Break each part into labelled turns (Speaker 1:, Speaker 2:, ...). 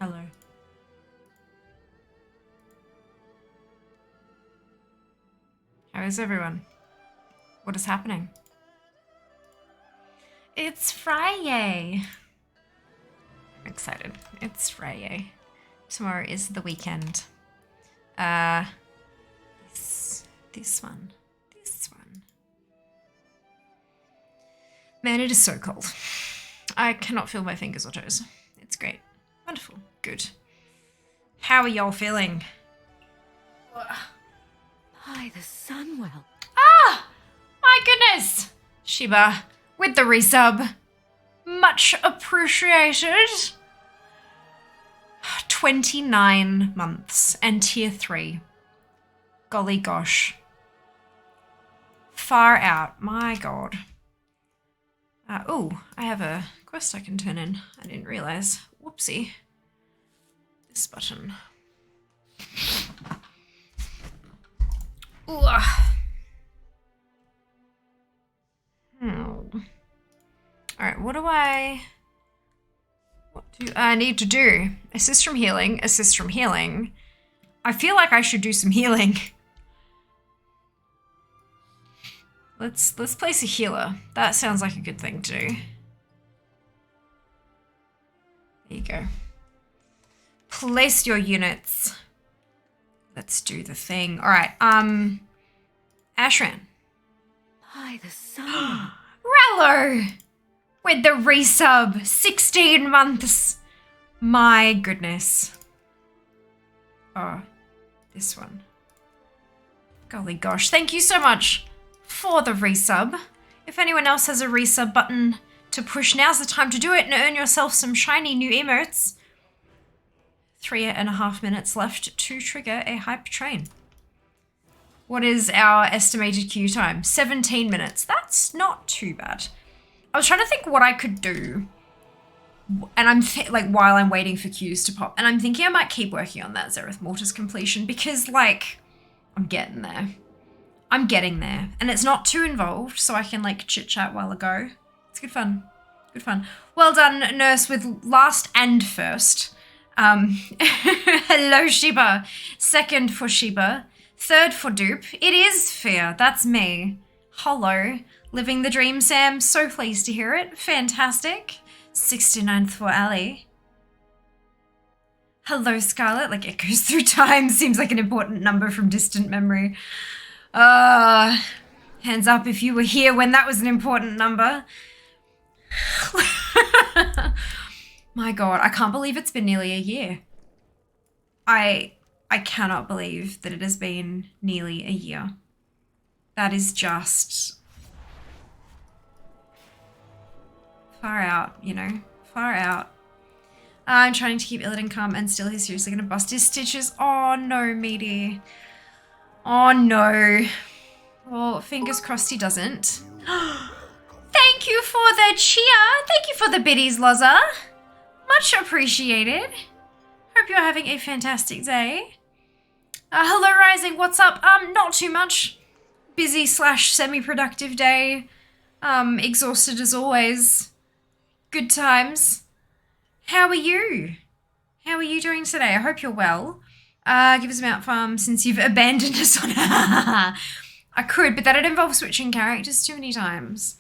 Speaker 1: Hello. How is everyone? What is happening? It's Friday. I'm excited. It's Friday. Tomorrow is the weekend. This one. Man, it is so cold. I cannot feel my fingers or toes. It's great. Wonderful. Good. How are y'all feeling?
Speaker 2: By the Sunwell.
Speaker 1: Ah! My goodness! Shiba, with the resub. Much appreciated. 29 months and tier 3. Golly gosh. Far out. My god. Oh, I have a quest I can turn in. I didn't realize. Whoopsie. This button. Ooh. Oh. Alright, what do I need to do? Assist from healing, assist from healing. I feel like I should do some healing. Let's place a healer. That sounds like a good thing to do. There you go. Place your units. Let's do the thing. All right. Ashran.
Speaker 2: By the Sun.
Speaker 1: Rallo! With the resub. 16 months. My goodness. Oh, this one. Golly gosh. Thank you so much for the resub. If anyone else has a resub button to push, now's the time to do it and earn yourself some shiny new emotes. 3.5 minutes left to trigger a hype train. What is our estimated queue time? 17 minutes. That's not too bad. I was trying to think what I could do, and I'm like while I'm waiting for queues to pop, and I'm thinking I might keep working on that Zereth Mortis completion because like I'm getting there. I'm getting there, and it's not too involved, so I can like chit chat while I go. It's good fun. Good fun. Well done, Nurse, with last and first. Hello, Shiba. Second for Shiba. Third for Dupe. It is Fear. That's me. Hello. Living the dream, Sam. So pleased to hear it. Fantastic. 69th for Ali. Hello, Scarlet. Like echoes through time. Seems like an important number from distant memory. Hands up if you were here when that was an important number. My god, I can't believe it's been nearly a year. I cannot believe that it has been nearly a year. That is just far out, you know, far out. I'm trying to keep Illidan calm and still he's seriously gonna bust his stitches. Oh no, Meaty. Oh no. Well, fingers crossed he doesn't. Thank you for the cheer. Thank you for the biddies, Loza. Much appreciated. Hope you're having a fantastic day. Hello, Rising. What's up? Not too much. Busy / semi-productive day. Exhausted as always. Good times. How are you? How are you doing today? I hope you're well. Give us a mount farm since you've abandoned us on. I could, but that'd involve switching characters too many times.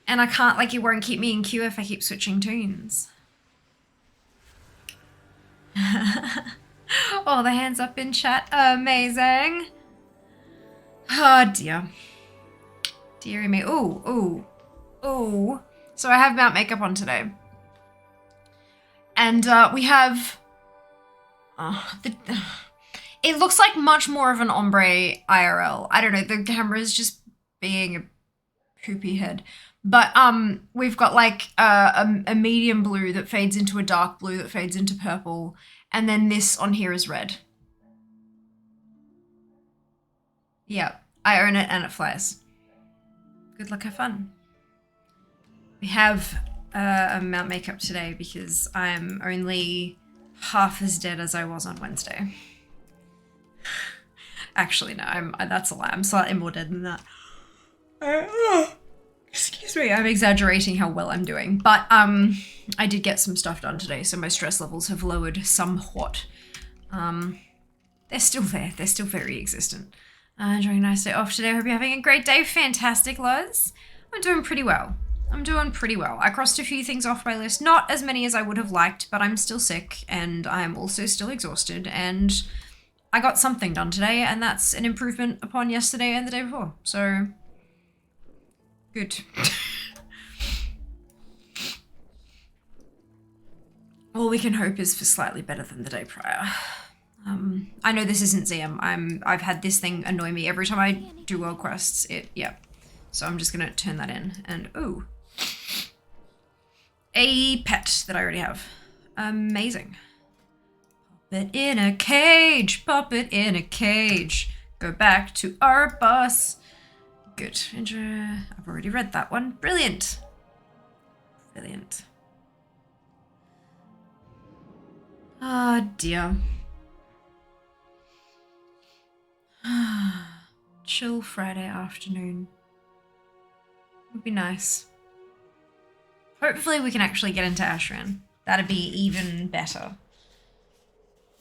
Speaker 1: And I can't, like, it won't keep me in queue if I keep switching tunes. All the hands up in chat. Amazing. Oh, dear. Deary me. Ooh, ooh, ooh. So I have Mount Makeup on today. And we have... it looks like much more of an ombre IRL. I don't know, the camera's just being a poopy head. But we've got like a medium blue that fades into a dark blue that fades into purple. And then this on here is red. Yeah, I own it and it flies. Good luck, have fun. We have a Mount Makeup today because I'm only half as dead as I was on Wednesday. Actually, no, that's a lie. I'm slightly more dead than that. Excuse me, I'm exaggerating how well I'm doing. But I did get some stuff done today, so my stress levels have lowered somewhat. They're still there. They're still very existent. Enjoying a nice day off today. Hope you're having a great day. Fantastic, Loz. I'm doing pretty well. I crossed a few things off my list. Not as many as I would have liked, but I'm still sick and I'm also still exhausted. And I got something done today, and that's an improvement upon yesterday and the day before. So, good. All we can hope is for slightly better than the day prior. I know this isn't ZM. I've had this thing annoy me every time I do world quests. Yeah. So I'm just gonna turn that in and ooh. A pet that I already have. Amazing. Pop it in a cage. Pop it in a cage. Go back to our bus. Good. I've already read that one. Brilliant. Brilliant. Ah, dear. Chill Friday afternoon. Would be nice. Hopefully we can actually get into Ashran. That'd be even better.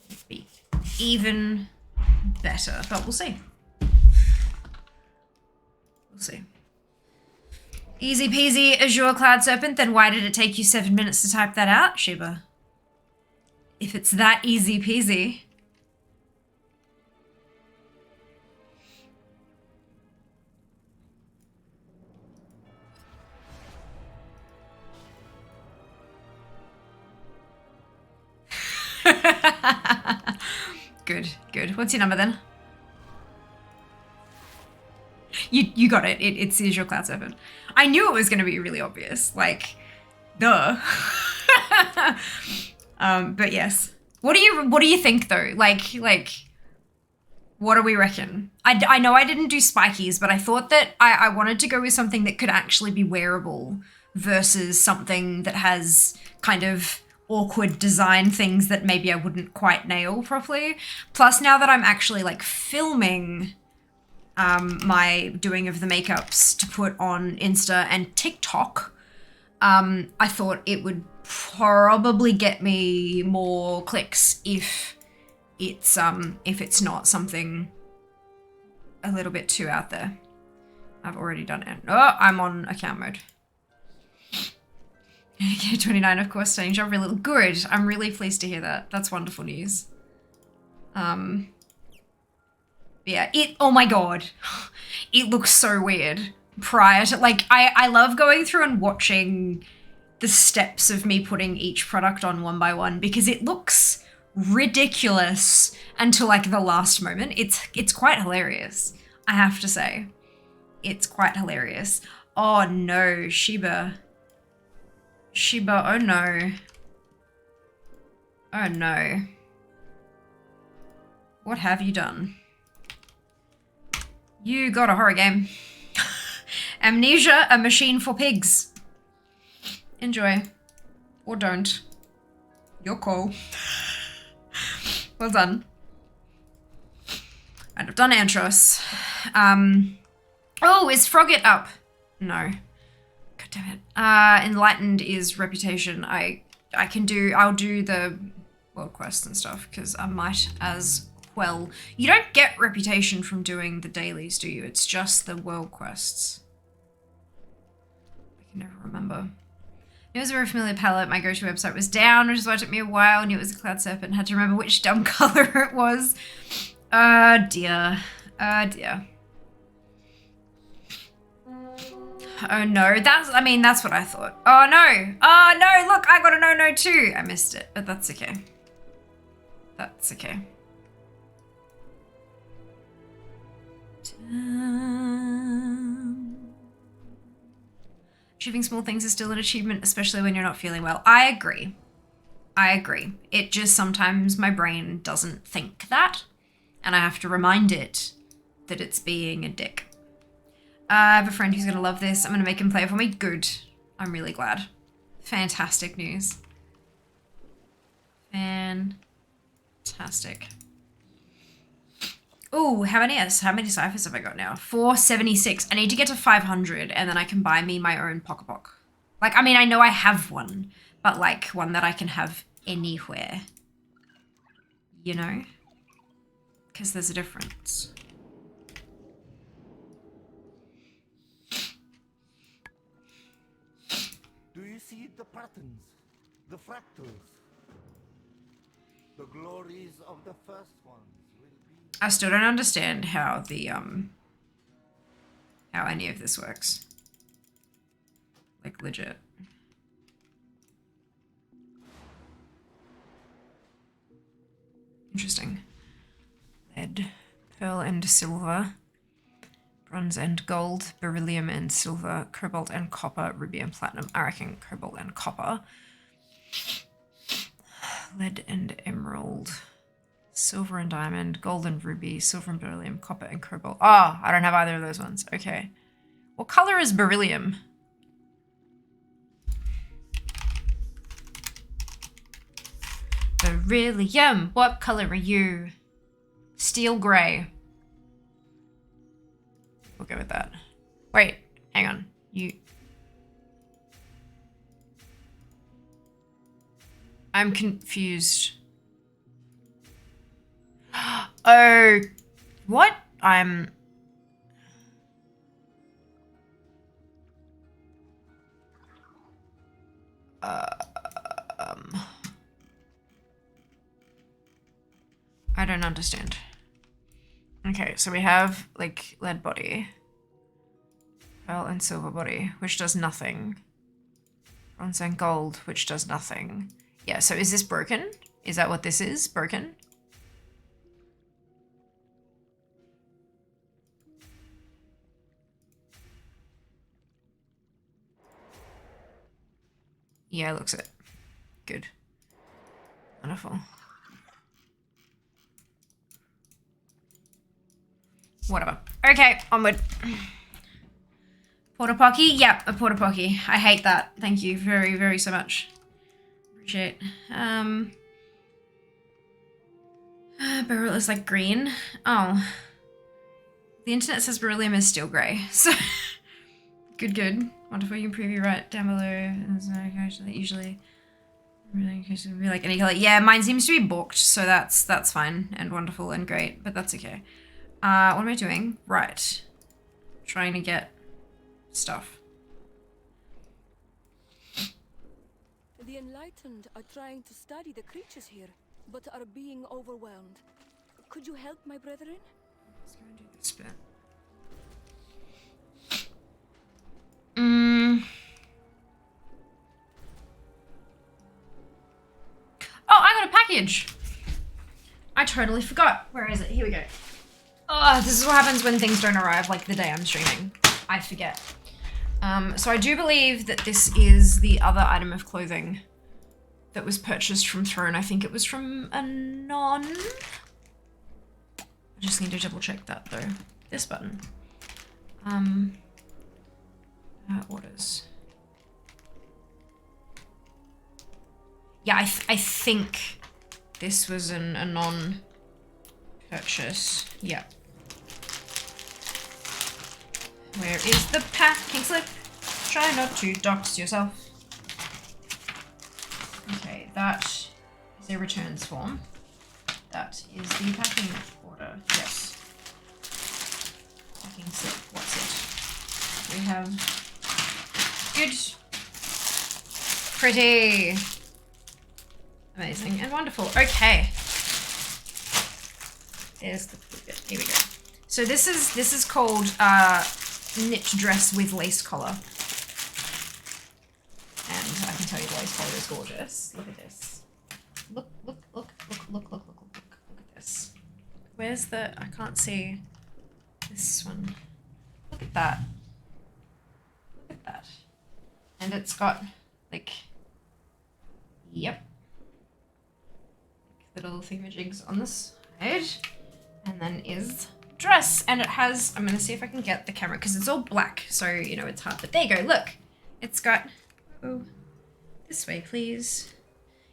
Speaker 1: It'd be even better, but we'll see. We'll see. Easy peasy, Azure Cloud Serpent, then why did it take you 7 minutes to type that out, Shiba? If it's that easy peasy. Good. What's your number then? You got it. It's Azure Cloud Serpent. I knew it was going to be really obvious. Like, duh. But yes. What do you think though? Like, what do we reckon? I know I didn't do spikies, but I thought that I wanted to go with something that could actually be wearable versus something that has kind of awkward design things that maybe I wouldn't quite nail properly. Plus, now that I'm actually like filming my doing of the makeups to put on Insta and TikTok, I thought it would probably get me more clicks if it's not something a little bit too out there. I've already done it. Oh, I'm on account mode. Okay, 29, of course, staying job really good. I'm really pleased to hear that. That's wonderful news. Yeah, oh my god. It looks so weird prior to, like, I love going through and watching the steps of me putting each product on one by one because it looks ridiculous until like the last moment. It's quite hilarious, I have to say. It's quite hilarious. Oh no, Shiba, oh no. Oh no. What have you done? You got a horror game. Amnesia, a machine for pigs. Enjoy. Or don't. Your call. Well done. And I've done Antros. Oh, is Frogget up? No. God damn it. Enlightened is reputation. I'll do the world quests and stuff because I might as well. You don't get reputation from doing the dailies, do you? It's just the world quests. I can never remember. It was a very familiar palette. My go-to website was down, which is why it took me a while. I knew it was a Cloud Serpent. Had to remember which dumb color it was. Oh dear. Oh dear. Oh no, that's what I thought. Oh no. Oh no, look, I got a no too. I missed it, but that's okay. That's okay. Achieving small things is still an achievement, especially when you're not feeling well. I agree. It just sometimes my brain doesn't think that, and I have to remind it that it's being a dick. I have a friend who's going to love this. I'm going to make him play it for me. Good. I'm really glad. Fantastic news. Fantastic. Oh, how many ciphers have I got now? 476. I need to get to 500 and then I can buy me my own Pocketbook. Like, I mean, I know I have one, but like one that I can have anywhere. You know? Because there's a difference.
Speaker 3: Do you see the patterns? The fractals? The glories of the first ones will be...
Speaker 1: I still don't understand how the, how any of this works. Like, legit. Interesting. Lead, pearl and silver, bronze and gold, beryllium and silver, cobalt and copper, ruby and platinum. I reckon cobalt and copper. Lead and emerald, silver and diamond, gold and ruby, silver and beryllium, copper and cobalt. Oh, I don't have either of those ones. Okay. What color is beryllium? Beryllium, what color are you? Steel gray. We'll go with that. Wait, hang on. I'm confused. Oh, what? I don't understand. Okay, so we have like lead body, pearl and silver body, which does nothing. Bronze and gold, which does nothing. Yeah, so is this broken? Is that what this is? Broken? Yeah, looks it. Good. Wonderful. Whatever. Okay, onward. Porta Pocky? Yep, a Porta Pocky. I hate that. Thank you very, very so much. Appreciate. Beryl is like green. Oh. The internet says beryllium is still grey. So good, good. Wonderful. You can preview right down below. Usually really be like any color. Yeah, mine seems to be booked, so that's fine and wonderful and great, but that's okay. What am I doing? Right. Trying to get stuff.
Speaker 2: The enlightened are trying to study the creatures here, but are being overwhelmed. Could you help my brethren?
Speaker 1: Let's go and do this bit. Oh, I got a package. I totally forgot. Where is it? Here we go. Oh, this is what happens when things don't arrive like the day I'm streaming. I forget. So I do believe that this is the other item of clothing that was purchased from Throne. I think it was from Anon. I just need to double check that though. This button. Orders. Yeah, I think this was a Anon purchase. Yeah. Where is the packing slip? Try not to dox yourself. Okay, that is a returns form. That is the packing order. Yes. Packing slip. What's it? We have good, pretty, amazing, and wonderful. Okay. There's the bit. Here we go. So this is called knit dress with lace collar. And I can tell you the lace collar is gorgeous. Look at this. Look at this. Where's the, I can't see this one. Look at that. Look at that. And it's got like, yep. The little thingamajigs on the side. And then is dress, and it has, I'm gonna see if I can get the camera because it's all black, so you know it's hard, but there you go. Look, it's got, oh, this way please.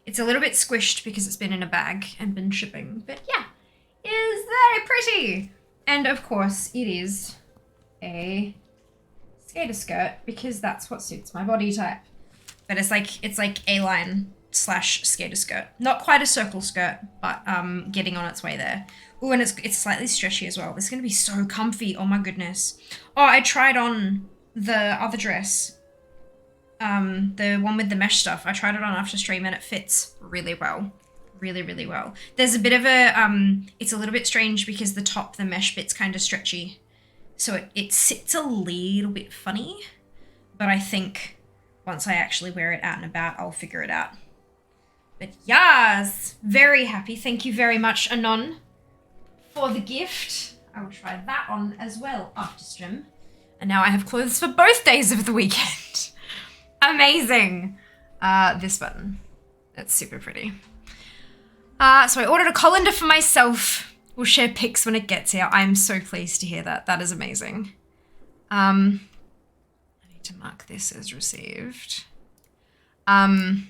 Speaker 1: It's a little bit squished because it's been in a bag and been shipping, but yeah, is very pretty. And of course it is a skater skirt because that's what suits my body type. But it's like A-line / skater skirt. Not quite a circle skirt, but getting on its way there. Ooh, and it's slightly stretchy as well. It's gonna be so comfy. Oh my goodness. Oh, I tried on the other dress. The one with the mesh stuff. I tried it on after stream and it fits really well. Really, really well. There's a bit of a, it's a little bit strange because the top, the mesh bit's kind of stretchy. So it sits a little bit funny, but I think once I actually wear it out and about, I'll figure it out. But yes, very happy. Thank you very much, Anon, for the gift. I will try that on as well after stream. And now I have clothes for both days of the weekend. Amazing. This button. That's super pretty. So I ordered a colander for myself. We'll share pics when it gets here. I'm so pleased to hear that. That is amazing. I need to mark this as received. I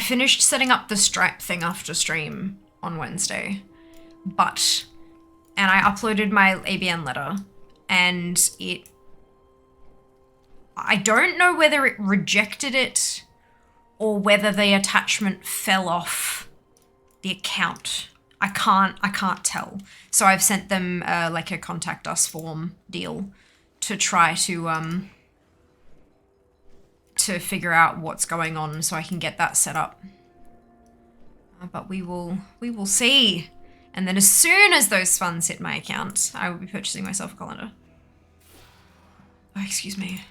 Speaker 1: finished setting up the Stripe thing after stream on Wednesday, and I uploaded my ABN letter, and I don't know whether it rejected it or whether the attachment fell off the account. I can't tell. So I've sent them like a contact us form deal to try to figure out what's going on so I can get that set up. But we will see. And then as soon as those funds hit my account, I will be purchasing myself a colander. Oh, excuse me.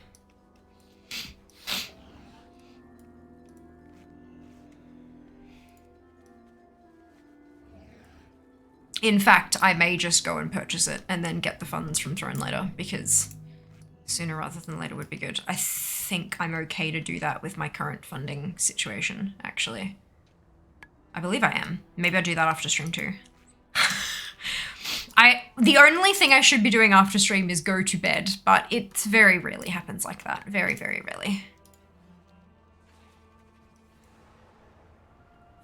Speaker 1: In fact, I may just go and purchase it and then get the funds from Throne later, because sooner rather than later would be good. I think I'm okay to do that with my current funding situation, actually. I believe I am. Maybe I'll do that after stream too. The only thing I should be doing after stream is go to bed, but it very rarely happens like that. Very, very rarely.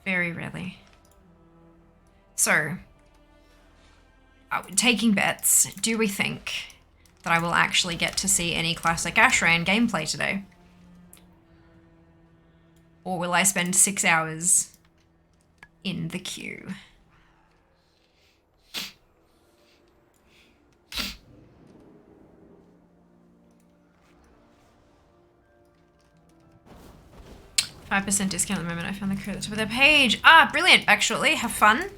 Speaker 1: Very rarely. So, taking bets, do we think that I will actually get to see any classic Ashran gameplay today? Or will I spend 6 hours in the queue? $5% discount at the moment. I found the code at the top of their page. Ah, brilliant, actually. Have fun.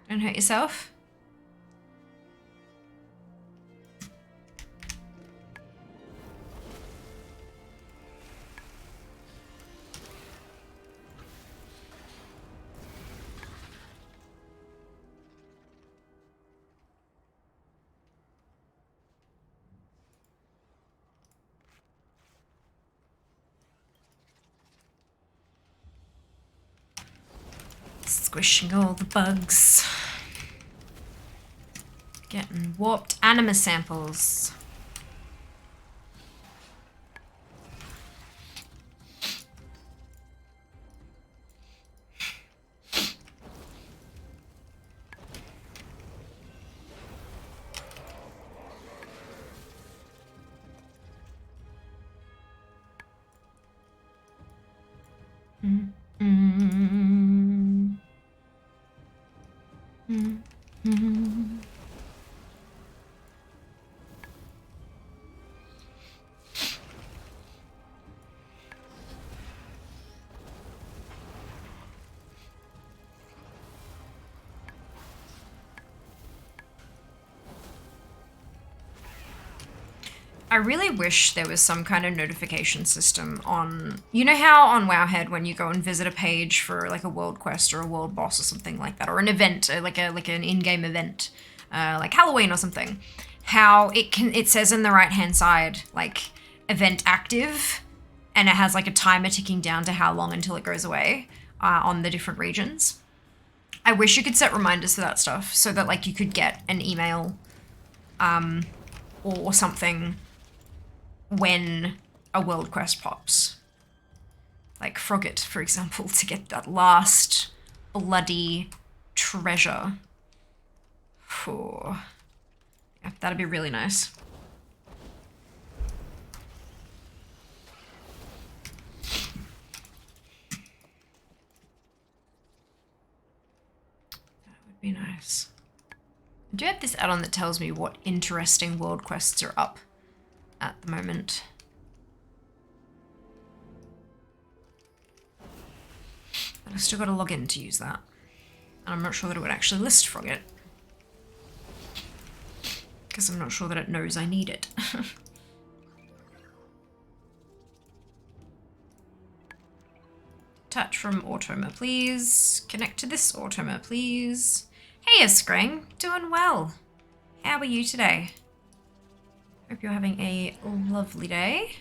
Speaker 1: Don't hurt yourself. Squishing all the bugs. Getting warped anima samples. I really wish there was some kind of notification system on, you know how on Wowhead when you go and visit a page for like a world quest or a world boss or something like that, or an event, like an in-game event, like Halloween or something, how it says in the right-hand side, like event active, and it has like a timer ticking down to how long until it goes away on the different regions. I wish you could set reminders for that stuff so that like you could get an email or something when a world quest pops. Like Frogget, for example, to get that last bloody treasure. Ooh. Yeah, that'd be really nice. That would be nice. I do have this add-on that tells me what interesting world quests are up at the moment. But I've still got to log in to use that. And I'm not sure that it would actually list Frogget. Because I'm not sure that it knows I need it. Attach from Automa, please. Connect to this Automa, please. Hey, Skring. Doing well. How are you today? Hope you're having a lovely day.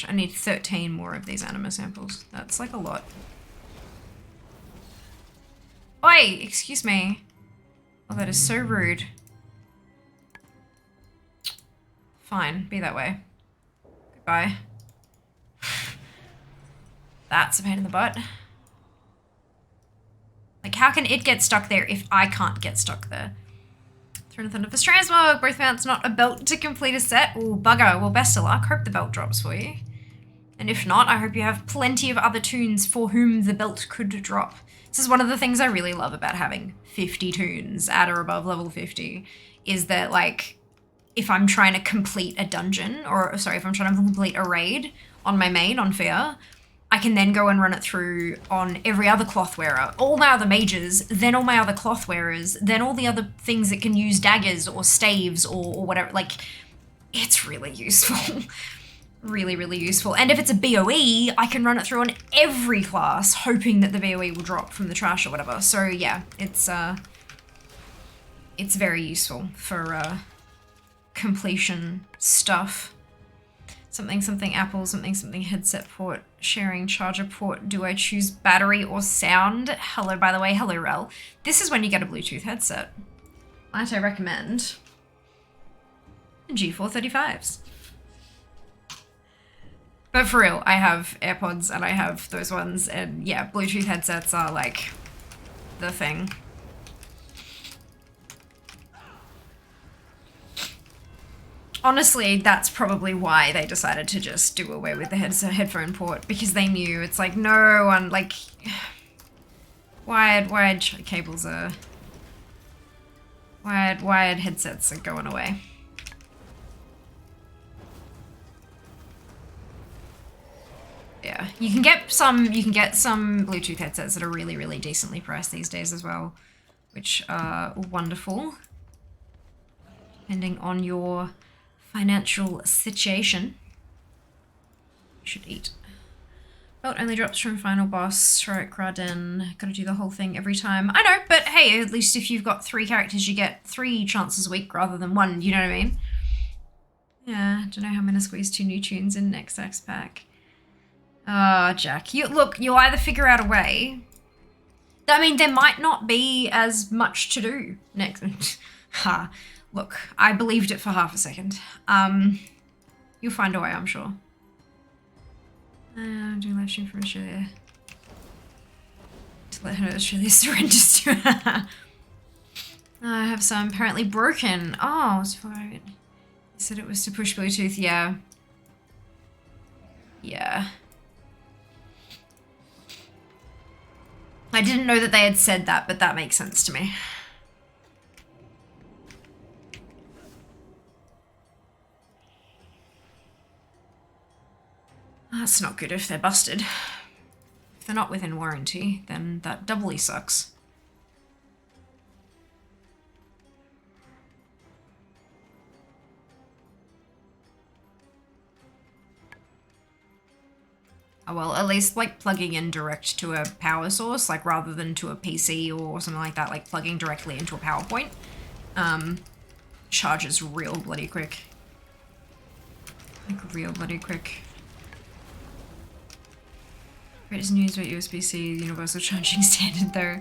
Speaker 1: I need 13 more of these anima samples. That's like a lot. Oi! Excuse me. Oh, that is so rude. Fine, be that way. Goodbye. That's a pain in the butt. Like, how can it get stuck there if I can't get stuck there? Throne of Thunder for Transmog. Both mounts not a belt to complete a set. Ooh, bugger. Well, best of luck. Hope the belt drops for you. And if not, I hope you have plenty of other toons for whom the belt could drop. This is one of the things I really love about having 50 toons at or above level 50, is that, like, if I'm trying to complete a dungeon, or, sorry, if I'm trying to complete a raid on my main, on Fear, I can then go and run it through on every other cloth wearer, all my other mages, then all my other cloth wearers, then all the other things that can use daggers or staves or whatever. Like, it's really useful. Really, really useful. And if it's a BOE, I can run it through on every class, hoping that the BOE will drop from the trash or whatever. So yeah, it's very useful for completion stuff. Something, something Apple, something, something headset port, sharing charger port. Do I choose battery or sound? Hello, by the way. Hello, Rel. This is when you get a Bluetooth headset. Might I recommend the G435s. But for real, I have AirPods and I have those ones, and yeah, Bluetooth headsets are like the thing. Honestly, that's probably why they decided to just do away with the headphone port, because they knew it's like no one, like, wired cables are, wired headsets are going away. Yeah, you can get some Bluetooth headsets that are really, really decently priced these days as well, which are wonderful, depending on your financial situation. You should eat. Belt only drops from final boss, Heroic Kraden. Gotta do the whole thing every time. I know, but hey, at least if you've got 3 characters, you get 3 chances a week rather than 1, you know what I mean? Yeah, don't know how I'm gonna squeeze 2 new tunes in next X pack. Oh, Jack, you'll either figure out a way. I mean, there might not be as much to do next. Ha. Look, I believed it for half a second. You'll find a way, I'm sure. I'm doing live stream from Australia. To let her know Australia surrenders to her. I have some apparently broken. Oh, it's fine. You said it was to push Bluetooth, yeah. Yeah. I didn't know that they had said that, but that makes sense to me. That's not good if they're busted. If they're not within warranty, then that doubly sucks. Oh, well, at least like plugging in direct to a power source, like rather than to a PC or something like that, like plugging directly into a PowerPoint, charges real bloody quick. Like real bloody quick. Greatest news about USB-C universal charging standard though.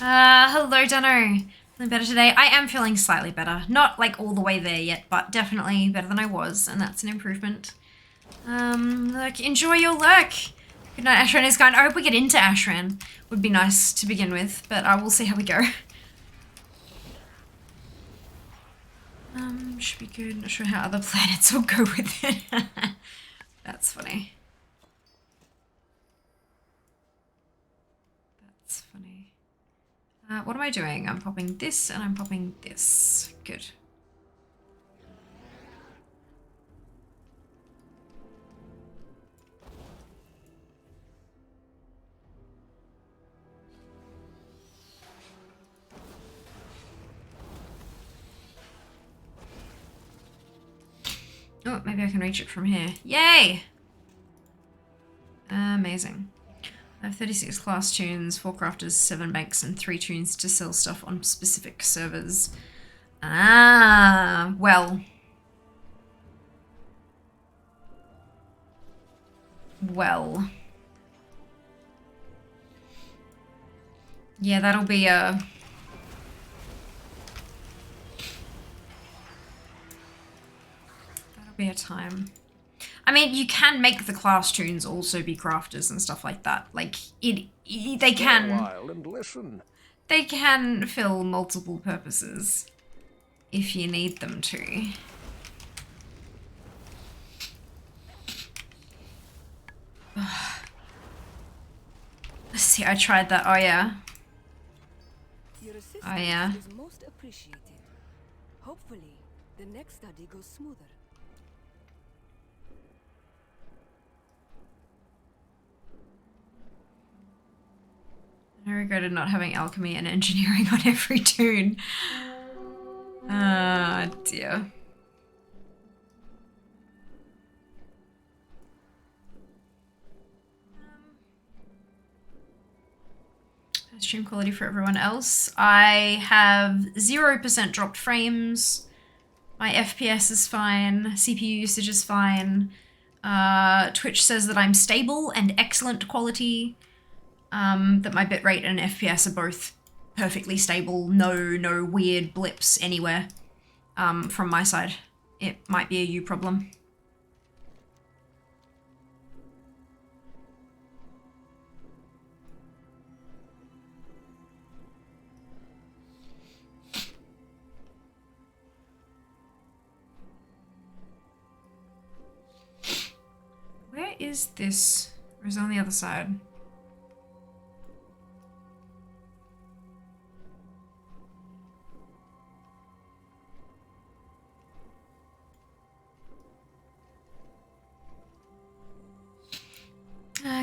Speaker 1: Hello Dano. Feeling better today? I am feeling slightly better. Not like all the way there yet, but definitely better than I was, and that's an improvement. Look, enjoy your lurk. Good night, Ashran is kind. I hope we get into Ashran. Would be nice to begin with, but I will see how we go. Should be good. Not sure how other planets will go with it. That's funny. That's funny. What am I doing? I'm popping this and I'm popping this. Good. Oh, maybe I can reach it from here. Yay! Amazing. I have 36 class tunes, 4 crafters, 7 banks, and 3 tunes to sell stuff on specific servers. Ah, well. Well. Yeah, that'll be a... be a time. I mean, you can make the class tunes also be crafters and stuff like that. Like they can. Stay a while and listen. They can fill multiple purposes if you need them to. Let's see. I tried that. Oh yeah. Oh yeah.
Speaker 2: Is most appreciated. Hopefully, the next study goes smoother.
Speaker 1: I regretted not having alchemy and engineering on every tune. Ah, dear. Stream quality for everyone else. I have 0% dropped frames. My FPS is fine. CPU usage is fine. Twitch says that I'm stable and excellent quality. That my bitrate and FPS are both perfectly stable. No weird blips anywhere. From my side. It might be a you problem. Where is this? Or is it on the other side?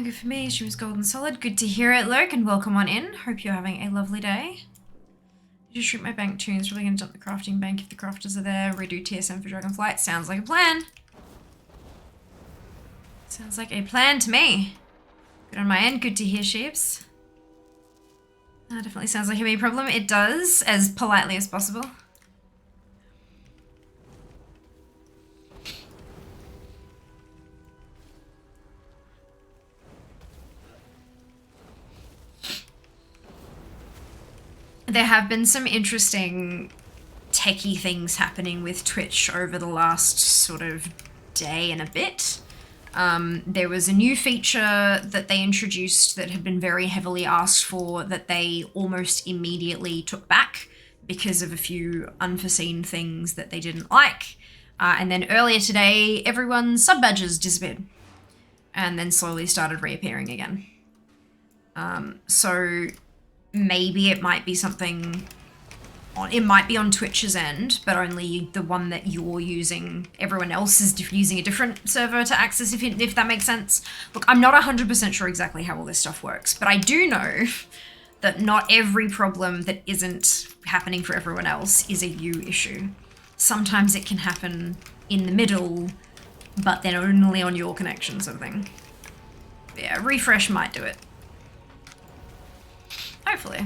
Speaker 1: Good for me. She was golden solid. Good to hear it, Lurk, and welcome on in. Hope you're having a lovely day. Just shoot my bank tunes. Probably gonna dump the crafting bank if the crafters are there. Redo TSM for Dragonflight. Sounds like a plan. Sounds like a plan to me. Good on my end. Good to hear, sheeps. Definitely sounds like a me problem. It does, as politely as possible. There have been some interesting techie things happening with Twitch over the last sort of day and a bit. There was a new feature that they introduced that had been very heavily asked for that they almost immediately took back because of a few unforeseen things that they didn't like. And then earlier today, everyone's sub badges disappeared and then slowly started reappearing again. So maybe it might be something on, it might be on Twitch's end, but only the one that you're using. Everyone else is using a different server to access, if that makes sense. Look, I'm not 100% sure exactly how all this stuff works, but I do know that not every problem that isn't happening for everyone else is a you issue. Sometimes it can happen in the middle, but then only on your connection sort of thing. But yeah, refresh might do it. Hopefully.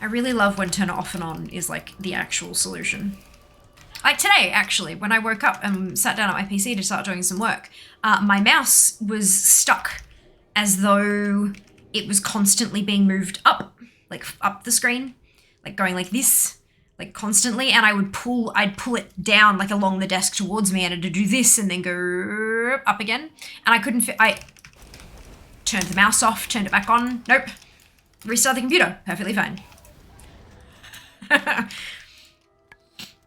Speaker 1: I really love when turn it off and on is like the actual solution. Like today, actually, when I woke up and sat down at my PC to start doing some work, my mouse was stuck as though it was constantly being moved up, like up the screen, like going like this, like constantly. And I'd pull it down like along the desk towards me and it'd do this and then go up again. And I couldn't I turned the mouse off, turned it back on. Nope. Restart the computer. Perfectly fine.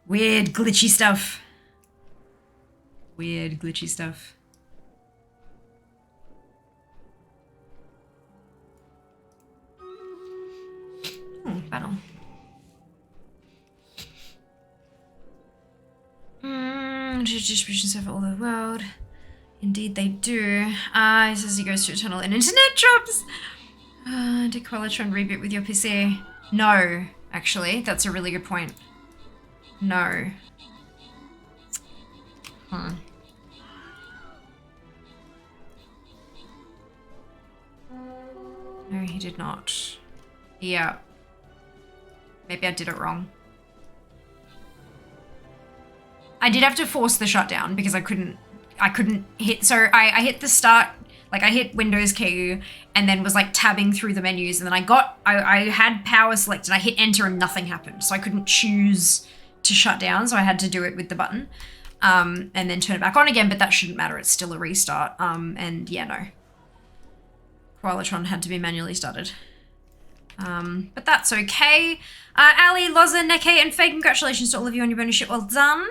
Speaker 1: Weird glitchy stuff. Weird glitchy stuff. Battle. Distributions over all the world. Indeed they do. He says he goes to a tunnel and internet drops. Did Qualitron reboot with your PC? No, actually. That's a really good point. No. No, he did not. Yeah. Maybe I did it wrong. I did have to force the shutdown because I couldn't hit, so I hit the start, like I hit Windows key and then was like tabbing through the menus and then I had power selected, I hit enter and nothing happened. So I couldn't choose to shut down, so I had to do it with the button and then turn it back on again, but that shouldn't matter, it's still a restart. And yeah, no. Qualitron had to be manually started. But that's okay. Ali, Loza, Neke, and Faye, congratulations to all of you on your bonus ship. Well done.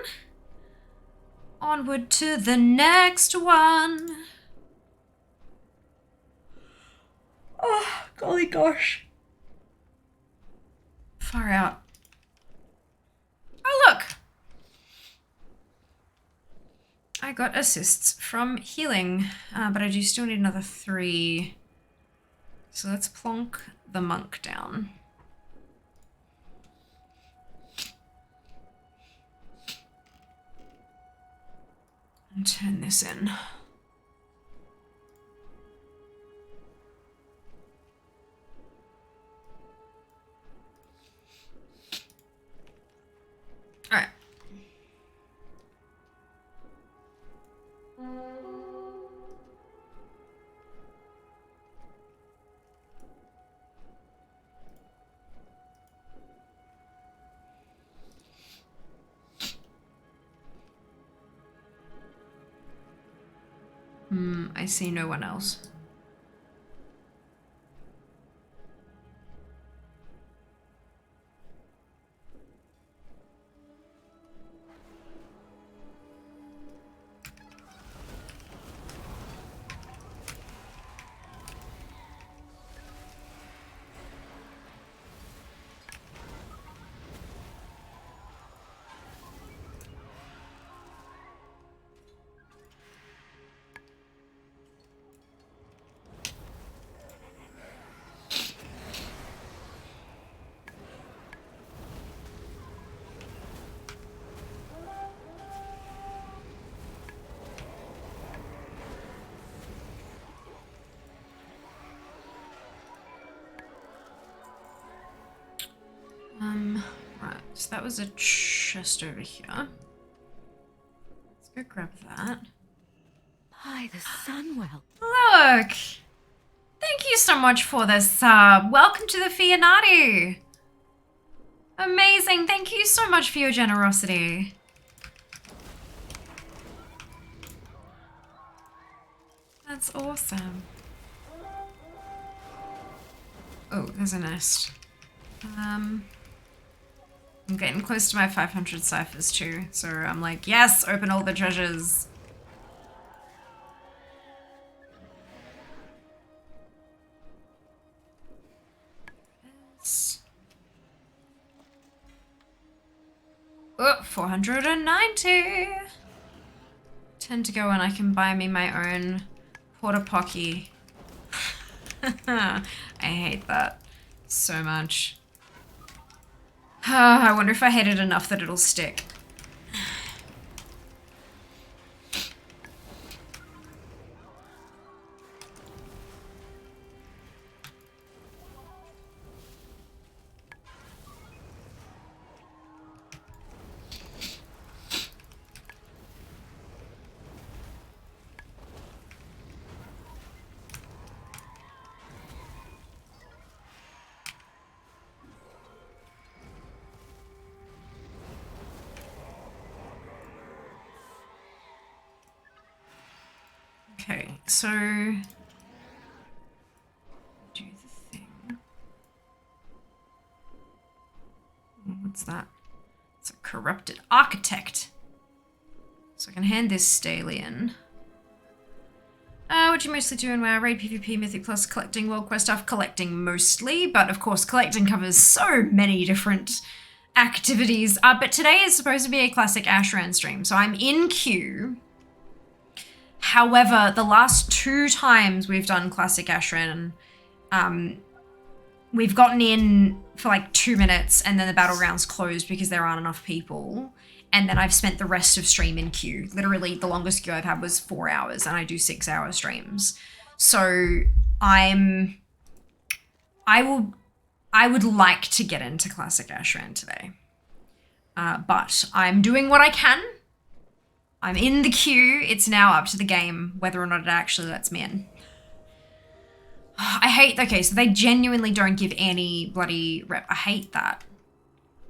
Speaker 1: Onward to the next one. Oh, golly gosh. Far out. Oh, look. I got assists from healing, but I do still need another 3. So let's plonk the monk down. And turn this in. All right. I see no one else. Right, so that was a chest over here. Let's go grab that.
Speaker 2: By the Sunwell.
Speaker 1: Look! Thank you so much for the sub. Welcome to the Fianati. Amazing. Thank you so much for your generosity. That's awesome. Oh, there's a nest. I'm getting close to my 500 ciphers too, so I'm like, yes, open all the treasures. Oh, 490. 10 to go and I can buy me my own porta pocky. I hate that so much. I wonder if I hate it enough that it'll stick. Okay, so do the thing. What's that? It's a corrupted architect. So I can hand this stallion. What do you mostly do in WoW? Raid, PvP, Mythic Plus, collecting, World Quest stuff, collecting mostly, but of course collecting covers so many different activities. But today is supposed to be a classic Ashran stream, so I'm in queue. However, the last 2 times we've done classic Ashran, we've gotten in for like 2 minutes and then the battle rounds closed because there aren't enough people. And then I've spent the rest of stream in queue. Literally, the longest queue I've had was 4 hours, and I do 6-hour streams. So I would like to get into Classic Ashran today. But I'm doing what I can. I'm in the queue. It's now up to the game whether or not it actually lets me in. I hate, okay, so they genuinely don't give any bloody rep. I hate that.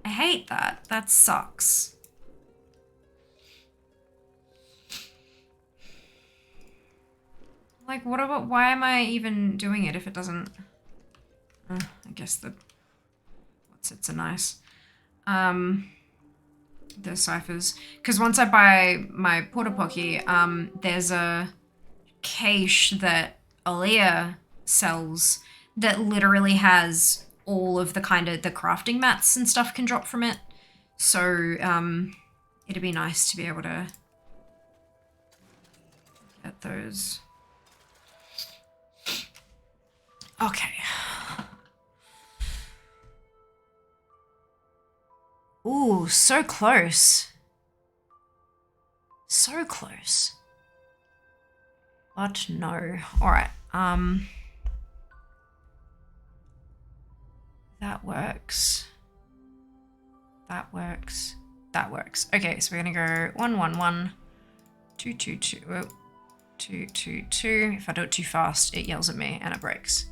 Speaker 1: I hate that. That sucks. Like, what about, why am I even doing it if it doesn't, I guess the, what's it's a nice, the ciphers. Because once I buy my Porta Pocky, there's a cache that Aaliyah sells that literally has all of the kind of the crafting mats and stuff can drop from it. So, it'd be nice to be able to get those. Okay. Ooh, so close. So close. But no. Alright, that works. That works. That works. Okay, so we're gonna go 1, 1, 1, 2, 2, 2, 2, 2, 2. If I do it too fast, it yells at me and it breaks.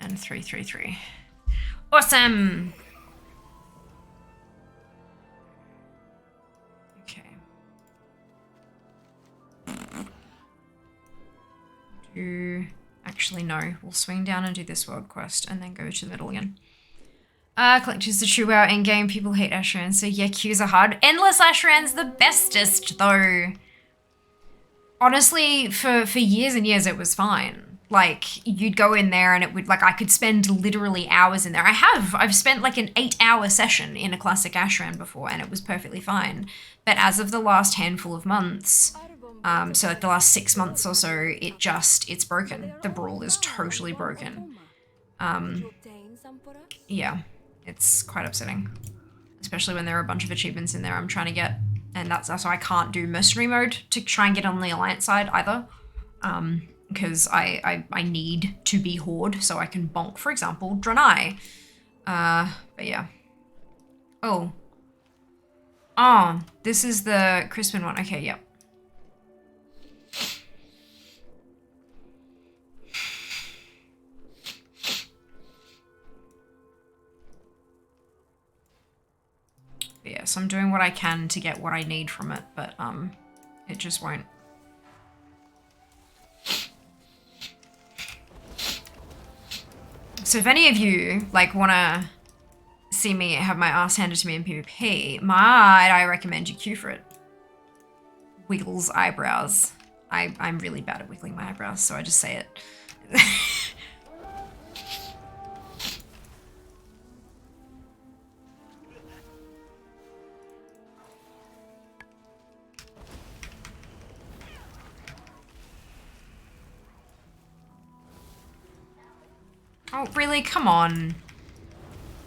Speaker 1: And 3, 3, 3. Awesome! Okay. Actually, no. We'll swing down and do this world quest and then go to the middle again. Collectors the true WoW endgame. People hate Ashran, so yeah, queues are hard. Endless Ashran's the bestest, though. Honestly, for years and years, it was fine. Like, you'd go in there and it would, like, I could spend literally hours in there. I've spent like an 8-hour session in a classic Ashran before and it was perfectly fine. But as of the last handful of months, so like the last 6 months or so, it's broken. The brawl is totally broken. Yeah, it's quite upsetting. Especially when there are a bunch of achievements in there I'm trying to get. And that's also, I can't do mercenary mode to try and get on the alliance side either. Because I need to be Horde so I can bonk, for example, Draenei. But yeah. Oh. Oh, this is the Crispin one. Okay, yep. But yeah, so I'm doing what I can to get what I need from it, but it just won't. So if any of you, like, want to see me have my ass handed to me in PvP, might I recommend you queue for it. Wiggles eyebrows. I'm really bad at wiggling my eyebrows, so I just say it. Oh, really? Come on.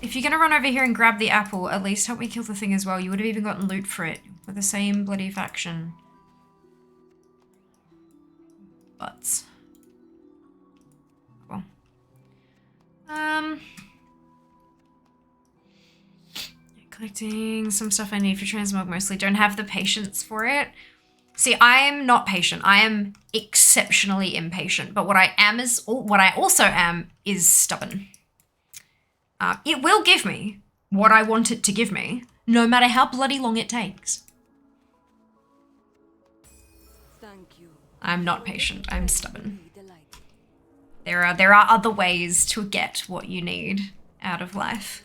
Speaker 1: If you're gonna run over here and grab the apple, at least help me kill the thing as well. You would have even gotten loot for it. We're the same bloody faction. Butts. Cool. Collecting some stuff I need for transmog mostly. Don't have the patience for it. See, I am not patient. I am exceptionally impatient. But what I also am is stubborn. It will give me what I want it to give me, no matter how bloody long it takes.
Speaker 2: Thank you.
Speaker 1: I'm not patient. I'm stubborn. There are other ways to get what you need out of life.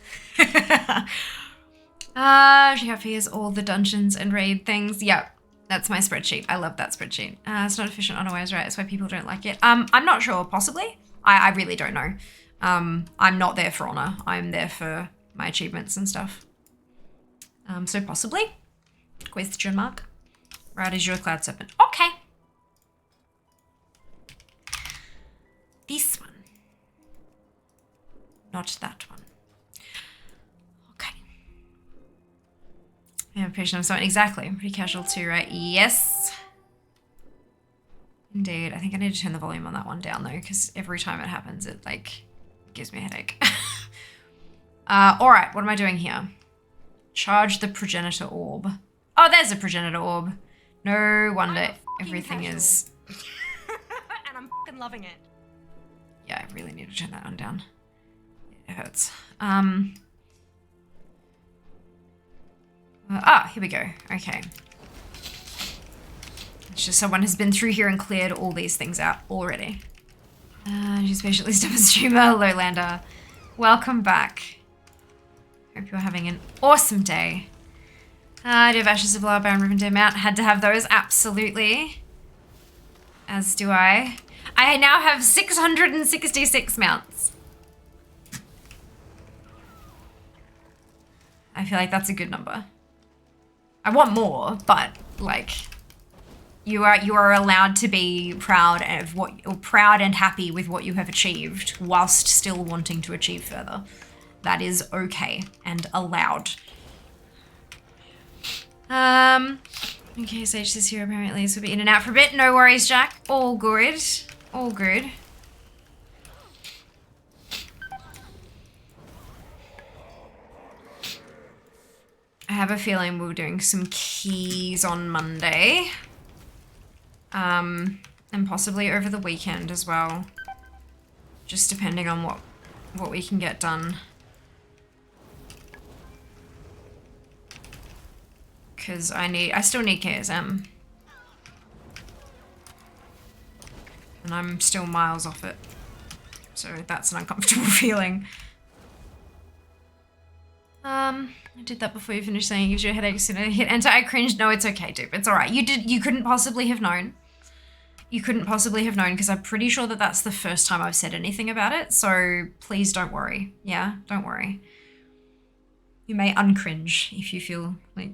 Speaker 1: Geography is all the dungeons and raid things. Yep, that's my spreadsheet. I love that spreadsheet. It's not efficient otherwise, right? That's why people don't like it. I'm not sure, possibly. I really don't know. I'm not there for honor. I'm there for my achievements and stuff. So possibly. Question mark. Right as your cloud serpent. Okay. This one. Not that one. Okay. Yeah, patient of something. Exactly. I'm pretty casual too, right? Yes. Indeed. I think I need to turn the volume on that one down though, because every time it happens, it like gives me a headache. All right. What am I doing here? Charge the progenitor orb. Oh, there's a progenitor orb. No wonder everything is.
Speaker 4: And I'm fucking loving it.
Speaker 1: Yeah, I really need to turn that one down. It hurts. Here we go. Okay. It's just someone has been through here and cleared all these things out already. She's patiently stubborn streamer, Lowlander. Welcome back. Hope you're having an awesome day. I do have Ashes of Blood, Baron Rivendell Mount. Had to have those, absolutely. As do I. I now have 666 mounts. I feel like that's a good number. I want more, but like you are allowed to be proud of proud and happy with what you have achieved whilst still wanting to achieve further. That is okay and allowed. Okay, Sage is here apparently, so we'll be in and out for a bit. No worries, Jack. All good. All good. I have a feeling we're doing some keys on Monday. And possibly over the weekend as well. Just depending on what we can get done. Because I still need KSM. And I'm still miles off it. So that's an uncomfortable feeling. I did that before you finished saying it gives you a headache as soon as I hit enter. I cringed. No, it's okay, dude. It's alright. You couldn't possibly have known. You couldn't possibly have known because I'm pretty sure that that's the first time I've said anything about it. So please don't worry. Yeah, don't worry. You may uncringe if you feel like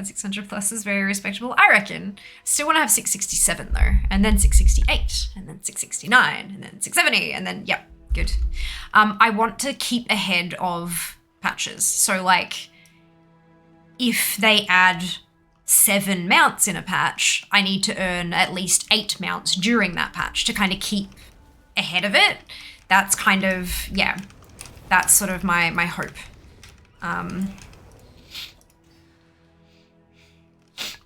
Speaker 1: 600 plus is very respectable. I reckon. Still want to have 667 though, and then 668, and then 669, and then 670, and then yep, good. I want to keep ahead of patches. So like, if they add 7 mounts in a patch, I need to earn at least 8 mounts during that patch to kind of keep ahead of it. That's kind of, yeah, that's sort of my hope.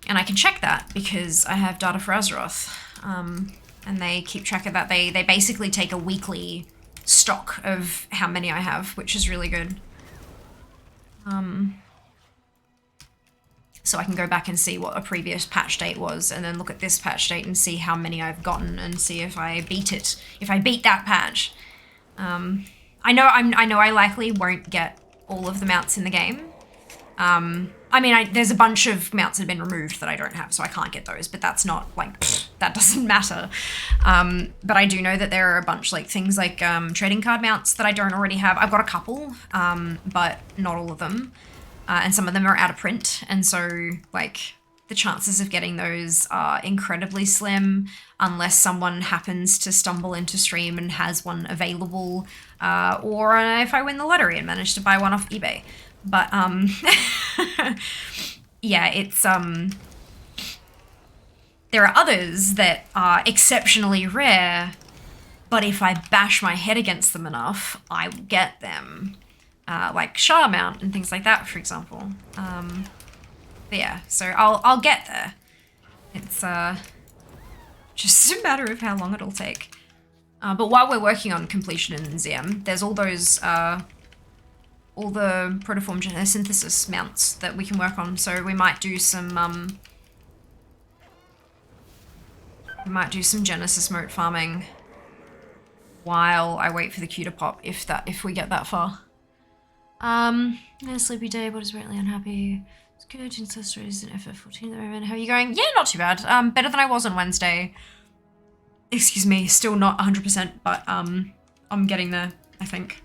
Speaker 1: And I can check that because I have data for Azeroth. And they keep track of that. They basically take a weekly stock of how many I have, which is really good. So I can go back and see what a previous patch date was and then look at this patch date and see how many I've gotten and see if I beat it. If I beat that patch. I know I likely won't get all of the mounts in the game. I mean, there's a bunch of mounts that have been removed that I don't have, so I can't get those, but that's not, like, that doesn't matter. But I do know that there are a bunch, like, things like trading card mounts that I don't already have. I've got a couple, but not all of them. And some of them are out of print, and so, like, the chances of getting those are incredibly slim unless someone happens to stumble into stream and has one available, or if I win the lottery and manage to buy one off eBay. But, yeah, it's, there are others that are exceptionally rare, but if I bash my head against them enough, I will get them. Like Shah Mount and things like that, for example. But yeah, so I'll get there. It's, just a matter of how long it'll take. But while we're working on completion in ZM, there's all those, all the protoform synthesis mounts that we can work on. So we might do some, We might do some Genesis mode farming while I wait for the queue to pop, if we get that far. A sleepy day, but is really unhappy. It's good, Ancestor is in FF14 at the moment. How are you going? Yeah, not too bad. Better than I was on Wednesday. Excuse me, still not 100%, but I'm getting there, I think.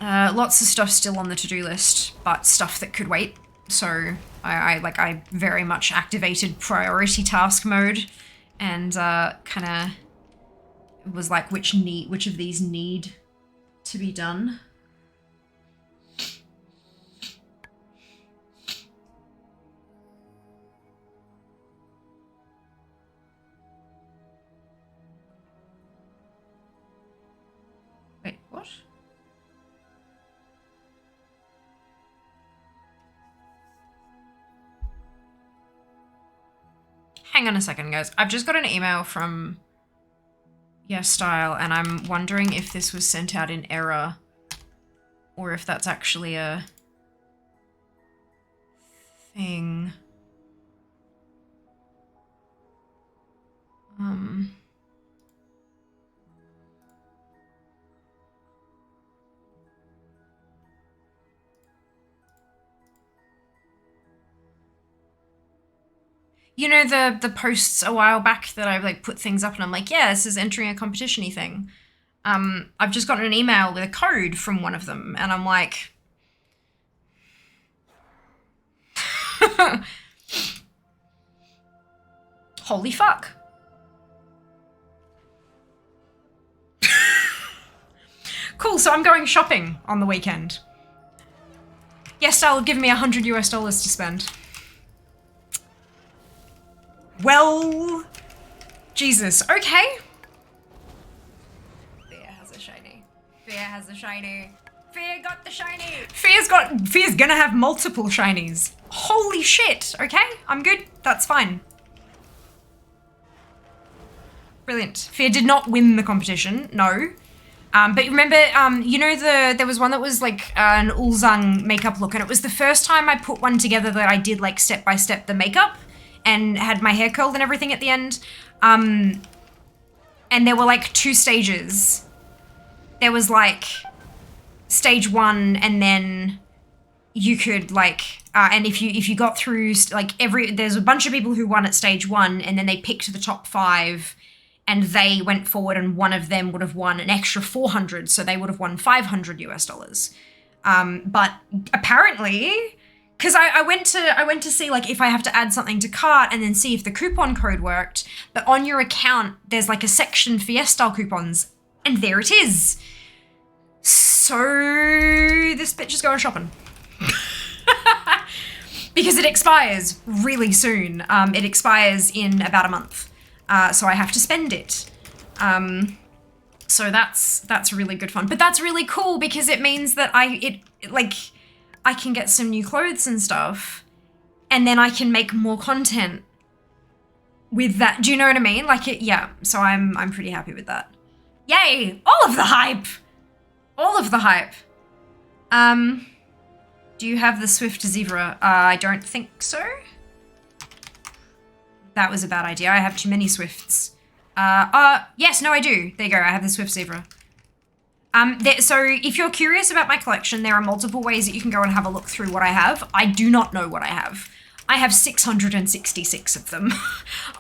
Speaker 1: Lots of stuff still on the to-do list, but stuff that could wait. So I very much activated priority task mode and kind of was like which of these need to be done. Wait, what? Hang on a second, guys. I've just got an email from Style, and I'm wondering if this was sent out in error or if that's actually a thing. You know the posts a while back that I've like put things up and I'm like, yeah, this is entering a competition-y thing. I've just gotten an email with a code from one of them and I'm like, holy fuck. Cool, so I'm going shopping on the weekend. Yes, that'll give me $100 US to spend. Well, Jesus, okay. Fear has a shiny. Fear has a shiny. Fear got the shiny. Fear's gonna have multiple shinies. Holy shit, okay, I'm good, that's fine. Brilliant. Fear did not win the competition, no. But remember, you know there was one that was like an Ulzang makeup look, and it was the first time I put one together that I did like step by step the makeup and had my hair curled and everything at the end. And there were like 2 stages. There was like stage 1 and then you could like, and if you got through like there's a bunch of people who won at stage 1 and then they picked the top 5 and they went forward and one of them would have won an extra 400. So they would have won $500 US. But apparently, because I went to see like if I have to add something to cart and then see if the coupon code worked, but on your account there's like a section for yes-style coupons, and there it is. So this bitch is going shopping. Because it expires really soon. It expires in about a month, so I have to spend it. So that's really good fun, but that's really cool because it means that I can get some new clothes and stuff, and then I can make more content with that. Do you know what I mean? Yeah. So I'm pretty happy with that. Yay! All of the hype. All of the hype. Do you have the Swift Zebra? I don't think so. That was a bad idea. I have too many Swifts. Yes, no, I do. There you go. I have the Swift Zebra. So if you're curious about my collection, there are multiple ways that you can go and have a look through what I have. I do not know what I have. I have 666 of them.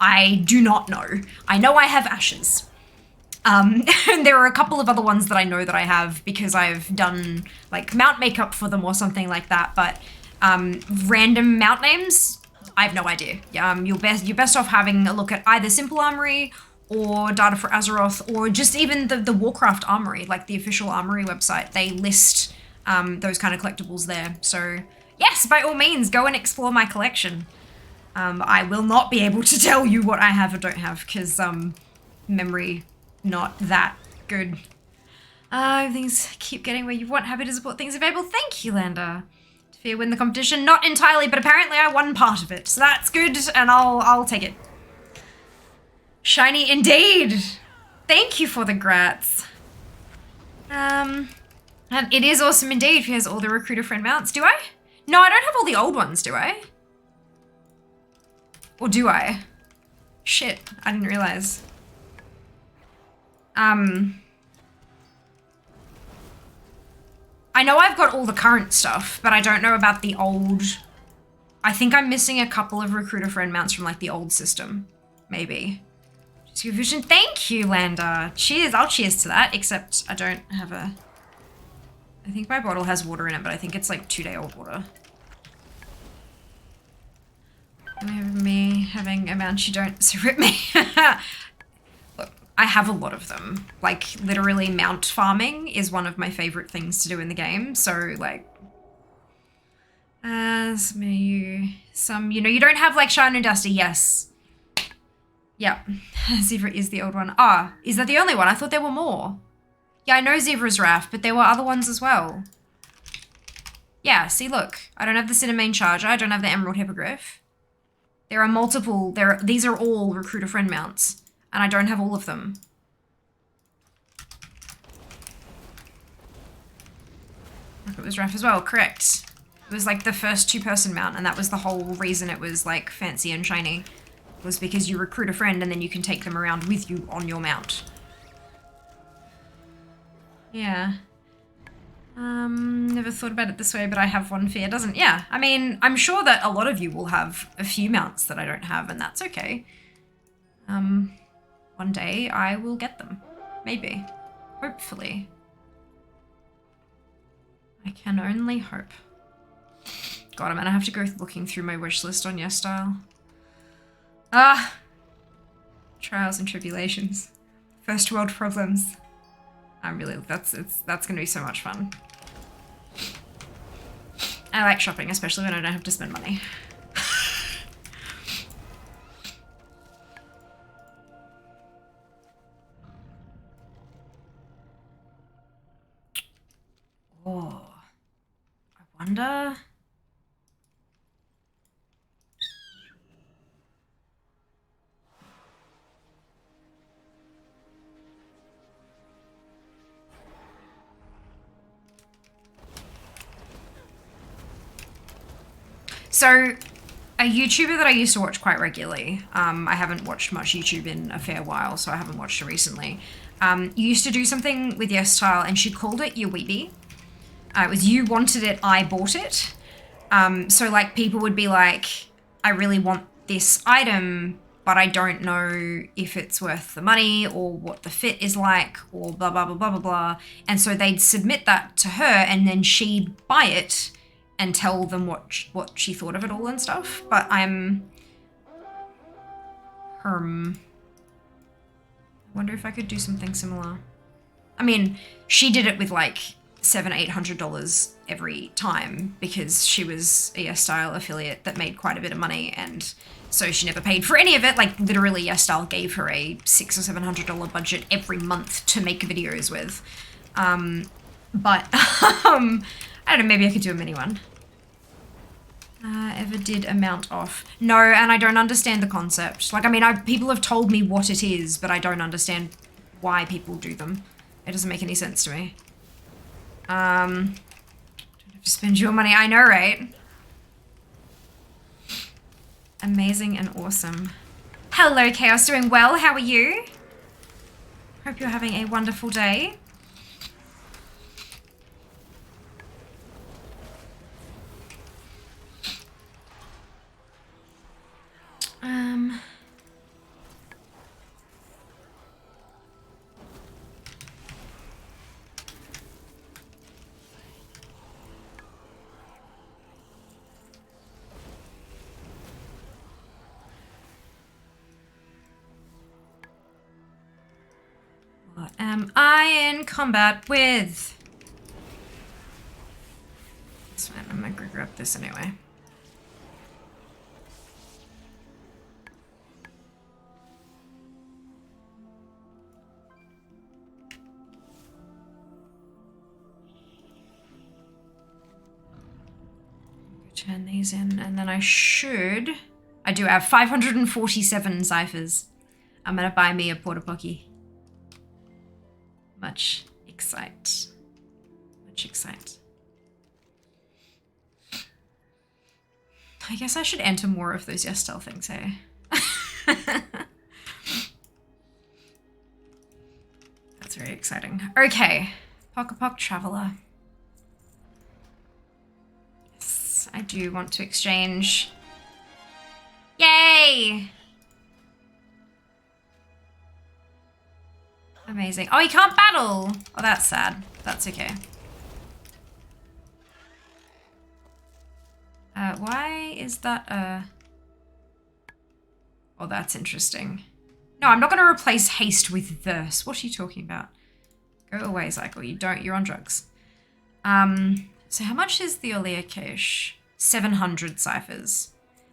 Speaker 1: I do not know. I know I have ashes. And there are a couple of other ones that I know that I have because I've done like mount makeup for them or something like that. But random mount names, I have no idea. You're best off having a look at either Simple Armory or Data for Azeroth, or just even the Warcraft Armory, like the official Armory website. They list those kind of collectibles there. So yes, by all means, go and explore my collection. I will not be able to tell you what I have or don't have because memory not that good. Things keep getting where you want. Happy to support things available. Thank you, Lander. Fear win the competition. Not entirely, but apparently I won part of it. So that's good, and I'll take it. Shiny indeed. Thank you for the grats. And it is awesome indeed. He has all the recruiter friend mounts. Do I? No, I don't have all the old ones, do I? Or do I? Shit, I didn't realize. I know I've got all the current stuff, but I don't know about the old. I think I'm missing a couple of recruiter friend mounts from like the old system. Maybe. Vision. Thank you, Lander. Cheers. I'll cheers to that, except I don't have a... I think my bottle has water in it, but I think it's like 2-day-old water. Me having a mount you don't, so rip me. Look, I have a lot of them. Like, literally mount farming is one of my favorite things to do in the game, so like... Some, you know, you don't have like Shine and Dusty, yes. Yep, Zebra is the old one. Ah, is that the only one? I thought there were more. Yeah, I know Zebra's Raft, but there were other ones as well. Yeah, see, look. I don't have the Cinnamon Charger. I don't have the Emerald Hippogriff. There are multiple. These are all recruiter friend mounts, and I don't have all of them. It was Raft as well, correct. It was like the first 2-person mount, and that was the whole reason it was like fancy and shiny. Was because you recruit a friend and then you can take them around with you on your mount. Yeah. Never thought about it this way, but I have one fear, doesn't? Yeah, I mean, I'm sure that a lot of you will have a few mounts that I don't have, and that's okay. One day I will get them. Maybe. Hopefully. I can only hope. God, I'm gonna have to go looking through my wish list on YesStyle. Ah! Trials and tribulations. First world problems. That's gonna be so much fun. I like shopping, especially when I don't have to spend money. Oh. I wonder... So, a YouTuber that I used to watch quite regularly, I haven't watched much YouTube in a fair while, so I haven't watched it recently, used to do something with YesStyle, and she called it your weebie. It was you wanted it, I bought it. So like people would be like, I really want this item, but I don't know if it's worth the money or what the fit is like or blah, blah, blah, blah, blah, blah. And so they'd submit that to her and then she'd buy it and tell them what she thought of it all and stuff. But I wonder if I could do something similar. I mean, she did it with like $700-800 every time because she was a YesStyle affiliate that made quite a bit of money, and so she never paid for any of it. Like literally YesStyle gave her a $600 or $700 budget every month to make videos with. But I don't know, maybe I could do a mini one. Ever did a mount off? No, and I don't understand the concept. Like, I mean, people have told me what it is, but I don't understand why people do them. It doesn't make any sense to me. Don't have to spend your money. I know, right? Amazing and awesome. Hello, Chaos. Doing well. How are you? Hope you're having a wonderful day. What am I in combat with? That's fine. I'm gonna grab this anyway. Turn these in, and then I do have 547 ciphers. I'm gonna buy me a Porta Pocky. Much excite. Much excite. I guess I should enter more of those Yestel things, hey? That's very exciting. Okay. Pock Traveler. Yes, I do want to exchange. Yay! Amazing. Oh, he can't battle! Oh, that's sad. That's okay. Why is that Oh, that's interesting. No, I'm not going to replace haste with verse. What are you talking about? Go away, Cycle. You're on drugs. So how much is the Olia cache? 700 ciphers.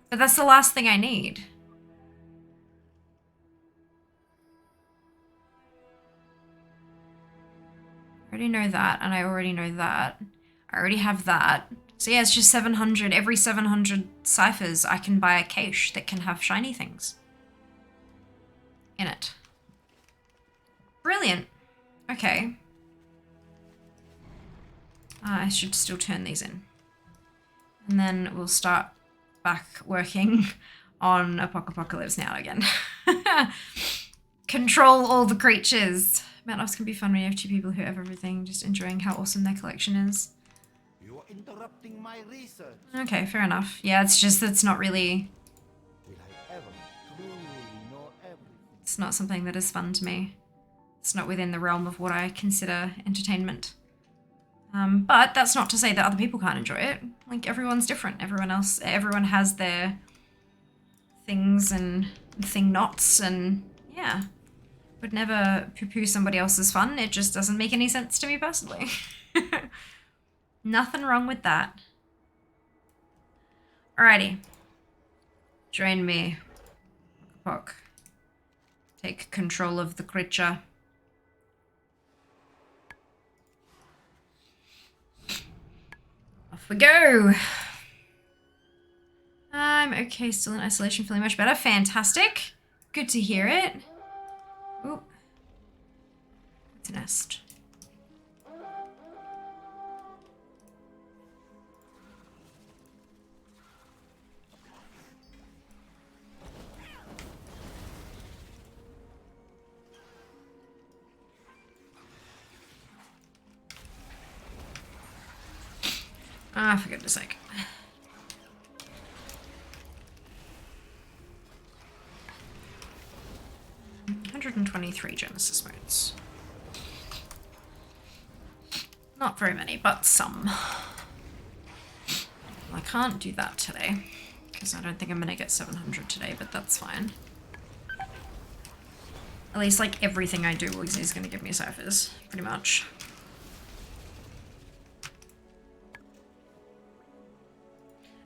Speaker 1: But that's the last thing I need. I already know that, and I already know that. I already have that. So yeah, it's just 700. Every 700 ciphers, I can buy a cache that can have shiny things in it. Brilliant. Okay. I should still turn these in. And then we'll start back working on Apocalypse Now again. Control all the creatures. Mount-offs can be fun when you have two people who have everything, just enjoying how awesome their collection is.
Speaker 3: You are interrupting my research.
Speaker 1: Okay, fair enough. Yeah, it's just that's not really...
Speaker 3: Will I ever truly know everything?
Speaker 1: It's not something that is fun to me. It's not within the realm of what I consider entertainment. But that's not to say that other people can't enjoy it. Like, everyone's different. Everyone has their things and thing-nots, and yeah. Would never poo-poo somebody else's fun. It just doesn't make any sense to me personally. Nothing wrong with that. Alrighty. Join me. Pock. Take control of the creature. Off we go. I'm okay, still in isolation, feeling much better. Fantastic. Good to hear it. Oop. It's a nest. Ah, for goodness sake. $123 Genesis modes. Not very many, but some. I can't do that today, because I don't think I'm gonna get 700 today, but that's fine. At least, like, everything I do is gonna give me ciphers, pretty much.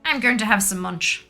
Speaker 1: I'm going to have some munch.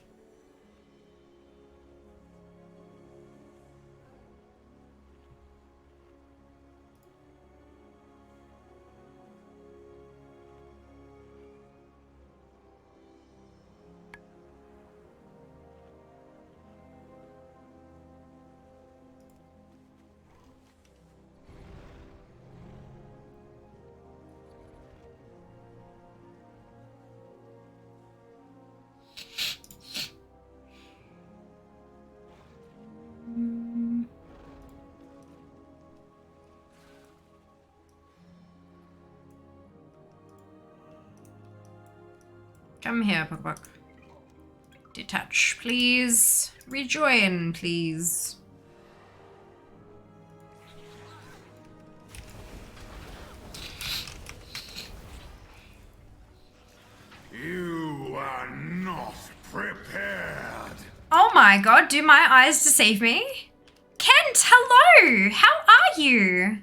Speaker 1: Come here, Puck. Detach, please. Rejoin, please.
Speaker 3: You are not prepared.
Speaker 1: Oh my god, do my eyes deceive me? Kent, hello! How are you?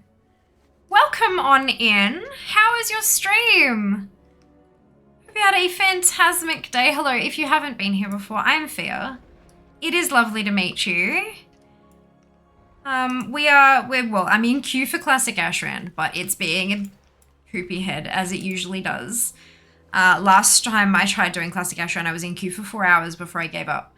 Speaker 1: Welcome on in. How is your stream? Hope you had a phantasmic day. Hello, if you haven't been here before, I'm Fia. It is lovely to meet you. I'm in queue for Classic Ashran, but it's being a poopy head as it usually does. Last time I tried doing Classic Ashran, I was in queue for 4 hours before I gave up.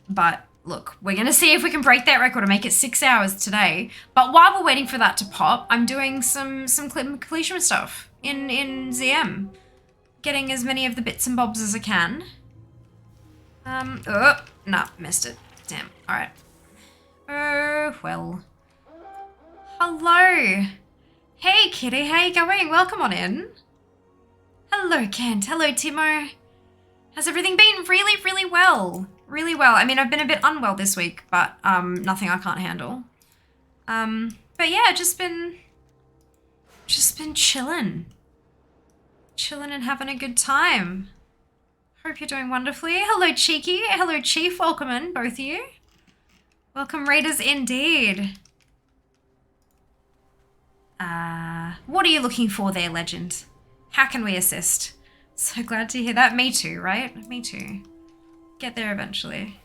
Speaker 1: But look, we're going to see if we can break that record and make it 6 hours today. But while we're waiting for that to pop, I'm doing some completion stuff in ZM. Getting as many of the bits and bobs as I can. Oh, nah, missed it. Damn. All right. Oh, well. Hello. Hey, Kitty. How you going? Welcome on in. Hello, Kent. Hello, Timo. Has everything been really, really well? Really well. I mean, I've been a bit unwell this week, but nothing I can't handle. But yeah, just been chilling. Chilling and having a good time. Hope you're doing wonderfully. Hello, Cheeky. Hello, Chief. Welcome in, both of you. Welcome, Raiders, indeed. What are you looking for there, Legend? How can we assist? So glad to hear that. Me too, right? Me too. Get there eventually.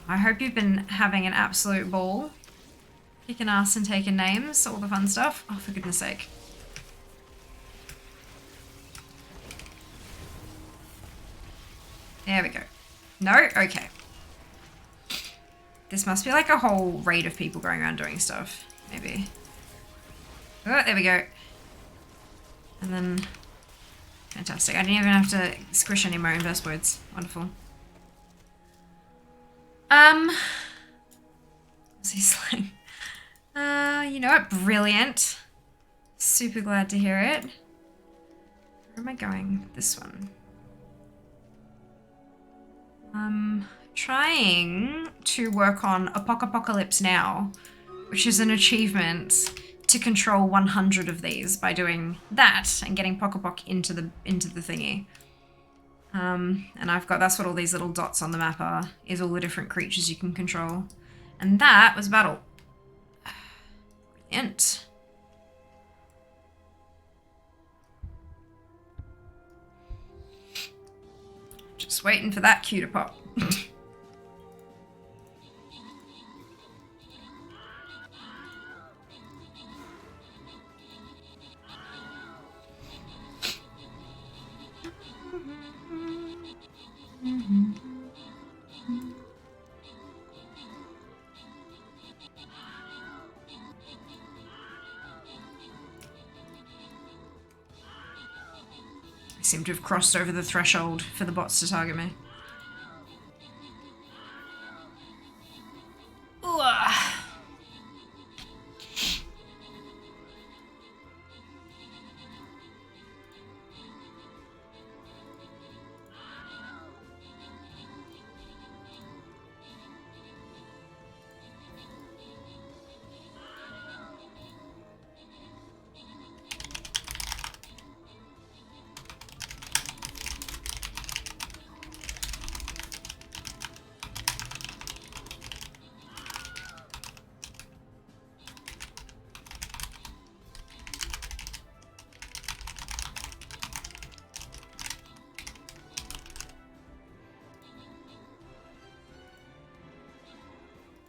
Speaker 1: I hope you've been having an absolute ball. Kicking ass and taking names, all the fun stuff. Oh, for goodness sake. There we go. No? Okay. This must be like a whole raid of people going around doing stuff. Maybe. Oh, there we go. And then... Fantastic. I didn't even have to squish any more inverse words. Wonderful. What's he saying? You know what? Brilliant. Super glad to hear it. Where am I going? This one. Trying to work on Apocalypse Now, which is an achievement to control 100 of these by doing that and getting Pock into the thingy. And that's what all these little dots on the map are, is all the different creatures you can control. And that was battle. Brilliant. Just waiting for that cue to pop. I seem to have crossed over the threshold for the bots to target me. Ooh.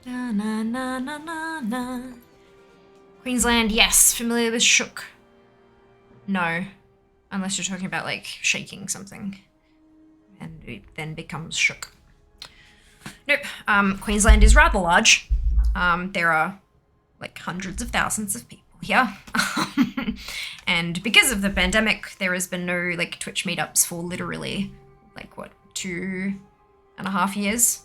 Speaker 1: Na na na na na na. Queensland, yes. Familiar with shook? No. Unless you're talking about like shaking something. And it then becomes shook. Nope. Queensland is rather large. There are like hundreds of thousands of people here. And because of the pandemic, there has been no like Twitch meetups for literally like what, 2.5 years?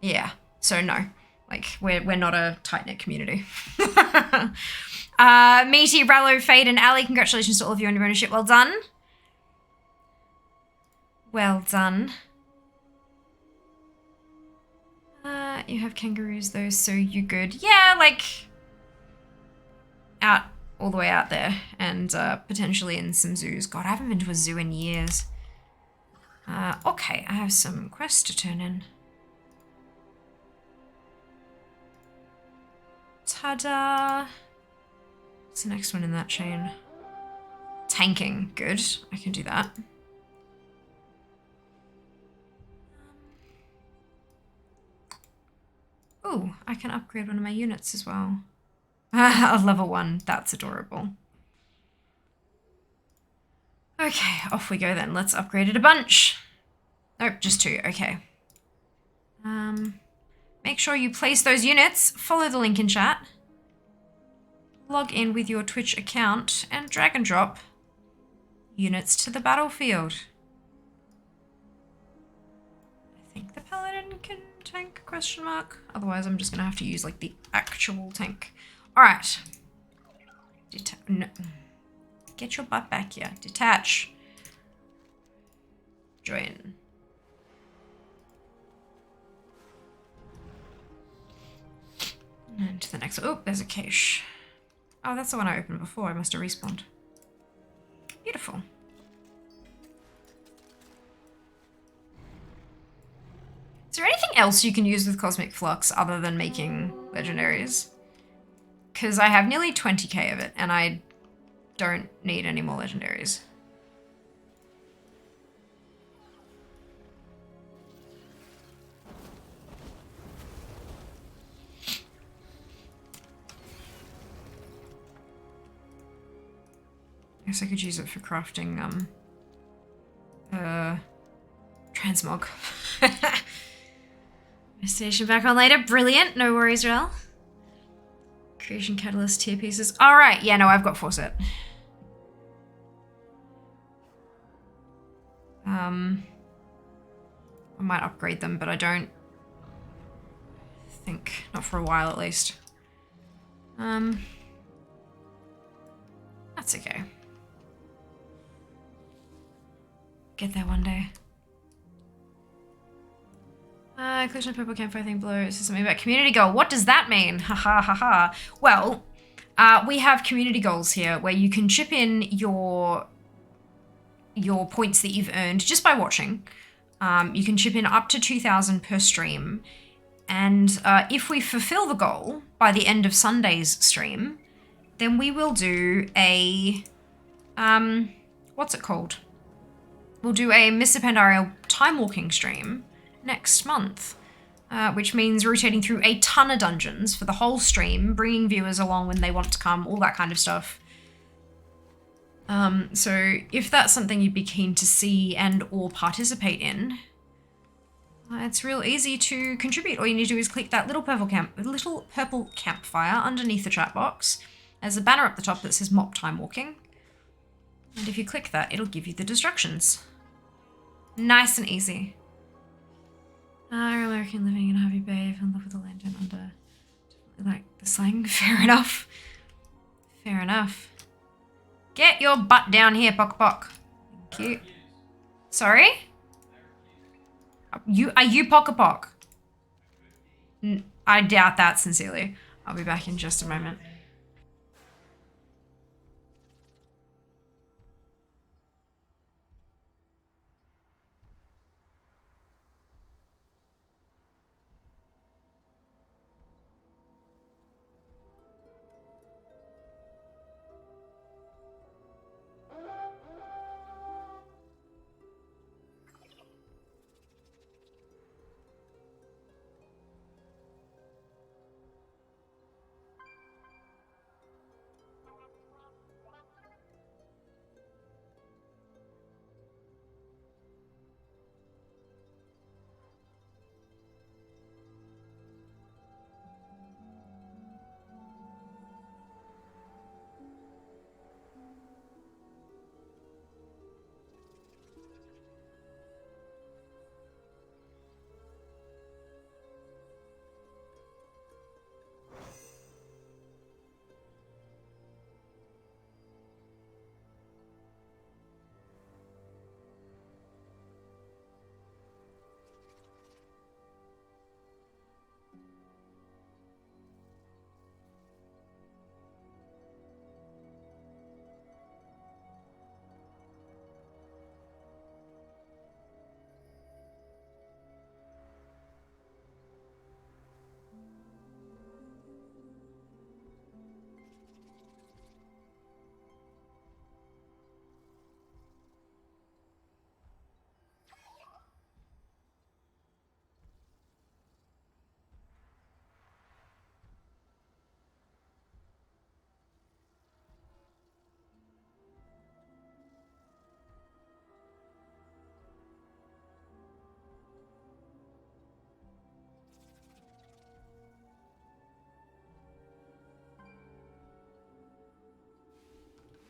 Speaker 1: Yeah. So no, like we're not a tight-knit community. Meaty, Rallo, Fade, and Ali, congratulations to all of you on your ownership. Well done. Well done. You have kangaroos though, so you good. Yeah, like out all the way out there, and potentially in some zoos. God, I haven't been to a zoo in years. Okay, I have some quests to turn in. Ta-da! What's the next one in that chain? Tanking. Good. I can do that. Ooh, I can upgrade one of my units as well. A level 1. That's adorable. Okay, off we go then. Let's upgrade it a bunch. Nope, just 2. Okay. Make sure you place those units, follow the link in chat, log in with your Twitch account, and drag and drop units to the battlefield. I think the paladin can tank, question mark. Otherwise I'm just gonna have to use like the actual tank. Alright. No. Get your butt back here. Detach. Join. And to the next. Oh, there's a cache. Oh, that's the one I opened before. I must have respawned. Beautiful. Is there anything else you can use with Cosmic Flux other than making legendaries? Because I have nearly 20k of it, and I don't need any more legendaries. I guess I could use it for crafting, transmog. Station back on later. Brilliant. No worries, Rel. Creation catalyst tier pieces. Alright, yeah, no, I've got Forset. I might upgrade them, but I don't think. Not for a while, at least. That's okay. Get there one day. Collection of purple campfire thing below. It says something about community goal. What does that mean? Ha ha ha ha. Well, we have community goals here where you can chip in your points that you've earned just by watching. You can chip in up to 2,000 per stream. And if we fulfill the goal by the end of Sunday's stream, then we will do a, what's it called? We'll do a Mr. Pandaria time walking stream next month, which means rotating through a ton of dungeons for the whole stream, bringing viewers along when they want to come, all that kind of stuff. So if that's something you'd be keen to see and or participate in, it's real easy to contribute. All you need to do is click that little purple campfire underneath the chat box. There's a banner up the top that says Mop Time Walking. And if you click that, it'll give you the instructions. Nice and easy. American living in a happy bay, in love with the lantern under. Definitely like the slang. Fair enough. Fair enough. Get your butt down here, Pock Pock. Thank you. Sorry? Are you Pock a Pock? I doubt that, sincerely. I'll be back in just a moment.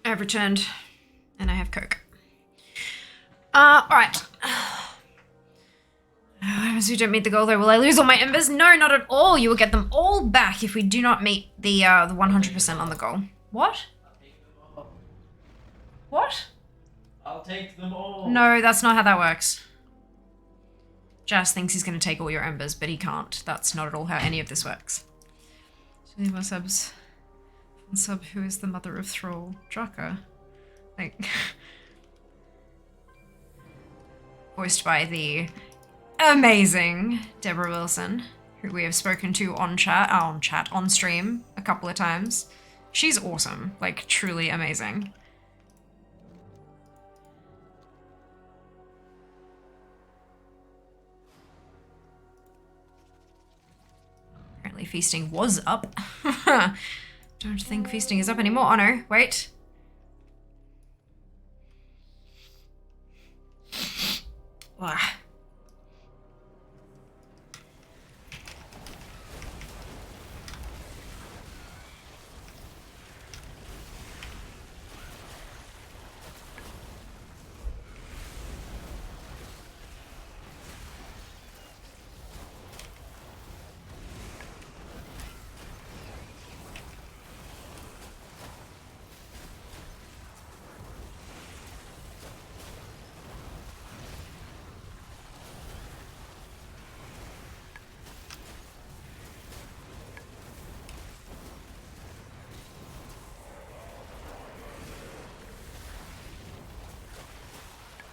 Speaker 1: I've returned, and I have Coke. Alright. As we don't meet the goal though, will I lose all my embers? No, not at all. You will get them all back if we do not meet the 100% on the goal. What? What?
Speaker 5: I'll take them all.
Speaker 1: No, that's not how that works. Jas thinks he's going to take all your embers, but he can't. That's not at all how any of this works. So leave our subs. Sub who is the mother of Thrall? Draka. Like... Voiced by the amazing Deborah Wilson, who we have spoken to on stream a couple of times. She's awesome, like truly amazing. Apparently feasting was up. Don't think feasting is up anymore. Oh no, wait. Wow.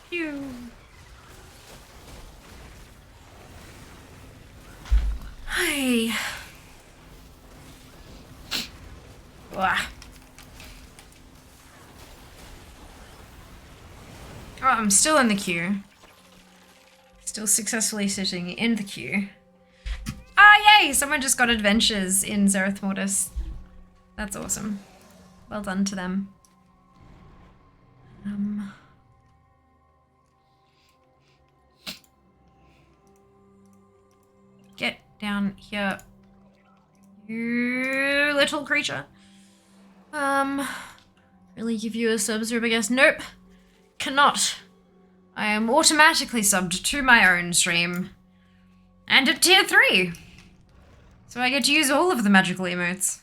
Speaker 1: Phew. Hi. Wah. Oh, I'm still in the queue. Still successfully sitting in the queue. Ah, yay! Someone just got adventures in Zereth Mortis. That's awesome. Well done to them. Get down here, you little creature. Really give you a sub-sub, I guess? Nope. Cannot. I am automatically subbed to my own stream. And at tier 3. So I get to use all of the magical emotes.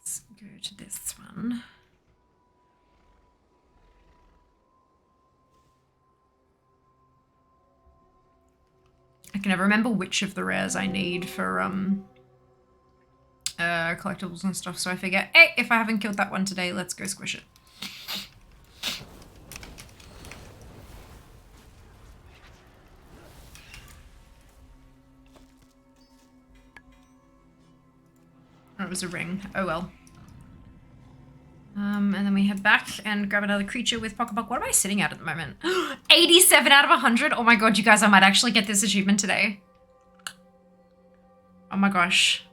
Speaker 1: Let's go to this one. I can never remember which of the rares I need for collectibles and stuff, so I figure, hey, if I haven't killed that one today, let's go squish it. Oh, it was a ring. Oh well. And then we head back and grab another creature with Pocketbook. What am I sitting at the moment? 87 out of 100? Oh my god, you guys, I might actually get this achievement today. Oh my gosh.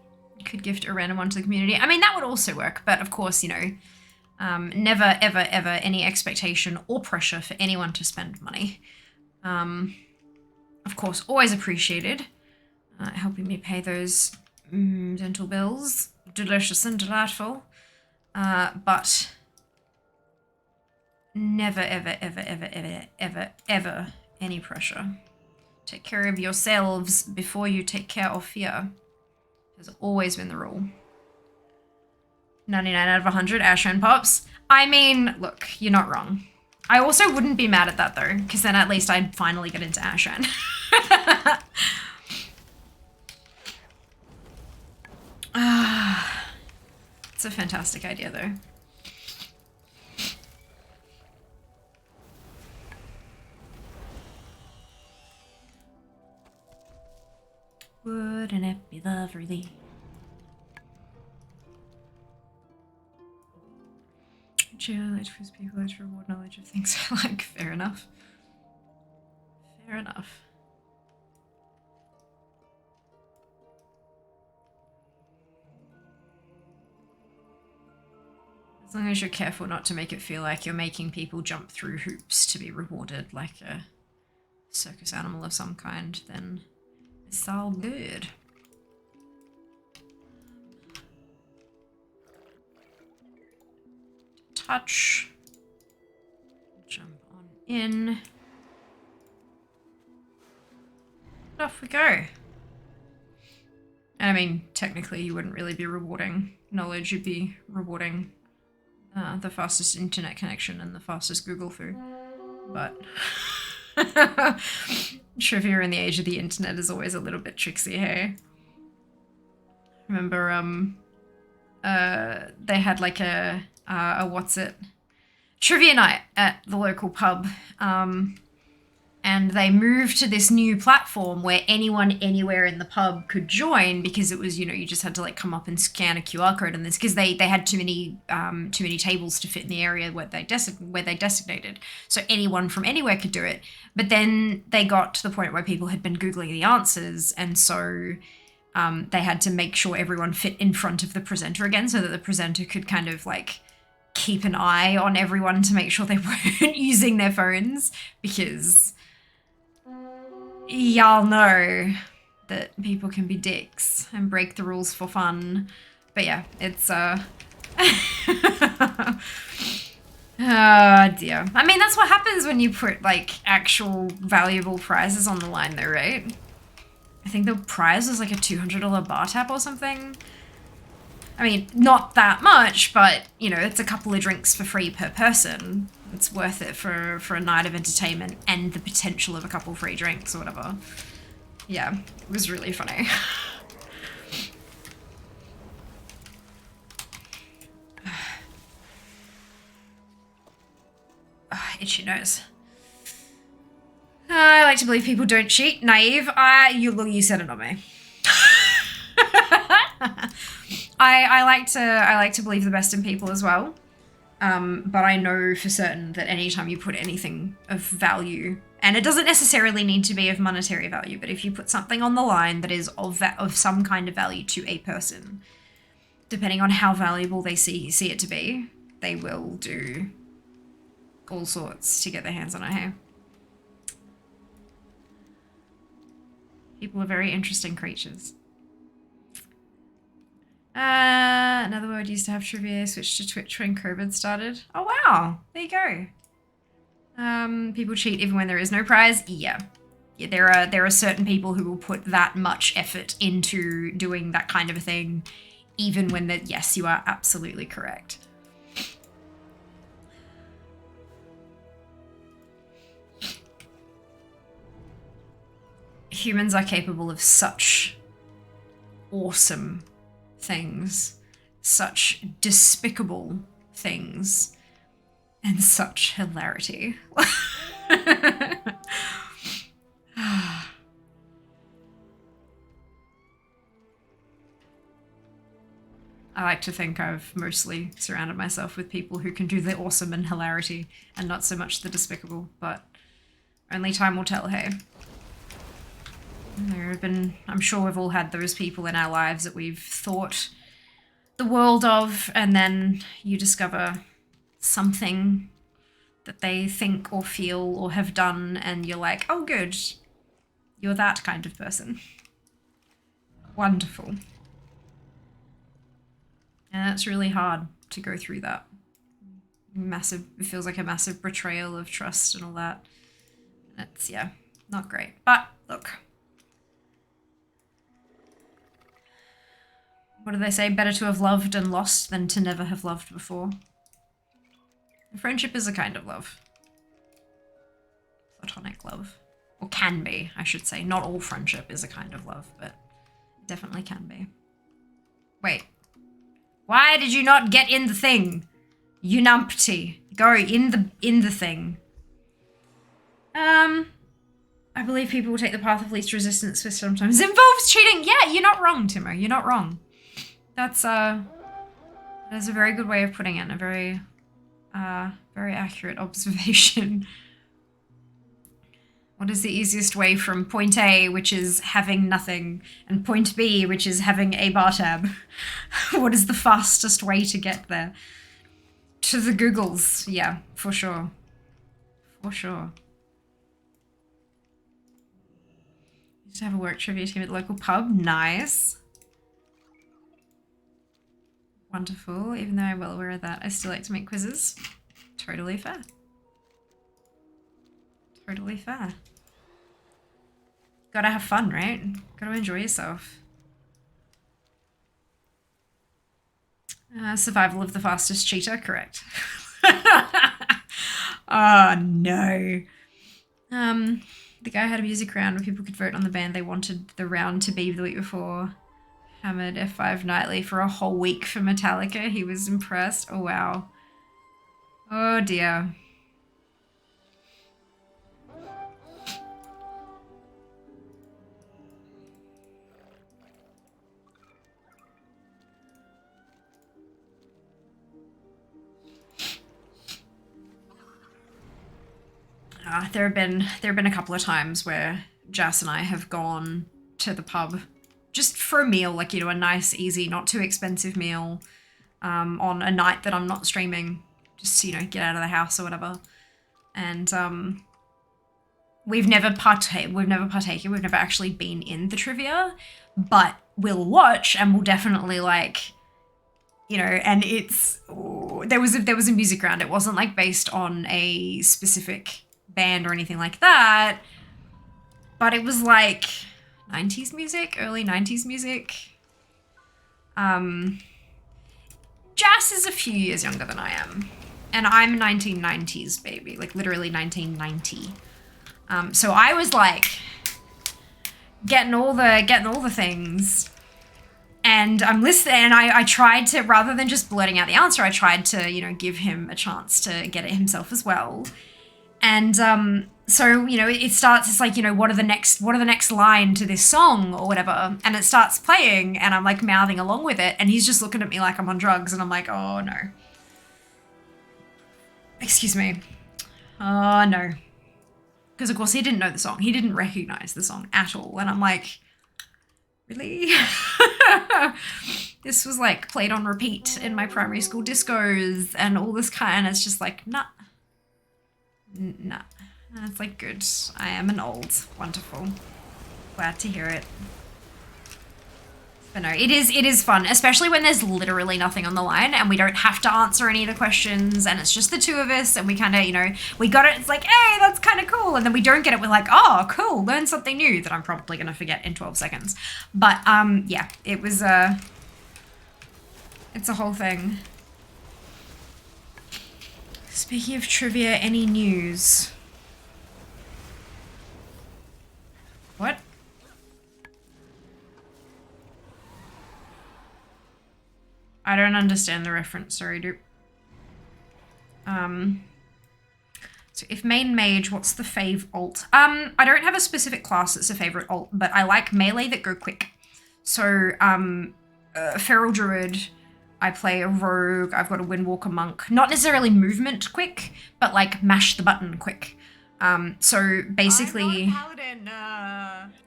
Speaker 1: Could gift a random one to the community. I mean, that would also work, but of course, you know, never, ever, ever any expectation or pressure for anyone to spend money. Of course, always appreciated. Helping me pay those dental bills. Delicious and delightful. But never, ever, ever, ever, ever, ever, ever any pressure. Take care of yourselves before you take care of fear. Has always been the rule. 99 out of 100 Ashran pops. I mean, look, you're not wrong. I also wouldn't be mad at that though, because then at least I'd finally get into Ashran. It's a fantastic idea though. Wouldn't it be lovely? Chill, like to people, like to reward knowledge of things I like. Fair enough. Fair enough. As long as you're careful not to make it feel like you're making people jump through hoops to be rewarded like a circus animal of some kind, then it's all good. Touch. Jump on in. And off we go. And I mean, technically you wouldn't really be rewarding knowledge, you'd be rewarding the fastest internet connection and the fastest Google foo. But trivia in the age of the internet is always a little bit tricksy, hey? Remember, they had like a trivia night at the local pub, and they moved to this new platform where anyone anywhere in the pub could join, because it was, you know, you just had to like come up and scan a QR code on this, because they had too many tables to fit in the area where they designated. So anyone from anywhere could do it. But then they got to the point where people had been Googling the answers, and so they had to make sure everyone fit in front of the presenter again, so that the presenter could kind of like keep an eye on everyone to make sure they weren't using their phones, because y'all know that people can be dicks and break the rules for fun. But yeah, it's oh dear. I mean, that's what happens when you put like actual valuable prizes on the line though, right? I think the prize was like a $200 bar tab or something. I mean, not that much, but you know, it's a couple of drinks for free per person. It's worth it for a night of entertainment and the potential of a couple free drinks or whatever. Yeah, it was really funny. Itchy nose. I like to believe people don't cheat. Naive. You said it on me. I like to believe the best in people as well. But I know for certain that anytime you put anything of value, and it doesn't necessarily need to be of monetary value, but if you put something on the line that is of some kind of value to a person, depending on how valuable they see it to be, they will do all sorts to get their hands on it, hey? People are very interesting creatures. Another word used to have trivia, switched to Twitch when COVID started. Oh wow, there you go. People cheat even when there is no prize. Yeah, there are certain people who will put that much effort into doing that kind of a thing, even when that. Yes, you are absolutely correct. Humans are capable of such awesome things, such despicable things, and such hilarity. I like to think I've mostly surrounded myself with people who can do the awesome and hilarity and not so much the despicable, but only time will tell, hey? There have been, I'm sure we've all had those people in our lives that we've thought the world of, and then you discover something that they think or feel or have done, and you're like, oh good, you're that kind of person. Wonderful. And that's really hard to go through that. Massive, it feels like a massive betrayal of trust and all that. That's, yeah, not great. But look. What do they say? Better to have loved and lost than to never have loved before. Friendship is a kind of love. Platonic love. Or can be, I should say. Not all friendship is a kind of love, but it definitely can be. Wait. Why did you not get in the thing? You numpty. Go in the thing. I believe people will take the path of least resistance, which sometimes involves cheating. Yeah, you're not wrong, Timo. You're not wrong. That's a very good way of putting it. A very accurate observation. What is the easiest way from point A, which is having nothing, and point B, which is having a bar tab? What is the fastest way to get there? To the Googles. Yeah, for sure. For sure. Used to have a work trivia team at the local pub. Nice. Wonderful. Even though I'm well aware of that, I still like to make quizzes. Totally fair. Totally fair. Gotta have fun, right? Gotta enjoy yourself. Survival of the fastest cheetah, correct. Oh no. The guy had a music round where people could vote on the band they wanted the round to be the week before. Hammered F5 nightly for a whole week for Metallica. He was impressed. Oh wow. Oh dear. There have been a couple of times where Jas and I have gone to the pub just for a meal, like, you know, a nice, easy, not too expensive meal, on a night that I'm not streaming, just, you know, get out of the house or whatever. And we've never partaken, we've never actually been in the trivia, but we'll watch and we'll definitely, like, you know, and it's, there was a music round. It wasn't like based on a specific band or anything like that, but it was like 90s music, early 90s music. Jas is a few years younger than I am, and I'm 1990s baby, like literally 1990. So I was like getting all the things, and I'm listening, and I tried to, rather than just blurting out the answer, I tried to, you know, give him a chance to get it himself as well. And so, you know, it starts, it's like, you know, what are the next line to this song or whatever, and it starts playing, and I'm like mouthing along with it, and he's just looking at me like I'm on drugs, and I'm like, oh no. Excuse me. Oh no. Because of course he didn't know the song. He didn't recognize the song at all, and I'm like, really? This was like played on repeat in my primary school discos and all this kind, and it's just like, nah. Nah. It's like, good. I am an old. Wonderful. Glad to hear it. But no, it is fun, especially when there's literally nothing on the line and we don't have to answer any of the questions and it's just the two of us and we kind of, you know, we got it. It's like, hey, that's kind of cool. And then we don't get it. We're like, oh, cool. Learn something new that I'm probably going to forget in 12 seconds. But yeah, it was, it's a whole thing. Speaking of trivia, any news? What? I don't understand the reference, sorry, dude. So if main mage, what's the fave alt? I don't have a specific class that's a favorite alt, but I like melee that go quick. So, Feral Druid, I play a rogue, I've got a Windwalker monk. Not necessarily movement quick, but like mash the button quick. So basically,
Speaker 4: Paladin,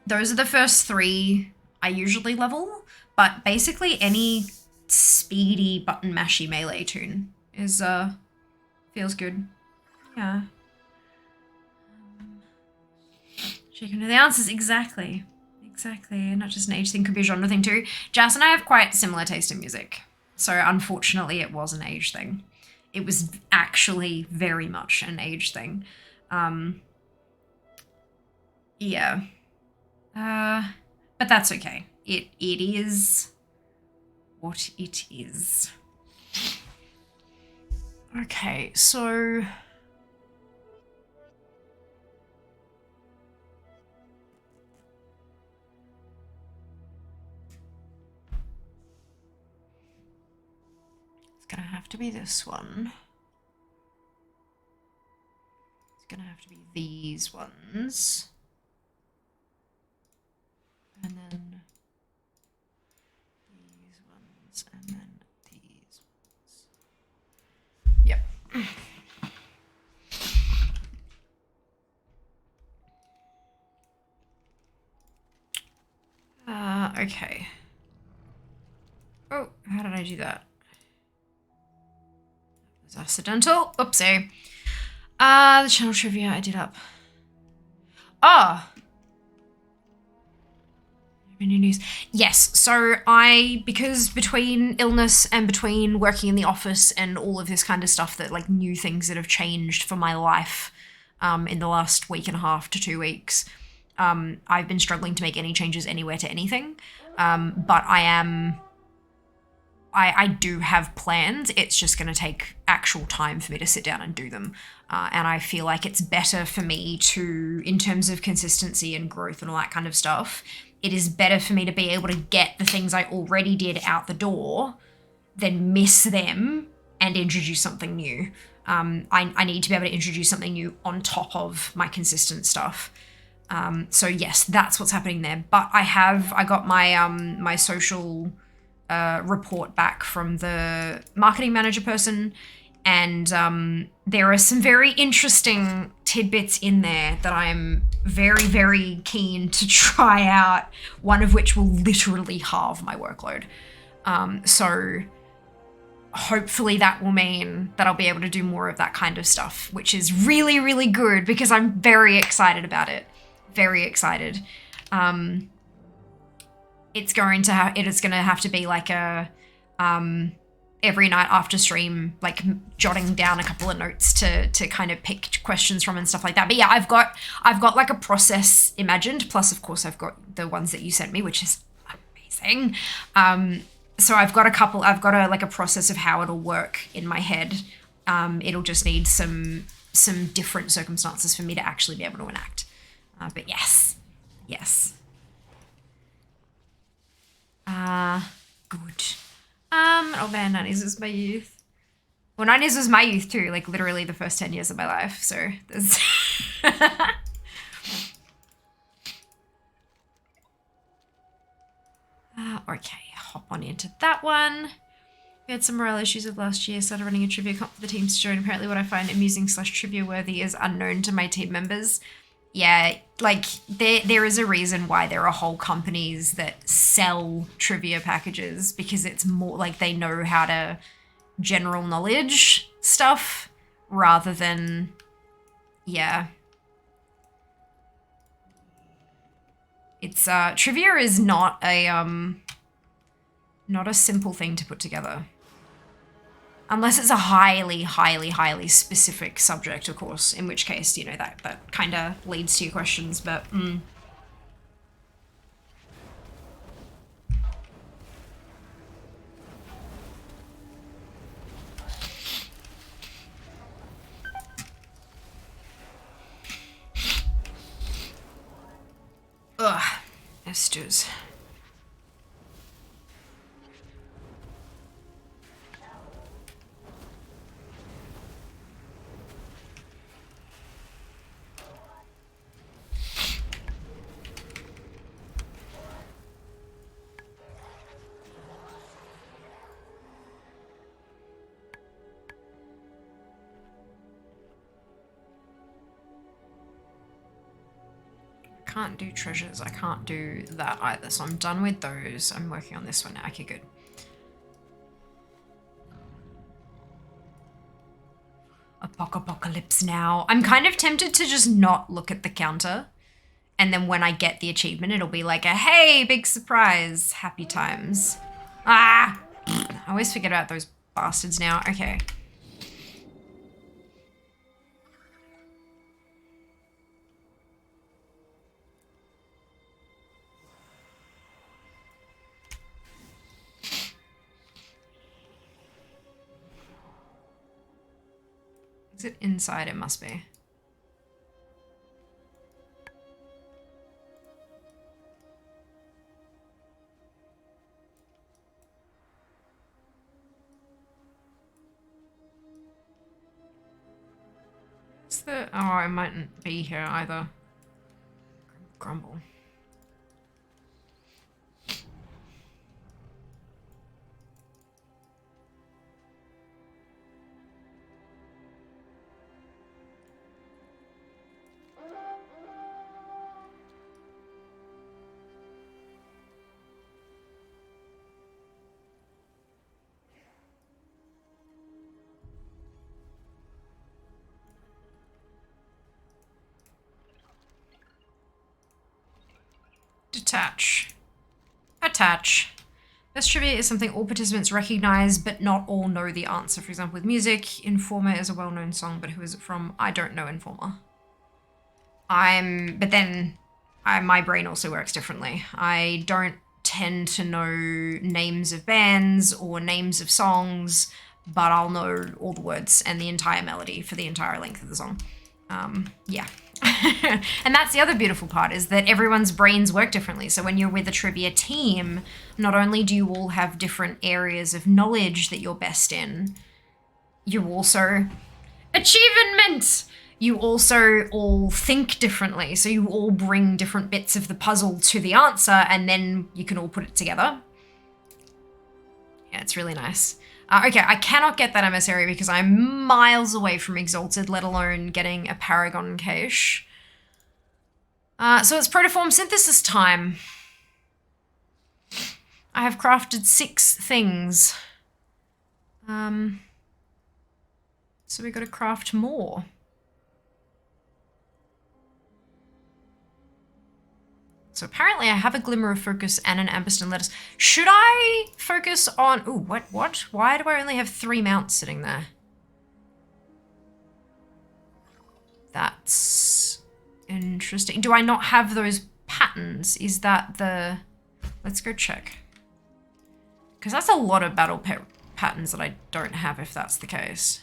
Speaker 1: those are the first three I usually level, but basically any speedy button mashy melee tune is, feels good. Yeah. Shaking to the answers, exactly. Exactly, not just an age thing, could be a genre thing too. Jas and I have quite similar taste in music. So unfortunately it was an age thing. It was actually very much an age thing. Yeah. But that's okay. It is what it is. Okay, so it's gonna have to be this one. It's gonna have to be these ones. And then these ones, and then these ones. Yep. Okay. Oh, how did I do that? It was accidental. Oopsie. The channel trivia I did up. Ah! New news. Yes, so because between illness and between working in the office and all of this kind of stuff, that like new things that have changed for my life in the last week and a half to 2 weeks, I've been struggling to make any changes anywhere to anything. But I do have plans. It's just going to take actual time for me to sit down and do them. And I feel like it's better for me to, in terms of consistency and growth and all that kind of stuff, it is better for me to be able to get the things I already did out the door than miss them and introduce something new. I need to be able to introduce something new on top of my consistent stuff. So yes, that's what's happening there. But I got my my social report back from the marketing manager person, and there are some very interesting tidbits in there that I'm very, very keen to try out, one of which will literally halve my workload. So hopefully that will mean that I'll be able to do more of that kind of stuff, which is really, really good because I'm very excited about it. Very excited. It is going to have to be like a every night after stream, like jotting down a couple of notes to kind of pick questions from and stuff like that. But yeah, I've got like a process imagined. Plus, of course, I've got the ones that you sent me, which is amazing. So I've got a process of how it'll work in my head. It'll just need some different circumstances for me to actually be able to enact. But yes. Good. Oh man, 90s was my youth. Well, 90s was my youth too, like literally the first 10 years of my life, so there's... Okay, hop on into that one. We had some morale issues with last year, started running a trivia comp for the teams to join. Apparently what I find amusing / trivia worthy is unknown to my team members. Yeah, like there is a reason why there are whole companies that sell trivia packages, because it's more like they know how to general knowledge stuff rather than, yeah. It's trivia is not a simple thing to put together. Unless it's a highly, highly, highly specific subject, of course, in which case, you know, that kind of leads to your questions, but... Ugh, esters. Can't do treasures. I can't do that either. So I'm done with those. I'm working on this one now. Okay, good. Apocalypse now. I'm kind of tempted to just not look at the counter. And then when I get the achievement, it'll be like a, hey, big surprise. Happy times. Ah! I always forget about those bastards now. Okay. Is it inside? It must be. Is the... Oh, I mightn't be here either. Grumble. Detach. attach. Best trivia is something all participants recognize, but not all know the answer. For example, with music, Informer is a well-known song, but who is it from? I don't know Informer. But then my brain also works differently. I don't tend to know names of bands or names of songs, but I'll know all the words and the entire melody for the entire length of the song. Yeah. And that's the other beautiful part, is that everyone's brains work differently. So when you're with a trivia team, not only do you all have different areas of knowledge that you're best in, you also... Achievement! You also all think differently. So you all bring different bits of the puzzle to the answer, and then you can all put it together. Yeah, it's really nice. Okay, I cannot get that emissary because I'm miles away from Exalted, let alone getting a Paragon cache. So it's protoform synthesis time. I have crafted 6 things. So we got to craft more. So apparently I have a Glimmer of Focus and an Amberston Lettuce. Should I focus on... Ooh, what? Why do I only have 3 mounts sitting there? That's interesting. Do I not have those patterns? Is that the... Let's go check. Because that's a lot of battle patterns that I don't have if that's the case.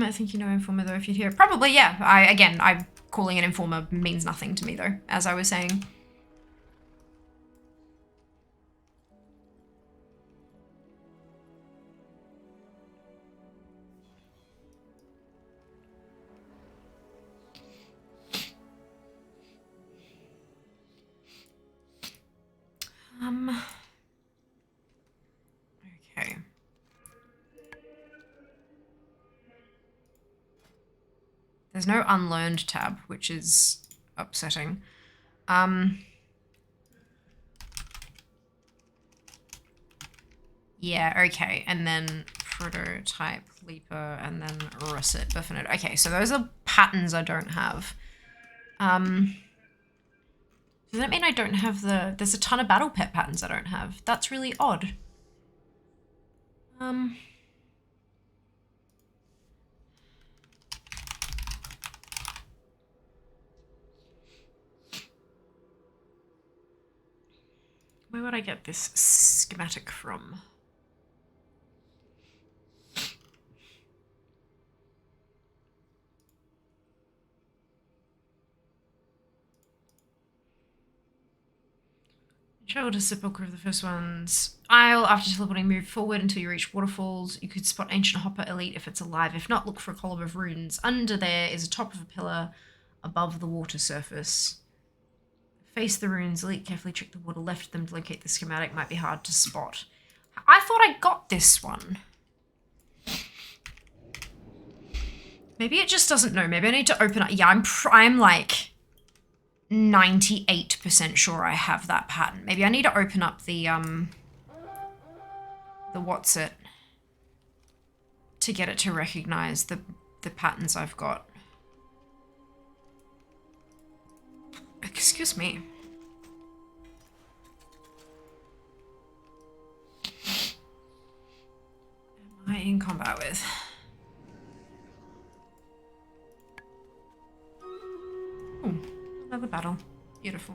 Speaker 1: I think you know Informer though if you'd hear it. Probably, yeah. I'm calling it Informer means nothing to me though, as I was saying. Okay. There's no unlearned tab, which is upsetting. Yeah, okay. And then prototype, leaper, and then russet, definite. Okay, so those are patterns I don't have. Does that mean I don't have the... There's a ton of battle pet patterns I don't have. That's really odd. Where would I get this schematic from? Travel to sepulchre of the first ones. Isle, after teleporting, move forward until you reach waterfalls. You could spot Ancient Hopper Elite if it's alive. If not, look for a column of runes. Under there is a top of a pillar above the water surface. Face the runes, Elite carefully check the water left of them to locate the schematic. Might be hard to spot. I thought I got this one. Maybe it just doesn't know. Maybe I need to open up. Yeah, I'm like 98% sure I have that pattern. Maybe I need to open up the what's it to get it to recognize the patterns I've got. Excuse me. Am I in combat with? Oh, another battle. Beautiful.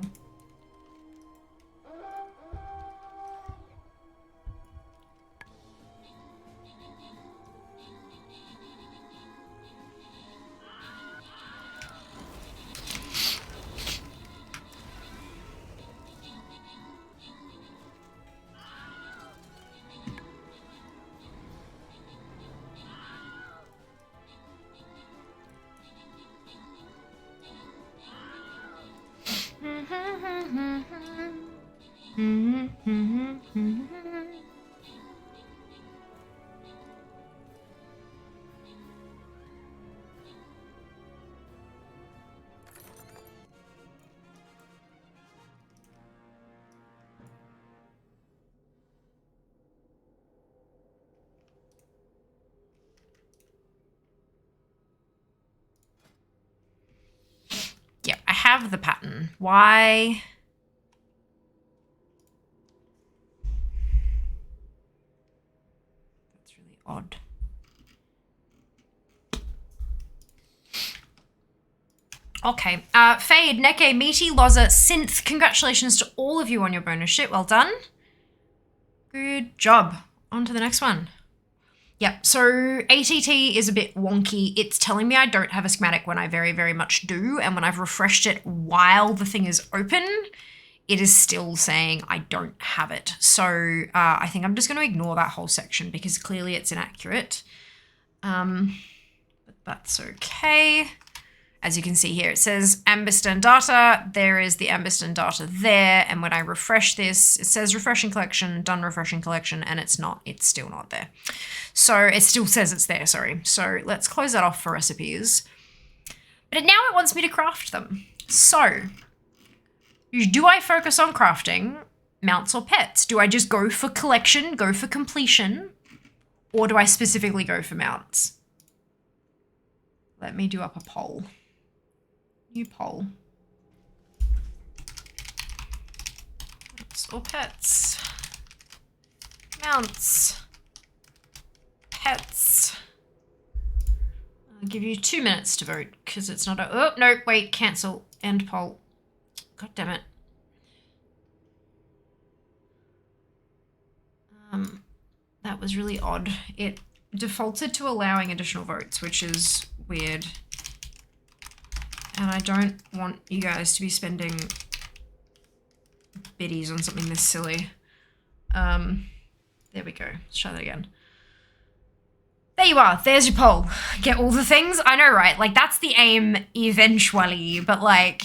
Speaker 1: have the pattern. Why? That's really odd. Okay. Fade, Neke, Meaty, Loza, Synth, congratulations to all of you on your bonus shit. Well done. Good job. On to the next one. Yep, so ATT is a bit wonky. It's telling me I don't have a schematic when I very, very much do. And when I've refreshed it while the thing is open, it is still saying I don't have it. So I think I'm just going to ignore that whole section because clearly it's inaccurate. But that's okay. As you can see here, it says Ambiston data. There is the Ambiston data there. And when I refresh this, it says refreshing collection, done refreshing collection, and it's not, it's still not there. So it still says it's there, sorry. So let's close that off for recipes. But now it wants me to craft them. So do I focus on crafting mounts or pets? Do I just go for collection, go for completion, or do I specifically go for mounts? Let me do up a poll. New poll. Mounts or pets? Mounts. Pets. I'll give you 2 minutes to vote because it's not a... Oh, no, wait, cancel. End poll. God damn it. That was really odd. It defaulted to allowing additional votes, which is weird. And I don't want you guys to be spending biddies on something this silly. There we go. Let's try that again. There you are. There's your poll. Get all the things. I know, right? Like, that's the aim eventually, but like,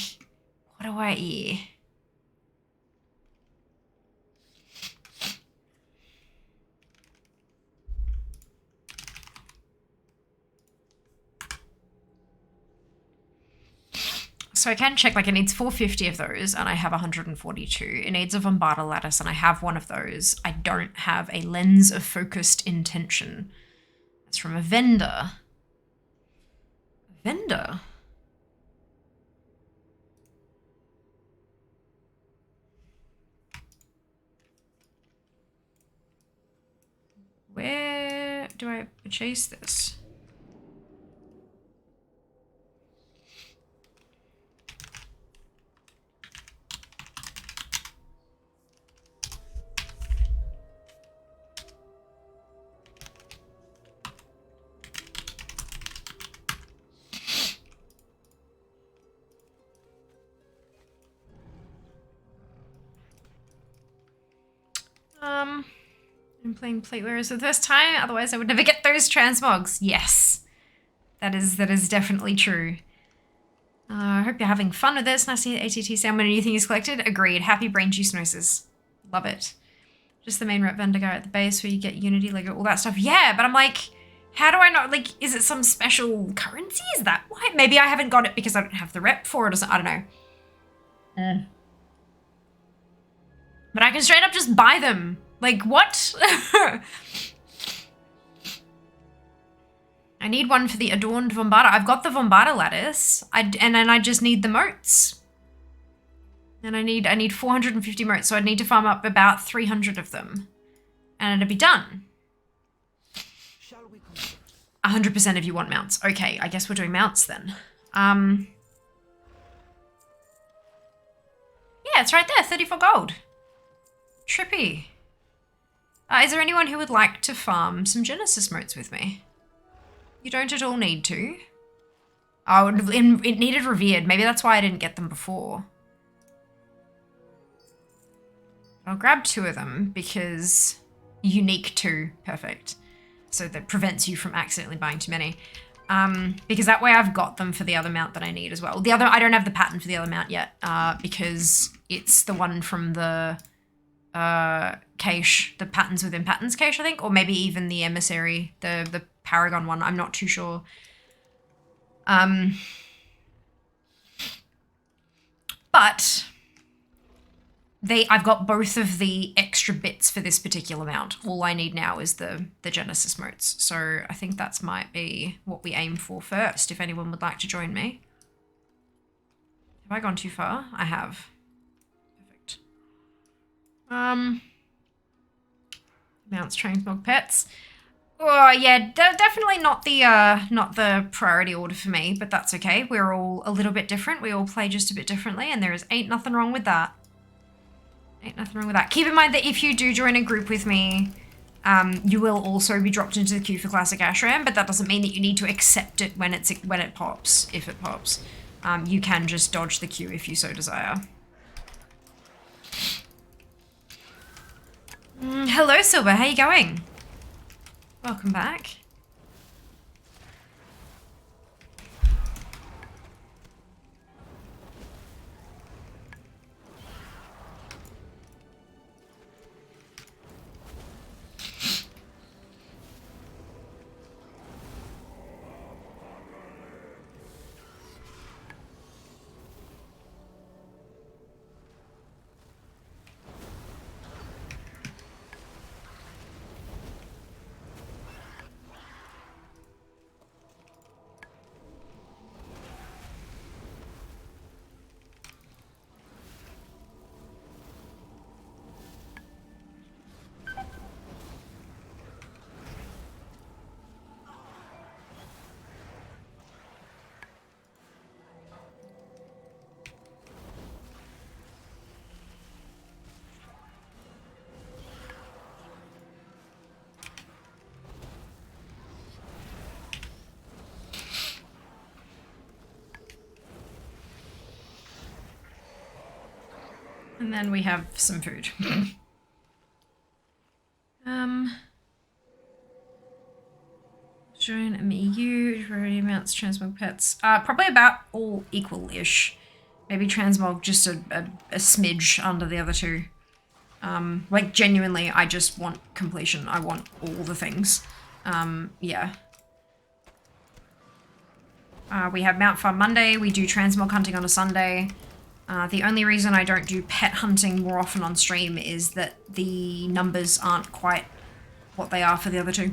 Speaker 1: what do I eat? So I can check, like, it needs 450 of those, and I have 142. It needs a Vombarda lattice, and I have one of those. I don't have a lens of focused intention. That's from a vendor. Vendor? Where do I purchase this? I'm playing Plateware for the first time, otherwise I would never get those transmogs. Yes, that is definitely true. I hope you're having fun with this. Nice to hear ATT sound when a new thing is collected. Agreed. Happy brain juice noises. Love it. Just the main rep vendor guy at the base where you get Unity, Lego, all that stuff. Yeah, but I'm like, how do I not, like, is it some special currency? Is that why? Maybe I haven't got it because I don't have the rep for it or something. I don't know. But I can straight up just buy them. Like, what? I need one for the adorned Vombarda. I've got the Vombarda lattice. And then I just need the moats. And I need 450 moats, so I'd need to farm up about 300 of them. And it'd be done. 100% of you want mounts. Okay, I guess we're doing mounts then. Yeah, it's right there, 34 gold. Trippy. Is there anyone who would like to farm some Genesis moats with me? You don't at all need to. Oh, it needed revered. Maybe that's why I didn't get them before. I'll grab 2 of them because unique 2, perfect. So that prevents you from accidentally buying too many. Because that way I've got them for the other mount that I need as well. The other, I don't have the pattern for the other mount yet because it's the one from the cache, the patterns within patterns cache, I think, or maybe even the emissary, the Paragon one. I'm not too sure. But I've got both of the extra bits for this particular mount. All I need now is the Genesis moats. So I think that might be what we aim for first, if anyone would like to join me. Have I gone too far? I have. Perfect. Mounts, transmog, pets. Oh yeah, definitely not the priority order for me, but that's okay. We're all a little bit different. We all play just a bit differently, and ain't nothing wrong with that. Ain't nothing wrong with that. Keep in mind that if you do join a group with me, you will also be dropped into the queue for Classic Ashran, but that doesn't mean that you need to accept it when it pops, if it pops. You can just dodge the queue if you so desire. Hello, Silver. How you going? Welcome back. And then we have some food. Join MEU, rarity amounts, transmog pets. Probably about all equal-ish. Maybe transmog just a smidge under the other two. Like genuinely, I just want completion. I want all the things. Yeah. We have Mount Farm Monday. We do transmog hunting on a Sunday. The only reason I don't do pet hunting more often on stream is that the numbers aren't quite what they are for the other two.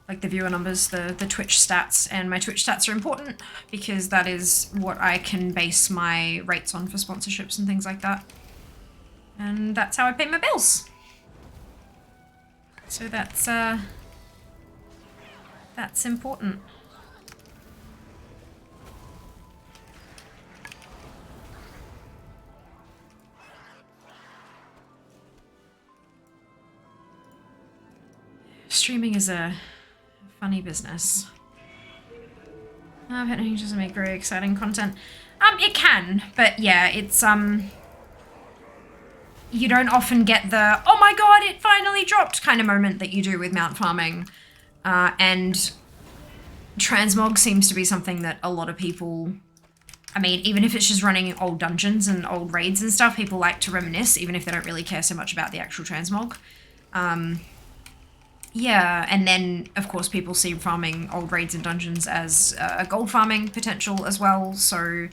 Speaker 1: Like the viewer numbers, the Twitch stats, and my Twitch stats are important because that is what I can base my rates on for sponsorships and things like that. And that's how I pay my bills. So that's important. Streaming is a funny business. Pet hunting doesn't make very exciting content. It can, but yeah, it's you don't often get the oh my god, it finally dropped kind of moment that you do with mount farming. And transmog seems to be something that a lot of people, I mean, even if it's just running old dungeons and old raids and stuff, people like to reminisce, even if they don't really care so much about the actual transmog. Yeah, and then, of course, people see farming old raids and dungeons as a gold farming potential as well, so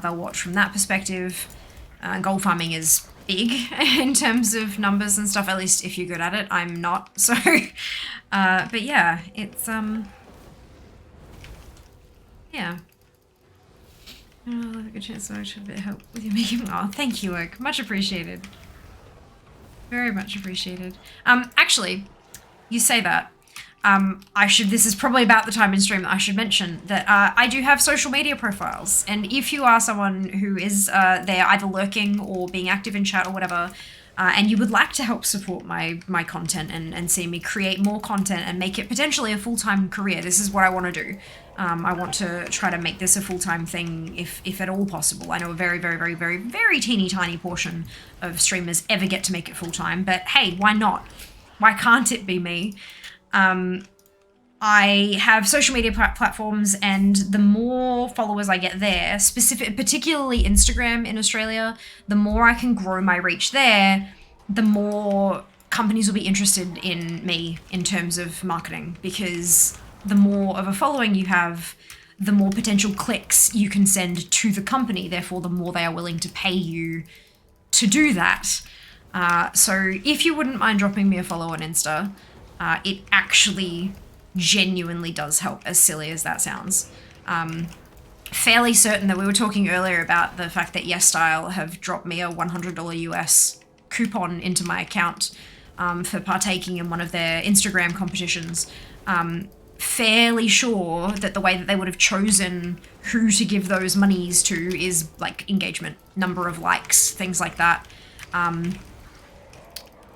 Speaker 1: they'll watch from that perspective. Gold farming is big in terms of numbers and stuff, at least if you're good at it. I'm not, so... but yeah, it's, yeah. Oh, I'll have a good chance to a bit of help with your making... Oh, thank you, Oak. Much appreciated. Very much appreciated. Actually... You say that. This is probably about the time in stream that I should mention that I do have social media profiles. And if you are someone who is there either lurking or being active in chat or whatever, and you would like to help support my content and see me create more content and make it potentially a full-time career, this is what I want to do. I want to try to make this a full-time thing if at all possible. I know a very, very, very, very, very teeny tiny portion of streamers ever get to make it full-time, but hey, why not? Why can't it be me? I have social media platforms, and the more followers I get there, particularly Instagram in Australia, the more I can grow my reach there, the more companies will be interested in me in terms of marketing, because the more of a following you have, the more potential clicks you can send to the company, therefore the more they are willing to pay you to do that. So if you wouldn't mind dropping me a follow on Insta, it actually genuinely does help, as silly as that sounds. fairly certain that we were talking earlier about the fact that YesStyle have dropped me a $100 US coupon into my account for partaking in one of their Instagram competitions. Fairly sure that the way that they would have chosen who to give those monies to is like engagement, number of likes, things like that.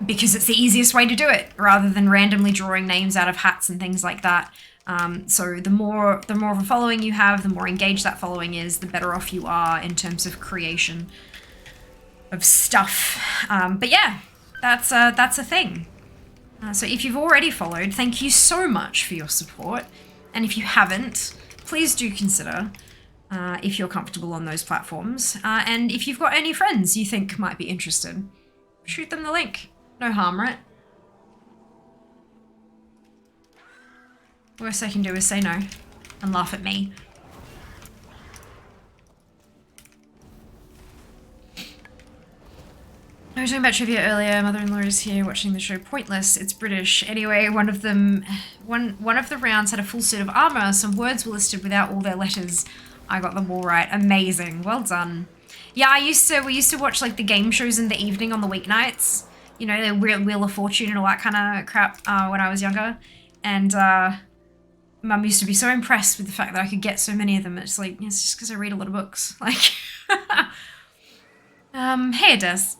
Speaker 1: Because it's the easiest way to do it rather than randomly drawing names out of hats and things like that. So the more of a following you have, the more engaged that following is, the better off you are in terms of creation of stuff. But yeah, that's a thing. So if you've already followed, thank you so much for your support. And if you haven't, please do consider if you're comfortable on those platforms. And if you've got any friends you think might be interested, shoot them the link. No harm, right? Worst I can do is say no and laugh at me. I was talking about trivia earlier. Mother-in-law is here watching the show Pointless. It's British. Anyway, one of the rounds had a full suit of armor. Some words were listed without all their letters. I got them all right. Amazing. Well done. Yeah, we used to watch like the game shows in the evening on the weeknights. You know, the Wheel of Fortune and all that kind of crap when I was younger. And Mum used to be so impressed with the fact that I could get so many of them. It's like, it's just because I read a lot of books. Like, hey, it does.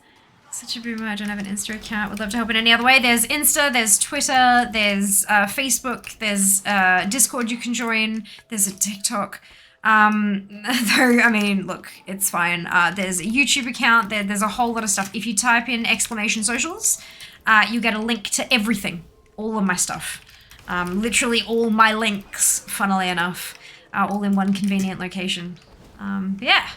Speaker 1: Such a boomer, I don't have an Insta account. Would love to help in any other way. There's Insta, there's Twitter, there's Facebook, there's Discord you can join, there's a TikTok. Though, I mean, look, it's fine. There's a YouTube account, there's a whole lot of stuff. If you type in !socials, you get a link to everything, all of my stuff. Literally all my links, funnily enough, are all in one convenient location. But yeah.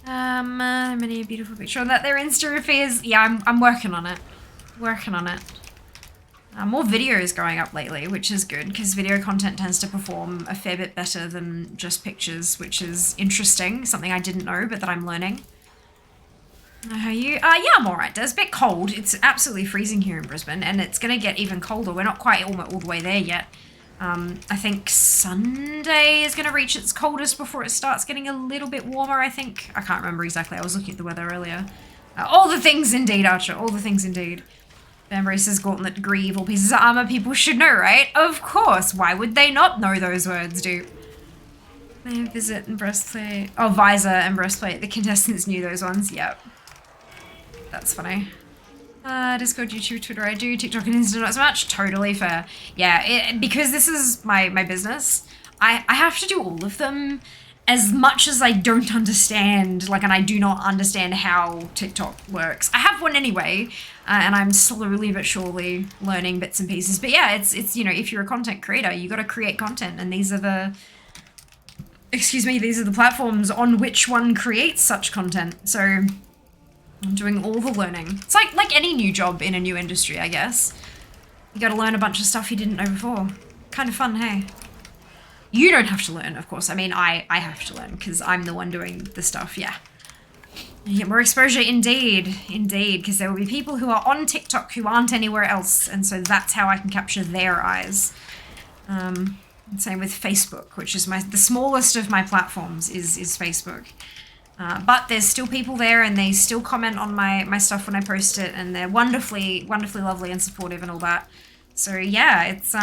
Speaker 1: Many a beautiful picture on that. Their Insta appears. Yeah, I'm working on it. Working on it. More videos going up lately, which is good because video content tends to perform a fair bit better than just pictures, which is interesting. Something I didn't know, but that I'm learning. How are you? Yeah, I'm alright. It's a bit cold. It's absolutely freezing here in Brisbane, and it's gonna get even colder. We're not quite all the way there yet. I think Sunday is going to reach its coldest before it starts getting a little bit warmer, I think. I can't remember exactly. I was looking at the weather earlier. All the things indeed, Archer. All the things indeed. Bambury says gauntlet, greave, all pieces of armor people should know, right? Of course. Why would they not know those words, dude? Visit and breastplate. Oh, visor and breastplate. The contestants knew those ones. Yep. That's funny. Discord, YouTube, Twitter I do, TikTok and Insta not so much. Totally fair. Yeah, because this is my business, I have to do all of them as much as I don't understand, like, and I do not understand how TikTok works. I have one anyway, and I'm slowly but surely learning bits and pieces. But yeah, it's you know, if you're a content creator, you got to create content, and these are the platforms on which one creates such content. So I'm doing all the learning. It's like any new job in a new industry, I guess. You gotta learn a bunch of stuff you didn't know before. Kind of fun, hey? You don't have to learn, of course. I mean, I have to learn because I'm the one doing the stuff, yeah. You get more exposure, indeed, because there will be people who are on TikTok who aren't anywhere else, and so that's how I can capture their eyes. Same with Facebook, which is the smallest of my platforms is Facebook. But there's still people there, and they still comment on my stuff when I post it, and they're wonderfully, wonderfully lovely and supportive and all that. So yeah, it's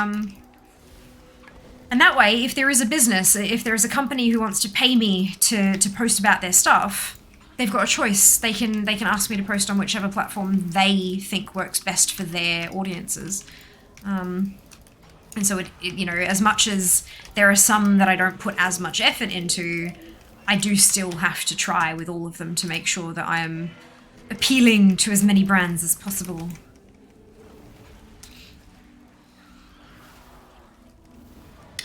Speaker 1: and that way, if there is a business, if there is a company who wants to pay me to post about their stuff, they've got a choice. They can ask me to post on whichever platform they think works best for their audiences. And so it you know, as much as there are some that I don't put as much effort into, I do still have to try with all of them to make sure that I am appealing to as many brands as possible.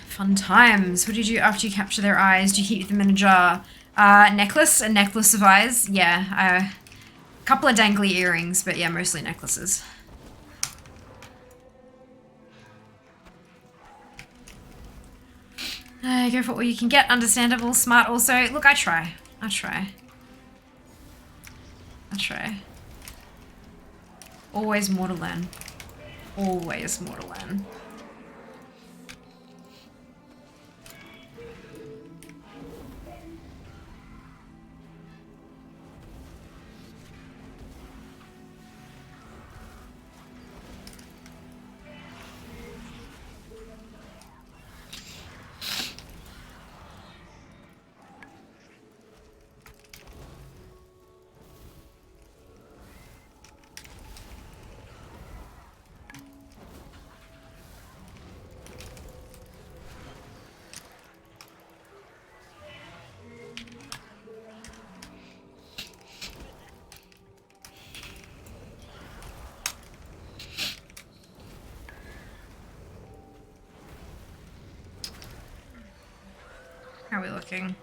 Speaker 1: Fun times. What do you do after you capture their eyes? Do you keep them in a jar? A necklace of eyes. Yeah, a couple of dangly earrings, but yeah, mostly necklaces. Go for what you can get. Understandable, smart also. Look, I try. Always more to learn. Always more to learn. How are we looking?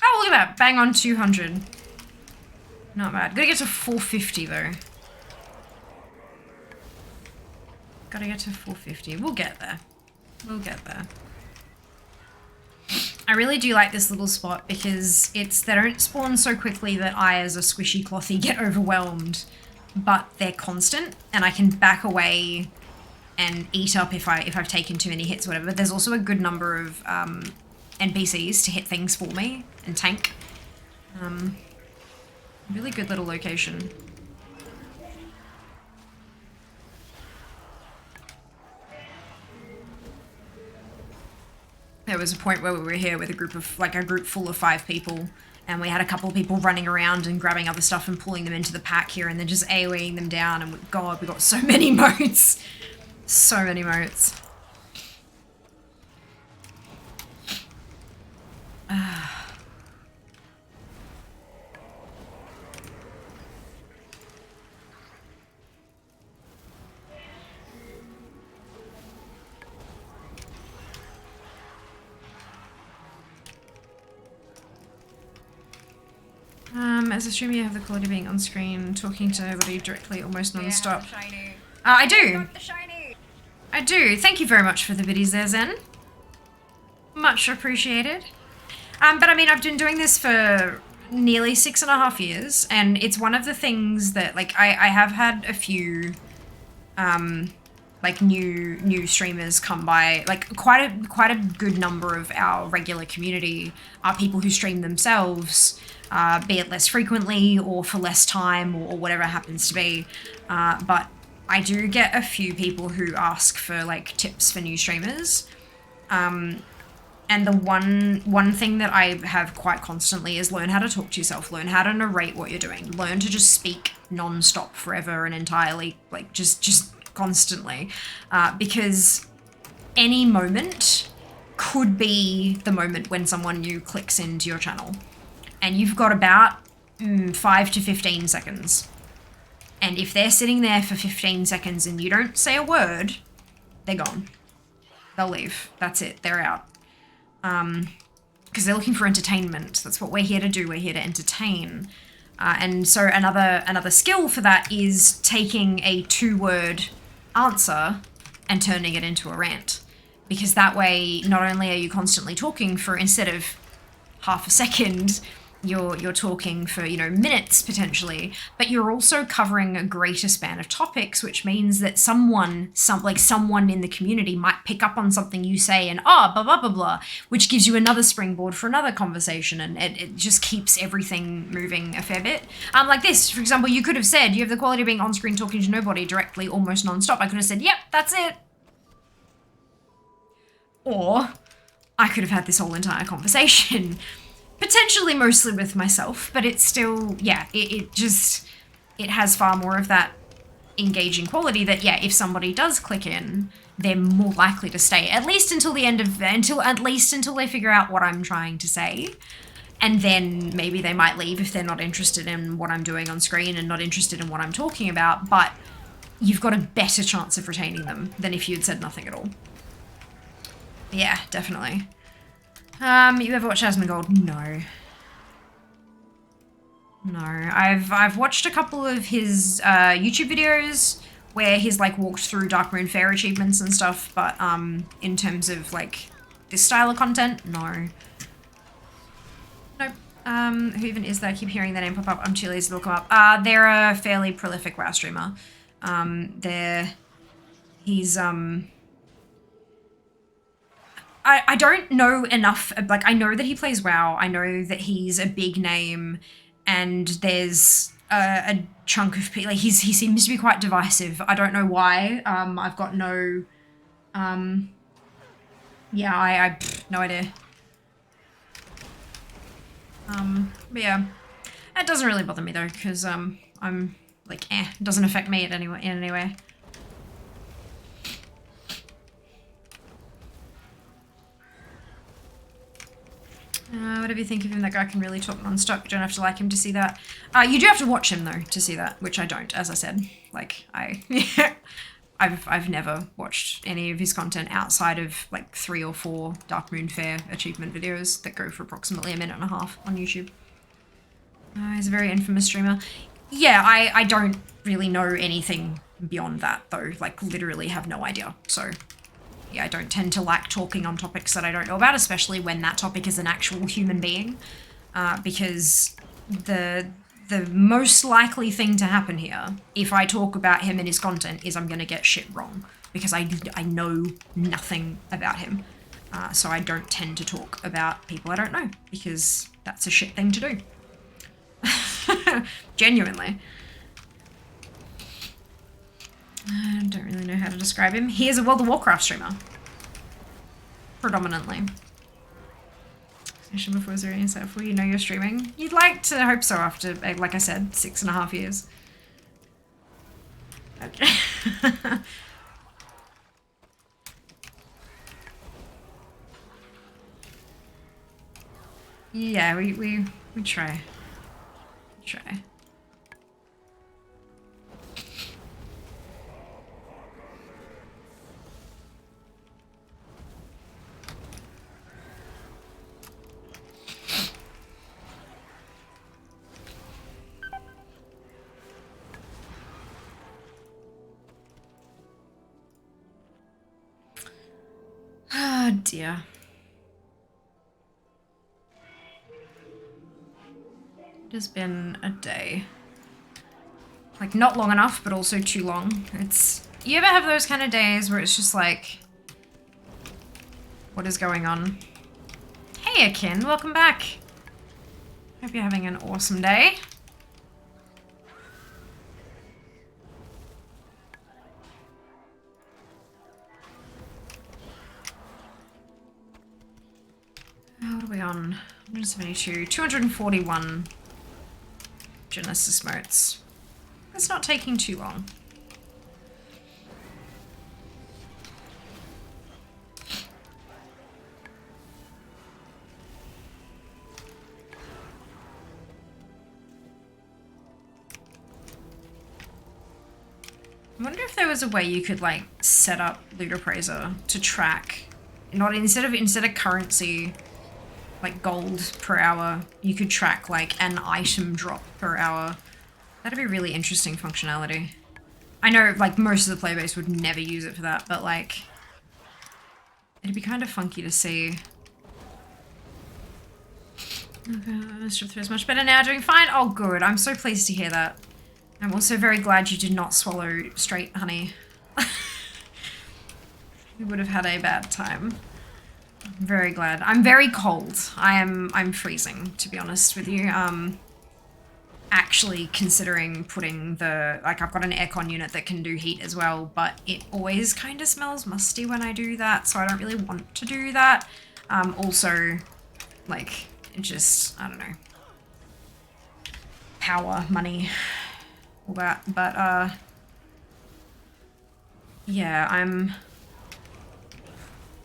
Speaker 1: Oh, look at that. Bang on 200. Not bad. Gotta get to 450 though. Gotta get to 450. We'll get there. We'll get there. I really do like this little spot because they don't spawn so quickly that I, as a squishy clothy, get overwhelmed. But they're constant, and I can back away and eat up if I've taken too many hits or whatever. But there's also a good number of NPCs to hit things for me and tank. Really good little location. There was a point where we were here with a group full of 5 people, and we had a couple of people running around and grabbing other stuff and pulling them into the pack here and then just AoEing them down, and God, we got so many motes. So many motes. As a streamer, you have the quality of being on screen, talking to everybody directly, almost non-stop.
Speaker 4: Yeah, shiny.
Speaker 1: I do.
Speaker 4: Got the shiny.
Speaker 1: I do. Thank you very much for the biddies there, Zen. Much appreciated. But I mean, I've been doing this for nearly 6.5 years, and it's one of the things that, like, I have had a few, like, new streamers come by. Like, quite a good number of our regular community are people who stream themselves, be it less frequently or for less time or whatever it happens to be. But I do get a few people who ask for, like, tips for new streamers. And the one thing that I have quite constantly is learn how to talk to yourself, learn how to narrate what you're doing, learn to just speak non-stop forever and entirely, like, just constantly. Because any moment could be the moment when someone new clicks into your channel. And you've got about 5 to 15 seconds. And if they're sitting there for 15 seconds and you don't say a word, they're gone. They'll leave. That's it. They're out. Because they're looking for entertainment. That's what we're here to do. We're here to entertain. And so another skill for that is taking a 2-word answer and turning it into a rant. Because that way, not only are you constantly talking for, instead of half a second, you're talking for, you know, minutes potentially, but you're also covering a greater span of topics, which means that someone in the community might pick up on something you say and blah blah blah blah, which gives you another springboard for another conversation, and it just keeps everything moving a fair bit. Like this, for example, you could have said you have the quality of being on screen talking to nobody directly, almost non-stop. I could have said, yep, that's it. Or I could have had this whole entire conversation. Potentially mostly with myself, but it's still, yeah, it has far more of that engaging quality that, yeah, if somebody does click in, they're more likely to stay, at least until the end of, until they figure out what I'm trying to say. And then maybe they might leave if they're not interested in what I'm doing on screen and not interested in what I'm talking about, but you've got a better chance of retaining them than if you'd said nothing at all. Yeah, definitely. You ever watch Asmongold? No. No. I've watched a couple of his YouTube videos where he's like walked through Darkmoon Fair achievements and stuff, but in terms of like this style of content, no. Nope. Who even is that? I keep hearing that name pop up. I'm too lazy to look them up. They're a fairly prolific WoW streamer. He's I don't know enough, like, I know that he plays WoW, I know that he's a big name, and there's a chunk of people, like, he seems to be quite divisive. I don't know why. I've got no, yeah, I no idea. But yeah, that doesn't really bother me though, because, I'm, like, it doesn't affect me in any way. Whatever you think of him, that guy can really talk non-stop. You don't have to like him to see that. You do have to watch him, though, to see that, which I don't, as I said. Like, I I've never watched any of his content outside of like 3 or 4 Dark Moon Fair achievement videos that go for approximately 1.5 minutes on YouTube. He's a very infamous streamer. Yeah, I don't really know anything beyond that though, like literally have no idea. So yeah, I don't tend to like talking on topics that I don't know about, especially when that topic is an actual human being, because the most likely thing to happen here, if I talk about him and his content, is I'm going to get shit wrong, because I know nothing about him. So I don't tend to talk about people I don't know, because that's a shit thing to do. Genuinely. I don't really know how to describe him. He is a World of Warcraft streamer. Predominantly. Before Zereth yourself, before you know you're streaming. You'd like to hope so after, like I said, 6.5 years. Okay. Yeah, we try. Try. Oh dear. It has been a day. Like, not long enough, but also too long. It's... You ever have those kind of days where it's just like... What is going on? Hey, Akin, welcome back. Hope you're having an awesome day. What are we on? 172. 241 Genesis motes. It's not taking too long. I wonder if there was a way you could like set up Loot Appraiser to track, not instead of currency, like gold per hour, you could track like an item drop per hour. That'd be really interesting functionality. I know like most of the playbase would never use it for that, but like it'd be kind of funky to see. Okay, strip through is much better now, doing fine. Oh good, I'm so pleased to hear that. I'm also very glad you did not swallow straight honey. You would have had a bad time. I'm very glad. I'm very cold. I'm freezing, to be honest with you. Actually considering putting the, like I've got an aircon unit that can do heat as well, but it always kind of smells musty when I do that, so I don't really want to do that. Also, like, it just, I don't know. Power, money, all that, but yeah, I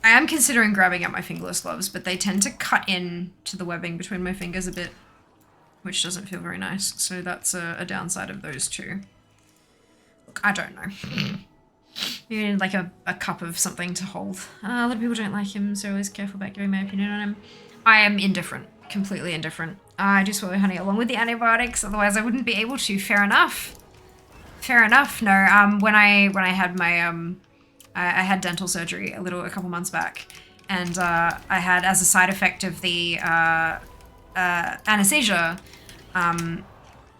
Speaker 1: am considering grabbing up my fingerless gloves, but they tend to cut in to the webbing between my fingers a bit, which doesn't feel very nice. So that's a downside of those two. Look, I don't know. You need like a cup of something to hold. A lot of people don't like him, so always careful about giving my opinion on him. I am indifferent, completely indifferent. I do swallow honey along with the antibiotics, otherwise I wouldn't be able to. Fair enough. Fair enough. No, when I had my I had dental surgery a couple months back, and I had, as a side effect of the anesthesia, I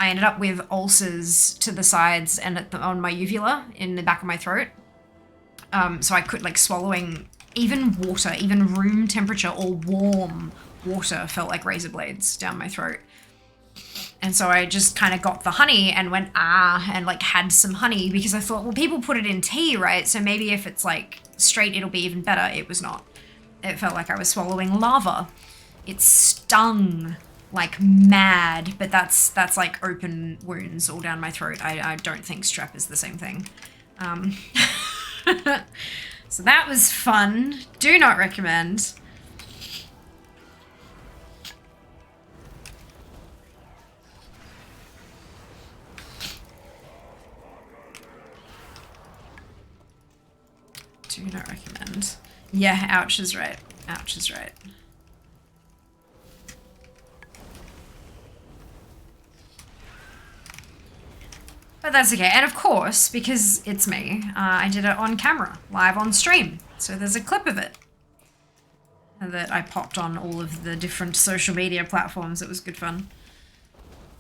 Speaker 1: ended up with ulcers to the sides and on my uvula in the back of my throat. So I could, like, swallowing even water, even room temperature or warm water felt like razor blades down my throat. And so I just kind of got the honey and went, and like had some honey because I thought, well, people put it in tea, right? So maybe if it's like straight, it'll be even better. It was not. It felt like I was swallowing lava. It stung like mad, but that's like open wounds all down my throat. I don't think strep is the same thing. So that was fun. Do not recommend. Do not recommend. Yeah, ouch is right. Ouch is right. But that's okay. And of course, because it's me, I did it on camera, live on stream. So there's a clip of it that I popped on all of the different social media platforms. It was good fun.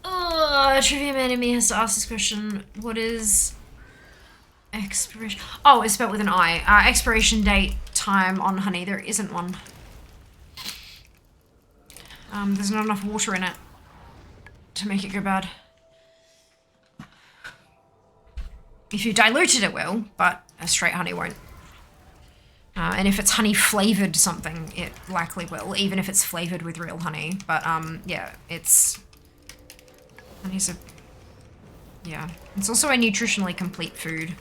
Speaker 1: Oh, Trivia Man in me has to ask this question. What is expiration? Oh, it's spelled with an I. Expiration date time on honey. There isn't one. There's not enough water in it to make it go bad. If you dilute it, it will, but a straight honey won't. And if it's honey flavored something, it likely will, even if it's flavored with real honey. But yeah, honey's yeah. It's also a nutritionally complete food,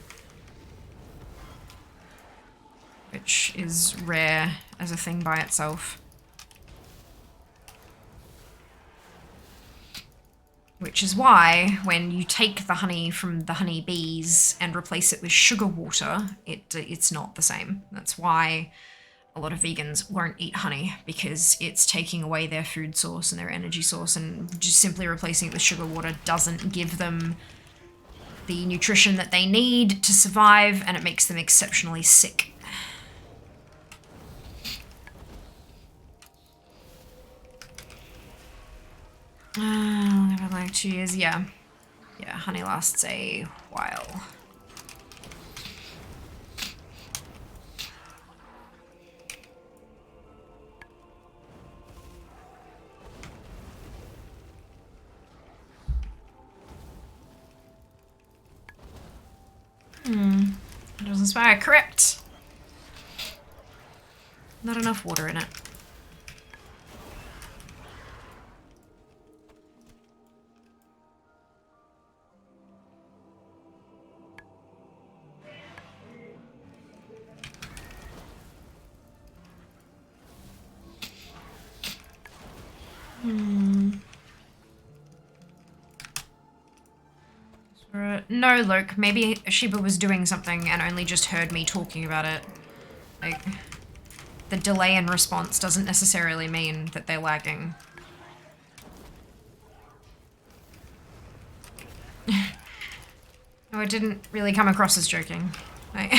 Speaker 1: which is rare as a thing by itself. Which is why when you take the honey from the honey bees and replace it with sugar water, it's not the same. That's why a lot of vegans won't eat honey, because it's taking away their food source and their energy source, and just simply replacing it with sugar water doesn't give them the nutrition that they need to survive, and it makes them exceptionally sick. Like 2 years, yeah. Yeah, honey lasts a while. It doesn't inspire, correct. Not enough water in it. No, look, maybe Shiba was doing something and only just heard me talking about it. Like, the delay in response doesn't necessarily mean that they're lagging. No, it didn't really come across as joking. Like,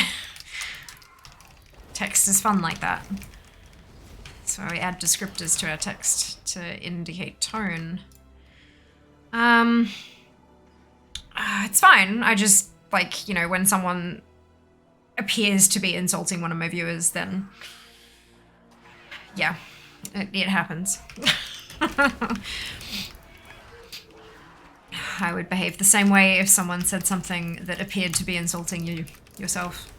Speaker 1: text is fun like that. That's why we add descriptors to our text to indicate tone. It's fine. I just, like, you know, when someone appears to be insulting one of my viewers, then, yeah, it happens. I would behave the same way if someone said something that appeared to be insulting you yourself.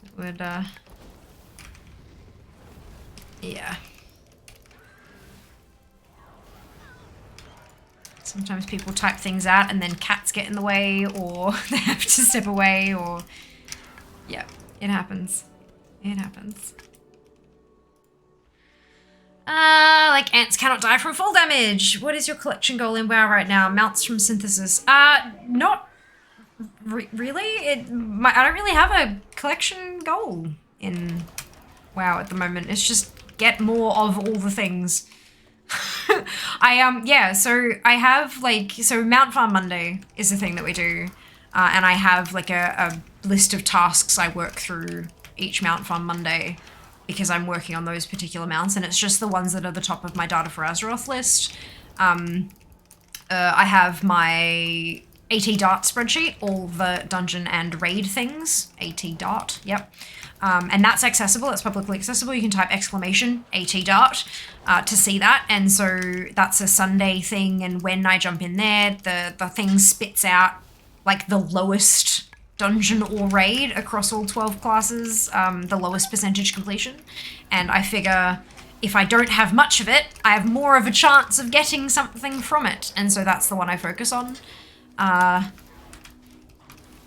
Speaker 1: It would, yeah. Sometimes people type things out and then cats get in the way, or they have to step away, or... Yeah, it happens. It happens. Like ants cannot die from fall damage. What is your collection goal in WoW right now? Mounts from synthesis. Not really. I don't really have a collection goal in WoW at the moment. It's just get more of all the things. Yeah, so I have, like, so Mount Farm Monday is the thing that we do, and I have, like, a list of tasks I work through each Mount Farm Monday, because I'm working on those particular mounts, and it's just the ones that are the top of my Data for Azeroth list. I have my AT Dart spreadsheet, all the dungeon and raid things, AT Dart, yep. And that's accessible, it's publicly accessible. You can type exclamation AT Dart to see that. And so that's a Sunday thing. And when I jump in there, the thing spits out like the lowest dungeon or raid across all 12 classes, the lowest percentage completion. And I figure if I don't have much of it, I have more of a chance of getting something from it. And so that's the one I focus on.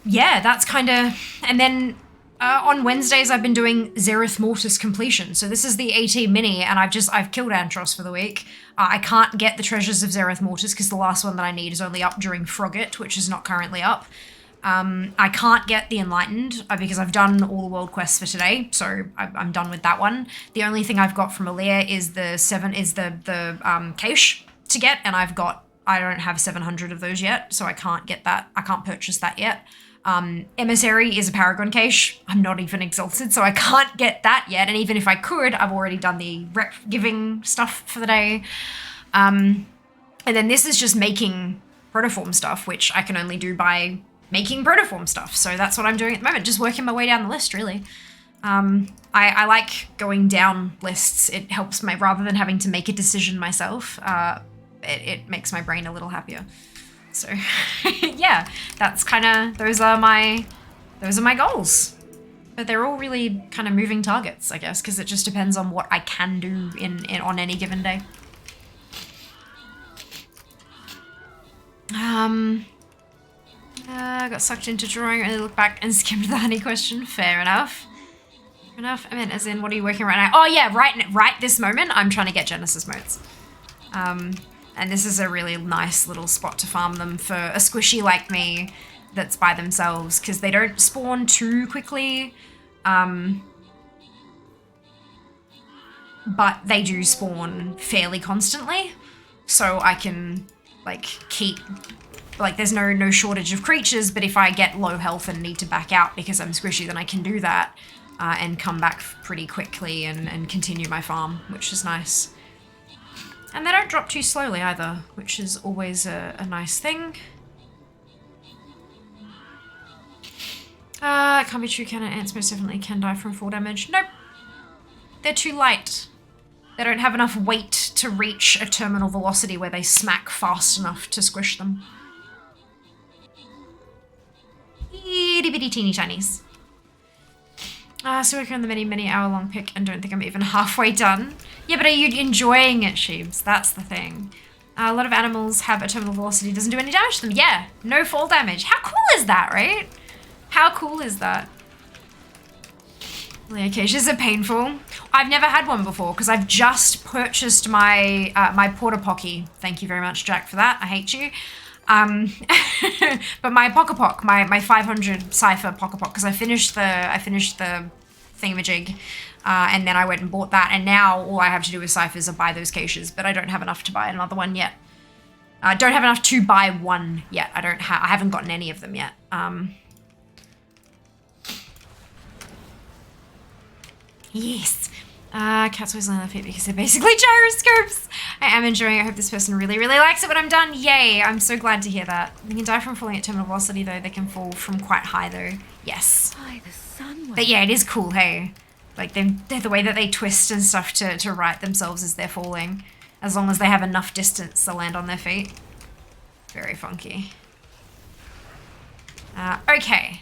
Speaker 1: Yeah, that's kind of, and then on Wednesdays, I've been doing Zereth Mortis completion. So this is the AT mini, and I've killed Antros for the week. I can't get the treasures of Zereth Mortis because the last one that I need is only up during Frogget, which is not currently up. I can't get the Enlightened because I've done all the world quests for today, so I'm done with that one. The only thing I've got from Aaliyah is the cache to get, and I don't have 700 of those yet, so I can't get that. I can't purchase that yet. Emissary is a Paragon cache. I'm not even exalted, so I can't get that yet. And even if I could, I've already done the rep giving stuff for the day. And then this is just making protoform stuff, which I can only do by making protoform stuff. So that's what I'm doing at the moment, just working my way down the list, really. I like going down lists. It helps my, rather than having to make a decision myself, it makes my brain a little happier. So yeah, that's kind of, those are my goals. But they're all really kind of moving targets, I guess, because it just depends on what I can do on any given day. I got sucked into drawing, really look back and skimmed the honey question. Fair enough. Fair enough. I mean, as in, what are you working right now? Oh yeah, right this moment, I'm trying to get Genesis motes. And this is a really nice little spot to farm them for a squishy like me that's by themselves, because they don't spawn too quickly. But they do spawn fairly constantly. So I can, like, keep... Like, there's no shortage of creatures, but if I get low health and need to back out because I'm squishy, then I can do that and come back pretty quickly and continue my farm, which is nice. And they don't drop too slowly either, which is always a nice thing. It can't be true, can it? Ants most definitely can die from fall damage. Nope. They're too light. They don't have enough weight to reach a terminal velocity where they smack fast enough to squish them. Itty bitty teeny tinies. So working on the many hour long pick and don't think I'm even halfway done. Yeah, but are you enjoying it, Sheebs? That's the thing. A lot of animals have a terminal velocity, doesn't do any damage to them. Yeah, no fall damage. How cool is that, right? How cool is that? Acacias are painful. I've never had one before because I've just purchased my my Porta Pocky. Thank you very much, Jack, for that. I hate you. But my Pock, my 500 Cypher Pock, because I finished the thingamajig, and then I went and bought that, and now all I have to do with Cyphers are buy those caches, but I don't have enough to buy another one yet. I don't have enough to buy one yet. I haven't gotten any of them yet. Yes. Cats always land on their feet because they're basically gyroscopes. I am enjoying it. I hope this person really likes it when I'm done. Yay, I'm so glad to hear that. They can die from falling at terminal velocity though. They can fall from quite high though. Yes.
Speaker 2: By the sun.
Speaker 1: But yeah, it is cool, hey. Like they're the way that they twist and stuff to right themselves as they're falling. As long as they have enough distance to land on their feet. Very funky. Okay.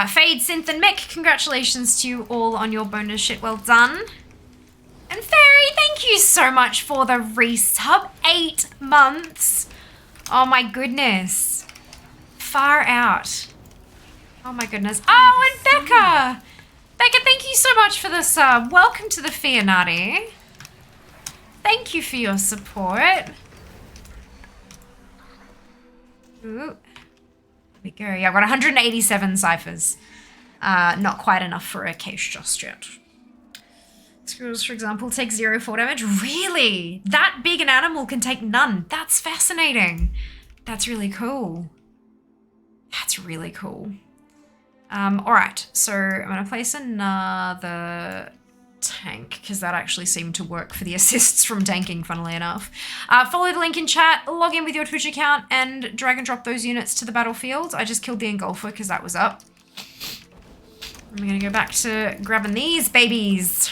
Speaker 1: Fade, Synth, and Mick, congratulations to you all on your bonus shit. Well done. And Fairy, thank you so much for the resub. 8 months. Oh my goodness. Far out. Oh my goodness. Oh, and Becca. Becca, thank you so much for the sub. Welcome to the Fianati. Thank you for your support. Ooh. We go. Yeah, I've got 187 ciphers. Not quite enough for a cache just yet. Squirrels, for example, take 0 fall damage. Really? That big an animal can take none. That's fascinating. That's really cool. That's really cool. Alright, so I'm going to place another tank because that actually seemed to work for the assists from tanking, funnily enough. Follow the link in chat, log in with your Twitch account, and drag and drop those units to the battlefield. I just killed the Engulfer because that was up. I'm going to go back to grabbing these babies.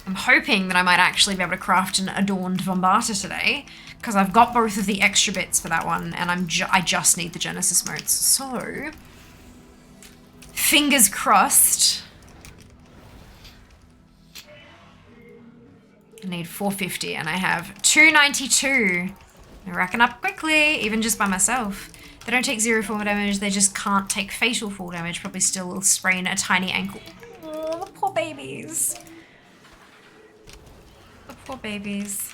Speaker 1: I'm hoping that I might actually be able to craft an adorned Vombata today because I've got both of the extra bits for that one and I just need the Genesis motes. So, fingers crossed. I need 450 and I have 292. They're racking up quickly, even just by myself. They don't take 0 fall damage, they just can't take fatal fall damage. Probably still will sprain a tiny ankle. Oh, the poor babies. The poor babies.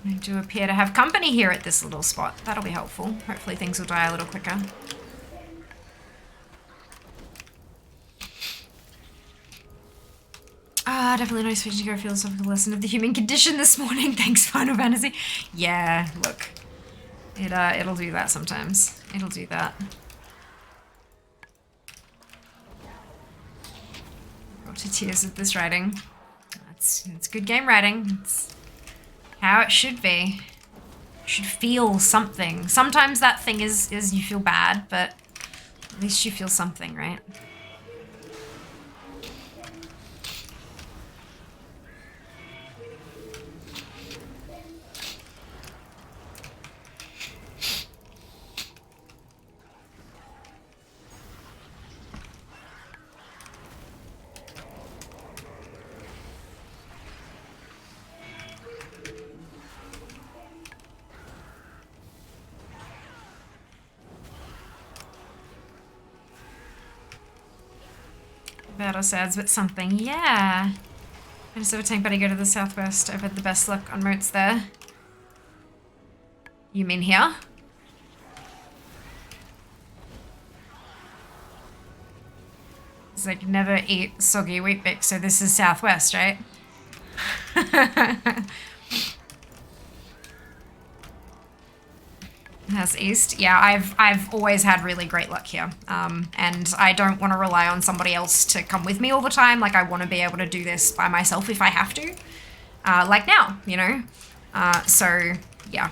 Speaker 1: I do appear to have company here at this little spot. That'll be helpful. Hopefully things will die a little quicker. Ah, definitely no switching to go philosophical lesson of the human condition this morning. Thanks, Final Fantasy. Yeah, look. It'll do that sometimes. It'll do that. Got to tears with this writing. It's good game writing. It's how it should be. You should feel something. Sometimes that thing is you feel bad, but at least you feel something, right? Battle sads, but something, yeah. I just have a tank buddy go to the southwest. I've had the best luck on moats there. You mean here? It's like never eat soggy wheat bix, so this is southwest, right? That's east. Yeah, I've always had really great luck here. And I don't want to rely on somebody else to come with me all the time. Like, I want to be able to do this by myself if I have to. Like now, you know? So, yeah,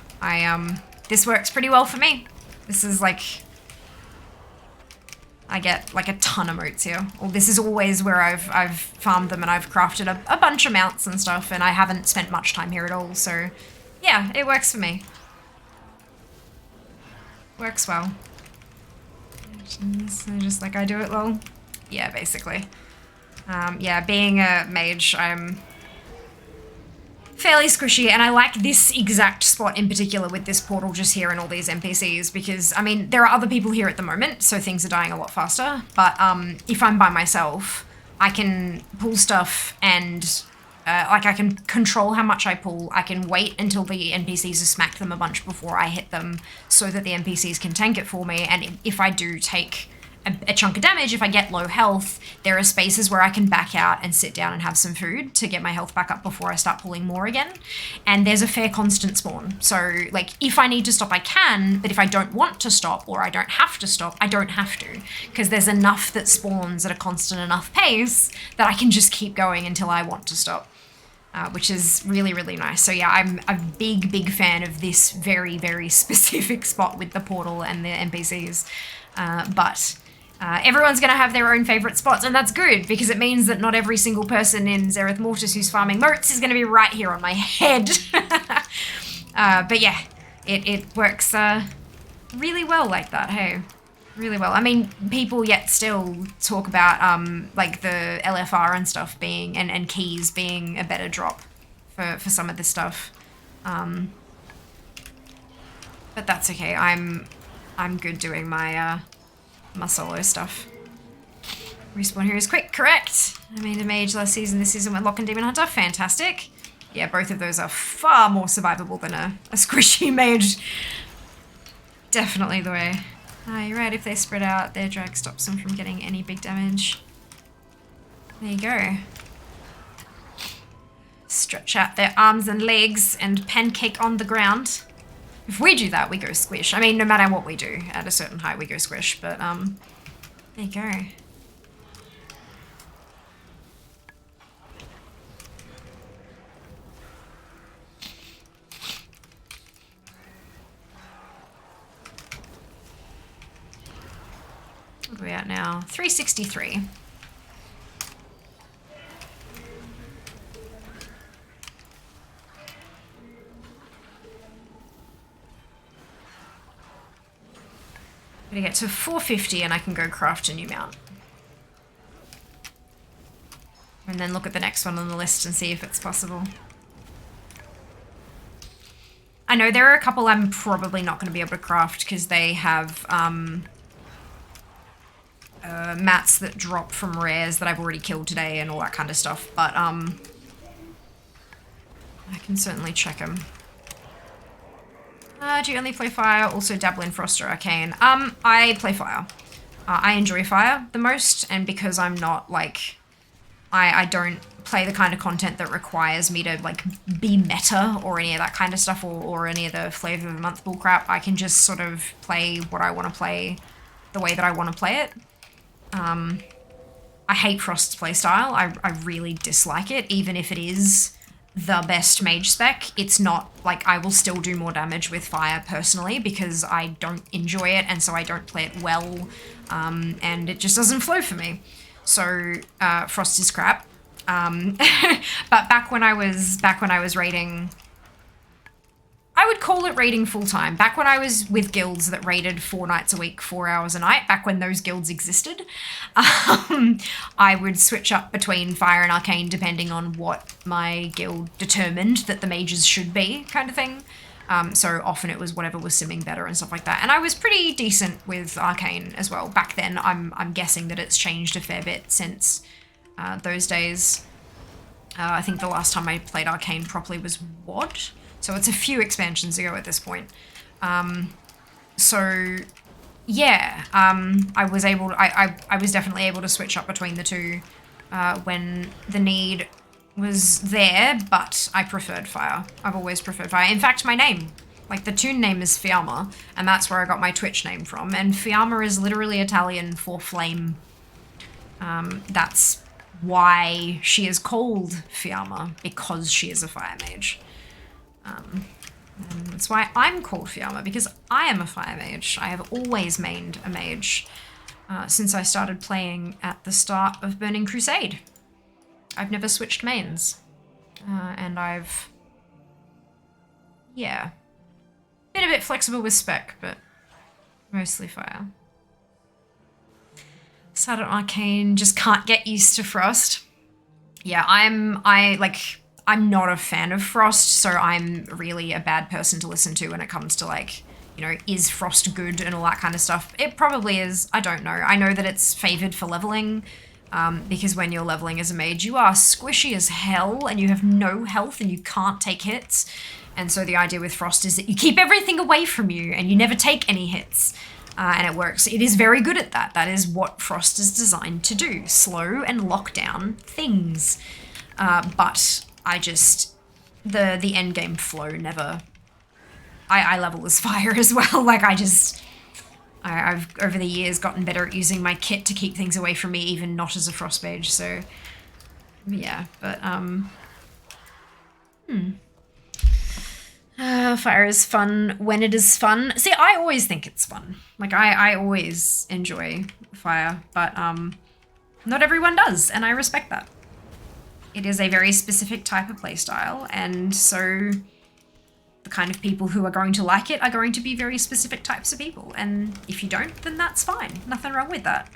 Speaker 1: this works pretty well for me. This is like, I get like a ton of moats here. Well, this is always where I've farmed them and I've crafted a bunch of mounts and stuff, and I haven't spent much time here at all. So, yeah, it works for me. Works well. So just like I do it well. Yeah, basically. Yeah, being a mage, I'm fairly squishy, and I like this exact spot in particular with this portal just here and all these NPCs because, I mean, there are other people here at the moment, so things are dying a lot faster, but if I'm by myself, I can pull stuff and like I can control how much I pull. I can wait until the NPCs have smacked them a bunch before I hit them so that the NPCs can tank it for me. And if I do take a chunk of damage, if I get low health, there are spaces where I can back out and sit down and have some food to get my health back up before I start pulling more again. And there's a fair constant spawn. So, like, if I need to stop, I can, but if I don't want to stop or I don't have to stop, I don't have to. Because there's enough that spawns at a constant enough pace that I can just keep going until I want to stop. Which is really, really nice. So yeah, I'm a big, big fan of this very, very specific spot with the portal and the NPCs. But everyone's going to have their own favorite spots, and that's good because it means that not every single person in Zereth Mortis who's farming moats is going to be right here on my head. But yeah, it works really well like that, hey? Really well. I mean, people yet still talk about like the LFR and stuff being and keys being a better drop for some of this stuff. But that's okay. I'm good doing my my solo stuff. Respawn here is quick, correct. I made a mage last season. This season went Lock and Demon Hunter. Fantastic. Yeah, both of those are far more survivable than a squishy mage. Definitely the way. You're right, if they spread out, their drag stops them from getting any big damage. There you go. Stretch out their arms and legs and pancake on the ground. If we do that, we go squish. I mean, no matter what we do, at a certain height, we go squish, but, there you go. What are we at now? 363. I'm gonna get to 450 and I can go craft a new mount. And then look at the next one on the list and see if it's possible. I know there are a couple I'm probably not going to be able to craft because they have mats that drop from rares that I've already killed today and all that kind of stuff, but I can certainly check them. Do you only play fire? Also dabble in frost or arcane? I play fire. I enjoy fire the most, and because I'm not like, I don't play the kind of content that requires me to like be meta or any of that kind of stuff, or any of the flavor of the month bullcrap. I can just sort of play what I want to play the way that I want to play it. I hate Frost's playstyle. I really dislike it, even if it is the best mage spec. It's not like, I will still do more damage with fire personally because I don't enjoy it, and so I don't play it well, and it just doesn't flow for me. So Frost is crap. But back when I was raiding, I would call it raiding full time. Back when I was with guilds that raided 4 nights a week, 4 hours a night, back when those guilds existed, I would switch up between fire and arcane depending on what my guild determined that the mages should be, kind of thing. So often it was whatever was simming better and stuff like that. And I was pretty decent with arcane as well back then. I'm guessing that it's changed a fair bit since those days. I think the last time I played arcane properly was WOD. So it's a few expansions ago at this point. So yeah, I was definitely able to switch up between the two when the need was there, but I preferred fire. I've always preferred fire. In fact, my name, like the toon name is Fiamma, and that's where I got my Twitch name from. And Fiamma is literally Italian for flame. That's why she is called Fiamma, because she is a fire mage. And that's why I'm called Fiamma, because I am a fire mage. I have always mained a mage since I started playing at the start of Burning Crusade. I've never switched mains. And I've... yeah. Been a bit flexible with spec, but mostly fire. Started Arcane, just can't get used to Frost. Yeah, I'm not a fan of Frost, so I'm really a bad person to listen to when it comes to like, you know, is Frost good and all that kind of stuff. It probably is, I don't know. I know that it's favored for leveling, because when you're leveling as a mage, you are squishy as hell and you have no health and you can't take hits. And so the idea with Frost is that you keep everything away from you and you never take any hits. And it works. It is very good at that. That is what Frost is designed to do. Slow and lock down things. But I just, the end game flow never, I level as fire as well. Like I've over the years gotten better at using my kit to keep things away from me, even not as a frost mage. So yeah, but fire is fun when it is fun. See, I always think it's fun. Like I always enjoy fire, but not everyone does, and I respect that. It is a very specific type of playstyle, and so the kind of people who are going to like it are going to be very specific types of people, and if you don't, then that's fine. Nothing wrong with that.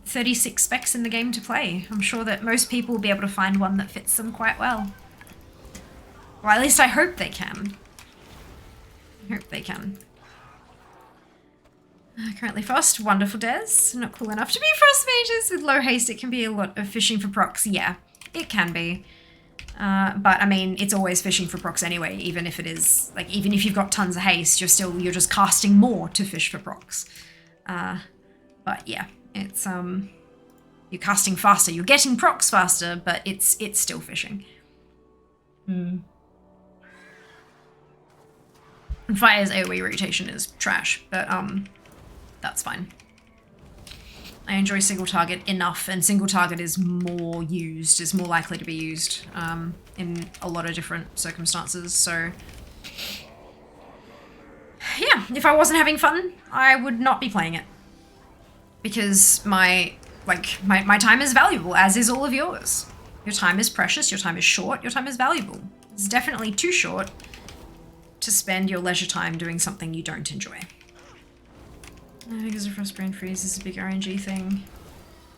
Speaker 1: 36 specs in the game to play. I'm sure that most people will be able to find one that fits them quite well. Well, at least I hope they can. I hope they can. Currently Frost, wonderful Des. Not cool enough to be Frost mages. With low haste, it can be a lot of fishing for procs. Yeah, it can be. But I mean, it's always fishing for procs anyway, even if it is, like, even if you've got tons of haste, you're just casting more to fish for procs. But yeah, it's, you're casting faster, you're getting procs faster, but it's still fishing. And Fire's AoE rotation is trash, but, that's fine. I enjoy single target enough, and single target is more used, is more likely to be used in a lot of different circumstances, so... yeah, if I wasn't having fun, I would not be playing it. Because my time is valuable, as is all of yours. Your time is precious, your time is short, your time is valuable. It's definitely too short to spend your leisure time doing something you don't enjoy. I think it's a Frost Brain Freeze is a big RNG thing.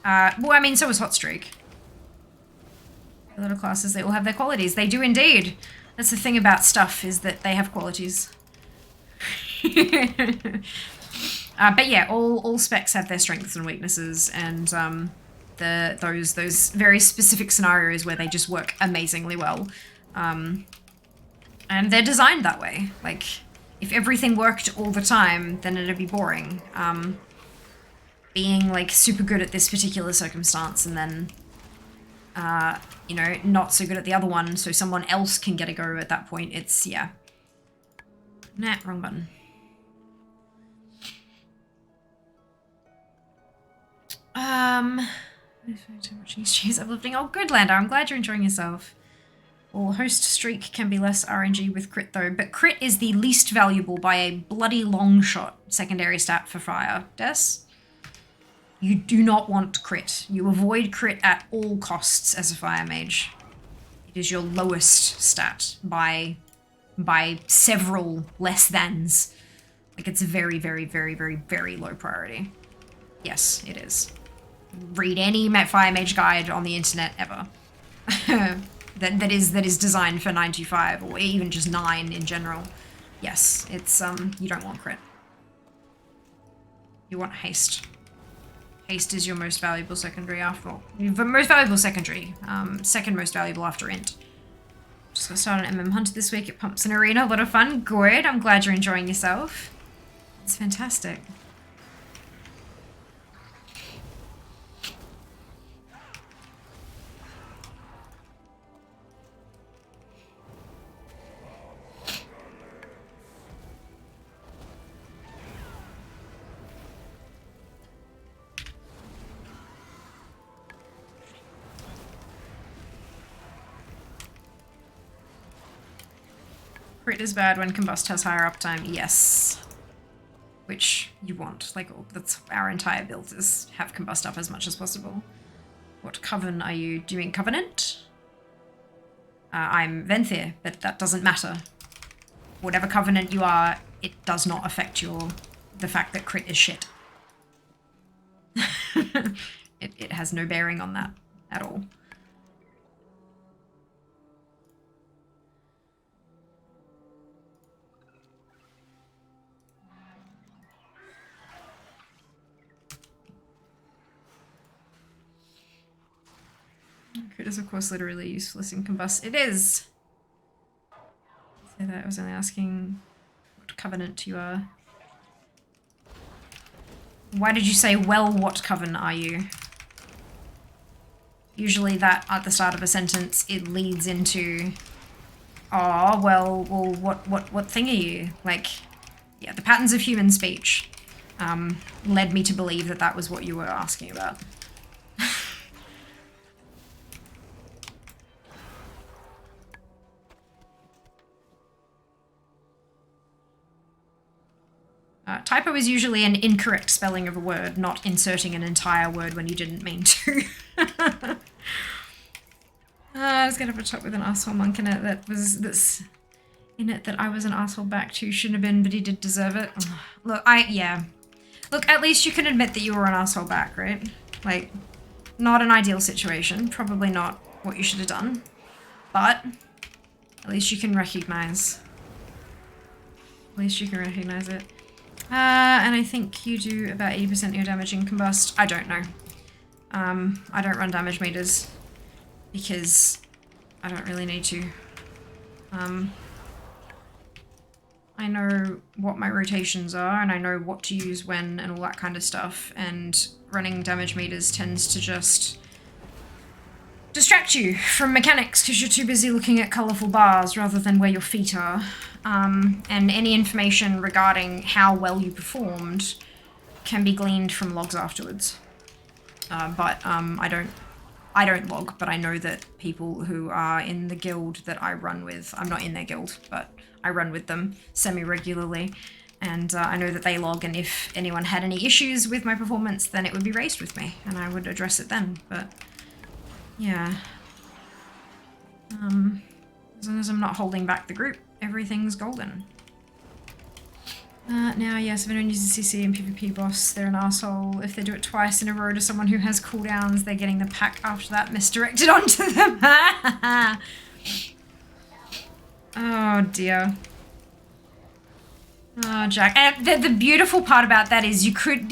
Speaker 1: Well, I mean, so is Hot Streak. A lot of classes, they all have their qualities. They do indeed. That's the thing about stuff, is that they have qualities. But yeah, all specs have their strengths and weaknesses, and those very specific scenarios where they just work amazingly well. And they're designed that way. Like, if everything worked all the time, then it'd be boring. Being, like, super good at this particular circumstance and then, you know, not so good at the other one so someone else can get a go at that point, it's, yeah. Nah, wrong button. Watching streams uplifting. Oh, good, Lander. I'm glad you're enjoying yourself. Well, host streak can be less RNG with crit though, but crit is the least valuable by a bloody long shot secondary stat for fire. Des? You do not want crit. You avoid crit at all costs as a fire mage. It is your lowest stat by several less thans. Like, it's very, very, very, very, very low priority. Yes, it is. Read any fire mage guide on the internet ever. that is designed for 925 or even just 9 in general. Yes, it's you don't want crit. You want haste. Haste is your most valuable secondary after all. The most valuable secondary. Second most valuable after int. Just got started an MM Hunter this week. It pumps an arena. A lot of fun. Good. I'm glad you're enjoying yourself. It's fantastic. Crit is bad when Combust has higher uptime, yes. Which you want, like, that's our entire build is have Combust up as much as possible. What coven are you? Do you mean Covenant? I'm Venthir, but that doesn't matter. Whatever Covenant you are, it does not affect the fact that crit is shit. It has no bearing on that at all. Crit is, of course, literally useless in Combust. It is! Say that, I was only asking what covenant you are. Why did you say, well, what coven are you? Usually that, at the start of a sentence, it leads into, oh, well, what thing are you? Like, yeah, the patterns of human speech led me to believe that that was what you were asking about. Typo is usually an incorrect spelling of a word, not inserting an entire word when you didn't mean to. I was gonna have a chat with an asshole monk in it that's in it that I was an asshole back to. Shouldn't have been, but he did deserve it. Look, yeah. Look, at least you can admit that you were an asshole back, right? Like, not an ideal situation. Probably not what you should have done. But at least you can recognize. At least you can recognize it. And I think you do about 80% of your damage in Combust. I don't know. I don't run damage meters because I don't really need to. I know what my rotations are and I know what to use when and all that kind of stuff, and running damage meters tends to just distract you from mechanics because you're too busy looking at colourful bars rather than where your feet are. And any information regarding how well you performed can be gleaned from logs afterwards. But I don't log, but I know that people who are in the guild that I run with, I'm not in their guild, but I run with them semi-regularly, and I know that they log, and if anyone had any issues with my performance, then it would be raised with me, and I would address it then, but yeah. As long as I'm not holding back the group, everything's golden. Now, yes, if anyone uses CC and PvP boss, they're an asshole. If they do it twice in a row to someone who has cooldowns, they're getting the pack after that misdirected onto them. Oh, dear. Oh, Jack. And the beautiful part about that is you could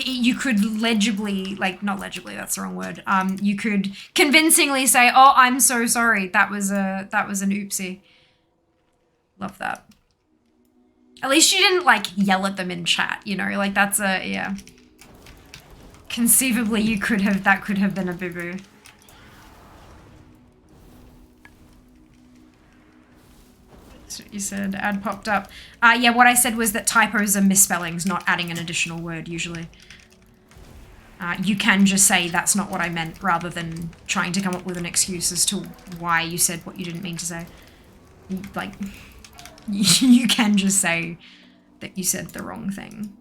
Speaker 1: legibly, like, not legibly, that's the wrong word. You could convincingly say, oh, I'm so sorry. That was an oopsie. Love that. At least you didn't like yell at them in chat, you know, like that's a, yeah. Conceivably you could have, that could have been a boo-boo. That's what you said, ad popped up. Yeah, what I said was that typos are misspellings, not adding an additional word usually. You can just say that's not what I meant rather than trying to come up with an excuse as to why you said what you didn't mean to say. Like, you can just say that you said the wrong thing.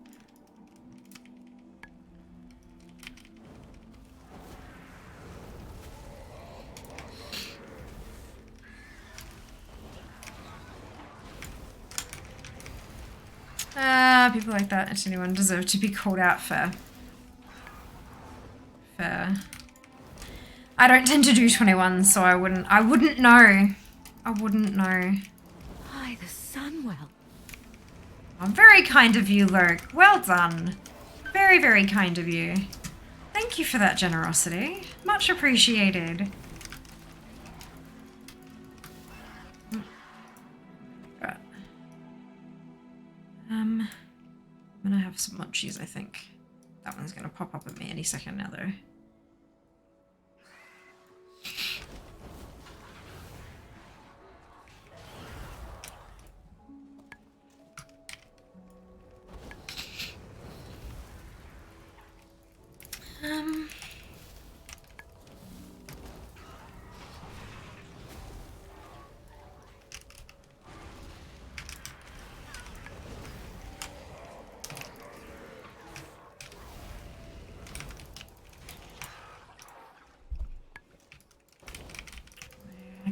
Speaker 1: People like that. Does anyone deserve to be called out for? Fair. I don't tend to do 21, so I wouldn't know. I wouldn't know.
Speaker 2: Hi, the Sunwell.
Speaker 1: Oh, very kind of you, Lurk. Well done. Very, very kind of you. Thank you for that generosity. Much appreciated. Right. I'm gonna have some munchies, I think. That one's gonna pop up at me any second now, though.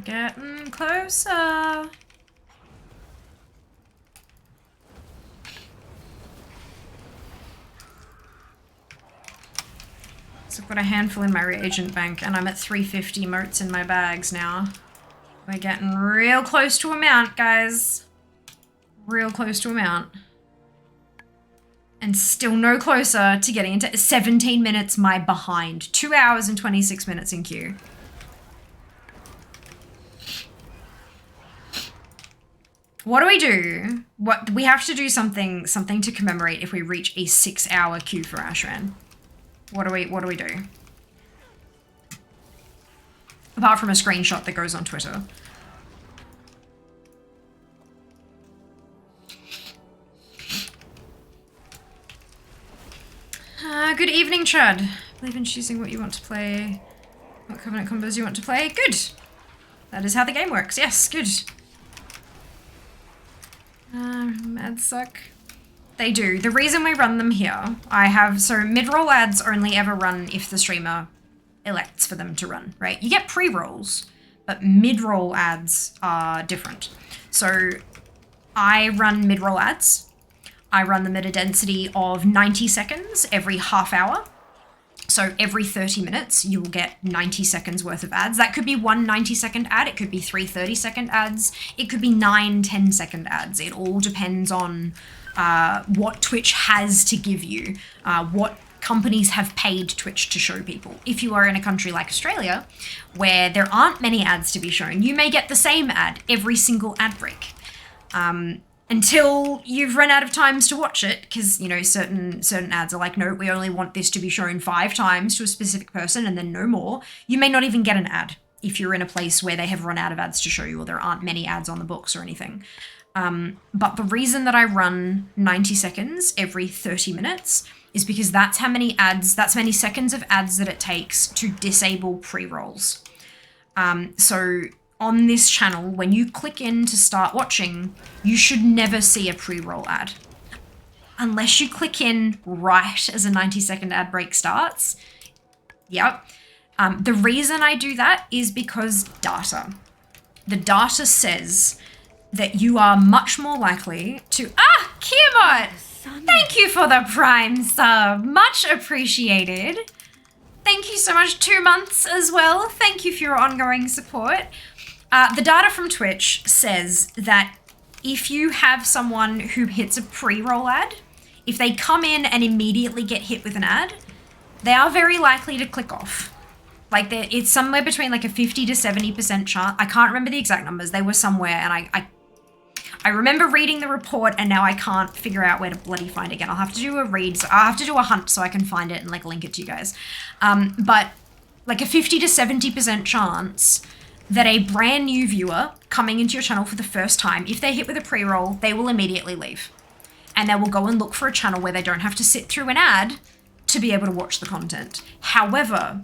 Speaker 1: Getting closer. So I've got a handful in my reagent bank and I'm at 350 motes in my bags now. We're getting real close to amount, guys. Real close to amount. And still no closer to getting into 17 minutes my behind. 2 hours and 26 minutes in queue. What do we do? What we have to do something to commemorate if we reach a 6-hour queue for Ashran. What do we do? Apart from a screenshot that goes on Twitter. Good evening, Chud. Believe in choosing what you want to play. What Covenant combos you want to play. Good. That is how the game works. Yes, good. Ads suck. They do. The reason we run them here, so mid-roll ads only ever run if the streamer elects for them to run, right? You get pre-rolls, but mid-roll ads are different. So I run mid-roll ads. I run them at a density of 90 seconds every half hour. So every 30 minutes, you will get 90 seconds worth of ads. That could be one 90-second ad. It could be 3 30-second ads. It could be 9 10-second ads. It all depends on what Twitch has to give you, what companies have paid Twitch to show people. If you are in a country like Australia, where there aren't many ads to be shown, you may get the same ad every single ad break. Until you've run out of times to watch it, because, you know, certain ads are like, no, we only want this to be shown 5 times to a specific person and then no more. You may not even get an ad if you're in a place where they have run out of ads to show you or there aren't many ads on the books or anything. But the reason that I run 90 seconds every 30 minutes is because that's how many seconds of ads that it takes to disable pre-rolls. So on this channel, when you click in to start watching, you should never see a pre-roll ad. Unless you click in right as a 90-second ad break starts. Yep. The reason I do that is because data. The data says that you are much more likely to... Kiamot! Thank you for the Prime sub. Much appreciated. Thank you so much. 2 months as well. Thank you for your ongoing support. The data from Twitch says that if you have someone who hits a pre-roll ad, if they come in and immediately get hit with an ad, they are very likely to click off. Like, it's somewhere between like a 50 to 70% chance. I can't remember the exact numbers. They were somewhere, and I I remember reading the report and now I can't figure out where to bloody find it again. I'll have to do a read. So I'll have to do a hunt so I can find it and like link it to you guys. But like a 50 to 70% chance that a brand new viewer coming into your channel for the first time, if they're hit with a pre-roll, they will immediately leave. And they will go and look for a channel where they don't have to sit through an ad to be able to watch the content. However,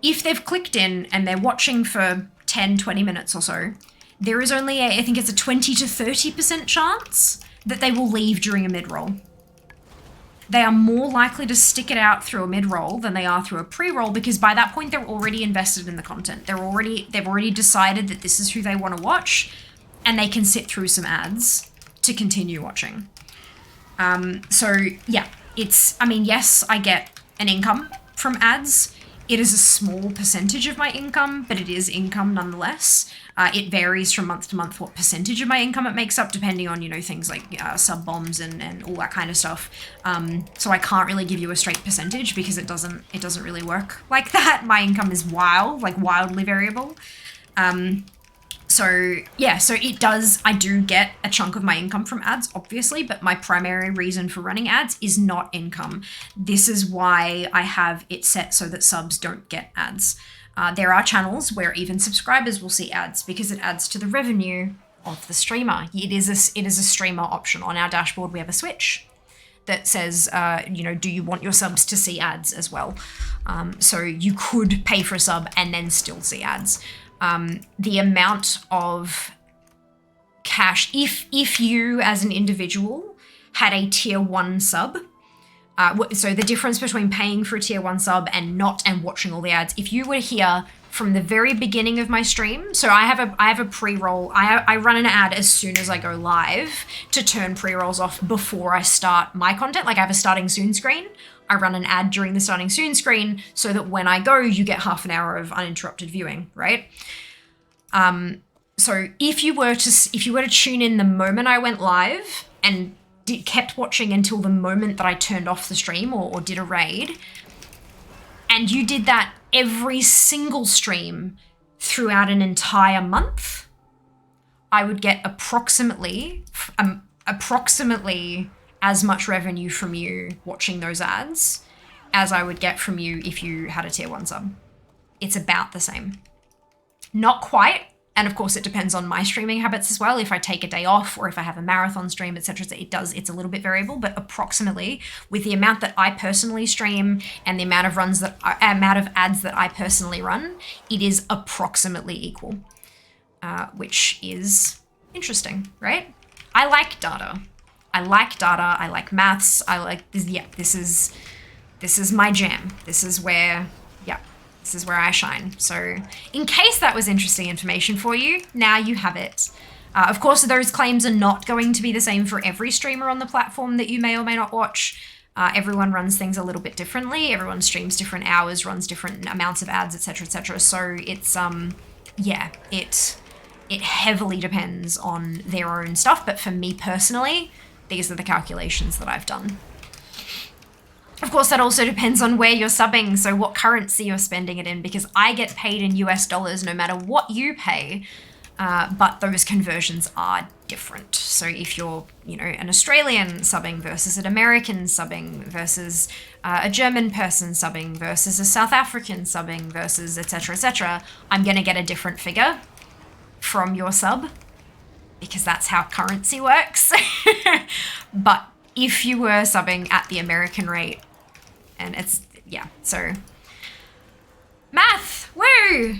Speaker 1: if they've clicked in and they're watching for 10, 20 minutes or so, there is only I think it's a 20 to 30% chance that they will leave during a mid-roll. They are more likely to stick it out through a mid-roll than they are through a pre-roll, because by that point they're already invested in the content. They've already decided that this is who they want to watch, and they can sit through some ads to continue watching. So yeah, yes, I get an income from ads. It is a small percentage of my income, but it is income nonetheless. It varies from month to month what percentage of my income it makes up, depending on, things like sub bombs and all that kind of stuff. So I can't really give you a straight percentage because it doesn't really work like that. My income is wildly variable. So yeah, I do get a chunk of my income from ads, obviously, but my primary reason for running ads is not income. This is why I have it set so that subs don't get ads. There are channels where even subscribers will see ads because it adds to the revenue of the streamer. It is a streamer option. On our dashboard, we have a switch that says, do you want your subs to see ads as well? So you could pay for a sub and then still see ads. The amount of cash, if you as an individual had a tier 1 sub, so the difference between paying for a tier 1 sub and watching all the ads, if you were here from the very beginning of my stream, so I have a pre-roll, I run an ad as soon as I go live to turn pre-rolls off before I start my content. Like I have a starting soon screen. I run an ad during the starting soon screen so that when I go, you get half an hour of uninterrupted viewing, right? So if you were to tune in the moment I went live and kept watching until the moment that I turned off the stream or did a raid, and you did that every single stream throughout an entire month, I would get approximately as much revenue from you watching those ads as I would get from you if you had a tier 1 sub. It's about the same. Not quite, and of course it depends on my streaming habits as well. If I take a day off or if I have a marathon stream, etc., it's a little bit variable, but approximately with the amount that I personally stream and the amount of ads that I personally run, it is approximately equal, which is interesting, right? I like data. I like maths. This is my jam. This is where I shine. So in case that was interesting information for you, now you have it. Of course, those claims are not going to be the same for every streamer on the platform that you may or may not watch. Everyone runs things a little bit differently. Everyone streams different hours, runs different amounts of ads, etc., etc. So it's, it heavily depends on their own stuff. But for me personally, these are the calculations that I've done. Of course, that also depends on where you're subbing, so what currency you're spending it in, because I get paid in US dollars no matter what you pay, but those conversions are different. So if you're, an Australian subbing versus an American subbing versus a German person subbing versus a South African subbing versus etc., I'm going to get a different figure from your sub, because that's how currency works. But if you were subbing at the American rate, and so math, woo!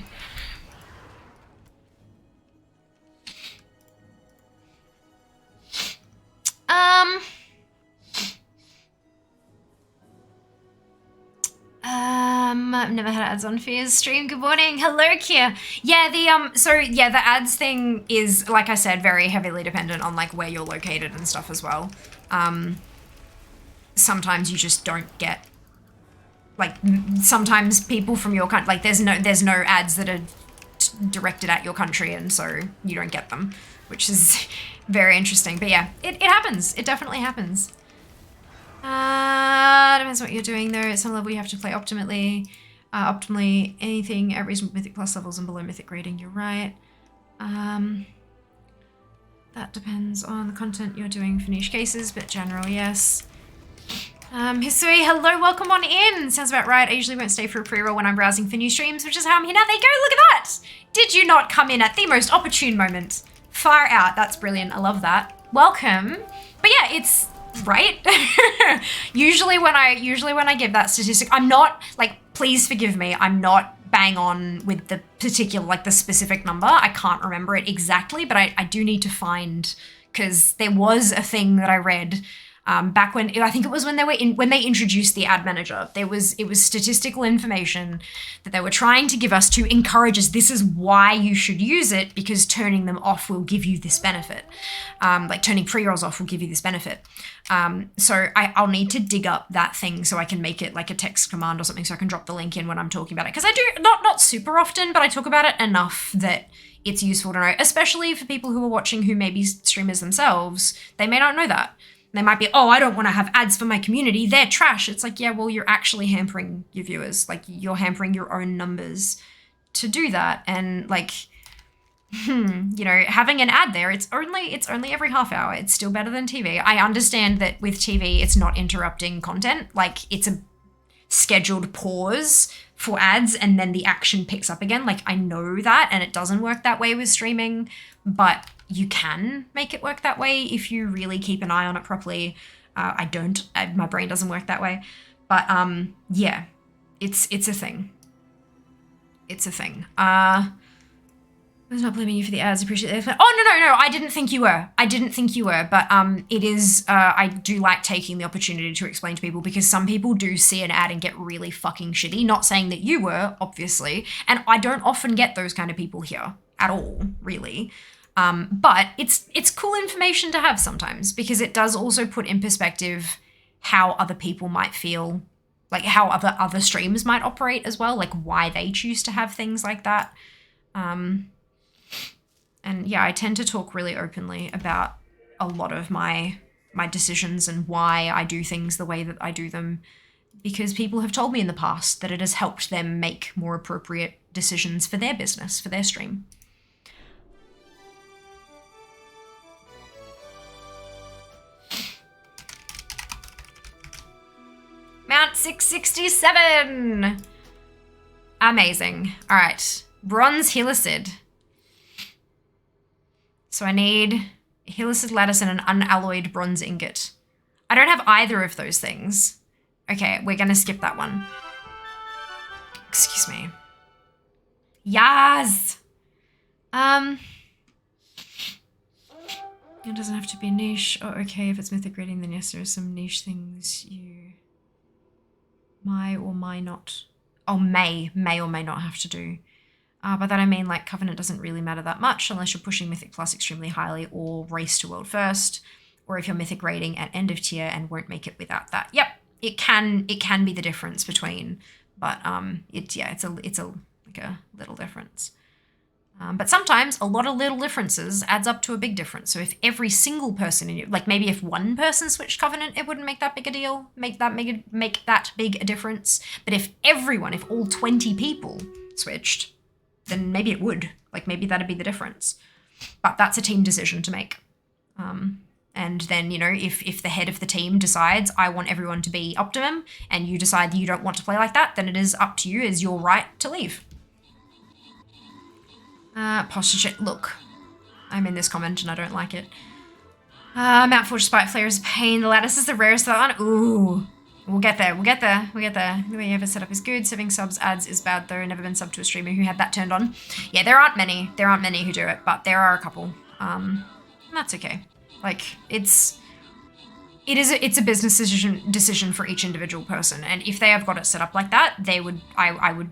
Speaker 1: I've never had ads on Fear's stream. Good morning. Hello, Kia. Yeah, the ads thing is, like I said, very heavily dependent on like where you're located and stuff as well. Sometimes you just don't get, like, sometimes people from your country, like there's no ads that are directed at your country, and so you don't get them, which is very interesting. But yeah, it happens. It definitely happens. Depends what you're doing though. At some level you have to play optimally. Optimally anything at reasonable mythic plus levels and below mythic grading, you're right. That depends on the content you're doing for niche cases, but general, yes. Hisui, hello, welcome on in. Sounds about right. I usually won't stay for a pre-roll when I'm browsing for new streams, which is how I'm here now. There you go, look at that. Did you not come in at the most opportune moment? Far out, that's brilliant, I love that. Welcome. But yeah, it's right. usually when I give that statistic, I'm not, like, please forgive me, I'm not bang on with the particular, like the specific number. I can't remember it exactly, but I do need to find, because there was a thing that I read back when, I think it was when they introduced the ad manager. It was statistical information that they were trying to give us to encourage us. This is why you should use it, because turning them off will give you this benefit. Like turning pre-rolls off will give you this benefit. So I'll need to dig up that thing so I can make it like a text command or something, so I can drop the link in when I'm talking about it. Because I do, not super often, but I talk about it enough that it's useful to know, especially for people who are watching who may be streamers themselves. They may not know that. They might be, oh, I don't want to have ads for my community. They're trash. It's like, yeah, well, you're actually hampering your viewers. Like, you're hampering your own numbers to do that. And like, you know, having an ad there, it's only every half hour. It's still better than TV. I understand that with TV, it's not interrupting content. Like, it's a scheduled pause for ads and then the action picks up again. Like, I know that, and it doesn't work that way with streaming, but you can make it work that way if you really keep an eye on it properly. I don't. My brain doesn't work that way. But yeah, it's a thing. It's a thing. I was not blaming you for the ads. Appreciate it. Oh, no. I didn't think you were. But it is, I do like taking the opportunity to explain to people, because some people do see an ad and get really fucking shitty. Not saying that you were, obviously. And I don't often get those kind of people here at all, really. But it's cool information to have sometimes, because it does also put in perspective how other people might feel, like how other streams might operate as well, like why they choose to have things like that. And yeah, I tend to talk really openly about a lot of my decisions and why I do things the way that I do them, because people have told me in the past that it has helped them make more appropriate decisions for their business, for their stream. Mount 667! Amazing. All right. Bronze Helicid. So I need a Helicid lattice and an unalloyed bronze ingot. I don't have either of those things. Okay, we're going to skip that one. Excuse me. Yas! It doesn't have to be niche. Oh, okay, if it's mythic rating, then yes, there are some niche things you may or may not or may not have to do. By that I mean, like, Covenant doesn't really matter that much unless you're pushing Mythic Plus extremely highly or Race to World First, or if you're Mythic rating at end of tier and won't make it without that. Yep, it can be the difference between, but it's a little difference. But sometimes a lot of little differences adds up to a big difference. So if every single person in you, like maybe if one person switched Covenant, it wouldn't make that big a deal, make that big a difference. But if all 20 people switched, then maybe it would. Like maybe that'd be the difference. But that's a team decision to make. And then, you know, if the head of the team decides I want everyone to be optimum and you decide you don't want to play like that, then it is up to you, it's your right to leave. Posture check. Look, I'm in this comment and I don't like it. Mount Fortress Spike Flare is a pain. The lattice is the rarest of that one. Ooh. We'll get there. The way you have it set up is good. Serving subs ads is bad though. Never been subbed to a streamer who had that turned on. Yeah, there aren't many who do it, but there are a couple. That's okay. Like, it's a business decision for each individual person. And if they have got it set up like that, I would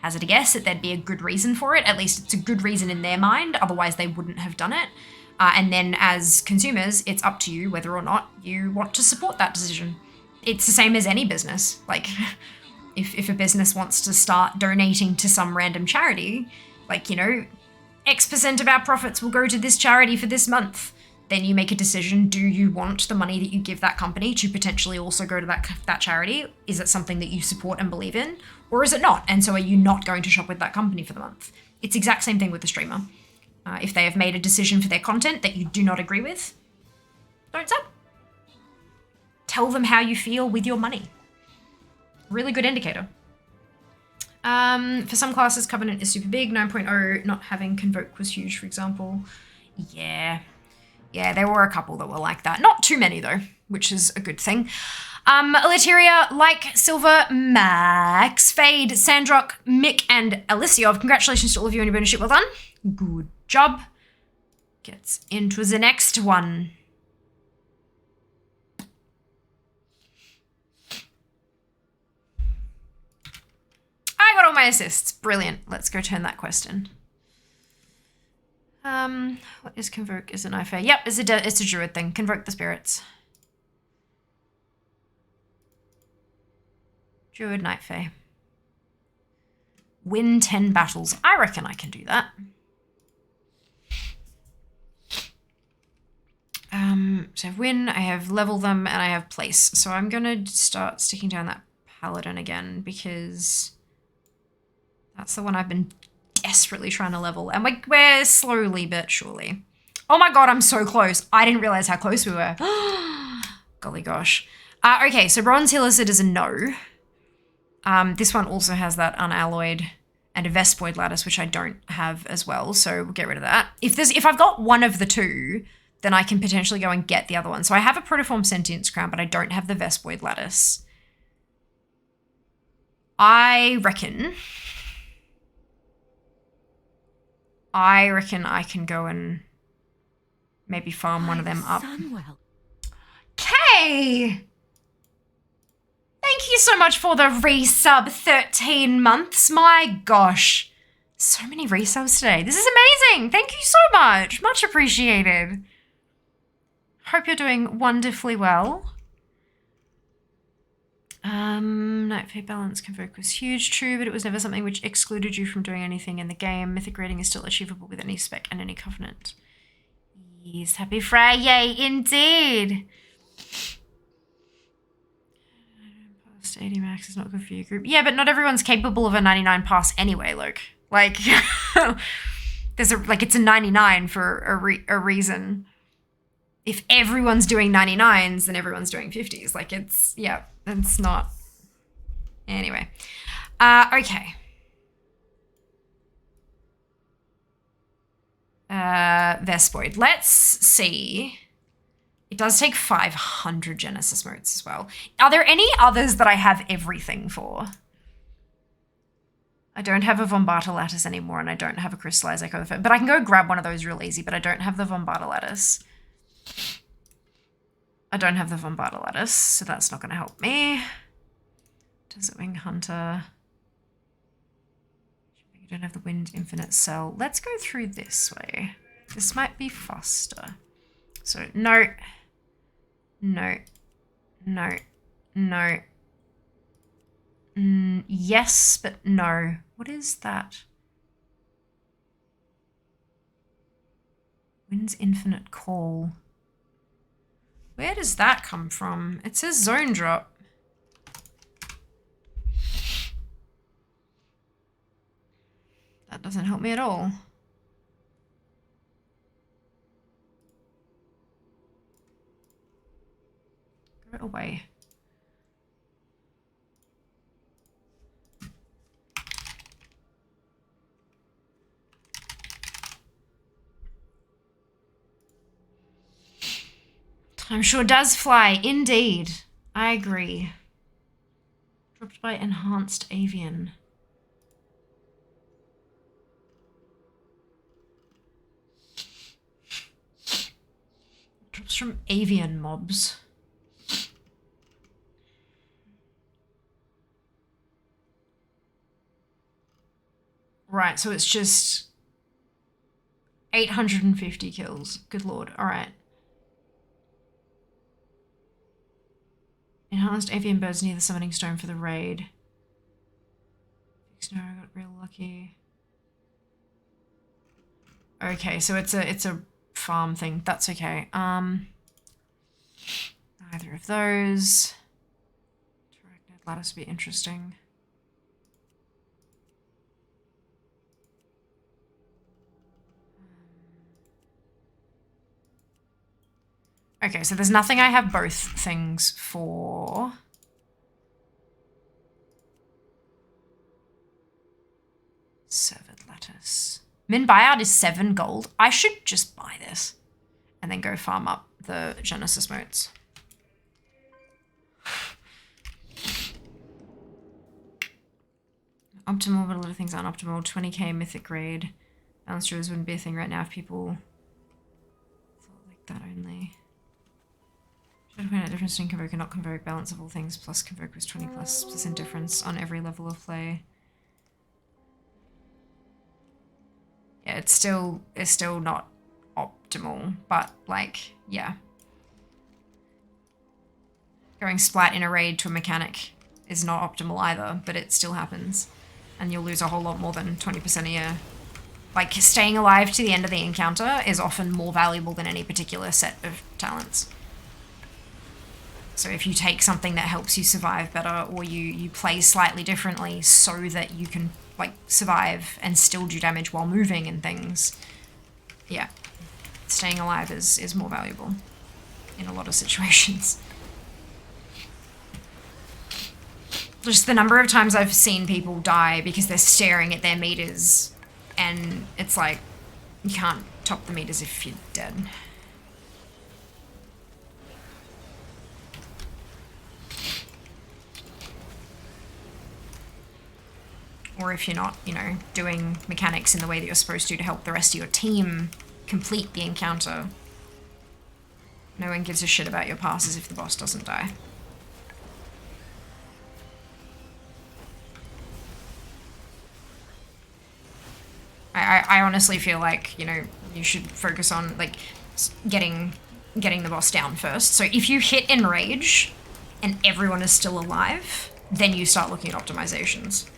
Speaker 1: hazard a guess that there'd be a good reason for it. At least it's a good reason in their mind. Otherwise, they wouldn't have done it. And then as consumers, it's up to you whether or not you want to support that decision. It's the same as any business. Like, if a business wants to start donating to some random charity, like, you know, X% of our profits will go to this charity for this month. Then you make a decision. Do you want the money that you give that company to potentially also go to that charity? Is it something that you support and believe in? Or is it not? And so are you not going to shop with that company for the month? It's the exact same thing with the streamer. If they have made a decision for their content that you do not agree with, don't sub. Tell them how you feel with your money. Really good indicator. For some classes, Covenant is super big. 9.0 not having Convoke was huge, for example. Yeah, there were a couple that were like that. Not too many, though, which is a good thing. Eliteria, like Silver, Max, Fade, Sandrock, Mick, and Elysiov. Congratulations to all of you on your bonus ship. Well done. Good job. Gets into the next one. I got all my assists. Brilliant. Let's go turn that question. What is Convoke? Is it knife fair? Yep, it's a druid thing. Convoke the spirits. Druid Night Fae. Win 10 battles. I reckon I can do that. So I have win, I have level them, and I have place. So I'm going to start sticking down that paladin again because that's the one I've been desperately trying to level. And we're slowly but surely. Oh my god, I'm so close. I didn't realize how close we were. Golly gosh. Okay, so Bronze Illicit is a no. This one also has that unalloyed and a Vespoid Lattice, which I don't have as well, so we'll get rid of that. If I've got one of the two, then I can potentially go and get the other one. So I have a Protoform Sentience Crown, but I don't have the Vespoid Lattice. I reckon I can go and maybe farm one of them up.
Speaker 2: Sunwell.
Speaker 1: Okay! Thank you so much for the resub 13 months. My gosh. So many resubs today. This is amazing. Thank you so much. Much appreciated. Hope you're doing wonderfully well. Night Fae Balance Convoke was huge, true, but it was never something which excluded you from doing anything in the game. Mythic rating is still achievable with any spec and any covenant. Yes, happy Friday, indeed. Past 80 max is not good for your group. Yeah, but not everyone's capable of a 99 pass anyway, Luke. Like, it's a 99 for a reason. If everyone's doing 99s, then everyone's doing 50s. Like, it's not. Anyway. Okay. Vespoid. Let's see. It does take 500 Genesis motes as well. Are there any others that I have everything for? I don't have a Vombata Lattice anymore, and I don't have a Crystallized Echo. But I can go grab one of those real easy, but I don't have the Vombata Lattice. I don't have the Vombata Lattice, so that's not going to help me. Desert Wing Hunter. You don't have the Wind Infinite Cell. Let's go through this way. This might be faster. So, no. No. No. No. Yes, but no. What is that? Wind's Infinite Call. Where does that come from? It says zone drop. That doesn't help me at all. Go away. Time sure does fly, indeed. I agree. Dropped by Enhanced Avian. Drops from avian mobs. Right, so it's just 850 kills. Good lord. All right. Enhanced avian birds near the summoning stone for the raid. No, I got real lucky. Okay, so it's a farm thing. That's okay. Neither of those. Terragnid Lattice would be interesting. Okay, so there's nothing I have both things for. Severed lettuce. Min buyout is 7 gold. I should just buy this and then go farm up the Genesis motes. Optimal, but a lot of things aren't optimal. 20k mythic grade. Balance druids wouldn't be a thing right now if people thought like that only. Should point out the difference between convoke and not convoke. Balance of all things plus convoke was 20 plus indifference on every level of play. Yeah, it's still not optimal, but like, yeah. Going splat in a raid to a mechanic is not optimal either, but it still happens. And you'll lose a whole lot more than 20% a year. Like, staying alive to the end of the encounter is often more valuable than any particular set of talents. So if you take something that helps you survive better, or you play slightly differently so that you can, like, survive and still do damage while moving and things, yeah. Staying alive is more valuable in a lot of situations. Just the number of times I've seen people die because they're staring at their meters and it's like, you can't top the meters if you're dead. Or if you're not, you know, doing mechanics in the way that you're supposed to help the rest of your team complete the encounter. No one gives a shit about your passes if the boss doesn't die. I honestly feel like, you know, you should focus on, like, getting the boss down first. So if you hit Enrage and everyone is still alive, then you start looking at optimizations.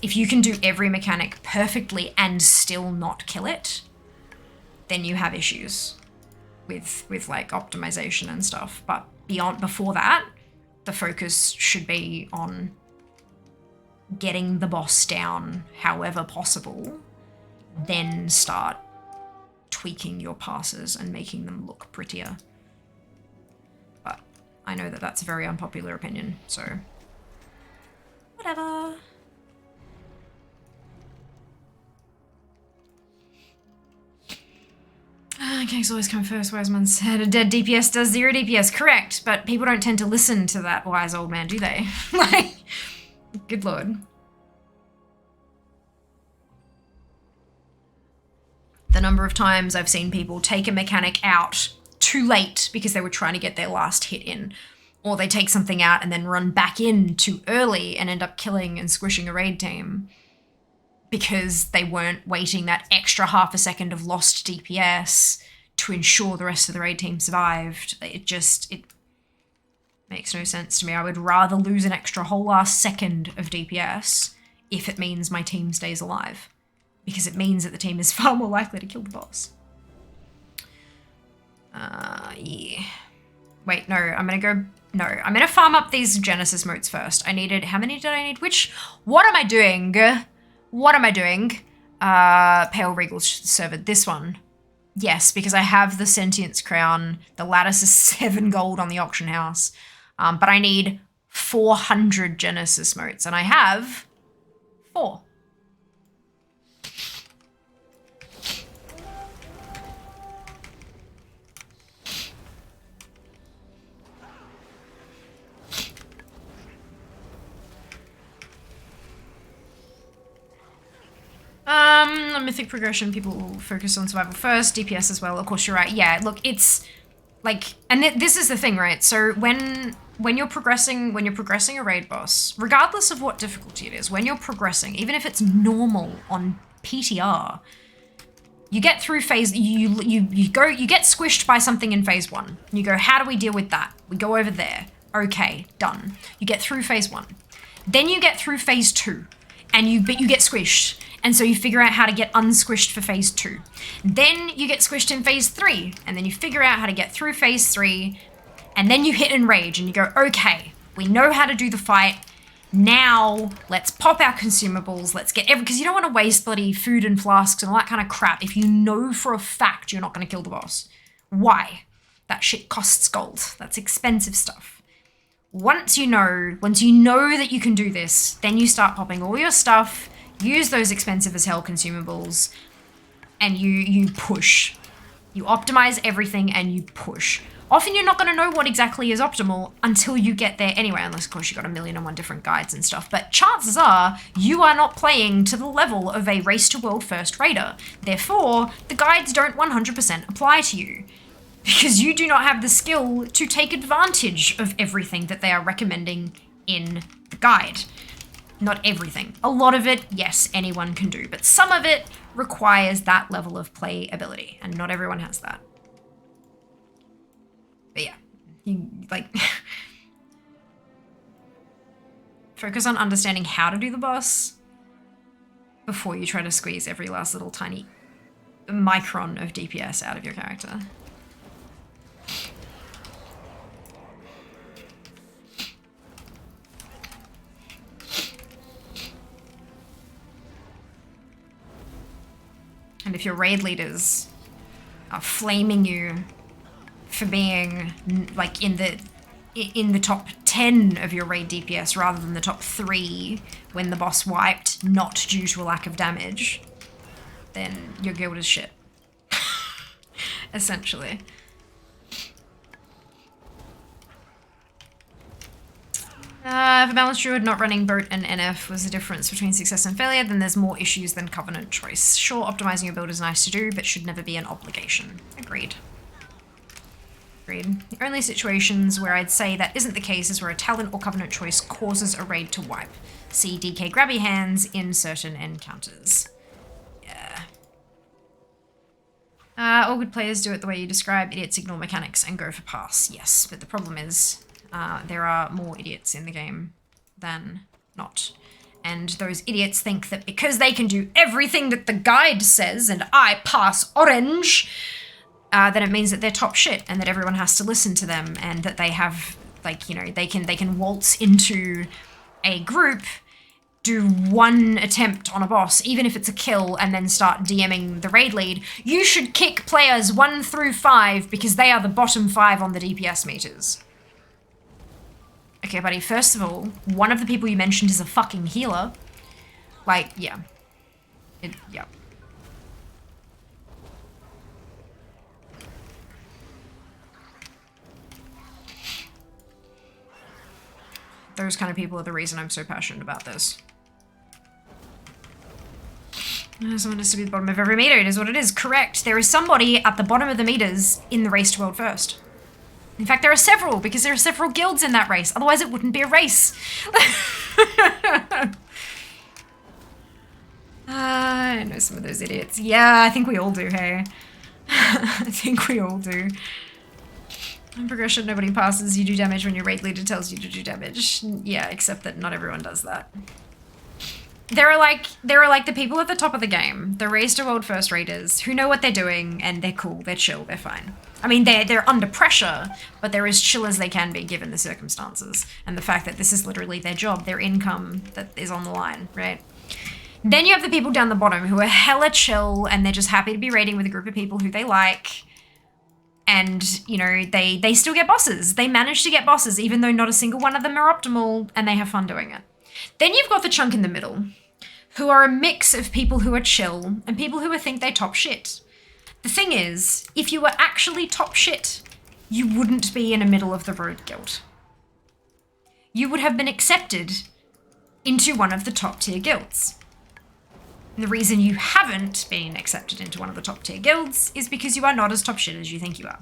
Speaker 1: If you can do every mechanic perfectly and still not kill it, then you have issues with like optimization and stuff. But before that, the focus should be on getting the boss down however possible, then start tweaking your passes and making them look prettier. But I know that that's a very unpopular opinion, so whatever. Kings always come first, wise man said. A dead DPS does 0 DPS, correct, but people don't tend to listen to that wise old man, do they? Like, good lord. The number of times I've seen people take a mechanic out too late because they were trying to get their last hit in, or they take something out and then run back in too early and end up killing and squishing a raid team because they weren't waiting that extra half a second of lost DPS to ensure the rest of the raid team survived. It makes no sense to me. I would rather lose an extra whole last second of DPS if it means my team stays alive, because it means that the team is far more likely to kill the boss. Yeah. Wait, no, I'm gonna farm up these Genesis motes first. How many did I need? What am I doing? Pale Regal server, this one. Yes, because I have the Sentience Crown. The lattice is 7 gold on the auction house. But I need 400 Genesis motes, and I have 4. Mythic progression, people will focus on survival first, DPS as well. Of course, you're right. Yeah, look, it's like, and this is the thing, right? So when you're progressing a raid boss, regardless of what difficulty it is, when you're progressing, even if it's normal on PTR, you get through phase, you get squished by something in phase 1. You go, how do we deal with that? We go over there. Okay, done. You get through phase 1. Then you get through phase 2, and you get squished. And so you figure out how to get unsquished for phase 2. Then you get squished in phase 3, and then you figure out how to get through phase 3, and then you hit Enrage, and you go, okay, we know how to do the fight. Now let's pop our consumables, let's get because you don't want to waste bloody food and flasks and all that kind of crap if you know for a fact you're not going to kill the boss. Why? That shit costs gold. That's expensive stuff. Once you know that you can do this, then you start popping all your stuff, use those expensive as hell consumables, and you push. You optimize everything and you push. Often you're not going to know what exactly is optimal until you get there anyway, unless of course you've got 1,000,001 different guides and stuff. But chances are you are not playing to the level of a race to world first raider. Therefore, the guides don't 100% apply to you, because you do not have the skill to take advantage of everything that they are recommending in the guide. Not everything. A lot of it, yes, anyone can do, but some of it requires that level of playability, and not everyone has that. But yeah, you, like, focus on understanding how to do the boss before you try to squeeze every last little tiny micron of DPS out of your character. And if your raid leaders are flaming you for being like in the top 10 of your raid DPS rather than the top 3 when the boss wiped, not due to a lack of damage, then your guild is shit. Essentially. If a balanced druid not running boat and NF was the difference between success and failure, then there's more issues than covenant choice. Sure, optimizing your build is nice to do, but should never be an obligation. Agreed. Agreed. The only situations where I'd say that isn't the case is where a talent or covenant choice causes a raid to wipe. See DK grabby hands in certain encounters. Yeah. All good players do it the way you describe. Idiots ignore mechanics and go for pass. Yes, but the problem is there are more idiots in the game than not. And those idiots think that because they can do everything that the guide says and I pass orange, then it means that they're top shit and that everyone has to listen to them and that they have, like, you know, they can waltz into a group, do one attempt on a boss, even if it's a kill, and then start DMing the raid lead. You should kick players 1 through 5 because they are the bottom 5 on the DPS meters. Okay, buddy, first of all, one of the people you mentioned is a fucking healer. Like, yeah. Yeah. Those kind of people are the reason I'm so passionate about this. Someone has to be at the bottom of every meter. It is what it is. Correct. There is somebody at the bottom of the meters in the race to world first. In fact, there are several, because there are several guilds in that race. Otherwise, it wouldn't be a race. I know some of those idiots. Yeah, I think we all do, hey? I think we all do. In progression, nobody passes. You do damage when your raid leader tells you to do damage. Yeah, except that not everyone does that. There are like the people at the top of the game, the race to world first raiders, who know what they're doing and they're cool, they're chill, they're fine. I mean, they're under pressure, but they're as chill as they can be given the circumstances and the fact that this is literally their job, their income that is on the line, right? Then you have the people down the bottom who are hella chill and they're just happy to be raiding with a group of people who they like. And, you know, they still get bosses. They manage to get bosses even though not a single one of them are optimal and they have fun doing it. Then you've got the chunk in the middle, who are a mix of people who are chill and people who think they top shit. The thing is, if you were actually top shit, you wouldn't be in a middle of the road guild. You would have been accepted into one of the top tier guilds. And the reason you haven't been accepted into one of the top tier guilds is because you are not as top shit as you think you are.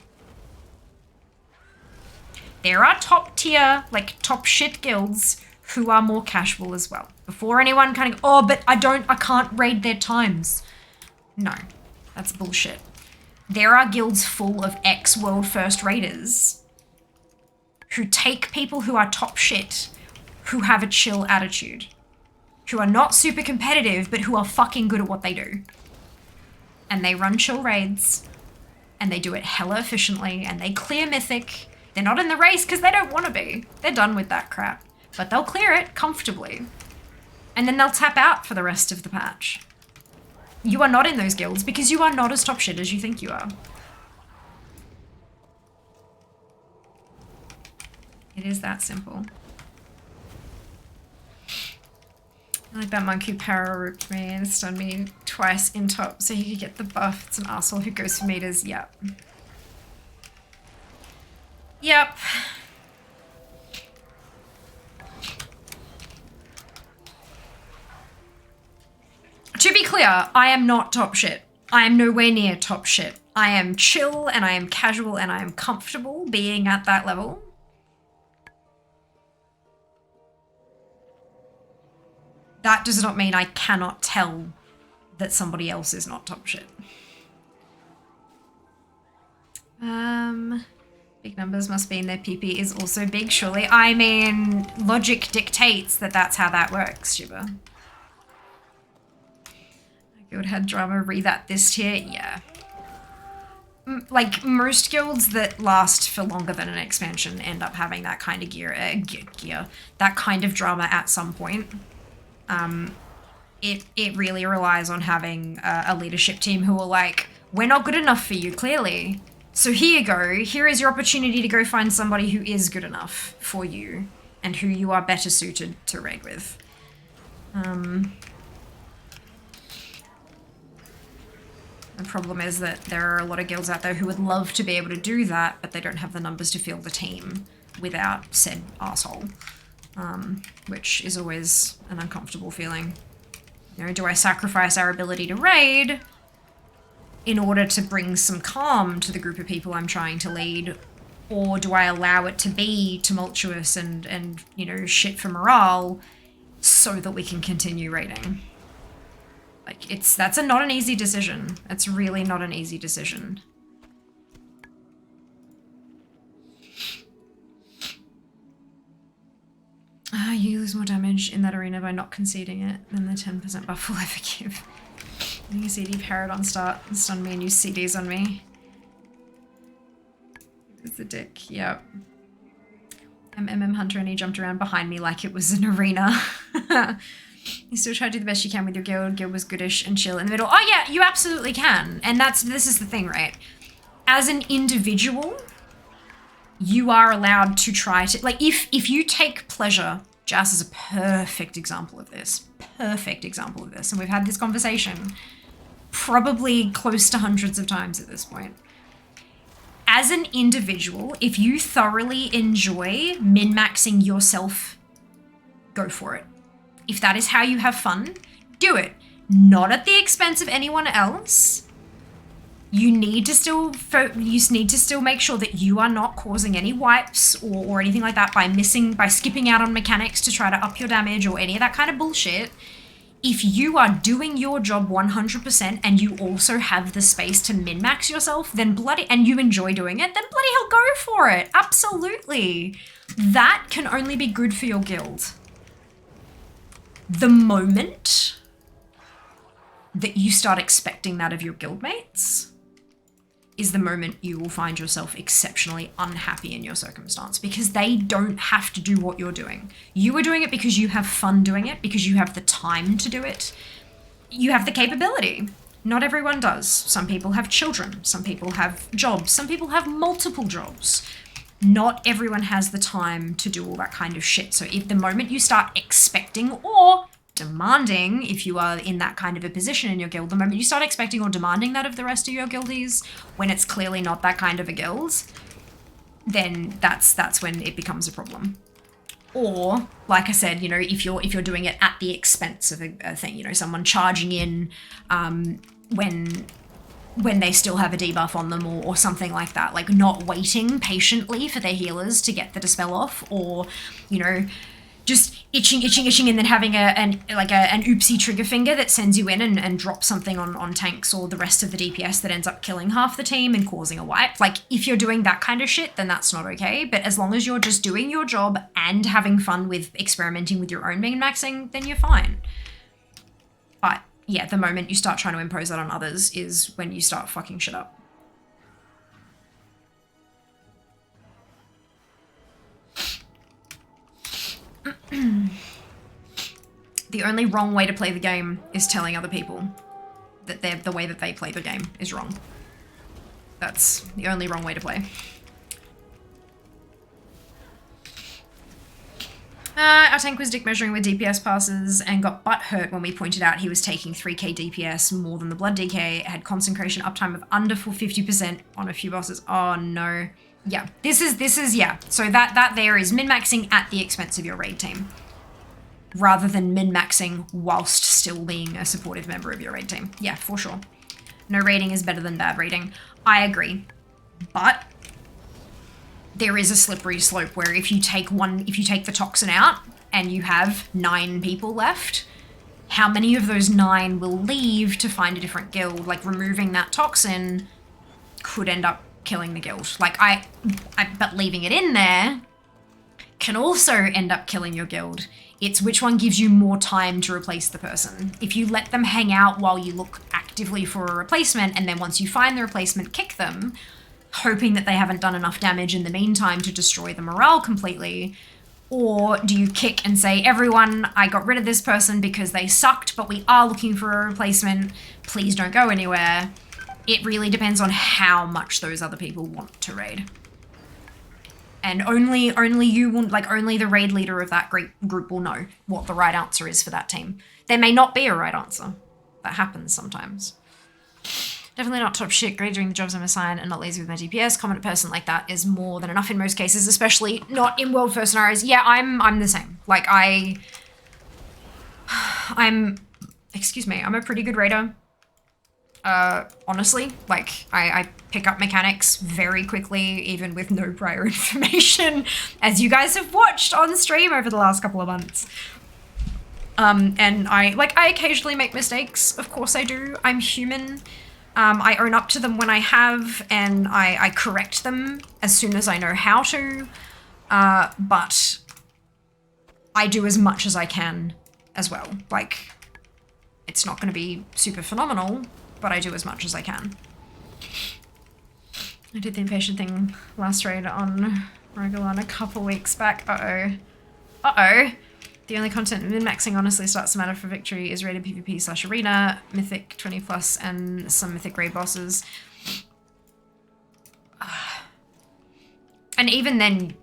Speaker 1: There are top tier, like top shit guilds who are more casual as well. Before anyone kind of, oh, but I can't raid their times. No, that's bullshit. There are guilds full of ex-world first raiders who take people who are top shit, who have a chill attitude, who are not super competitive, but who are fucking good at what they do. And they run chill raids, and they do it hella efficiently, and they clear Mythic. They're not in the race because they don't want to be. They're done with that crap. But they'll clear it comfortably. And then they'll tap out for the rest of the patch. You are not in those guilds because you are not as top shit as you think you are. It is that simple. I like that monk who para-rooped me and stunned me twice in top so he could get the buff. It's an asshole who goes for meters. Yep. Yep. To be clear, I am not top shit. I am nowhere near top shit. I am chill and I am casual and I am comfortable being at that level. That does not mean I cannot tell that somebody else is not top shit. Big numbers must mean their PP is also big, surely. I mean, logic dictates that that's how that works, Shiba. Guild had drama, re-that this tier, yeah. Like, most guilds that last for longer than an expansion end up having that kind of gear, that kind of drama at some point. It really relies on having a leadership team who are like, we're not good enough for you, clearly. So here you go, here is your opportunity to go find somebody who is good enough for you and who you are better suited to raid with. The problem is that there are a lot of guilds out there who would love to be able to do that, but they don't have the numbers to field the team without said arsehole. Which is always an uncomfortable feeling. You know, do I sacrifice our ability to raid in order to bring some calm to the group of people I'm trying to lead? Or do I allow it to be tumultuous and you know, shit for morale so that we can continue raiding? Like, that's not an easy decision. It's really not an easy decision. You lose more damage in that arena by not conceding it than the 10% buff will ever give. You CD parrot on start and stun me and use CDs on me. It's the dick, yep. I'm MM Hunter and he jumped around behind me like it was an arena. You still try to do the best you can with your guild. Guild was goodish and chill in the middle. Oh yeah, you absolutely can. And this is the thing, right? As an individual, you are allowed to try to, like, if you take pleasure, Jas is a perfect example of this. Perfect example of this. And we've had this conversation probably close to hundreds of times at this point. As an individual, if you thoroughly enjoy min-maxing yourself, go for it. If that is how you have fun, do it. Not at the expense of anyone else. You need to still make sure that you are not causing any wipes or anything like that by skipping out on mechanics to try to up your damage or any of that kind of bullshit. If you are doing your job 100% and you also have the space to min-max yourself, then and you enjoy doing it, then bloody hell go for it. Absolutely. That can only be good for your guild. The moment that you start expecting that of your guildmates is the moment you will find yourself exceptionally unhappy in your circumstance, because they don't have to do what you're doing. You are doing it because you have fun doing it, because you have the time to do it. You have the capability. Not everyone does. Some people have children. Some people have jobs. Some people have multiple jobs. Not everyone has the time to do all that kind of shit. So if the moment you start expecting or demanding, if you are in that kind of a position in your guild, the moment you start expecting or demanding that of the rest of your guildies, when it's clearly not that kind of a guild, then that's when it becomes a problem. Or, like I said, you know, if you're doing it at the expense of a thing, you know, someone charging in when they still have a debuff on them or something like that, like not waiting patiently for their healers to get the dispel off, or, you know, just itching, and then having an oopsie trigger finger that sends you in and drops something on tanks or the rest of the DPS that ends up killing half the team and causing a wipe. Like, if you're doing that kind of shit, then that's not okay. But as long as you're just doing your job and having fun with experimenting with your own min-maxing, then you're fine. But yeah, the moment you start trying to impose that on others is when you start fucking shit up. The only wrong way to play the game is telling other people that the way that they play the game is wrong. That's the only wrong way to play. Our tank was dick measuring with DPS passes and got butt hurt when we pointed out he was taking 3k DPS more than the blood DK, had concentration uptime of under full 50% on a few bosses. Oh no. Yeah, this is yeah. So that there is min-maxing at the expense of your raid team, rather than min-maxing whilst still being a supportive member of your raid team. Yeah, for sure. No raiding is better than bad raiding. I agree. But there is a slippery slope where if you take the toxin out and you have 9 people left, how many of those 9 will leave to find a different guild? Like, removing that toxin could end up killing the guild. Like, but leaving it in there can also end up killing your guild. It's which one gives you more time to replace the person. If you let them hang out while you look actively for a replacement, and then once you find the replacement, kick them, hoping that they haven't done enough damage in the meantime to destroy the morale completely, or do you kick and say, everyone, I got rid of this person because they sucked, but we are looking for a replacement, please don't go anywhere. It really depends on how much those other people want to raid. And only you will, like, only the raid leader of that group will know what the right answer is for that team. There may not be a right answer. That happens sometimes. Definitely not top shit, great doing the jobs I'm assigned and not lazy with my DPS. Competent person like that is more than enough in most cases, especially not in world first scenarios. Yeah, I'm the same. Like, excuse me, I'm a pretty good raider. Honestly, like, I pick up mechanics very quickly, even with no prior information, as you guys have watched on stream over the last couple of months. And I occasionally make mistakes. Of course I do. I'm human. I own up to them when I have, and I correct them as soon as I know how to. But I do as much as I can as well. Like, it's not going to be super phenomenal, but I do as much as I can. I did the impatient thing last raid on Rogalon a couple weeks back. Uh-oh. Uh-oh. The only content min-maxing honestly starts to matter for victory is rated PvP/arena, mythic 20 plus, and some mythic raid bosses. And even then,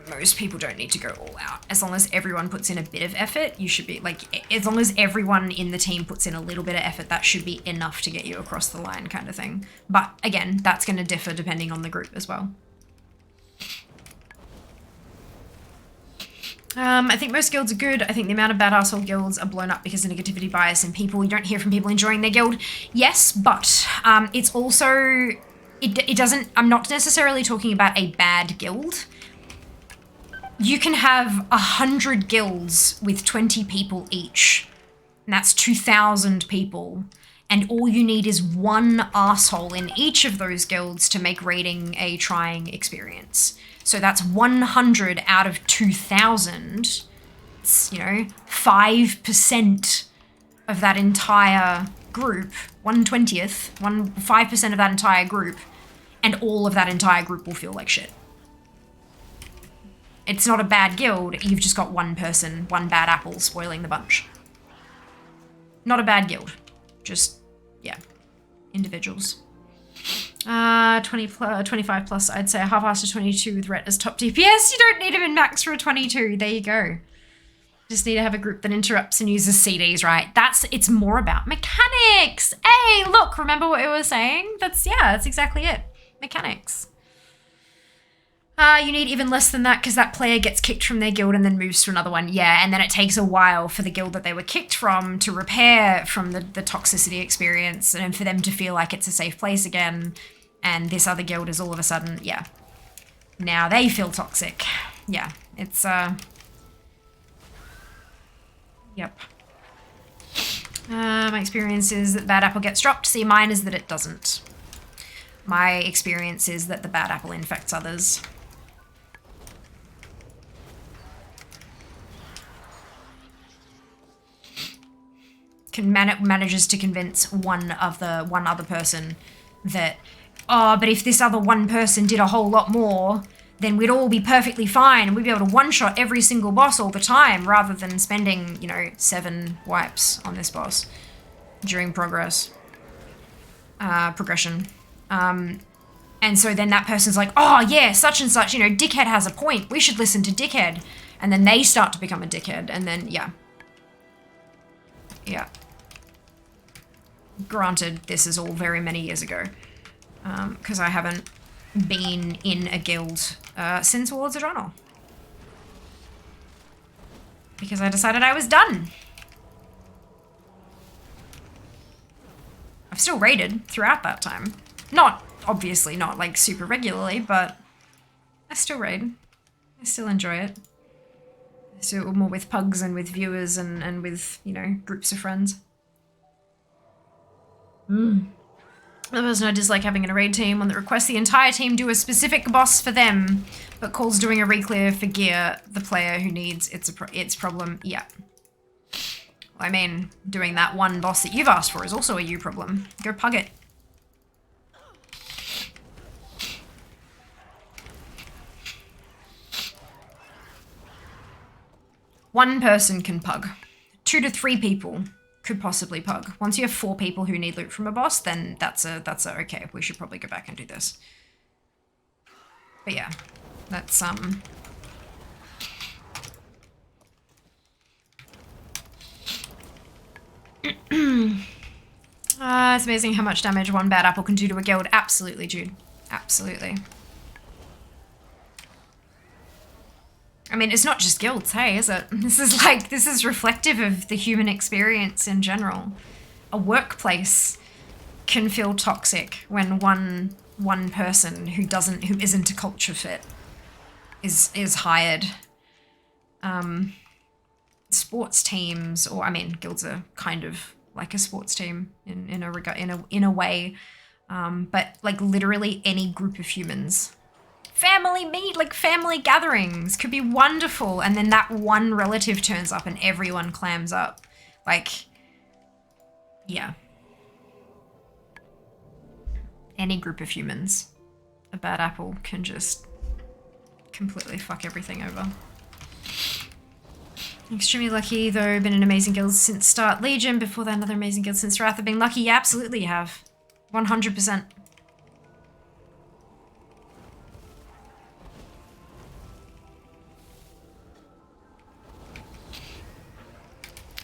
Speaker 1: most people don't need to go all out. As long as everyone puts in a bit of effort, you should be, like, as long as everyone in the team puts in a little bit of effort, that should be enough to get you across the line, kind of thing. But again, that's going to differ depending on the group as well. I think most guilds are good. I think the amount of bad arsehole guilds are blown up because of negativity bias and people, you don't hear from people enjoying their guild. Yes, but it's also, it doesn't, I'm not necessarily talking about a bad guild. You can have 100 guilds with 20 people each, and that's 2,000 people. And all you need is one arsehole in each of those guilds to make raiding a trying experience. So that's 100 out of 2,000. It's, 5% of that entire group, 1/20th, 5% of that entire group, and all of that entire group will feel like shit. It's not a bad guild, you've just got one person, one bad apple spoiling the bunch. Not a bad guild, just, yeah, individuals. 25 plus, I'd say a half-ass to 22 with Ret as top DPS. You don't need him in max for a 22, there you go. Just need to have a group that interrupts and uses CDs, right? It's more about mechanics. Hey, look, remember what we were saying? That's exactly it. Mechanics. You need even less than that because that player gets kicked from their guild and then moves to another one. Yeah, and then it takes a while for the guild that they were kicked from to repair from the toxicity experience and for them to feel like it's a safe place again. And this other guild is all of a sudden, yeah. Now they feel toxic. Yeah, it's, yep. My experience is that bad apple gets dropped. See, mine is that it doesn't. My experience is that the bad apple infects others. Manages to convince one other person that, oh, but if this other one person did a whole lot more, then we'd all be perfectly fine and we'd be able to one-shot every single boss all the time rather than spending, 7 wipes on this boss during progression. And so then that person's like, oh yeah, such and such, Dickhead has a point. We should listen to Dickhead. And then they start to become a dickhead, and then, yeah. Yeah. Granted, this is all very many years ago. Because I haven't been in a guild since Warlords of Draenor. Because I decided I was done. I've still raided throughout that time. Not, obviously not like super regularly, but I still raid. I still enjoy it. So more with pugs and with viewers and with, you know, groups of friends. The person I dislike having in a raid team, one that requests the entire team do a specific boss for them, but calls doing a reclear for gear the player who needs its problem. Yeah. I mean, doing that one boss that you've asked for is also a you problem. Go pug it. One person can pug. 2 to 3 people could possibly pug. Once you have 4 people who need loot from a boss, then that's a okay, we should probably go back and do this. But yeah, that's it's amazing how much damage one bad apple can do to a guild. Absolutely, Jude. Absolutely. I mean, it's not just guilds, hey, is it? This is reflective of the human experience in general. A workplace can feel toxic when one person who isn't a culture fit is hired. Sports teams, or I mean, guilds are kind of like a sports team in a way, but like literally any group of humans. Family gatherings could be wonderful, and then that one relative turns up and everyone clams up. Like, yeah. Any group of humans. A bad apple can just completely fuck everything over. Extremely lucky, though. Been an amazing guild since start. Legion, before that another amazing guild since Wrath. I've been lucky. Yeah, absolutely you have. 100%.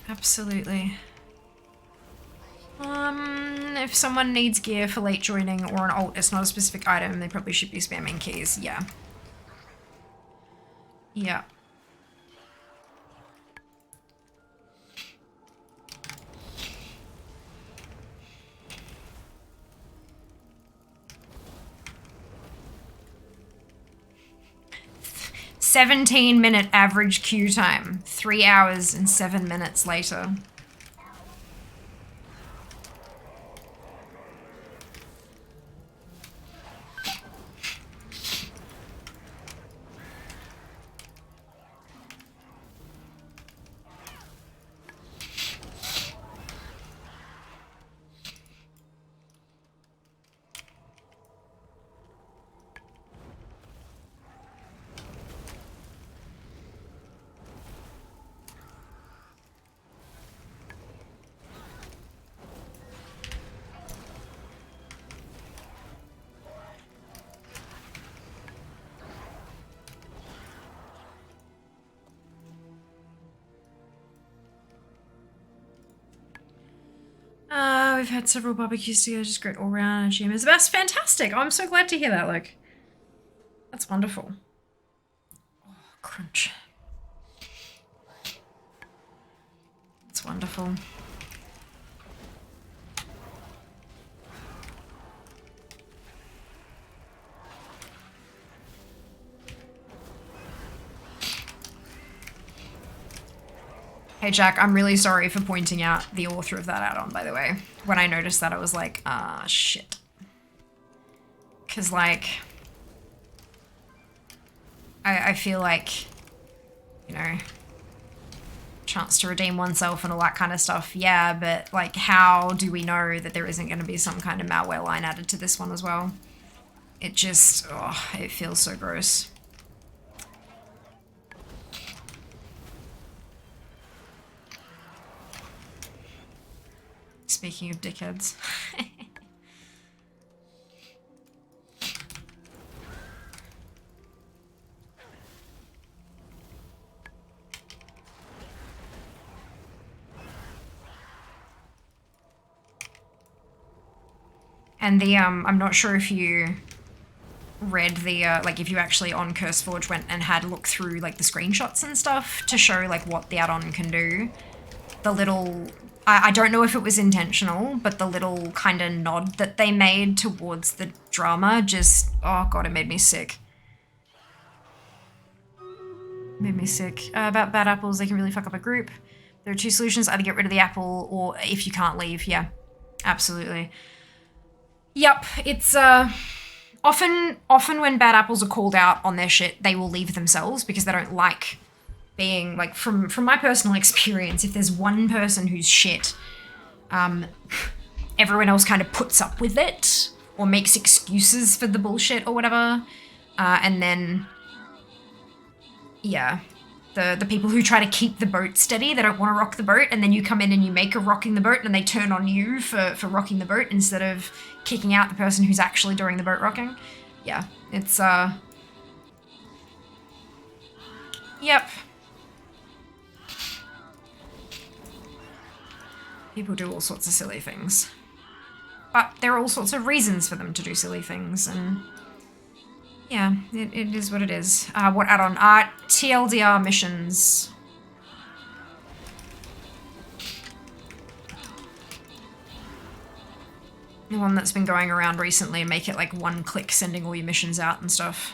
Speaker 1: Absolutely. If someone needs gear for late joining or an alt, it's not a specific item, they probably should be spamming keys. Yeah. Yeah. "17-minute average queue time. 3 hours and 7 minutes later." We've had several barbecues together, just great all round. GM is the best. Fantastic. Oh, I'm so glad to hear that, like. That's wonderful. Oh, crunch. That's wonderful. Hey Jack, I'm really sorry for pointing out the author of that add-on, by the way. When I noticed that, I was like, ah, shit. Cause like, I feel like, you know, chance to redeem oneself and all that kind of stuff, yeah, but like, how do we know that there isn't gonna be some kind of malware line added to this one as well? It just, oh, it feels so gross. Speaking of dickheads. And the, I'm not sure if you read the, like if you actually on CurseForge went and had a look through like the screenshots and stuff to show like what the add-on can do. The little, I don't know if it was intentional, but the little kind of nod that they made towards the drama just, oh god, it made me sick. Made me sick. About bad apples, they can really fuck up a group. There are two solutions, either get rid of the apple or if you can't leave, yeah. Absolutely. Yep, it's often when bad apples are called out on their shit, they will leave themselves because they don't like being, like, from my personal experience, if there's one person who's shit, everyone else kind of puts up with it or makes excuses for the bullshit or whatever, and then, yeah, the people who try to keep the boat steady, they don't want to rock the boat, and then you come in and you make a rocking the boat and they turn on you for rocking the boat instead of kicking out the person who's actually doing the boat rocking. Yeah, it's, yep. People do all sorts of silly things. But there are all sorts of reasons for them to do silly things, and yeah, it is what it is. What add-on? TLDR missions. The one that's been going around recently, and make it like one click sending all your missions out and stuff.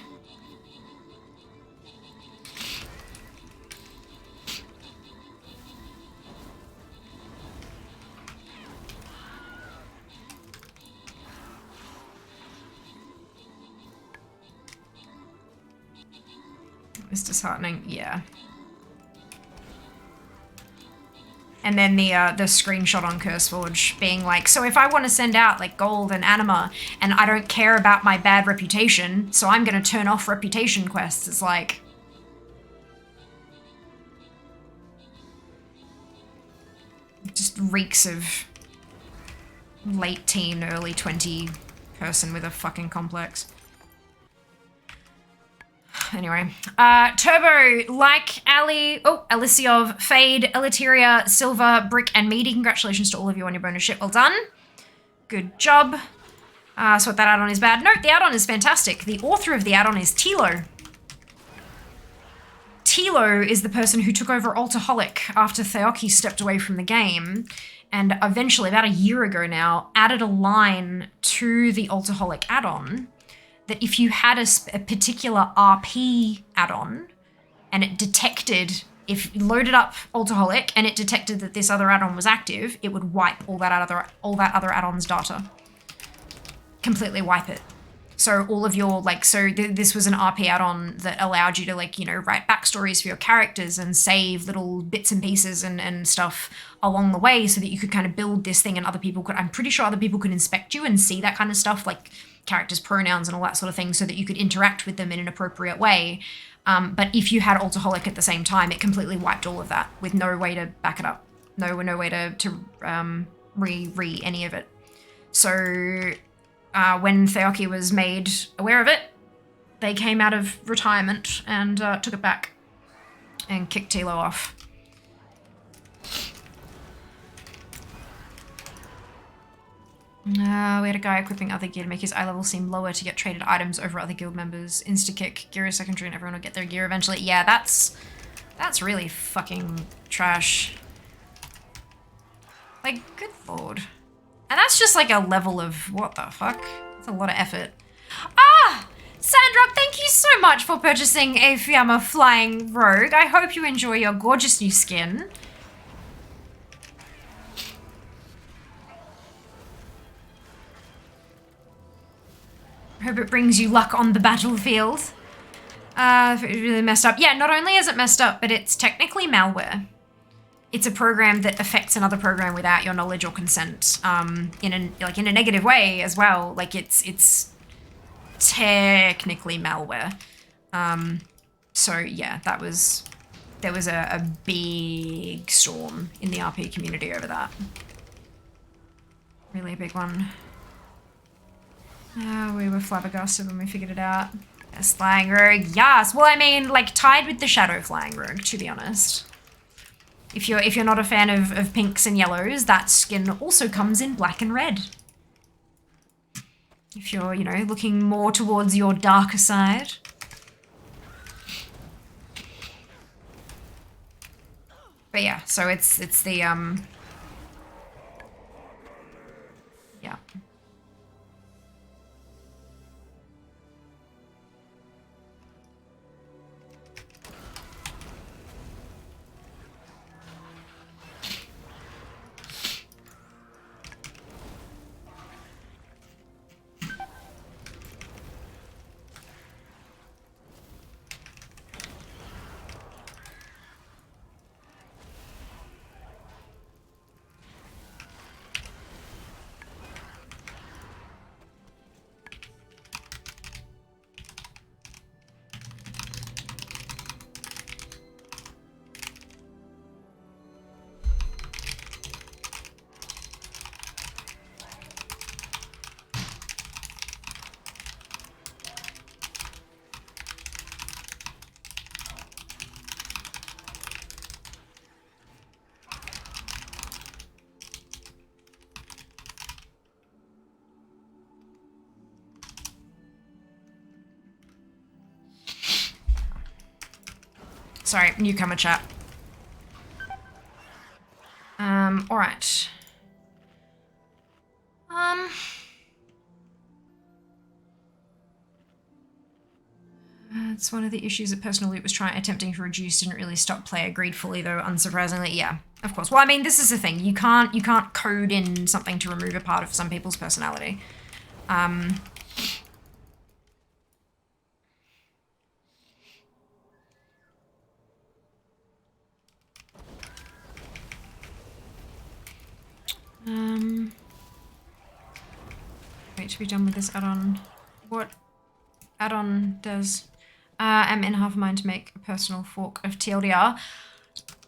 Speaker 1: It's disheartening, yeah. And then the screenshot on CurseForge being like, so if I want to send out like gold and anima and I don't care about my bad reputation, so I'm going to turn off reputation quests. It's like, it just reeks of late teen, early 20 person with a fucking complex. Anyway, Turbo, like, Ali, Aliciov, Fade, Eliteria, Silver, Brick, and Meaty. Congratulations to all of you on your bonus ship. Well done. Good job. So what that add-on is bad. No, the add-on is fantastic. The author of the add-on is Tilo. Tilo is the person who took over Altaholic after Theoki stepped away from the game, and eventually, about a year ago now, added a line to the Altaholic add-on that if you had a particular RP add-on and it detected, if you loaded up Altaholic and it detected that this other add-on was active, it would wipe all that other add-on's data. Completely wipe it. So all of your, like, this was an RP add-on that allowed you to, like, you know, write backstories for your characters and save little bits and pieces and stuff along the way so that you could kind of build this thing and other people could, I'm pretty sure other people could inspect you and see that kind of stuff, like characters' pronouns and all that sort of thing, so that you could interact with them in an appropriate way. But if you had Altaholic at the same time, it completely wiped all of that with no way to back it up. No way to re any of it. So when Theoki was made aware of it, they came out of retirement and took it back and kicked Tilo off. We had a guy equipping other gear to make his eye level seem lower to get traded items over other guild members. Insta-kick, gear is secondary and everyone will get their gear eventually. Yeah, that's really fucking trash. Like, good lord. And that's just like a level of, what the fuck? That's a lot of effort. Ah! Sandra, thank you so much for purchasing a Fiamma Flying Rogue. I hope you enjoy your gorgeous new skin. Hope it brings you luck on the battlefield. If it really messed up. Yeah, not only is it messed up, but it's technically malware. It's a program that affects another program without your knowledge or consent, in a negative way as well. Like it's technically malware. So yeah, there was a big storm in the RP community over that. Really a big one. We were flabbergasted when we figured it out. Yes, Flying Rogue, yes. Well, I mean, like, tied with the Shadow Flying Rogue, to be honest. If you're not a fan of pinks and yellows, that skin also comes in black and red. If you're, you know, looking more towards your darker side. But yeah, so it's the, yeah. Sorry, newcomer chat. All right. It's one of the issues that Personal Loot was attempting to reduce. Didn't really stop player greed fully, though. Unsurprisingly, yeah, of course. Well, I mean, this is the thing. You can't code in something to remove a part of some people's personality. Wait to be done with this add-on. What add-on does? I'm in half a mind to make a personal fork of TLDR.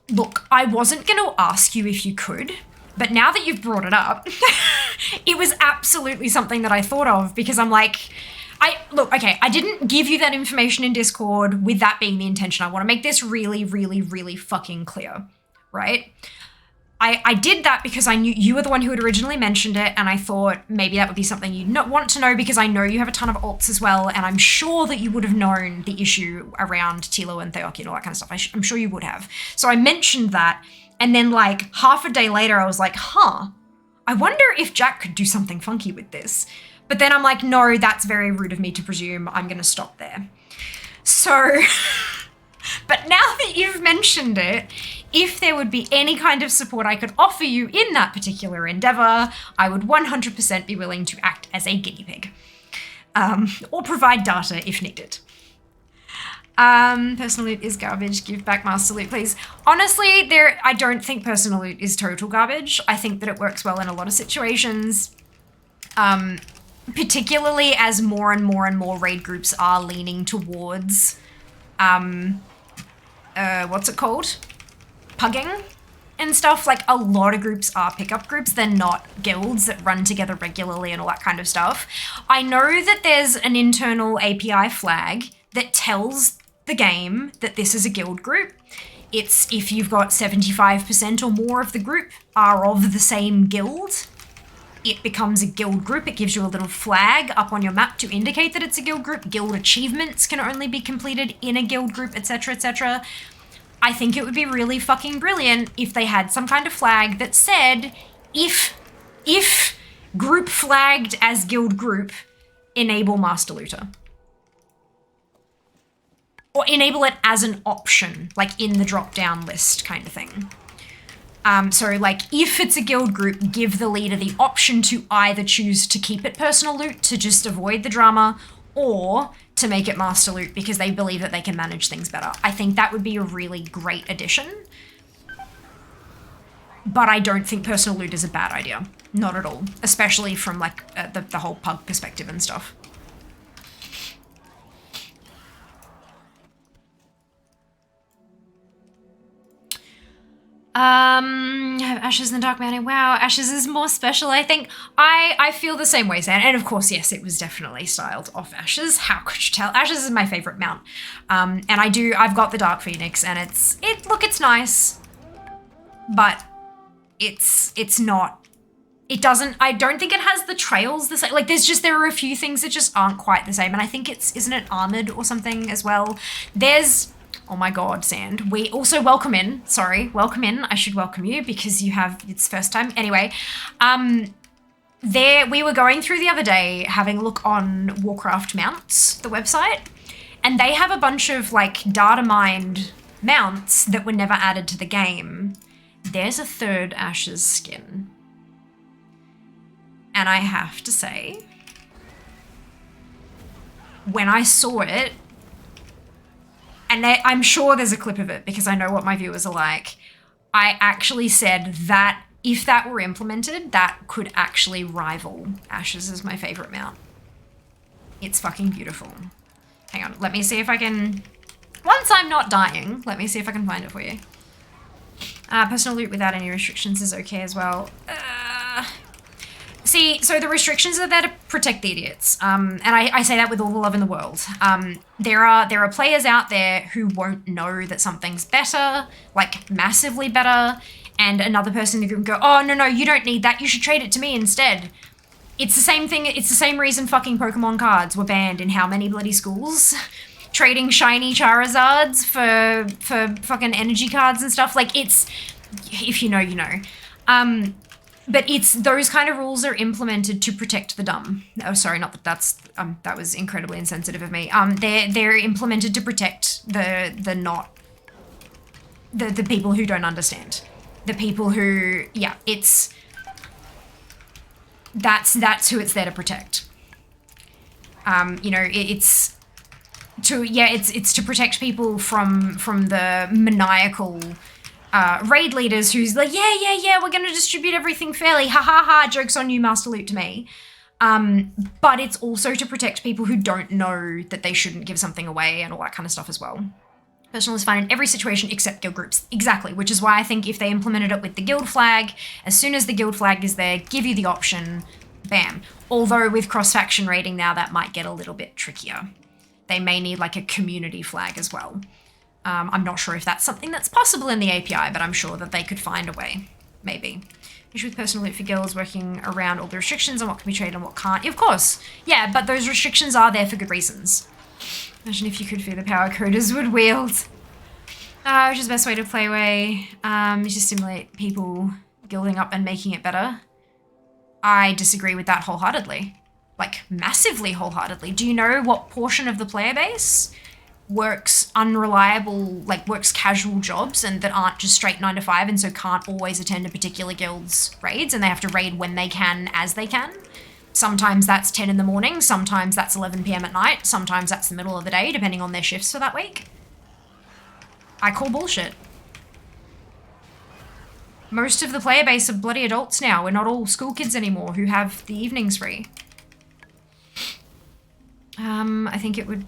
Speaker 1: Look, I wasn't going to ask you if you could, but now that you've brought it up, it was absolutely something that I thought of because I'm like, look, okay, I didn't give you that information in Discord with that being the intention. I want to make this really, really, really fucking clear, right? I did that because I knew you were the one who had originally mentioned it, and I thought maybe that would be something you'd not want to know because I know you have a ton of alts as well, and I'm sure that you would have known the issue around Tilo and Theoki and all that kind of stuff. I'm sure you would have. So I mentioned that, and then like half a day later I was like, huh, I wonder if Jack could do something funky with this. But then I'm like, no, that's very rude of me to presume. I'm going to stop there. So, but now that you've mentioned it, if there would be any kind of support I could offer you in that particular endeavor, I would 100% be willing to act as a guinea pig. Or provide data if needed. Personal loot is garbage. Give back master loot, please. Honestly, I don't think personal loot is total garbage. I think that it works well in a lot of situations. Particularly as more and more raid groups are leaning towards, what's it called? Pugging and stuff. Like, a lot of groups are pickup groups. They're not guilds that run together regularly and all that kind of stuff. I know that there's an internal API flag that tells the game that this is a guild group. It's if you've got 75% or more of the group are of the same guild, it becomes a guild group. It gives you a little flag up on your map to indicate that it's a guild group. Guild achievements can only be completed in a guild group, etc., etc. I think it would be really fucking brilliant if they had some kind of flag that said, if group flagged as guild group, enable Master Looter. Or enable it as an option, like in the drop-down list kind of thing. So like, if it's a guild group, give the leader the option to either choose to keep it personal loot to just avoid the drama, or to make it master loot because they believe that they can manage things better. I think that would be a really great addition. But I don't think personal loot is a bad idea. Not at all. Especially from like the whole pug perspective and stuff. Ashes and Dark Mountain. Wow, Ashes is more special, I think. I feel the same way, Sam. And of course, yes, it was definitely styled off Ashes. How could you tell? Ashes is my favorite mount. And I've got the Dark Phoenix, and it's nice. But it's not it doesn't, I don't think it has the trails the same. Like there are a few things that just aren't quite the same. And I think isn't it armored or something as well? Oh my God, Sand. We also welcome in. I should welcome you because it's first time. Anyway, we were going through the other day having a look on Warcraft mounts, the website, and they have a bunch of like data mined mounts that were never added to the game. There's a third Ash's skin. And I have to say, when I saw it, and I'm sure there's a clip of it because I know what my viewers are like, I actually said that if that were implemented, that could actually rival Ash's as my favorite mount. It's fucking beautiful. Hang on, let me see if I can, once I'm not dying, let me see if I can find it for you. Personal loot without any restrictions is okay as well. See, so the restrictions are there to protect the idiots. And I say that with all the love in the world. There are players out there who won't know that something's better, like massively better, and another person in the group go, oh, no, you don't need that. You should trade it to me instead. It's the same thing. It's the same reason fucking Pokemon cards were banned in how many bloody schools? Trading shiny Charizards for fucking energy cards and stuff. Like, it's, if you know, you know. But it's, those kind of rules are implemented to protect the dumb. Oh, sorry, not that that was incredibly insensitive of me. They're implemented to protect the people who don't understand. The people who, yeah, that's who it's there to protect. You know, it's to protect people from the maniacal raid leaders who's like, yeah, we're gonna distribute everything fairly, ha ha ha, joke's on you, Master Loot to me. But it's also to protect people who don't know that they shouldn't give something away and all that kind of stuff as well. Personal is fine in every situation except guild groups. Exactly, which is why I think if they implemented it with the guild flag, as soon as the guild flag is there, give you the option, bam. Although with cross-faction raiding now, that might get a little bit trickier. They may need like a community flag as well. I'm not sure if that's something that's possible in the API, but I'm sure that they could find a way, maybe. Issue with personal loot for guilds working around all the restrictions on what can be traded and what can't. Of course, yeah, but those restrictions are there for good reasons. Imagine if you could feel the power coders would wield. Which is the best way to play away, is to stimulate people guilding up and making it better. I disagree with that wholeheartedly. Like, massively wholeheartedly. Do you know what portion of the player base works unreliable, like works casual jobs and that aren't just straight 9 to 5 and so can't always attend a particular guild's raids and they have to raid when they can, as they can? Sometimes that's 10 in the morning, sometimes that's 11 PM at night, sometimes that's the middle of the day, depending on their shifts for that week. I call bullshit. Most of the player base are bloody adults now. We're not all school kids anymore who have the evenings free. I think it would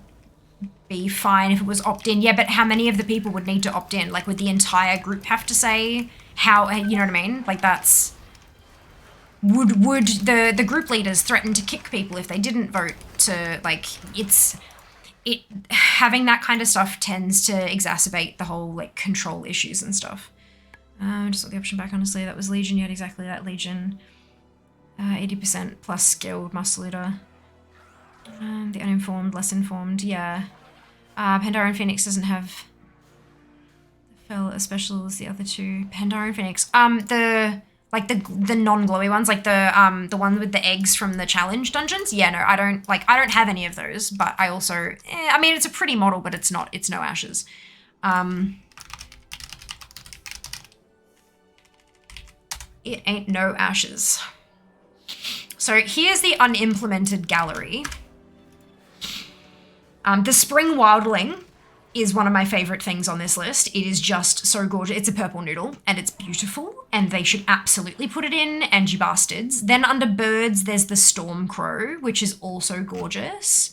Speaker 1: be fine if it was opt-in. Yeah, but how many of the people would need to opt in? Like, would the entire group have to say how, you know what I mean? Like, that's... Would the group leaders threaten to kick people if they didn't vote to, like, having that kind of stuff tends to exacerbate the whole, like, control issues and stuff. Just got the option back, honestly. That was Legion, you had exactly that, Legion. 80% plus skilled muscle leader. The uninformed, less informed, yeah. Pandora and Phoenix doesn't have fell as special as the other two. Pandora and Phoenix. The non-glowy ones, like the one with the eggs from the challenge dungeons. Yeah, no, I don't have any of those, but I also, I mean, it's a pretty model, but it's no Ashes. It ain't no Ashes. So here's the unimplemented gallery. The Spring Wildling is one of my favorite things on this list. It is just so gorgeous. It's a purple noodle and it's beautiful and they should absolutely put it in, and you bastards. Then under birds, there's the Storm Crow, which is also gorgeous.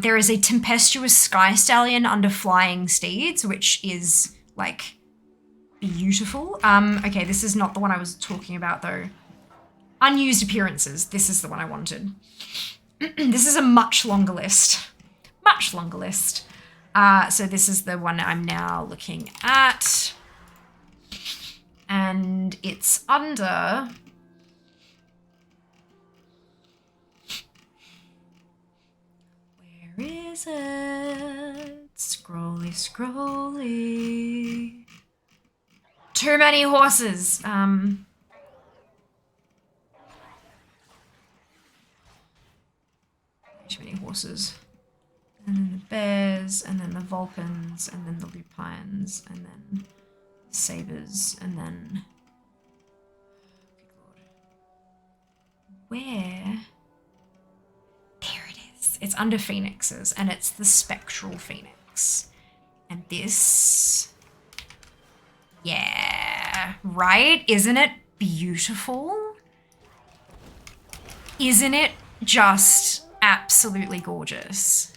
Speaker 1: There is a tempestuous Sky Stallion under Flying Steeds, which is like beautiful. Okay, this is not the one I was talking about though. Unused appearances. This is the one I wanted. This is a much longer list. Much longer list. So this is the one I'm now looking at. And it's under is it? Scrolly, scrolly. Too many horses. Too many horses. And then the bears, and then the vulpins, and then the lupines, and then the sabers, and then... Good lord. Where? There it is. It's under phoenixes, and it's the spectral phoenix. And this... Yeah, right? Isn't it beautiful? Isn't it just absolutely gorgeous?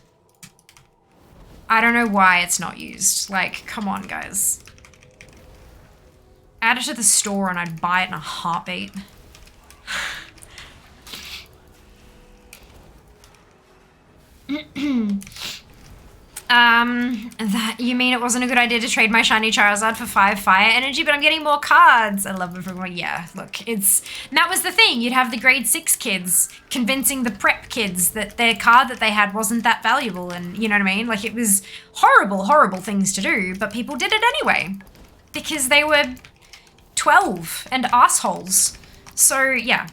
Speaker 1: I don't know why it's not used. Like, come on, guys. Add it to the store and I'd buy it in a heartbeat. That you mean it wasn't a good idea to trade my shiny Charizard for 5 fire energy, but I'm getting more cards. I love them for yeah, look, it's that was the thing. You'd have the grade 6 kids convincing the prep kids that their card that they had wasn't that valuable, and you know what I mean? Like, it was horrible, horrible things to do, but people did it anyway. Because they were 12 and assholes. So yeah.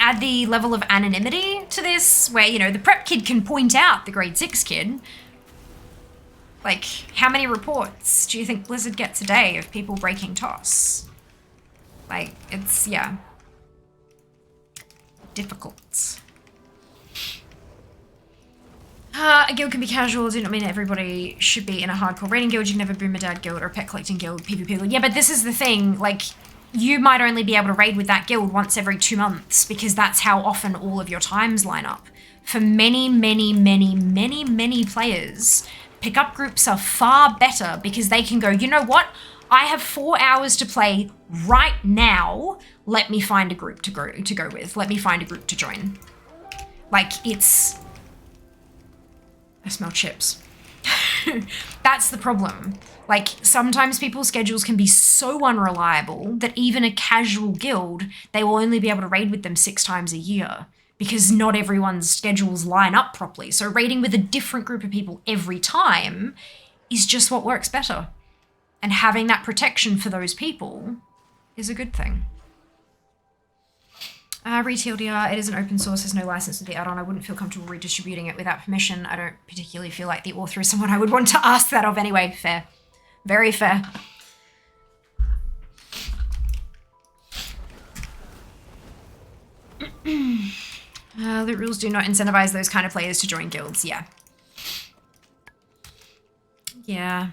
Speaker 1: Add the level of anonymity to this, where, you know, the prep kid can point out the grade 6 kid. Like, how many reports do you think Blizzard gets a day of people breaking toss? Like, it's, yeah. Difficult. A guild can be casual, do not mean everybody should be in a hardcore raiding guild. You can never boom a dad guild or a pet collecting guild, PvP guild. Yeah, but this is the thing, like, you might only be able to raid with that guild once every 2 months because that's how often all of your times line up. For many, many, many, many, many players, pickup groups are far better because they can go, you know what? I have 4 hours to play right now. Let me find a group to go with. Let me find a group to join. Like, it's... I smell chips. That's the problem. Like, sometimes people's schedules can be so unreliable that even a casual guild, they will only be able to raid with them 6 times a year because not everyone's schedules line up properly. So raiding with a different group of people every time is just what works better. And having that protection for those people is a good thing. TLDR, it is an open source, there's no license with the add-on. I wouldn't feel comfortable redistributing it without permission. I don't particularly feel like the author is someone I would want to ask that of anyway. Fair. Very fair. The rules do not incentivize those kind of players to join guilds, yeah. Yeah.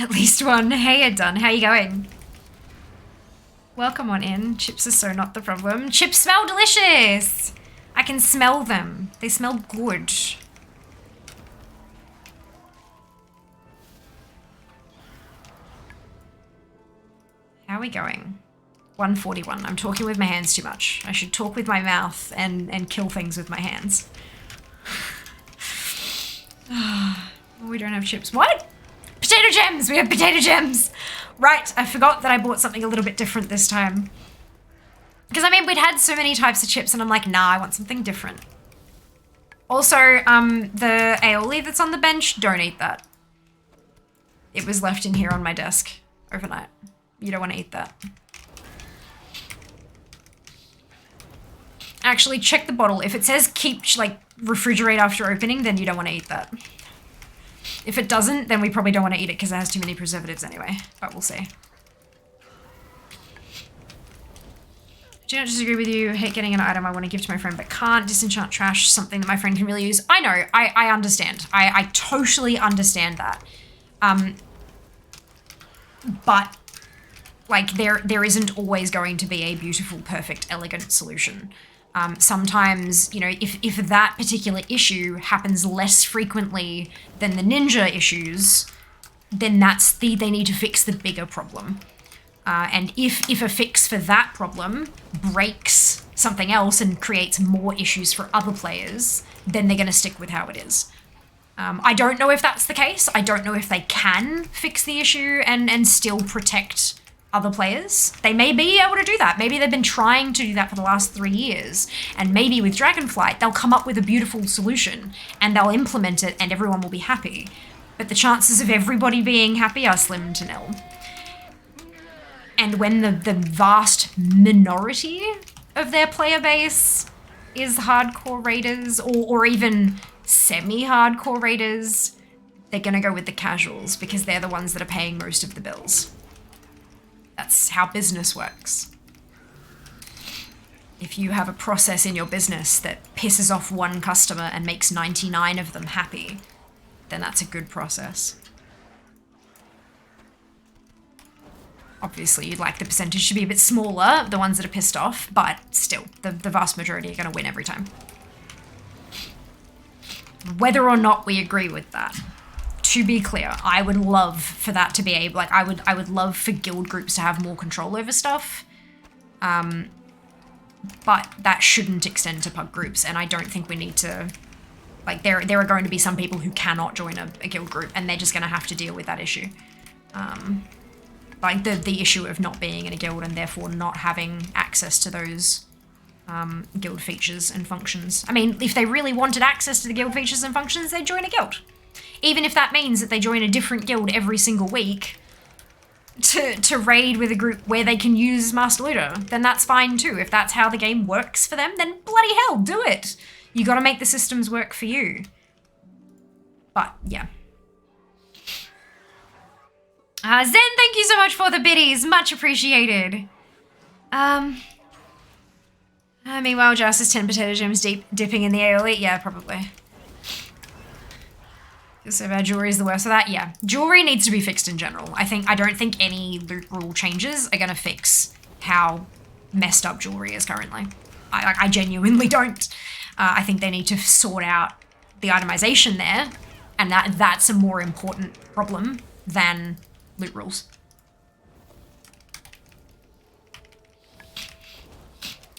Speaker 1: At least one. Hey, you're done. How you going? Welcome on in. Chips are so not the problem. Chips smell delicious. I can smell them. They smell good. How are we going? 141. I'm talking with my hands too much. I should talk with my mouth and kill things with my hands. Oh, we don't have chips. What? Potato gems! We have potato gems! Right, I forgot that I bought something a little bit different this time. Because, I mean, we'd had so many types of chips and I'm like, nah, I want something different. Also, the aioli that's on the bench, don't eat that. It was left in here on my desk overnight. You don't want to eat that. Actually, check the bottle. If it says keep, like, refrigerate after opening, then you don't want to eat that. If it doesn't, then we probably don't want to eat it because it has too many preservatives anyway. But we'll see. Do not disagree with you. Hate getting an item I want to give to my friend but can't. Disenchant trash, something that my friend can really use. I know. I understand. I totally understand that. But, like, there isn't always going to be a beautiful, perfect, elegant solution. Sometimes, you know, if that particular issue happens less frequently than the ninja issues, then they need to fix the bigger problem. And if a fix for that problem breaks something else and creates more issues for other players, then they're going to stick with how it is. I don't know if that's the case. I don't know if they can fix the issue and still protect other players. They may be able to do that. Maybe they've been trying to do that for the last 3 years. And maybe with Dragonflight, they'll come up with a beautiful solution and they'll implement it and everyone will be happy. But the chances of everybody being happy are slim to nil. And when the vast minority of their player base is hardcore raiders or even semi-hardcore raiders, they're going to go with the casuals because they're the ones that are paying most of the bills. That's how business works. If you have a process in your business that pisses off one customer and makes 99 of them happy, then that's a good process. Obviously, you'd like the percentage to be a bit smaller, the ones that are pissed off, but still, the vast majority are going to win every time. Whether or not we agree with that. To be clear, I would love for that to be able, like, I would love for guild groups to have more control over stuff. But that shouldn't extend to pug groups, and I don't think we need to, like, there are going to be some people who cannot join a guild group, and they're just going to have to deal with that issue. Like, the issue of not being in a guild and therefore not having access to those guild features and functions. I mean, if they really wanted access to the guild features and functions, they'd join a guild. Even if that means that they join a different guild every single week to raid with a group where they can use Master Looter, then that's fine too. If that's how the game works for them, then bloody hell, do it. You gotta make the systems work for you. But, yeah. Zen, thank you so much for the biddies. Much appreciated. Meanwhile, Joss is 10 potato gems dipping in the AOE. Yeah, probably. So bad jewelry is the worst of that. Yeah, jewelry needs to be fixed in general. I don't think any loot rule changes are gonna fix how messed up jewelry is currently. I genuinely don't. I think they need to sort out the itemization there, and that's a more important problem than loot rules.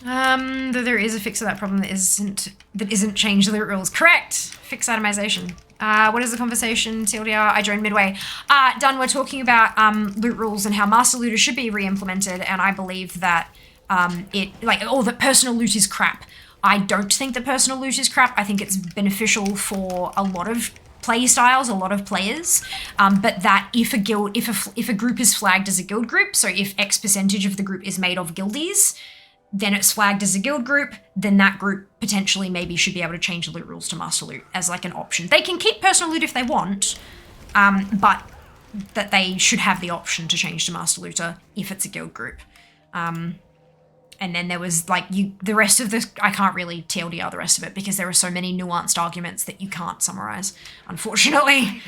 Speaker 1: Though there is a fix of that problem that isn't change the loot rules. Correct. Fix itemization. What is the conversation, TLDR? I joined midway. Done, we're talking about loot rules and how Master Looter should be re-implemented, and I believe that that personal loot is crap. I don't think that personal loot is crap. I think it's beneficial for a lot of play styles, a lot of players, but that if a group is flagged as a guild group, so if X percentage of the group is made of guildies, then it's flagged as a guild group, then that group potentially maybe should be able to change the loot rules to Master Loot as like an option. They can keep personal loot if they want, but that they should have the option to change to Master Looter if it's a guild group. And then there was like the rest of this, I can't really TLDR the rest of it because there are so many nuanced arguments that you can't summarize, unfortunately,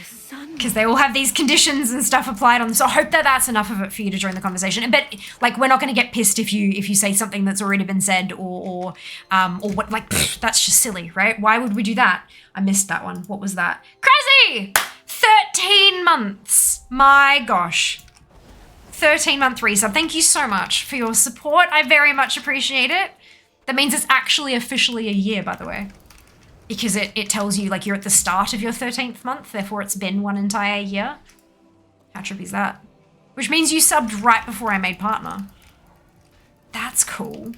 Speaker 1: because they all have these conditions and stuff applied on them. So I hope that that's enough of it for you to join the conversation. But like, we're not going to get pissed if you say something that's already been said or what, like, that's just silly, right? Why would we do that? I missed that one. What was that? Crazy! 13 months. My gosh. 13-month resub. Thank you so much for your support. I very much appreciate it. That means it's actually officially a year, by the way. Because it tells you, like, you're at the start of your 13th month, therefore it's been one entire year. How trippy is that? Which means you subbed right before I made partner. That's cool.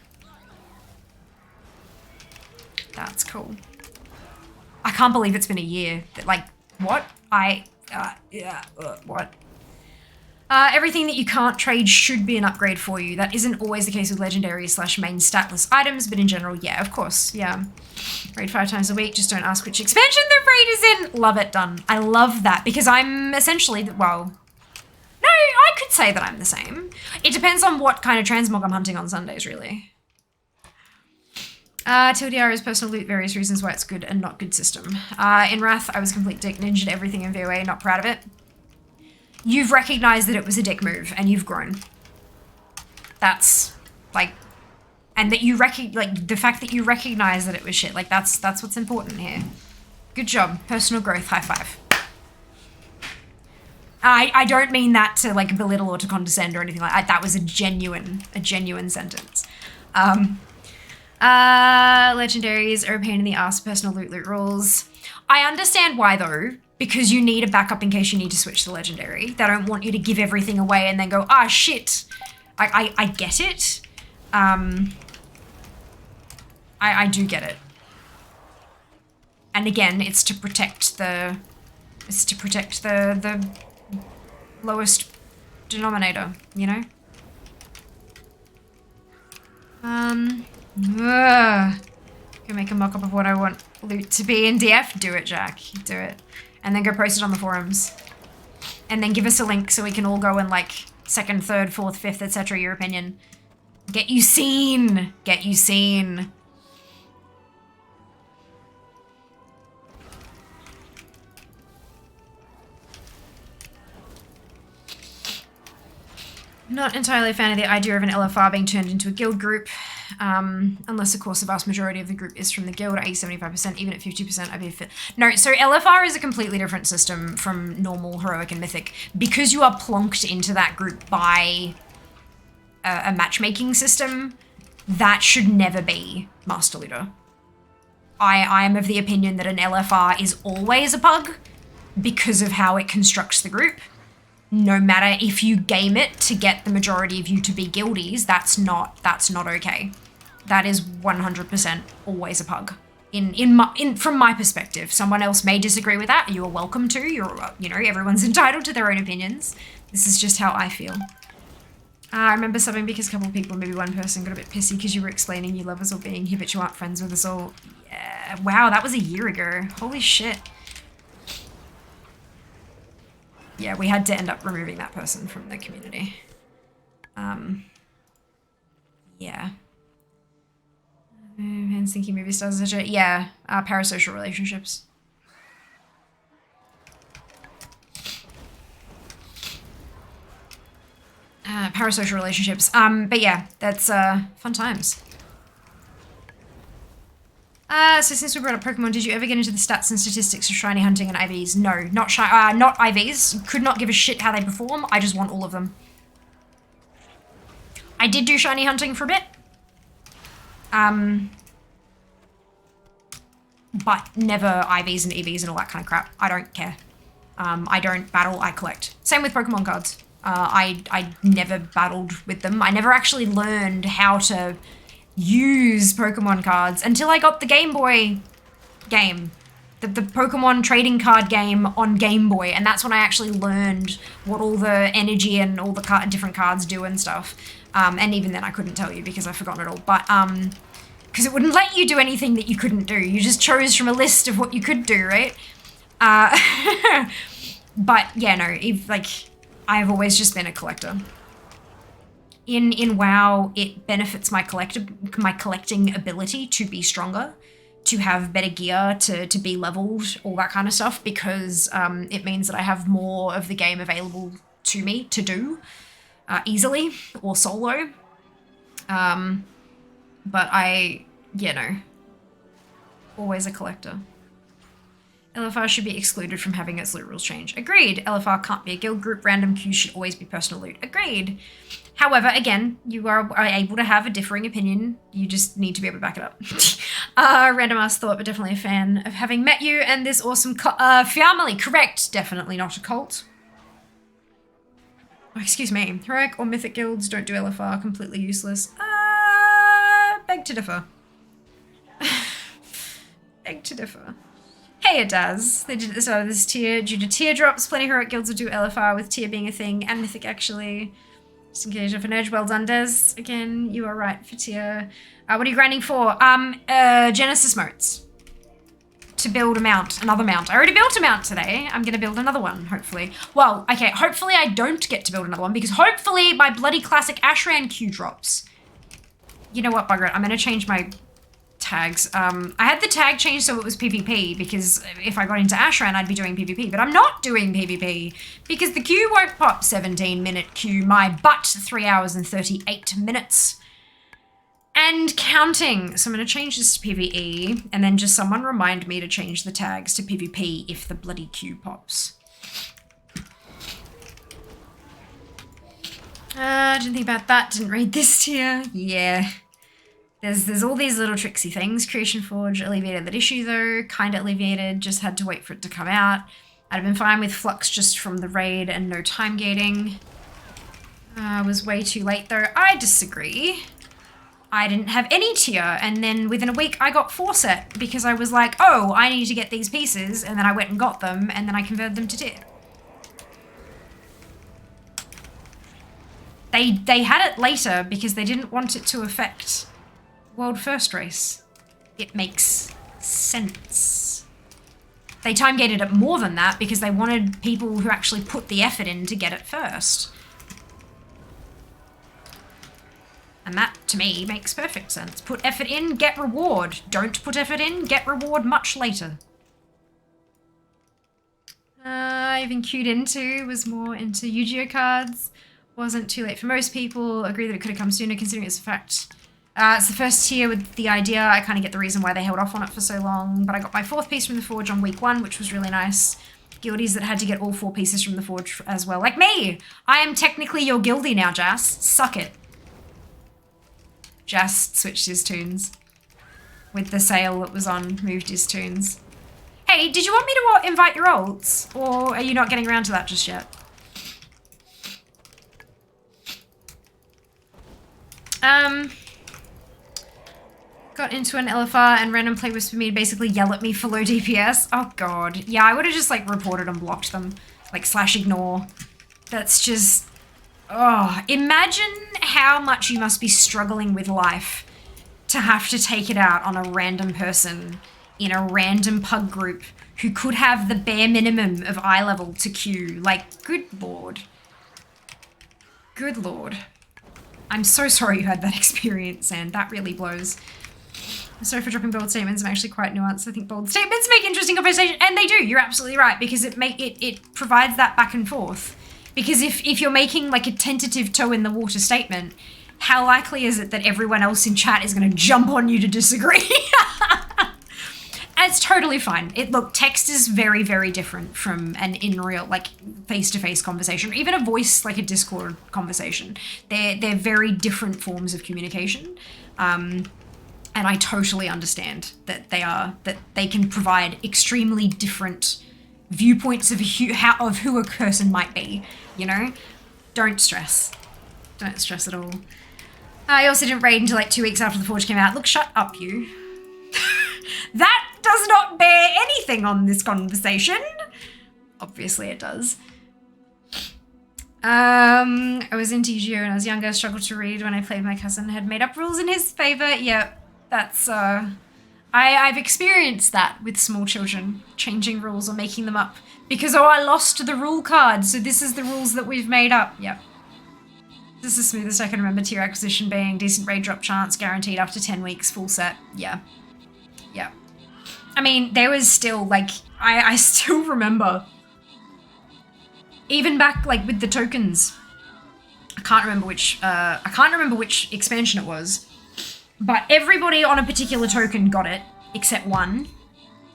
Speaker 1: That's cool. I can't believe it's been a year. Like, what? What? Everything that you can't trade should be an upgrade for you. That isn't always the case with legendary / main statless items, but in general, yeah, of course, yeah. Raid 5 times a week, just don't ask which expansion the raid is in. Love it, done. I love that because I'm essentially, well, no, I could say that I'm the same. It depends on what kind of transmog I'm hunting on Sundays, really. TLDR is personal loot, various reasons why it's good and not good system. In Wrath, I was a complete dick, ninja'd everything in VOA, not proud of it. You've recognized that it was a dick move and you've grown. That's like, and that you the fact that you recognize that it was shit, like that's what's important here. Good job, personal growth, high five. I don't mean that to like belittle or to condescend or anything like that. That was a genuine sentence. Legendaries are a pain in the ass, personal loot rules. I understand why though, because you need a backup in case you need to switch to legendary. They don't want you to give everything away and then go, ah, shit. I get it. I do get it. And again, it's to protect the lowest denominator, you know? Can make a mock-up of what I want loot to be in DF? Do it, Jack. Do it. And then go post it on the forums. And then give us a link so we can all go and like 2nd, 3rd, 4th, 5th, etc. your opinion. Get you seen. Get you seen. Not entirely a fan of the idea of an LFR being turned into a guild group, unless, of course, the vast majority of the group is from the guild, i.e. 75%, even at 50%, I'd be fit. No, so LFR is a completely different system from normal, heroic, and mythic. Because you are plonked into that group by a matchmaking system, that should never be Master Leader. I am of the opinion that an LFR is always a pug because of how it constructs the group. No matter if you game it to get the majority of you to be guildies, that's not okay. That is 100% always a pug. From my perspective, someone else may disagree with that. You are welcome to. Everyone's entitled to their own opinions. This is just how I feel. I remember subbing because a couple of people, maybe one person, got a bit pissy because you were explaining you love us all being here, but you aren't friends with us all. Yeah, wow, that was a year ago. Holy shit. Yeah, we had to end up removing that person from the community. Yeah. Hands thinking movie stars, etc. Yeah, parasocial relationships. Parasocial relationships. But yeah, that's fun times. So since we brought up Pokemon, did you ever get into the stats and statistics of shiny hunting and IVs? No, not IVs. Could not give a shit how they perform. I just want all of them. I did do shiny hunting for a bit. But never IVs and EVs and all that kind of crap. I don't care. I don't battle, I collect. Same with Pokemon cards. I never battled with them. I never actually learned how to use Pokemon cards until I got the Game Boy game. The Pokemon trading card game on Game Boy, and that's when I actually learned what all the energy and all the different cards do and stuff. And even then I couldn't tell you because I've forgotten it all. But, because it wouldn't let you do anything that you couldn't do. You just chose from a list of what you could do, right? But, yeah, no, I've always just been a collector. In WoW, it benefits my collecting ability to be stronger, to have better gear, to be leveled, all that kind of stuff, because it means that I have more of the game available to me to do easily or solo. But always a collector. LFR should be excluded from having its loot rules change. Agreed. LFR can't be a guild group. Random queues should always be personal loot. Agreed. However, again, you are able to have a differing opinion. You just need to be able to back it up. Random ass thought, but definitely a fan of having met you and this awesome family. Correct. Definitely not a cult. Oh, excuse me. Heroic or mythic guilds don't do LFR. Completely useless. Beg to differ. Beg to differ. Hey, it does. They did it at the start of this tier. Due to tier drops, plenty of heroic guilds will do LFR, with tier being a thing, and mythic actually. Just in case of an edge. Well done, Des. Again, you are right for tier. What are you grinding for? Genesis motes. To build a mount, another mount. I already built a mount today. I'm going to build another one, hopefully. Well, okay, hopefully I don't get to build another one, because hopefully my bloody classic Ashran Q drops. You know what, bugger it. I'm going to change my tags. I had the tag changed so it was PvP, because if I got into Ashran, I'd be doing PvP, but I'm not doing PvP, because the queue won't pop 17-minute queue, my butt, 3 hours and 38 minutes. And counting. So I'm going to change this to PvE, and then just someone remind me to change the tags to PvP if the bloody queue pops. Didn't think about that, didn't read this tier. Yeah. There's all these little tricksy things. Creation Forge alleviated that issue though, kinda alleviated, just had to wait for it to come out. I'd have been fine with flux just from the raid and no time gating. Was way too late though. I disagree. I didn't have any tier, and then within a week I got 4 set because I was like, oh, I need to get these pieces, and then I went and got them, and then I converted them to tier. They had it later because they didn't want it to affect World First Race. It makes sense. They time gated it more than that because they wanted people who actually put the effort in to get it first. And that, to me, makes perfect sense. Put effort in, get reward. Don't put effort in, get reward much later. I even queued into, was more into Yu-Gi-Oh cards. Wasn't too late for most people. Agree that it could have come sooner considering it's a fact. It's the first tier with the idea. I kind of get the reason why they held off on it for so long. But I got my 4th piece from the Forge on week 1, which was really nice. Guildies that had to get all 4 pieces from the Forge as well. Like me! I am technically your guildie now, Jas. Suck it. Jas switched his tunes. With the sale that was on, moved his tunes. Hey, did you want me to invite your ults? Or are you not getting around to that just yet? Got into an LFR and random play was for me to basically yell at me for low DPS. Oh god. Yeah, I would have just like reported and blocked them. Like /ignore. That's just... Oh, imagine how much you must be struggling with life to have to take it out on a random person in a random pug group who could have the bare minimum of eye level to queue. Like, good lord. Good lord. I'm so sorry you had that experience, and that really blows. I'm sorry for dropping bold statements. I'm actually quite nuanced. I think bold statements make interesting conversation, and they do. You're absolutely right, because it provides that back and forth. Because if you're making like a tentative toe in the water statement, how likely is it that everyone else in chat is going to jump on you to disagree? And it's totally fine. Look, text is very, very different from an in real, like face-to-face conversation, or even a voice, like a Discord conversation. They're very different forms of communication. And I totally understand that they can provide extremely different viewpoints of who a person might be, you know? Don't stress. Don't stress at all. I also didn't raid until like 2 weeks after the Forge came out. Look, shut up, you. That does not bear anything on this conversation. Obviously it does. I was into Yu-Gi-Oh when I was younger, struggled to read when I played my cousin, had made up rules in his favor. Yep, that's, I've experienced that with small children, changing rules or making them up. Because, oh, I lost the rule card, so this is the rules that we've made up. Yep. This is the smoothest I can remember tier acquisition being. Decent raid drop chance, guaranteed after 10 weeks, full set. Yeah. Yeah. I mean, there was still, like, I still remember, even back, like, with the tokens, I can't remember which expansion it was, but everybody on a particular token got it, except one,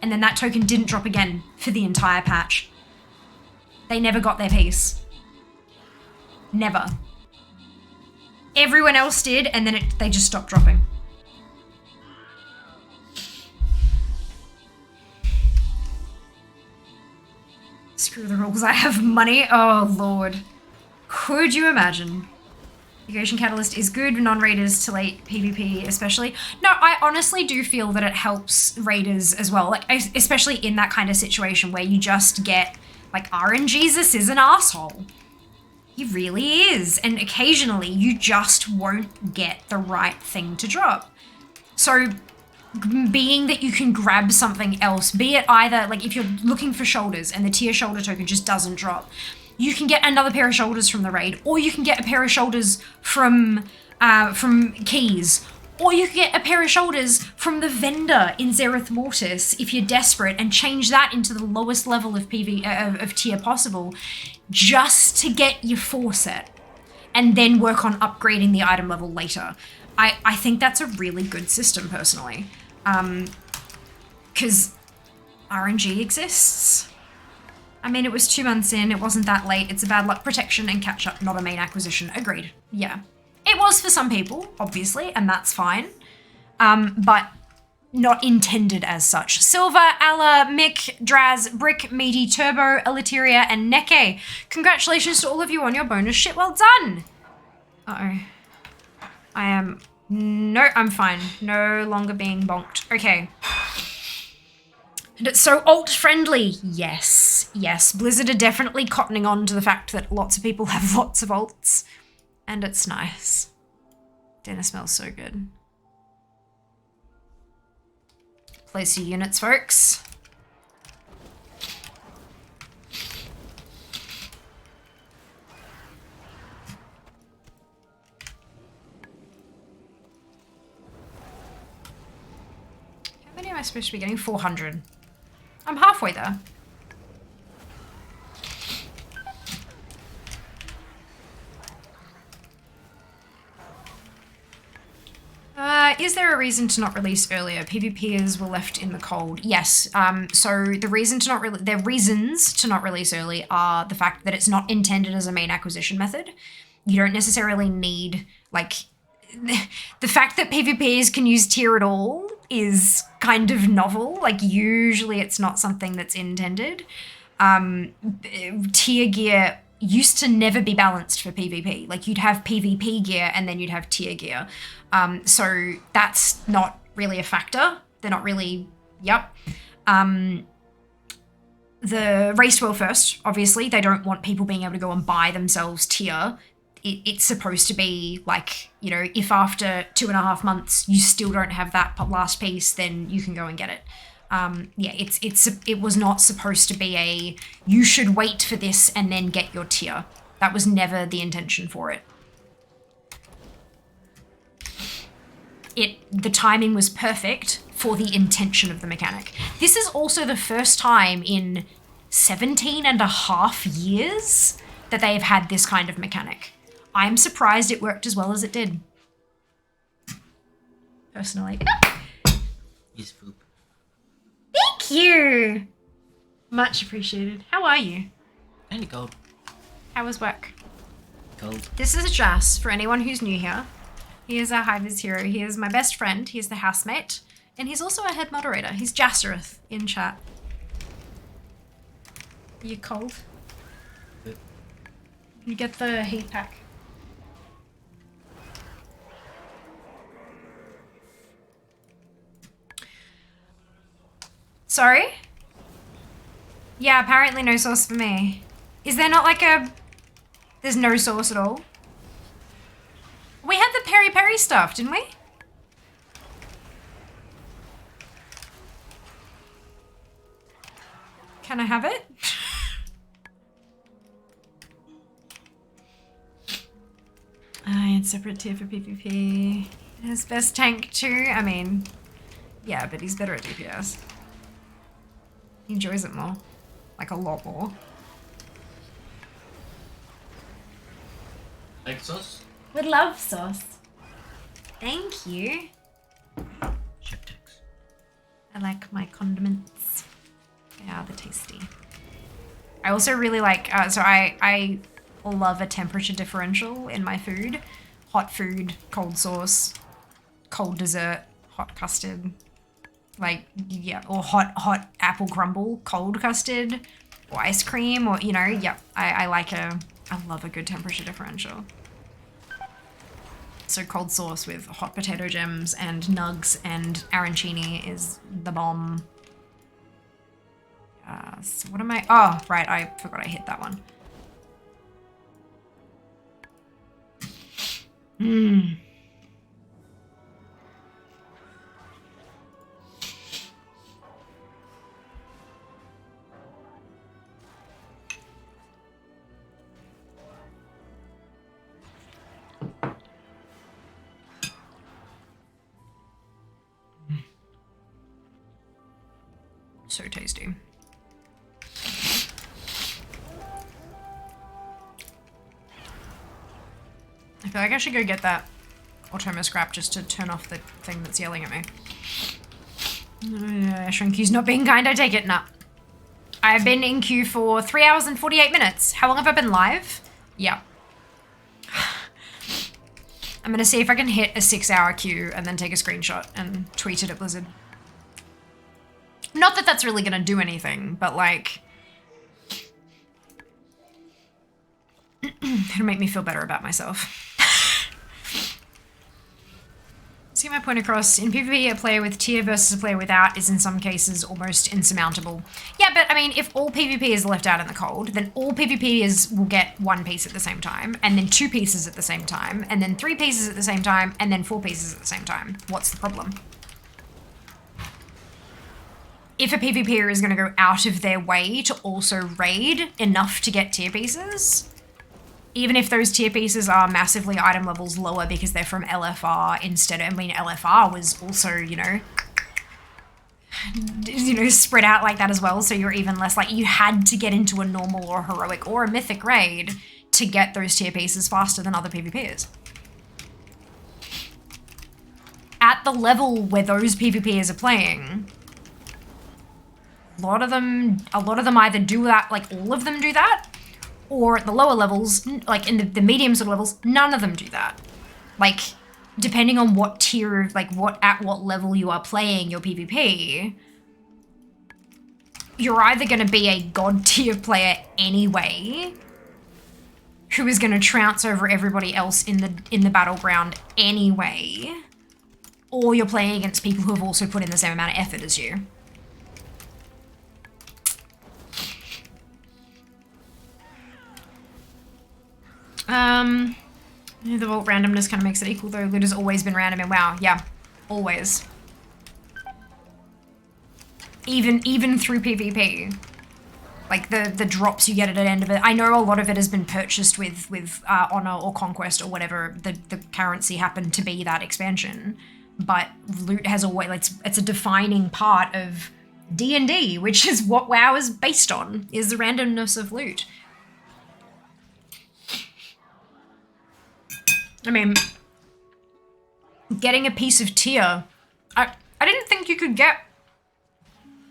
Speaker 1: and then that token didn't drop again for the entire patch. They never got their piece. Never. Everyone else did, and then they just stopped dropping. Screw the rules, I have money. Oh lord. Could you imagine? Negation Catalyst is good, non-raiders to late PvP especially. No, I honestly do feel that it helps raiders as well, like especially in that kind of situation where you just get, like, RNGesus is an asshole. He really is, and occasionally you just won't get the right thing to drop. So being that you can grab something else, be it either, like if you're looking for shoulders and the tier shoulder token just doesn't drop, you can get another pair of shoulders from the raid, or you can get a pair of shoulders from keys, or you can get a pair of shoulders from the vendor in Zereth Mortis if you're desperate, and change that into the lowest level of of tier possible, just to get your 4 set, and then work on upgrading the item level later. I think that's a really good system, personally. Because RNG exists. I mean, it was 2 months in, it wasn't that late. It's a bad luck protection and catch up, not a main acquisition. Agreed. Yeah. It was for some people, obviously, and that's fine. But not intended as such. Silver, Alla, Mick, Draz, Brick, Meaty, Turbo, Eliteria, and Neke. Congratulations to all of you on your bonus shit. Well done. Uh-oh. I'm fine. No longer being bonked. Okay. And it's so alt-friendly. Yes, yes. Blizzard are definitely cottoning on to the fact that lots of people have lots of alts. And it's nice. Dinner smells so good. Place your units, folks. How many am I supposed to be getting? 400. I'm halfway there. Is there a reason to not release earlier? PvPers were left in the cold. Yes. So the reasons to not release early are the fact that it's not intended as a main acquisition method. You don't necessarily need, like, the fact that PvPers can use tier at all is kind of novel. Like, usually it's not something that's intended. Tier gear used to never be balanced for PvP. Like, you'd have PvP gear and then you'd have tier gear. So that's not really a factor. They're not really, yep. The race well first, obviously. They don't want people being able to go and buy themselves tier. It's supposed to be like, you know, if after 2.5 months you still don't have that last piece, then you can go and get it. Yeah, it was not supposed to be a, you should wait for this and then get your tier. That was never the intention for it. The timing was perfect for the intention of the mechanic. This is also the first time in 17.5 years that they have had this kind of mechanic. I'm surprised it worked as well as it did. Personally.
Speaker 5: Yes, poop.
Speaker 1: Thank you. Much appreciated. How are you?
Speaker 5: Kinda cold.
Speaker 1: How was work?
Speaker 5: Cold.
Speaker 1: This is Jas, for anyone who's new here. He is our Hivers hero. He is my best friend. He's the housemate. And he's also our head moderator. He's Zereth in chat. Are you cold?
Speaker 5: Good.
Speaker 1: You get the heat pack. Sorry? Yeah, apparently no sauce for me. Is there not like a... There's no sauce at all? We had the peri-peri stuff, didn't we? Can I have it? It's separate tier for PvP. His best tank too. I mean, yeah, but he's better at DPS. He enjoys it more. Like a lot more.
Speaker 5: Like sauce?
Speaker 1: Would love sauce. Thank you.
Speaker 5: Chef tax.
Speaker 1: I like my condiments. They are the tasty. I also really like, so I love a temperature differential in my food. Hot food, cold sauce, cold dessert, hot custard. Like, yeah, or hot apple crumble, cold custard, or ice cream, or, you know, yep. I love a good temperature differential. So cold sauce with hot potato gems and nugs and arancini is the bomb. So what am I? Oh, right. I forgot I hit that one. Mmm. So tasty. I feel like I should go get that Automa scrap just to turn off the thing that's yelling at me. Ashran queue's not being kind, I take it. Nah. I've been in queue for 3 hours and 48 minutes. How long have I been live? Yeah. I'm gonna see if I can hit a 6-hour queue and then take a screenshot and tweet it at Blizzard. Not that that's really gonna do anything, but like, it'll make me feel better about myself. See my point across. In PvP, a player with tier versus a player without is in some cases almost insurmountable. Yeah, but I mean, if all PvP is left out in the cold, then all PvPers will get 1 piece at the same time, and then 2 pieces at the same time, and then 3 pieces at the same time, and then 4 pieces at the same time. What's the problem? If a PvPer is going to go out of their way to also raid enough to get tier pieces, even if those tier pieces are massively item levels lower because they're from LFR instead of, I mean, LFR was also, you know, spread out like that as well. So you're even less like, you had to get into a normal or heroic or a mythic raid to get those tier pieces faster than other PvPers. At the level where those PvPers are playing, a lot of them either do that, like all of them do that, or at the lower levels, like in the medium sort of levels, none of them do that. Like, depending on what tier, like at what level you are playing your PvP, you're either going to be a god tier player anyway, who is going to trounce over everybody else in the battleground anyway, or you're playing against people who have also put in the same amount of effort as you. The vault randomness kind of makes it equal though. Loot has always been random in WoW. Yeah, always. Even through PvP. Like the drops you get at the end of it. I know a lot of it has been purchased with Honor or Conquest or whatever the currency happened to be that expansion. But loot has always, it's a defining part of D&D, which is what WoW is based on, is the randomness of loot. I mean, getting a piece of tier, I didn't think you could get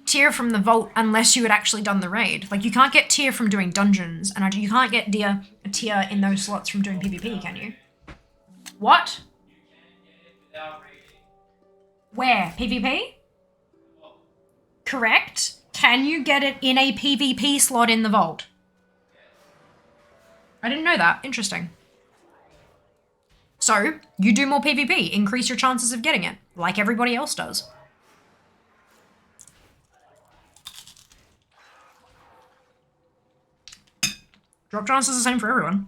Speaker 1: tier from the vault unless you had actually done the raid. Like, you can't get tier from doing dungeons, and you can't get a tier in those slots from doing PvP, can you? What? Where? PvP? Correct. Can you get it in a PvP slot in the vault? I didn't know that. Interesting. So, you do more PvP, increase your chances of getting it, like everybody else does. Drop chance is the same for everyone.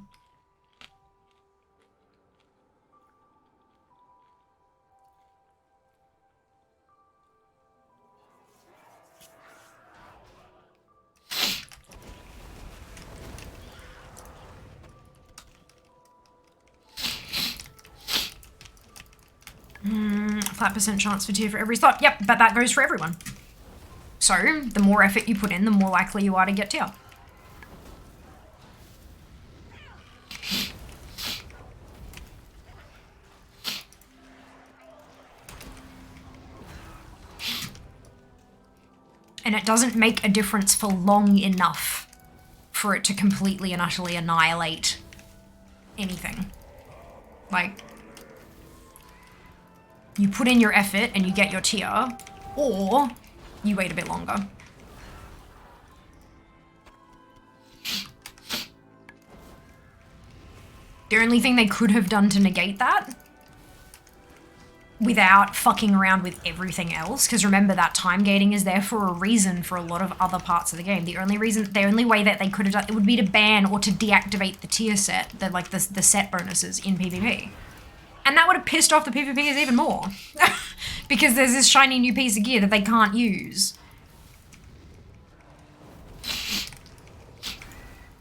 Speaker 1: Flat percent chance for tier for every slot. Yep, but that goes for everyone. So, the more effort you put in, the more likely you are to get tier. And it doesn't make a difference for long enough for it to completely and utterly annihilate anything. Like, you put in your effort and you get your tier, or you wait a bit longer. The only thing they could have done to negate that, without fucking around with everything else, because remember that time gating is there for a reason for a lot of other parts of the game. The only way that they could have done it would be to ban or to deactivate the tier set, the set bonuses in PvP. And that would have pissed off the PvPers even more. Because there's this shiny new piece of gear that they can't use.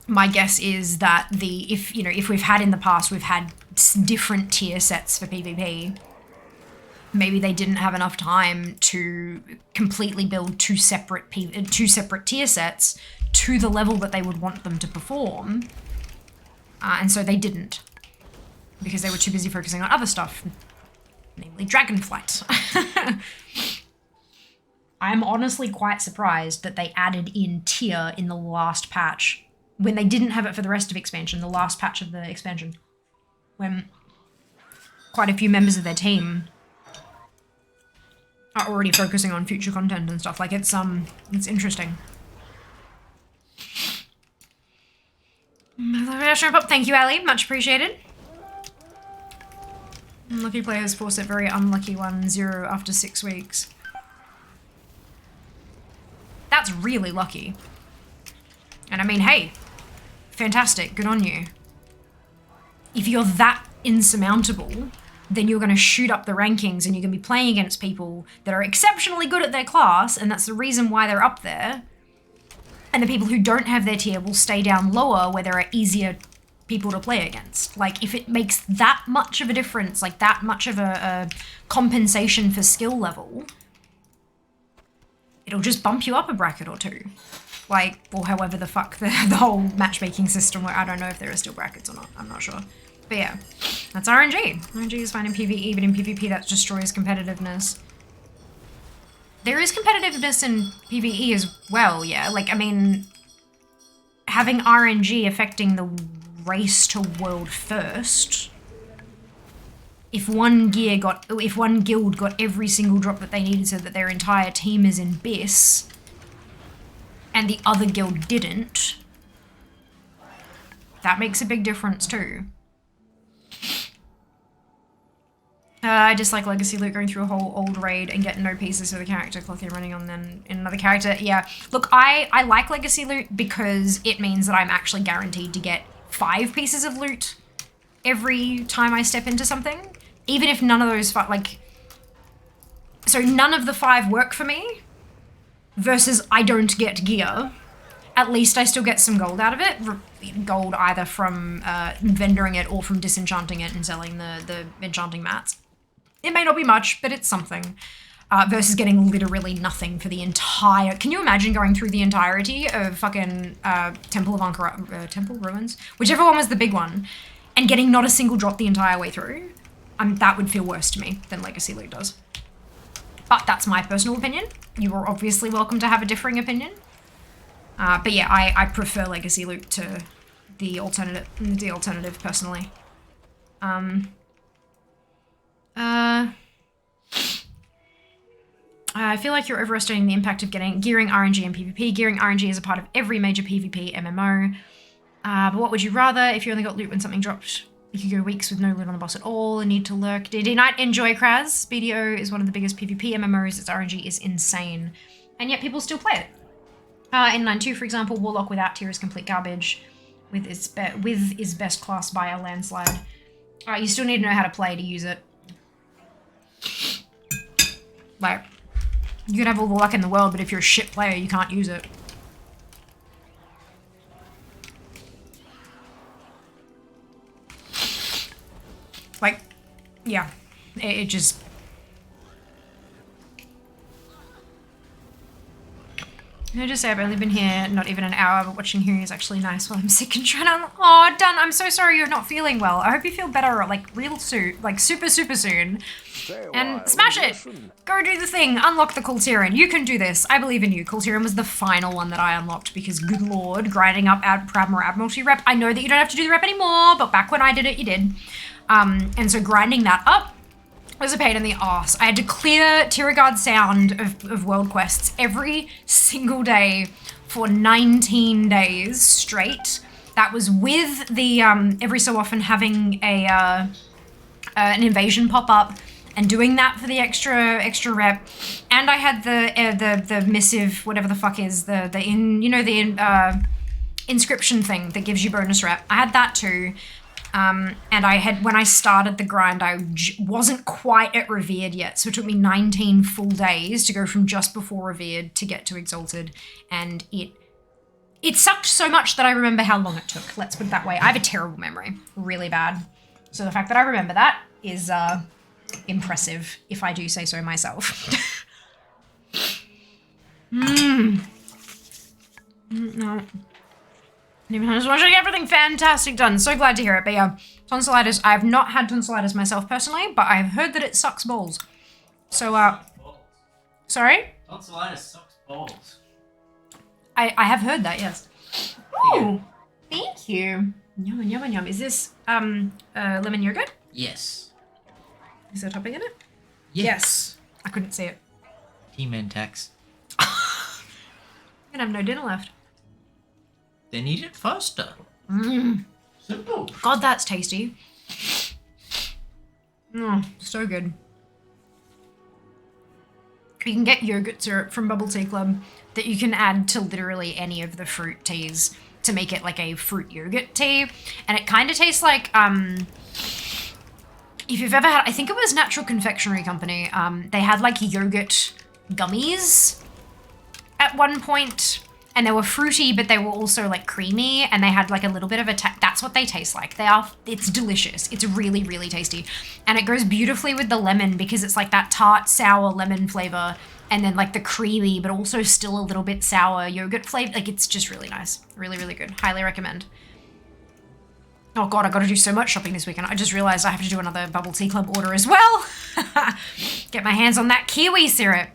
Speaker 1: My guess is that if we've had in the past, we've had different tier sets for PvP, maybe they didn't have enough time to completely build two separate tier sets to the level that they would want them to perform. And so they didn't. Because they were too busy focusing on other stuff, namely Dragonflight. I'm honestly quite surprised that they added in tier in the last patch, when they didn't have it for the rest of expansion, the last patch of the expansion, when quite a few members of their team are already focusing on future content and stuff. Like it's interesting. Thank you, Ali. Much appreciated. Unlucky players force it, very unlucky one, 0 after 6 weeks. That's really lucky. And I mean, hey, fantastic, good on you. If you're that insurmountable, then you're going to shoot up the rankings and you're going to be playing against people that are exceptionally good at their class, and that's the reason why they're up there. And the people who don't have their tier will stay down lower where there are easier people to play against. Like, if it makes that much of a difference, like that much of a compensation for skill level, it'll just bump you up a bracket or two. Like, or however the fuck the whole matchmaking system where I don't know if there are still brackets or not. I'm not sure. But yeah, that's RNG. RNG is fine in PvE, but in PvP that destroys competitiveness. There is competitiveness in PvE as well, yeah. Like, I mean, having RNG affecting the race to world first. If one guild got every single drop that they needed so that their entire team is in BIS, and the other guild didn't, that makes a big difference too. I dislike Legacy loot, going through a whole old raid and getting no pieces of the character cloth you're running on then in another character. Yeah, look, I like Legacy loot because it means that I'm actually guaranteed to get 5 pieces of loot every time I step into something. Even if none of those, so none of the 5 work for me, versus I don't get gear. At least I still get some gold out of it. Gold either from vendoring it or from disenchanting it and selling the enchanting mats. It may not be much, but it's something. Versus getting literally nothing for the entire... Can you imagine going through the entirety of fucking Temple Ruins? Whichever one was the big one. And getting not a single drop the entire way through. That would feel worse to me than Legacy loot does. But that's my personal opinion. You are obviously welcome to have a differing opinion. But yeah, I prefer Legacy loot to the alternative personally. I feel like you're overestimating the impact of gearing RNG in PvP. Gearing RNG is a part of every major PvP MMO. But what would you rather? If you only got loot when something dropped, you could go weeks with no loot on the boss at all and need to lurk. Did you not enjoy Kraz? BDO is one of the biggest PvP MMOs. Its RNG is insane. And yet people still play it. In 9.2, for example, Warlock without tier is complete garbage. With is best class by a landslide. You still need to know how to play to use it. Like, you can have all the luck in the world, but if you're a shit player, you can't use it. Like, yeah, it just... Can I just say I've only been here not even an hour, but watching here is actually nice while I'm sick and trying to... Oh, done. I'm so sorry you're not feeling well. I hope you feel better, like, real soon. Like, super, super soon. And smash it! Go do the thing. Unlock the Kultiran. You can do this. I believe in you. Kultiran was the final one that I unlocked because, good lord, grinding up Admiralty rep. I know that you don't have to do the rep anymore, but back when I did it, you did. And so grinding that up was a pain in the arse. I had to clear Tiragard Sound of world quests every single day for 19 days straight. That was with the every so often having an invasion pop up and doing that for the extra rep. And I had the missive, whatever the fuck is, the inscription thing that gives you bonus rep. I had that too. And when I started the grind, I wasn't quite at Revered yet, so it took me 19 full days to go from just before Revered to get to Exalted, and it sucked so much that I remember how long it took, let's put it that way. I have a terrible memory, really bad. So the fact that I remember that is, impressive, if I do say so myself. No. I just want to get everything fantastic done. So glad to hear it. But yeah, tonsillitis. I have not had tonsillitis myself personally, but I've heard that it sucks balls. So, sorry?
Speaker 5: Tonsillitis sucks balls.
Speaker 1: I have heard that, yes. Oh, thank you. Yum, yum, yum. Is this, lemon yogurt?
Speaker 5: Yes.
Speaker 1: Is there topping in it?
Speaker 5: Yes.
Speaker 1: I couldn't see it.
Speaker 5: He-Man tax.
Speaker 1: And I have no dinner left.
Speaker 5: Then eat it faster. Simple.
Speaker 1: God, that's tasty. So good. You can get yogurt syrup from Bubble Tea Club that you can add to literally any of the fruit teas to make it like a fruit yogurt tea. And it kind of tastes like, if you've ever had, I think it was Natural Confectionery Company, they had like yogurt gummies at one point, and they were fruity, but they were also like creamy, and they had like a little bit of that's what they taste like. It's delicious. It's really, really tasty. And it goes beautifully with the lemon because it's like that tart, sour lemon flavor, and then like the creamy, but also still a little bit sour yogurt flavor. Like it's just really nice. Really, really good. Highly recommend. Oh God, I got to do so much shopping this weekend. I just realized I have to do another Bubble Tea Club order as well. Get my hands on that kiwi syrup.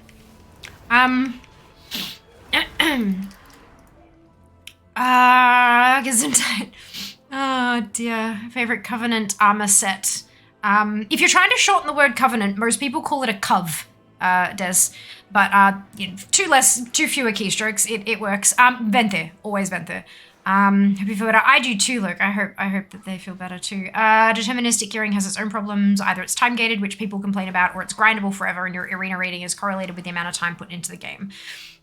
Speaker 1: Gesundheit. Oh dear. Favorite Covenant armor set. If you're trying to shorten the word Covenant, most people call it a cov, Des. But two fewer keystrokes. It works. Vente. Always Vente. Hope you feel better. I do too, look. I hope that they feel better too. Deterministic gearing has its own problems. Either it's time gated, which people complain about, or it's grindable forever and your arena rating is correlated with the amount of time put into the game.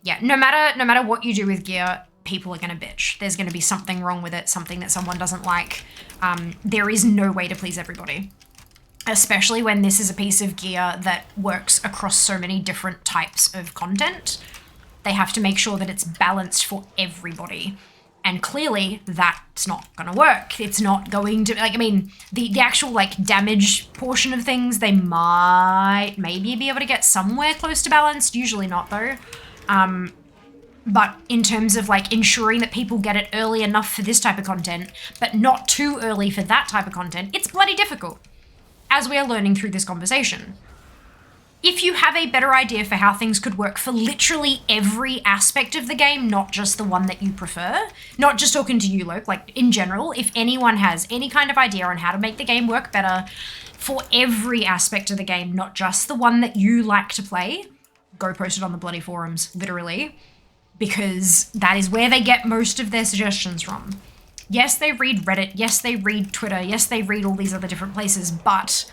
Speaker 1: Yeah, no matter what you do with gear, people are gonna bitch. There's gonna be something wrong with it, something that someone doesn't like. There is no way to please everybody. Especially when this is a piece of gear that works across so many different types of content. They have to make sure that it's balanced for everybody. And clearly, that's not gonna work. It's not going to, like, I mean, the actual, like, damage portion of things, they might maybe be able to get somewhere close to balanced. Usually not, though. But in terms of, like, ensuring that people get it early enough for this type of content, but not too early for that type of content, it's bloody difficult, as we are learning through this conversation. If you have a better idea for how things could work for literally every aspect of the game, not just the one that you prefer, not just talking to you, Loke, like in general, if anyone has any kind of idea on how to make the game work better for every aspect of the game, not just the one that you like to play, go post it on the bloody forums, literally, because that is where they get most of their suggestions from. Yes, they read Reddit, yes, they read Twitter, yes, they read all these other different places, but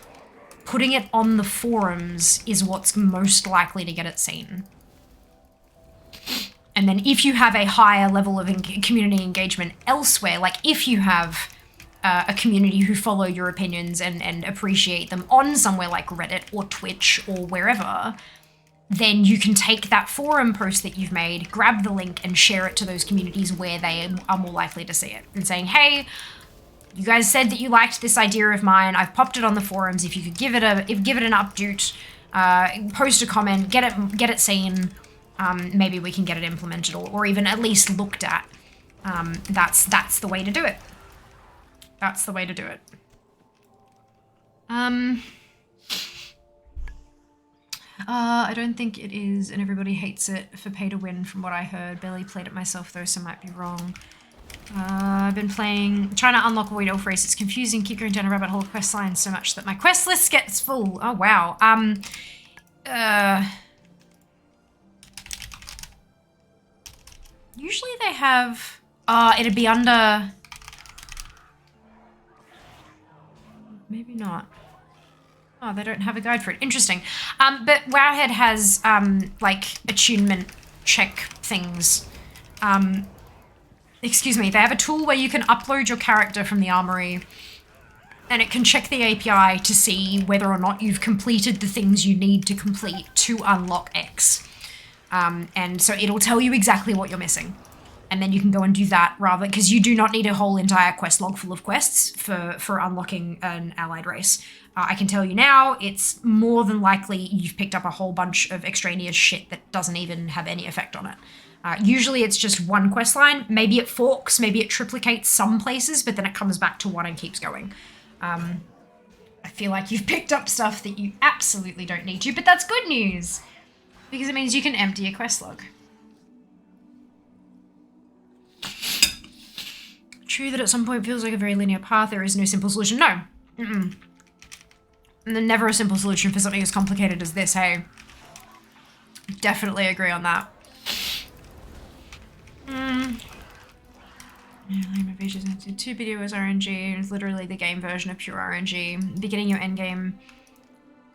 Speaker 1: putting it on the forums is what's most likely to get it seen. And then if you have a higher level of community engagement elsewhere, like if you have a community who follow your opinions and appreciate them on somewhere like Reddit or Twitch or wherever, then you can take that forum post that you've made, grab the link and share it to those communities where they are more likely to see it. And saying, hey, you guys said that you liked this idea of mine. I've popped it on the forums. If you could give it an update, post a comment, get it seen. Maybe we can get it implemented or even at least looked at. That's the way to do it. That's the way to do it. I don't think it is, and everybody hates it for pay to win from what I heard. Barely played it myself though, so might be wrong. I've been trying to unlock Void Elf Race. It's confusing, keep going down a rabbit hole of quest lines so much that my quest list gets full. Oh, wow. Usually they have, it'd be under, maybe not. Oh, they don't have a guide for it. Interesting. But Wowhead has, like, attunement check things. Excuse me, they have a tool where you can upload your character from the armory and it can check the API to see whether or not you've completed the things you need to complete to unlock X. And so it'll tell you exactly what you're missing. And then you can go and do that rather, because you do not need a whole entire quest log full of quests for unlocking an allied race. I can tell you now, it's more than likely you've picked up a whole bunch of extraneous shit that doesn't even have any effect on it. Usually it's just one quest line. Maybe it forks, maybe it triplicates some places, but then it comes back to one and keeps going. I feel like you've picked up stuff that you absolutely don't need to, but that's good news, because it means you can empty a quest log. True that at some point feels like a very linear path. There is no simple solution. No. And then never a simple solution for something as complicated as this, hey? Definitely agree on that. Lame features into 2 videos RNG. It's literally the game version of pure RNG. Beginning your endgame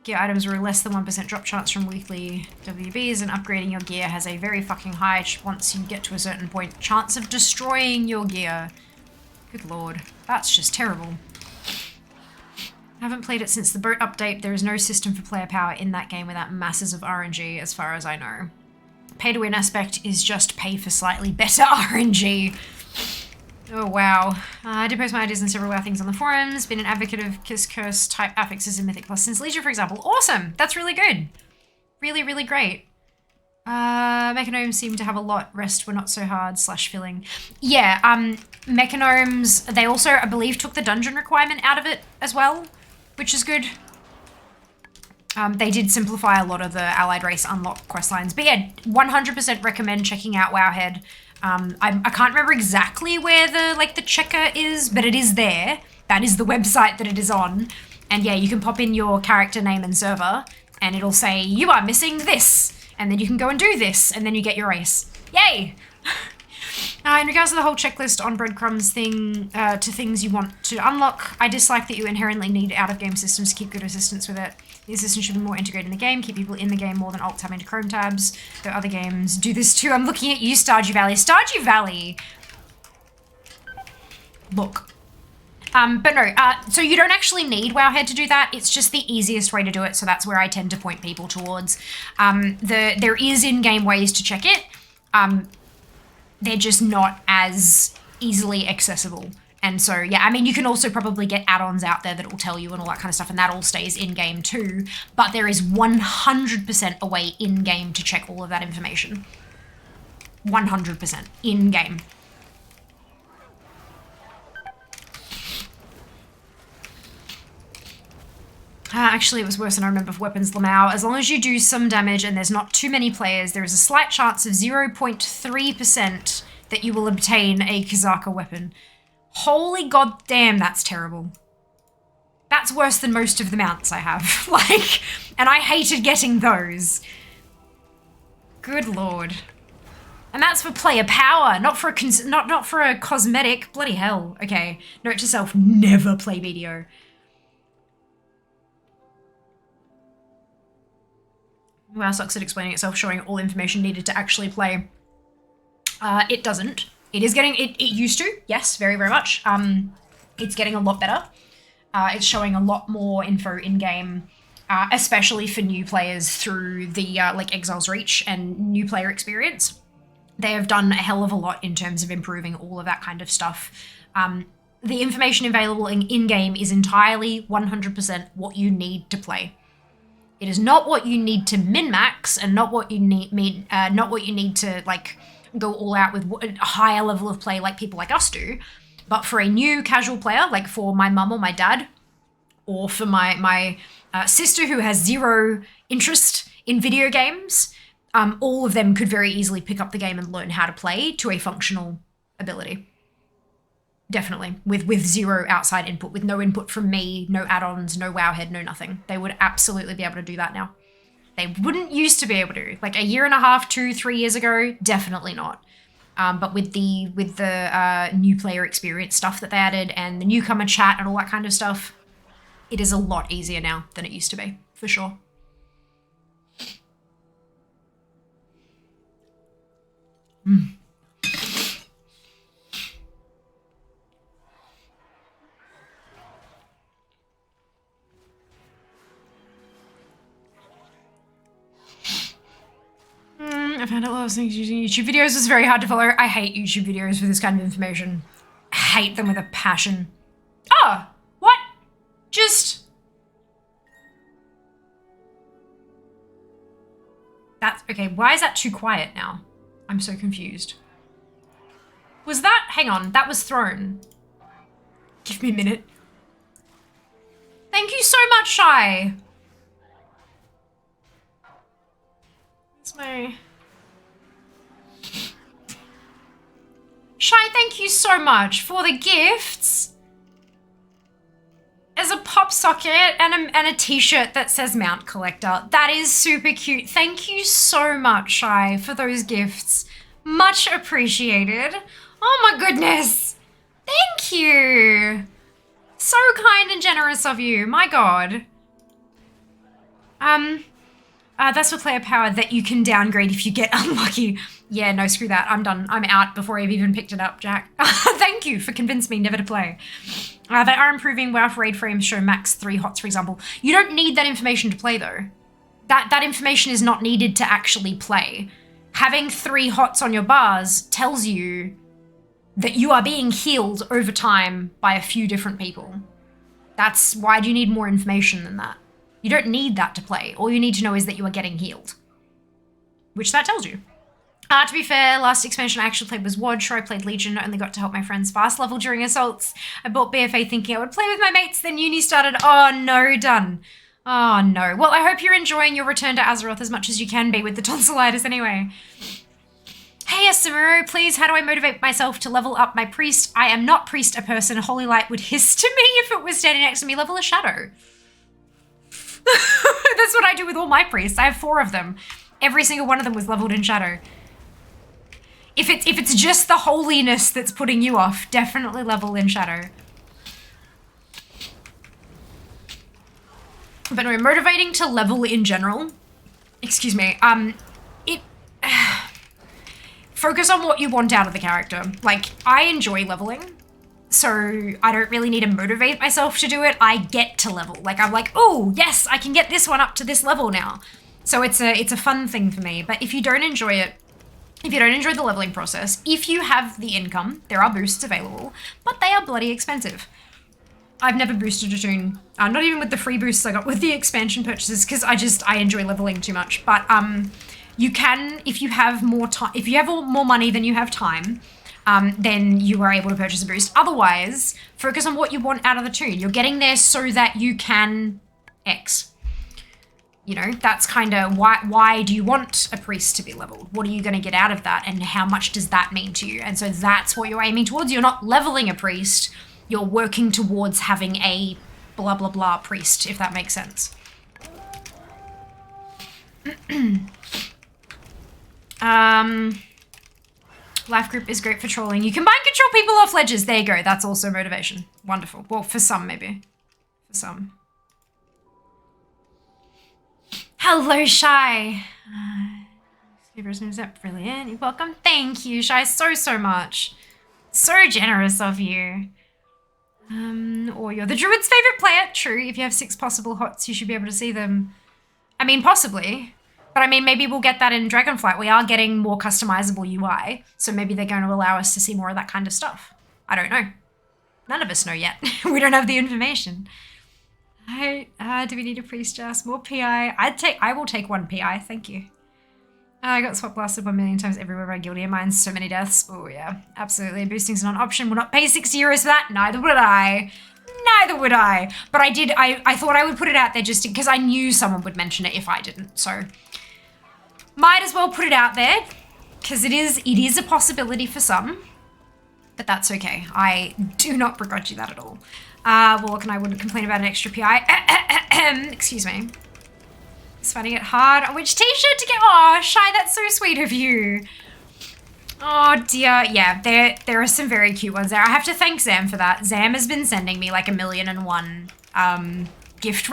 Speaker 1: gear items are less than 1% drop chance from weekly WBs, and upgrading your gear has a very fucking high, once you get to a certain point, chance of destroying your gear. Good lord. That's just terrible. I haven't played it since the boat update. There is no system for player power in that game without masses of RNG, as far as I know. Pay to win aspect is just pay for slightly better RNG. Oh wow. I did post my ideas on several WoW things on the forums. Been an advocate of Kiss Curse type affixes in Mythic Plus since Legion, for example. Awesome! That's really good. Really, really great. Mechanomes seem to have a lot. Rest were not so hard / filling. Yeah, Mechanomes, they also, I believe, took the dungeon requirement out of it as well, which is good. They did simplify a lot of the allied race unlock questlines. But yeah, 100% recommend checking out Wowhead. I can't remember exactly where the checker is, but it is there. That is the website that it is on. And yeah, you can pop in your character name and server, and it'll say, you are missing this. And then you can go and do this, and then you get your race. Yay! In regards to the whole checklist on breadcrumbs thing, to things you want to unlock, I dislike that you inherently need out-of-game systems to keep good assistance with it. The assistance should be more integrated in the game, keep people in the game more than alt-tab into Chrome tabs. Though other games do this too. I'm looking at you, Stardew Valley. Stardew Valley! Look. But no, so you don't actually need Wowhead to do that. It's just the easiest way to do it, so that's where I tend to point people towards. There is in-game ways to check it. They're just not as easily accessible. And so, yeah, I mean, you can also probably get add-ons out there that will tell you and all that kind of stuff, and that all stays in-game too. But there is 100% a way in-game to check all of that information. 100% in-game. Actually, it was worse than I remember for weapons Lamau. As long as you do some damage and there's not too many players, there is a slight chance of 0.3% that you will obtain a Kazaka weapon. Holy goddamn, that's terrible. That's worse than most of the mounts I have. Like, and I hated getting those. Good lord. And that's for player power, not for a not for a cosmetic. Bloody hell. Okay, note to self, never play BDO. WoW sucks at explaining itself, showing all information needed to actually play. It doesn't. It is getting, it used to, yes, very, very much. It's getting a lot better. It's showing a lot more info in-game, especially for new players through the, like, Exile's Reach and new player experience. They have done a hell of a lot in terms of improving all of that kind of stuff. The information available in-game is entirely 100% what you need to play. It is not what you need to min-max, and not what you need, not what you need to, like, go all out with a higher level of play like people like us do. But for a new casual player, like for my mum or my dad, or for my sister who has zero interest in video games, all of them could very easily pick up the game and learn how to play to a functional ability. Definitely. With zero outside input, with no input from me, no add-ons, no Wowhead, no nothing. They would absolutely be able to do that now. They wouldn't used to be able to. Like a year and a half, 2-3 years ago, definitely not. But with the new player experience stuff that they added and the newcomer chat and all that kind of stuff, it is a lot easier now than it used to be, for sure. I found out a lot of things using YouTube videos was very hard to follow. I hate YouTube videos for this kind of information. I hate them with a passion. Oh, what? Just... That's... Okay, why is that too quiet now? I'm so confused. Was that... Hang on, that was thrown. Give me a minute. Thank you so much, Shy. It's my... Shy, thank you so much for the gifts. As a pop socket and a t-shirt that says Mount Collector. That is super cute. Thank you so much, Shy, for those gifts. Much appreciated. Oh my goodness. Thank you. So kind and generous of you. My God. That's for player power that you can downgrade if you get unlucky. Yeah, no, screw that. I'm done. I'm out before I've even picked it up, Jack. Thank you for convincing me never to play. They are improving WoW raid frames show max 3 hots, for example. You don't need that information to play, though. That information is not needed to actually play. Having 3 hots on your bars tells you that you are being healed over time by a few different people. That's why do you need more information than that? You don't need that to play. All you need to know is that you are getting healed. Which that tells you. To be fair, last expansion I actually played was WoD. Sure, I played Legion, only got to help my friends fast level during assaults. I bought BFA thinking I would play with my mates, then uni started. Oh no, done. Oh no. Well, I hope you're enjoying your return to Azeroth as much as you can be with the tonsillitis anyway. Hey, Asimuro, please, how do I motivate myself to level up my priest? I am not priest a person. Holy light would hiss to me if it was standing next to me. Level a shadow. That's what I do with all my priests. I have 4 of them. Every single one of them was leveled in shadow. If it's just the holiness that's putting you off, definitely level in shadow. But no, motivating to level in general. Excuse me. Focus on what you want out of the character. Like, I enjoy leveling, so I don't really need to motivate myself to do it. I get to level. Like, I'm like, oh, yes, I can get this one up to this level now. So it's a fun thing for me. But if you don't enjoy it, if you don't enjoy the leveling process, if you have the income, there are boosts available, but they are bloody expensive. I've never boosted a toon, not even with the free boosts I got with the expansion purchases, because I enjoy leveling too much. But you can, if you have more time, if you have more money than you have time, then you are able to purchase a boost. Otherwise, focus on what you want out of the toon. You're getting there so that you can X. You know, that's kind of why do you want a priest to be leveled? What are you going to get out of that, and how much does that mean to you? And so that's what you're aiming towards. You're not leveling a priest, you're working towards having a blah blah blah priest, if that makes sense. Life group is great for trolling. You can mind control people off ledges. There you go. That's also motivation. Wonderful. Well, for some, maybe. For some. Hello, Shy. Is that brilliant? You're welcome. Thank you, Shy, so much. So generous of you. Or you're the druid's favorite player. True. If you have 6 possible hots, you should be able to see them. I mean, possibly. But I mean, maybe we'll get that in Dragonflight. We are getting more customizable UI, so maybe they're going to allow us to see more of that kind of stuff. I don't know. None of us know yet. We don't have the information. Do we need a priest just? More PI? I will take 1 PI, thank you. I got swap blasted 1 million times everywhere by Guilty of Mines, so many deaths. Oh yeah, absolutely. Boosting's not an option. We'll not pay €60 for that. Neither would I. Neither would I. But I thought I would put it out there just because I knew someone would mention it if I didn't, so. Might as well put it out there, because it is a possibility for some. But that's okay. I do not begrudge you that at all. Warlock and I wouldn't complain about an extra PI. Excuse me. Just finding it hard. Which t-shirt to get? Oh, Shy, that's so sweet of you. Oh dear. Yeah, there are some very cute ones there. I have to thank Zam for that. Zam has been sending me like 1,000,001 gift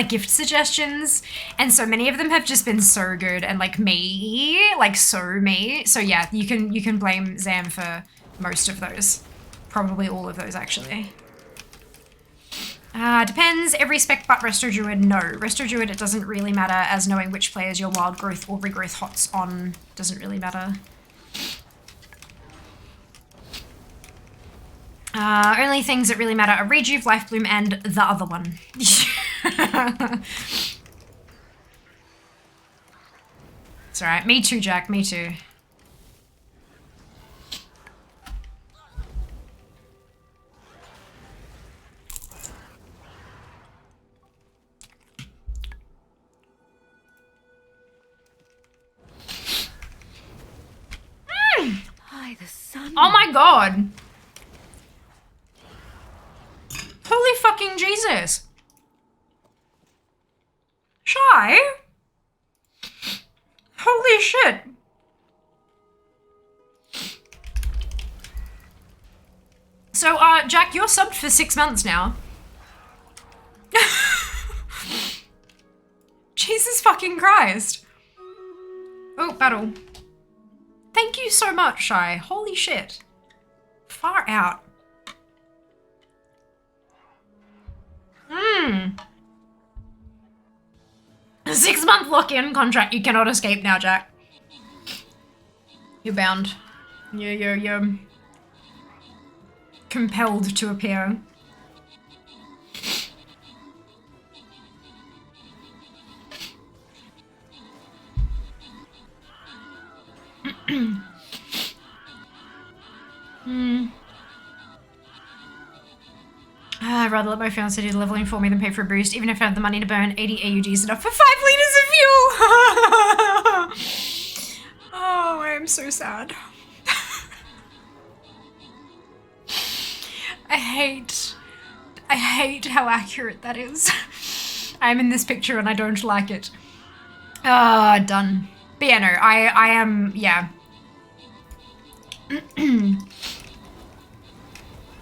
Speaker 1: gift suggestions, and so many of them have just been so good and like me. So yeah, you can blame Zam for most of those. Probably all of those actually. Depends. Every spec but Resto Druid, no. Resto Druid, it doesn't really matter, as knowing which players your wild growth or regrowth hots on doesn't really matter. Only things that really matter are Rejuve, Life Bloom, and the other one. It's alright. Me too, Jack. Me too.
Speaker 2: Hi, the sun.
Speaker 1: Oh my god. Holy fucking Jesus. Shy? Holy shit. So, Jack, you're subbed for 6 months now. Jesus fucking Christ. Oh, battle. Thank you so much, Shy. Holy shit. Far out. A 6-month lock-in contract. You cannot escape now, Jack. You're bound. You're compelled to appear. I'd rather let my fiance do the leveling for me than pay for a boost, even if I have the money to burn 80 AUGs enough for 5 liters of fuel. Oh, I am so sad. I hate how accurate that is. I'm in this picture and I don't like it. Done. But yeah, no, I am, yeah.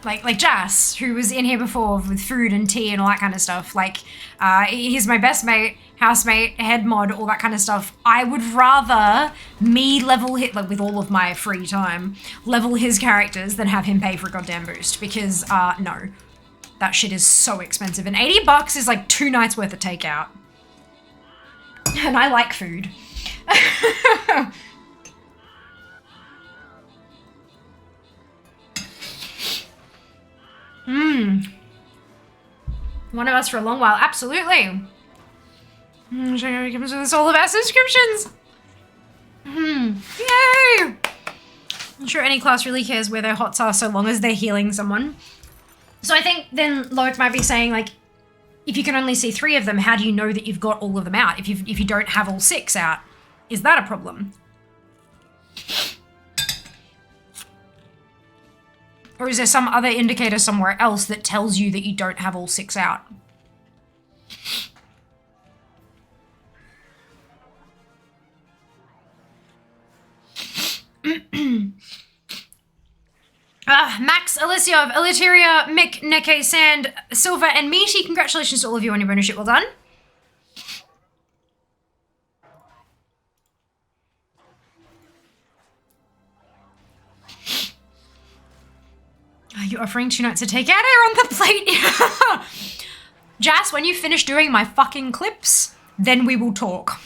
Speaker 1: like Jas, who was in here before with food and tea and all that kind of stuff. Like, he's my best mate, housemate, head mod, all that kind of stuff. I would rather me level hit, like with all of my free time, level his characters than have him pay for a goddamn boost. Because, no. That shit is so expensive. And $80 is like 2 nights worth of takeout. And I like food. One of us for a long while, absolutely. Sure he comes with us all of our subscriptions. Yay! I'm sure any class really cares where their hots are so long as they're healing someone. So I think then Loic might be saying, like, if you can only see 3 of them, how do you know that you've got all of them out? If you don't have all 6 out, is that a problem? Or is there some other indicator somewhere else that tells you that you don't have all 6 out? Max, Elysiov, Eliteria, Mick, Neke, Sand, Silver, and Meaty, congratulations to all of you on your bonus ship. Well done. Are you offering 2 nights to take out air on the plate? Jas, when you finish doing my fucking clips, then we will talk.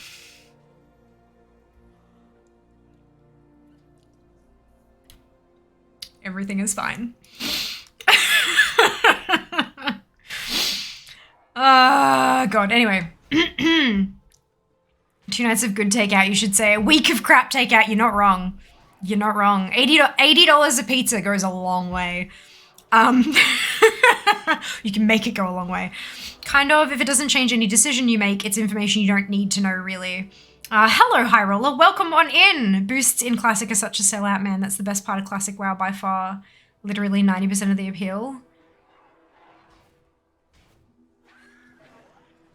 Speaker 1: Everything is fine. God, anyway. 2 nights of good takeout, you should say. A week of crap takeout, you're not wrong. You're not wrong. $80 a pizza goes a long way. You can make it go a long way. Kind of, if it doesn't change any decision you make, it's information you don't need to know, really. Hello, High Roller. Welcome on in. Boosts in Classic are such a sellout, man. That's the best part of Classic WoW by far. Literally 90% of the appeal.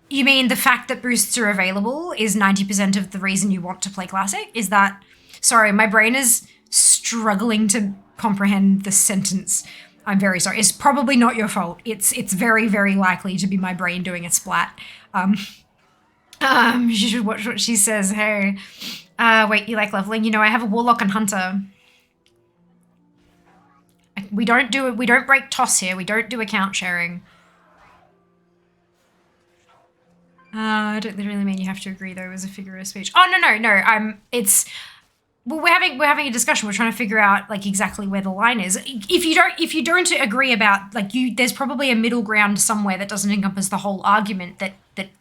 Speaker 1: You mean the fact that boosts are available is 90% of the reason you want to play Classic? Is that... Sorry, my brain is struggling to comprehend the sentence. I'm very sorry. It's probably not your fault. It's very, very likely to be my brain doing a splat. You should watch what she says. Hey. Wait, you like leveling? You know, I have a Warlock and Hunter. We don't break toss here. We don't do account sharing. I don't really mean you have to agree though as a figure of speech. Oh, no. Well, we're having a discussion. We're trying to figure out like exactly where the line is. If you don't agree about like there's probably a middle ground somewhere that doesn't encompass the whole argument that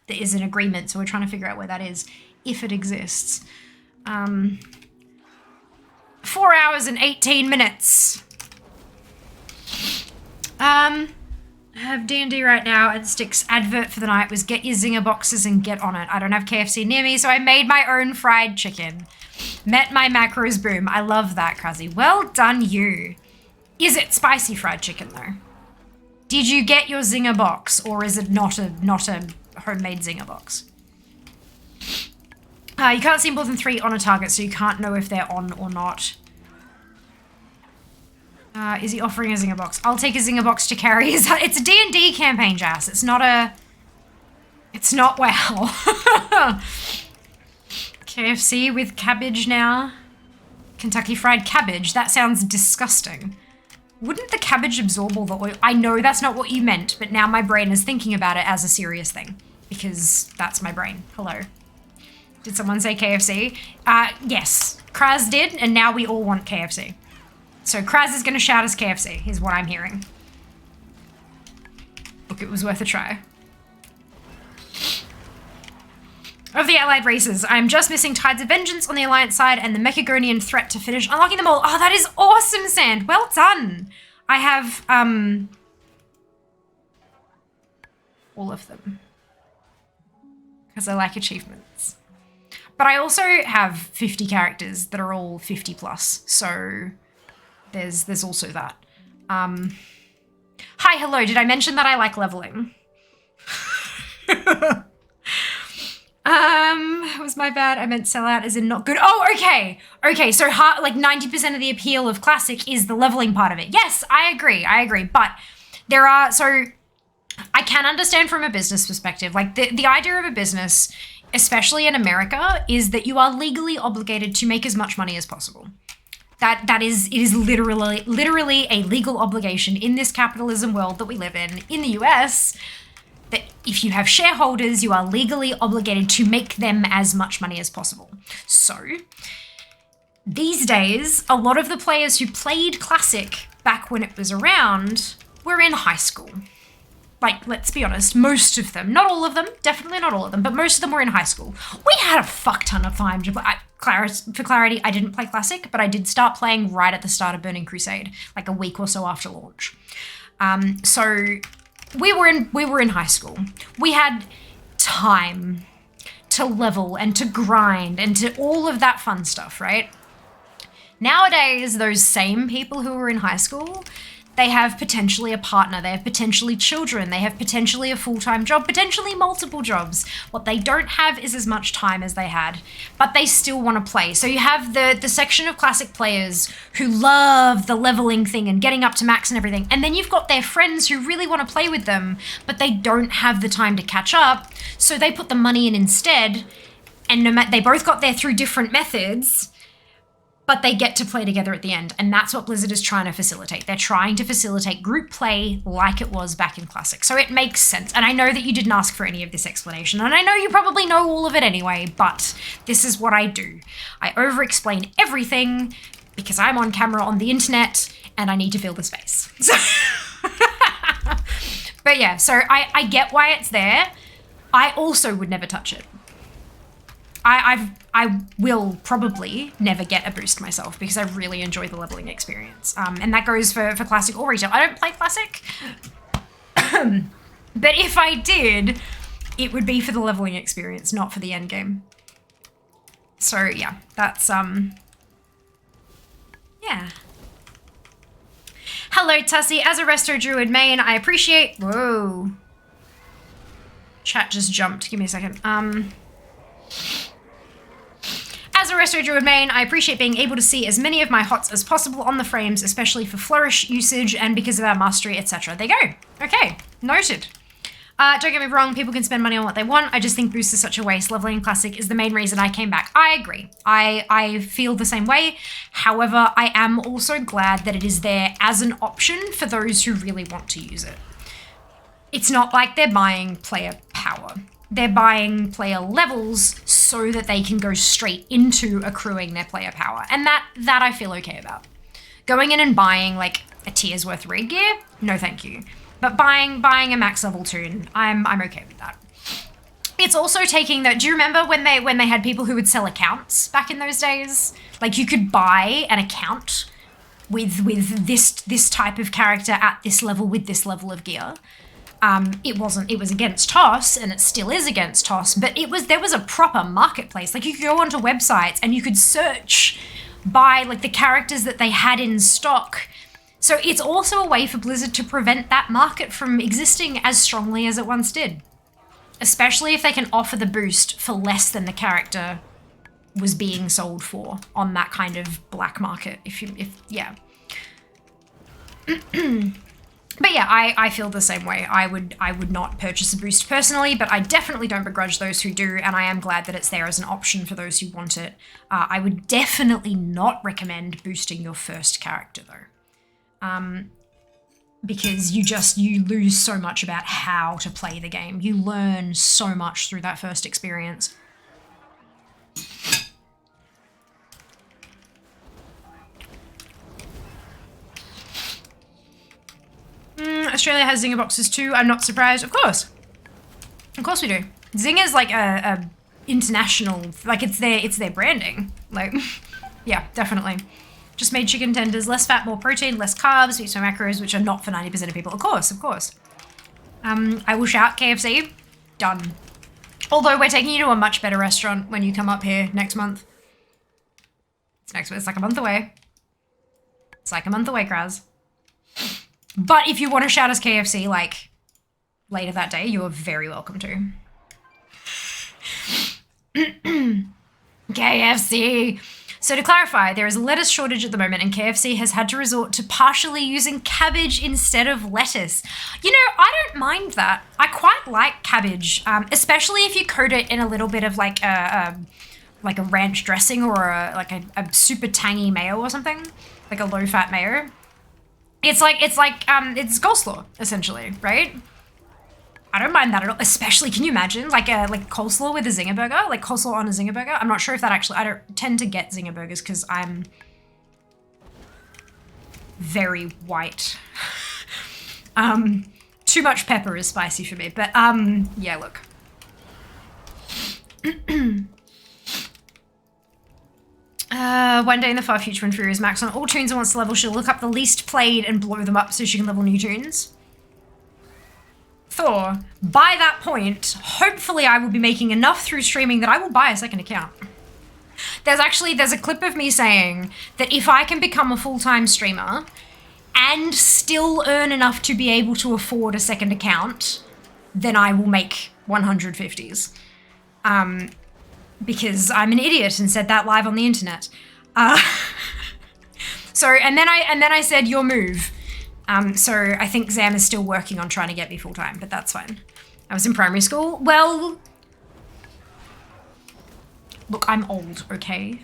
Speaker 1: is an agreement. So we're trying to figure out where that is, if it exists. 4 hours and 18 minutes. I have D&D right now, and Stick's advert for the night was get your zinger boxes and get on it. I don't have KFC near me, so I made my own fried chicken. Met my macros boom. I love that, Kruzzy. Well done, you. Is it spicy fried chicken, though? Did you get your zinger box, or is it not a homemade zinger box? You can't see more than 3 on a target, so you can't know if they're on or not. Is he offering a zinger box? I'll take a zinger box to carry. It's a D&D campaign, Jas. It's not a... It's not WoW. KFC with cabbage now. Kentucky Fried Cabbage. That sounds disgusting. Wouldn't the cabbage absorb all the oil? I know that's not what you meant, but now my brain is thinking about it as a serious thing. Because that's my brain. Hello. Did someone say KFC? Yes. Kraz did, and now we all want KFC. So Kraz is going to shout us KFC, is what I'm hearing. Look, it was worth a try. Of the allied races, I'm just missing Tides of Vengeance on the Alliance side and the Mechagonian threat to finish unlocking them all. Oh, that is awesome, Sand. Well done. I have, all of them. Because I like achievements. But I also have 50 characters that are all 50 plus, so there's also that. Hi, hello, did I mention that I like leveling? It was my bad. I meant sell out as in not good. Oh, okay. Okay, so like 90% of the appeal of Classic is the leveling part of it. Yes, I agree. But there are, so I can understand from a business perspective, like the idea of a business, especially in America, is that you are legally obligated to make as much money as possible. It is literally a legal obligation in this capitalism world that we live in the US, that if you have shareholders, you are legally obligated to make them as much money as possible. So, these days, a lot of the players who played Classic back when it was around were in high school. Like, let's be honest, most of them, not all of them, definitely not all of them, but most of them were in high school. We had a fuck ton of time to play. For clarity, I didn't play Classic, but I did start playing right at the start of Burning Crusade, like a week or so after launch. So we were in high school. We had time to level and to grind and to all of that fun stuff, right? Nowadays, those same people who were in high school, they have potentially a partner, they have potentially children, they have potentially a full-time job, potentially multiple jobs. What they don't have is as much time as they had, but they still want to play. So you have the section of Classic players who love the leveling thing and getting up to max and everything, and then you've got their friends who really want to play with them, but they don't have the time to catch up, so they put the money in instead, and they both got there through different methods, but they get to play together at the end. And that's what Blizzard is trying to facilitate. They're trying to facilitate group play like it was back in Classic. So it makes sense. And I know that you didn't ask for any of this explanation. And I know you probably know all of it anyway, but this is what I do. I over-explain everything because I'm on camera on the internet and I need to fill the space. So but yeah, so I get why it's there. I also would never touch it. I will probably never get a boost myself because I really enjoy the leveling experience. And that goes for Classic or Retail. I don't play Classic, but if I did, it would be for the leveling experience, not for the end game. So yeah, that's, yeah. Hello, Tussie. As a Resto Druid main, I appreciate, whoa. Chat just jumped, give me a second. As a Resto Druid main, I appreciate being able to see as many of my HOTS as possible on the frames, especially for flourish usage and because of our mastery, etc. There you go. Okay, noted. Don't get me wrong, people can spend money on what they want. I just think boost is such a waste. Leveling in Classic is the main reason I came back. I agree. I feel the same way. However, I am also glad that it is there as an option for those who really want to use it. It's not like they're buying player power. They're buying player levels so that they can go straight into accruing their player power. And that I feel okay about. Going in and buying like a tier's worth raid gear, no thank you. But buying a max level toon, I'm okay with that. It's also taking that, do you remember when they had people who would sell accounts back in those days? Like you could buy an account with this type of character at this level with this level of gear. It was against TOS and it still is against TOS, but there was a proper marketplace. Like you could go onto websites and you could search by like the characters that they had in stock. So it's also a way for Blizzard to prevent that market from existing as strongly as it once did. Especially if they can offer the boost for less than the character was being sold for on that kind of black market. Yeah. But yeah, I feel the same way. I would not purchase a boost personally, but I definitely don't begrudge those who do, and I am glad that it's there as an option for those who want it. I would definitely not recommend boosting your first character though. Because you lose so much about how to play the game. You learn so much through that first experience. Australia has Zinger boxes too. I'm not surprised. Of course we do. Zinger's like a international, like it's their branding. Like, yeah, definitely. Just made chicken tenders, less fat, more protein, less carbs, beats my macros, which are not for 90% of people. Of course. I will shout KFC. Done. Although we're taking you to a much better restaurant when you come up here next month. It's like a month away. It's like a month away, Kraz. But if you want to shout us KFC, like, later that day, you are very welcome to. KFC. So to clarify, there is a lettuce shortage at the moment and KFC has had to resort to partially using cabbage instead of lettuce. You know, I don't mind that. I quite like cabbage, especially if you coat it in a little bit of like a ranch dressing or a super tangy mayo or something, like a low-fat mayo. It's coleslaw, essentially, right? I don't mind that at all, especially, can you imagine, like coleslaw with a Zinger burger? Like coleslaw on a Zinger burger? I'm not sure if that actually, I don't tend to get Zinger burgers because I'm very white. Too much pepper is spicy for me, but yeah, look. One day in the far future when Fury is max on all tunes and wants to level, she'll look up the least played and blow them up so she can level new tunes. Thor, by that point, hopefully I will be making enough through streaming that I will buy a second account. There's a clip of me saying that if I can become a full-time streamer and still earn enough to be able to afford a second account, then I will make 150s. Because I'm an idiot and said that live on the internet. So, and then I said your move. So I think Zam is still working on trying to get me full time, but that's fine. I was in primary school. Well, look, I'm old, okay?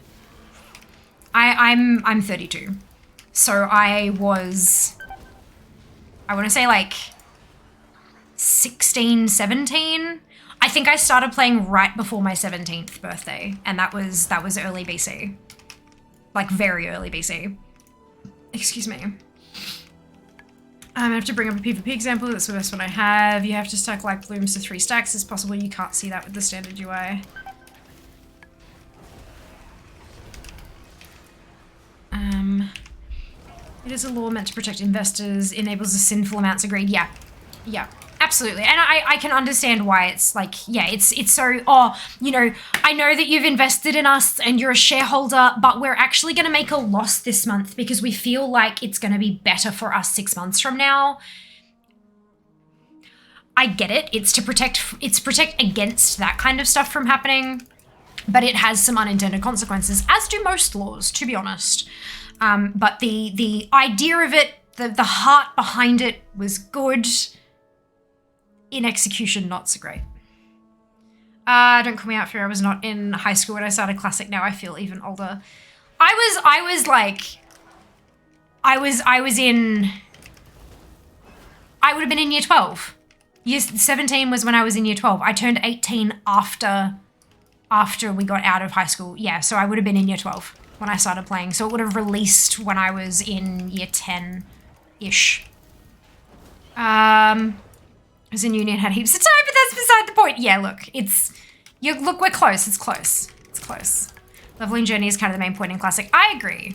Speaker 1: I'm 32. So I want to say like 16, 17. I think I started playing right before my 17th birthday, and that was early BC. Like very early BC. Excuse me. I have to bring up a PvP example. That's the best one I have. You have to stack like blooms to 3 stacks. It's possible you can't see that with the standard UI. It is a law meant to protect investors, enables the sinful amounts of greed. Yeah, absolutely. And I can understand why it's like, yeah, it's so, oh, you know, I know that you've invested in us and you're a shareholder, but we're actually going to make a loss this month because we feel like it's going to be better for us 6 months from now. I get it. It's to protect against that kind of stuff from happening, but it has some unintended consequences, as do most laws, to be honest. But the idea of it, the heart behind it was good. In execution, not so great. Don't call me out for I was not in high school when I started Classic. Now I feel even older. I would have been in year 12. Year 17 was when I was in year 12. I turned 18 after we got out of high school. Yeah, so I would have been in year 12 when I started playing. So it would have released when I was in year 10-ish. I was in uni and had heaps of time, but that's beside the point. Yeah, look, look, we're close. It's close. Leveling journey is kind of the main point in Classic. I agree,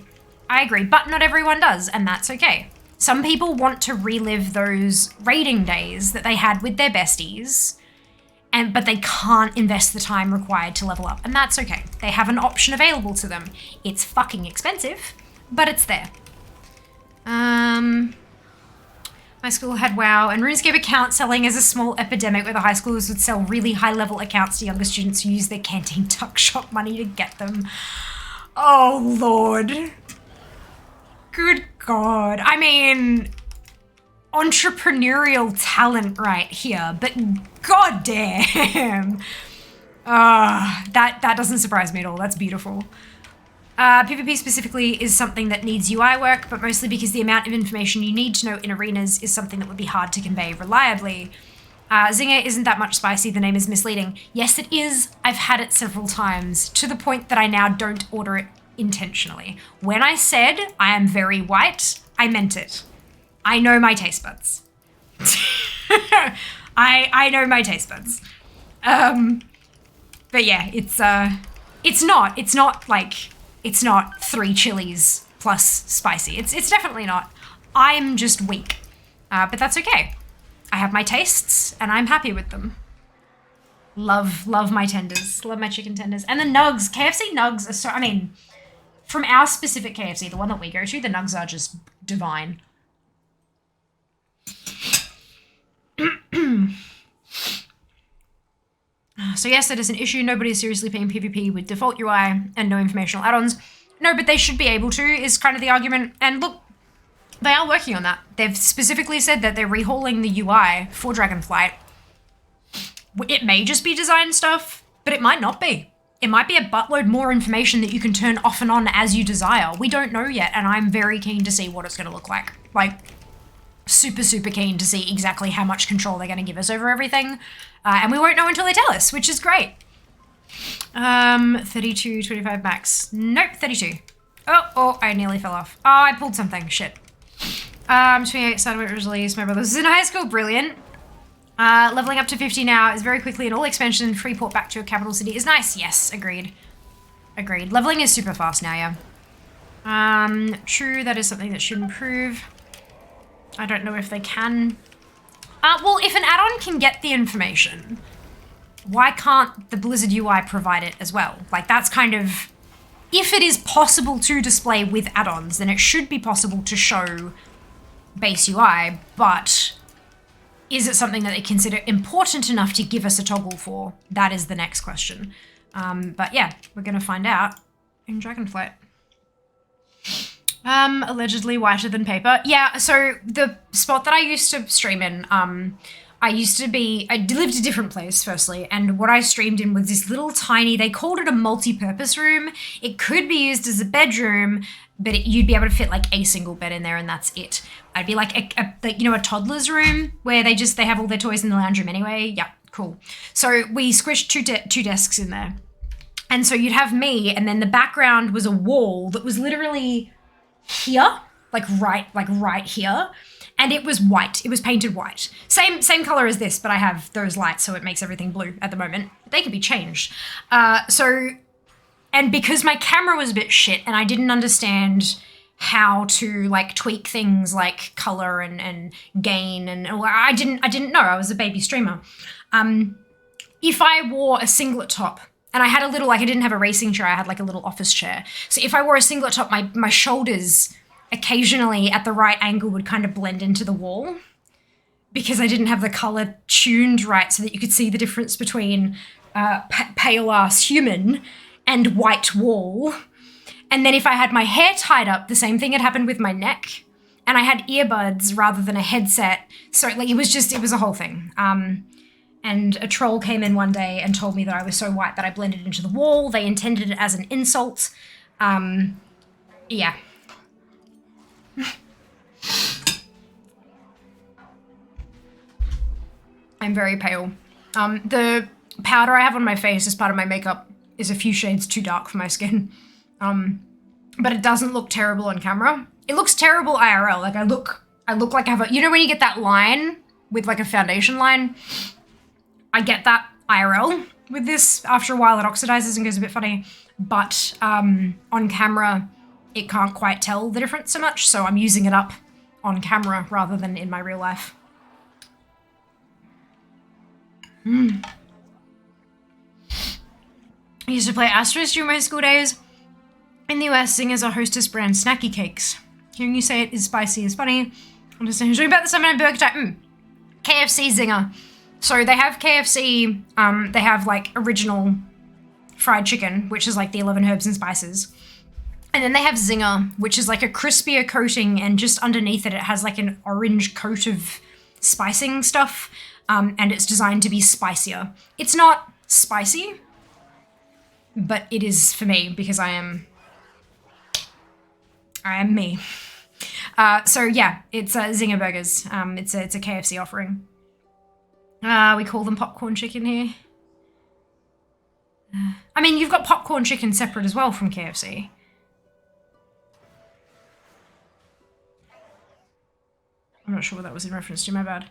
Speaker 1: but not everyone does, and that's okay. Some people want to relive those raiding days that they had with their besties, but they can't invest the time required to level up, and that's okay. They have an option available to them. It's fucking expensive, but it's there. My school had WoW and RuneScape account selling as a small epidemic where the high schoolers would sell really high-level accounts to younger students who use their canteen tuck shop money to get them. Oh, Lord. Good God. I mean, entrepreneurial talent right here, but goddamn. That doesn't surprise me at all. That's beautiful. PvP specifically is something that needs UI work, but mostly because the amount of information you need to know in arenas is something that would be hard to convey reliably. Zinger isn't that much spicy, the name is misleading. Yes, it is. I've had it several times, to the point that I now don't order it intentionally. When I said I am very white, I meant it. I know my taste buds. I know my taste buds. But yeah, it's not 3 chilies plus spicy. It's definitely not. I'm just weak. But that's okay. I have my tastes and I'm happy with them. Love my tenders. Love my chicken tenders. And the nugs. KFC nugs are so, I mean, from our specific KFC, the one that we go to, the nugs are just divine. So yes, that is an issue. Nobody is seriously playing PvP with default UI and no informational add-ons. No, but they should be able to, is kind of the argument. And look, they are working on that. They've specifically said that they're rehauling the UI for Dragonflight. It may just be design stuff, but it might not be. It might be a buttload more information that you can turn off and on as you desire. We don't know yet, and I'm very keen to see what it's going to look like. Like, super, super keen to see exactly how much control they're going to give us over everything. And we won't know until they tell us, which is great. 32, 25 max. Nope, 32. Oh, I nearly fell off. Oh, I pulled something. Shit. 28, Sideway was released. My brother was in high school. Brilliant. Leveling up to 50 now is very quickly in all expansion. Freeport back to a capital city is nice. Yes, agreed. Agreed. Leveling is super fast now, yeah. True, that is something that should improve. I don't know if they can. Well, if an add-on can get the information, why can't the Blizzard UI provide it as well? Like, that's kind of... If it is possible to display with add-ons, then it should be possible to show base UI, but is it something that they consider important enough to give us a toggle for? That is the next question. But yeah, we're going to find out in Dragonflight. Allegedly whiter than paper. Yeah, so the spot that I used to stream in, I lived a different place, firstly, and what I streamed in was this little tiny, they called it a multi-purpose room. It could be used as a bedroom, but you'd be able to fit like a single bed in there and that's it. I'd be like a toddler's room where they have all their toys in the lounge room anyway. Yeah, cool. So we squished two desks in there. And so you'd have me, and then the background was a wall that was literally here, like right here, and it was white. It was painted white. Same color as this, but I have those lights, so it makes everything blue at the moment. They can be changed. And because my camera was a bit shit and I didn't understand how to like tweak things like color and gain, and I didn't know. I was a baby streamer. If I wore a singlet top, and I had I didn't have a racing chair, I had like a little office chair. So if I wore a singlet top, my shoulders occasionally at the right angle would kind of blend into the wall because I didn't have the color tuned right so that you could see the difference between pale ass human and white wall. And then if I had my hair tied up, the same thing had happened with my neck. And I had earbuds rather than a headset. So like it was a whole thing. And a troll came in one day and told me that I was so white that I blended into the wall. They intended it as an insult. Yeah. I'm very pale. The powder I have on my face as part of my makeup is a few shades too dark for my skin. But it doesn't look terrible on camera. It looks terrible IRL. Like I look like I have a, you know when you get that line with like a foundation line? I get that IRL with this. After a while it oxidizes and goes a bit funny, but on camera it can't quite tell the difference so much, so I'm using it up on camera rather than in my real life. I used to play Asterisk during my school days. In the US, Zingers are Hostess brand snacky cakes. Hearing you say it is spicy is funny. Understand. Talking about the salmon and burger type. KFC zinger. So they have KFC, they have like original fried chicken, which is like the 11 herbs and spices. And then they have zinger, which is like a crispier coating, and just underneath it, it has like an orange coat of spicing stuff. And it's designed to be spicier. It's not spicy, but it is for me because I am me. So yeah, it's Zinger Burgers. It's a KFC offering. We call them popcorn chicken here. I mean, you've got popcorn chicken separate as well from KFC. I'm not sure what that was in reference to, my bad.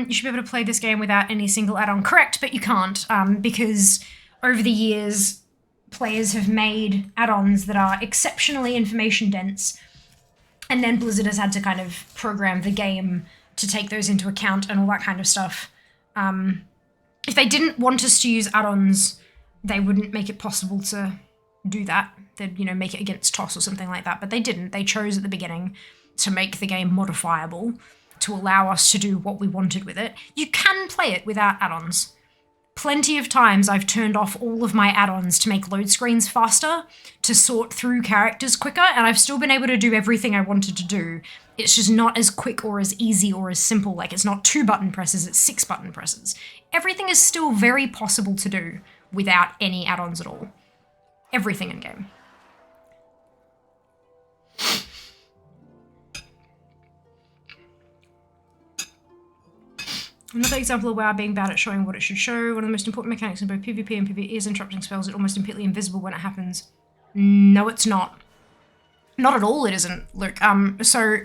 Speaker 1: You should be able to play this game without any single add-on. Correct, but you can't, because over the years, players have made add-ons that are exceptionally information dense, and then Blizzard has had to kind of program the game to take those into account and all that kind of stuff. If they didn't want us to use add-ons, they wouldn't make it possible to do that. They'd, you know, make it against TOS or something like that, but they didn't. They chose at the beginning to make the game modifiable, to allow us to do what we wanted with it. You can play it without add-ons. Plenty of times I've turned off all of my add-ons to make load screens faster, to sort through characters quicker, and I've still been able to do everything I wanted to do. It's just not as quick or as easy or as simple. Like, it's not 2 button presses, it's 6 button presses. Everything is still very possible to do without any add-ons at all. Everything in game. Another example of WoW being bad at showing what it should show. One of the most important mechanics in both PvP and PvE is interrupting spells. It's almost completely invisible when it happens. No, it's not. Not at all, it isn't, Luke. So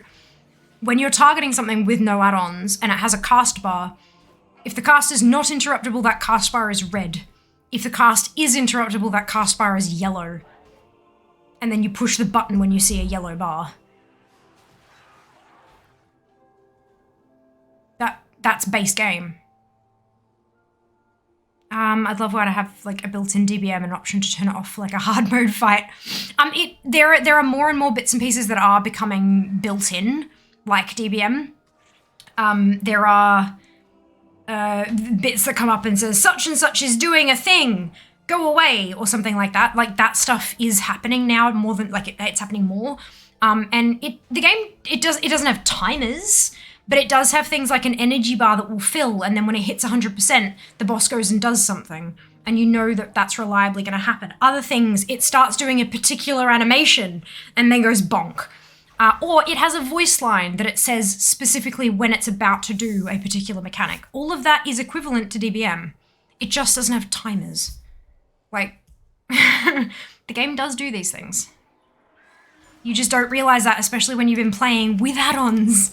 Speaker 1: when you're targeting something with no add-ons and it has a cast bar, if the cast is not interruptible, that cast bar is red. If the cast is interruptible, that cast bar is yellow. And then you push the button when you see a yellow bar. That's base game. I'd love when I have like a built-in DBM and an option to turn it off for like a hard mode fight. There are more and more bits and pieces that are becoming built-in, like DBM. There are bits that come up and says such and such is doing a thing, go away, or something like that. Like, that stuff is happening now more than, like, it's happening more. And the game doesn't have timers, but it does have things like an energy bar that will fill, and then when it hits 100%, the boss goes and does something, and you know that that's reliably going to happen. Other things, it starts doing a particular animation, and then goes bonk. Or it has a voice line that it says specifically when it's about to do a particular mechanic. All of that is equivalent to DBM. It just doesn't have timers. Like, the game does do these things. You just don't realize that, especially when you've been playing with add-ons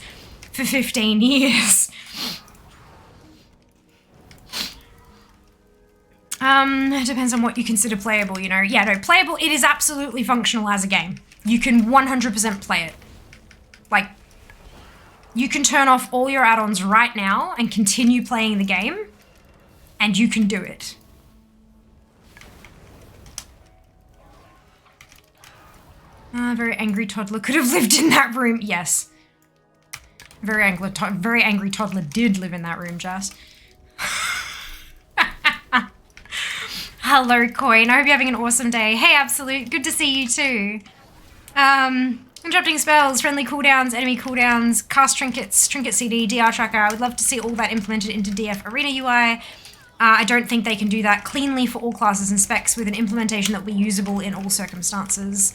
Speaker 1: for 15 years. It depends on what you consider playable, you know. Yeah, no, playable, it is absolutely functional as a game. You can 100% play it. Like, you can turn off all your add-ons right now and continue playing the game, and you can do it. Very angry toddler could have lived in that room. Yes. Very angry toddler did live in that room, Jess. Hello, Coin. I hope you're having an awesome day. Hey, Absolute. Good to see you too. Interrupting spells, friendly cooldowns, enemy cooldowns, cast trinkets, trinket CD, DR tracker. I would love to see all that implemented into DF Arena UI. I don't think they can do that cleanly for all classes and specs with an implementation that will be usable in all circumstances.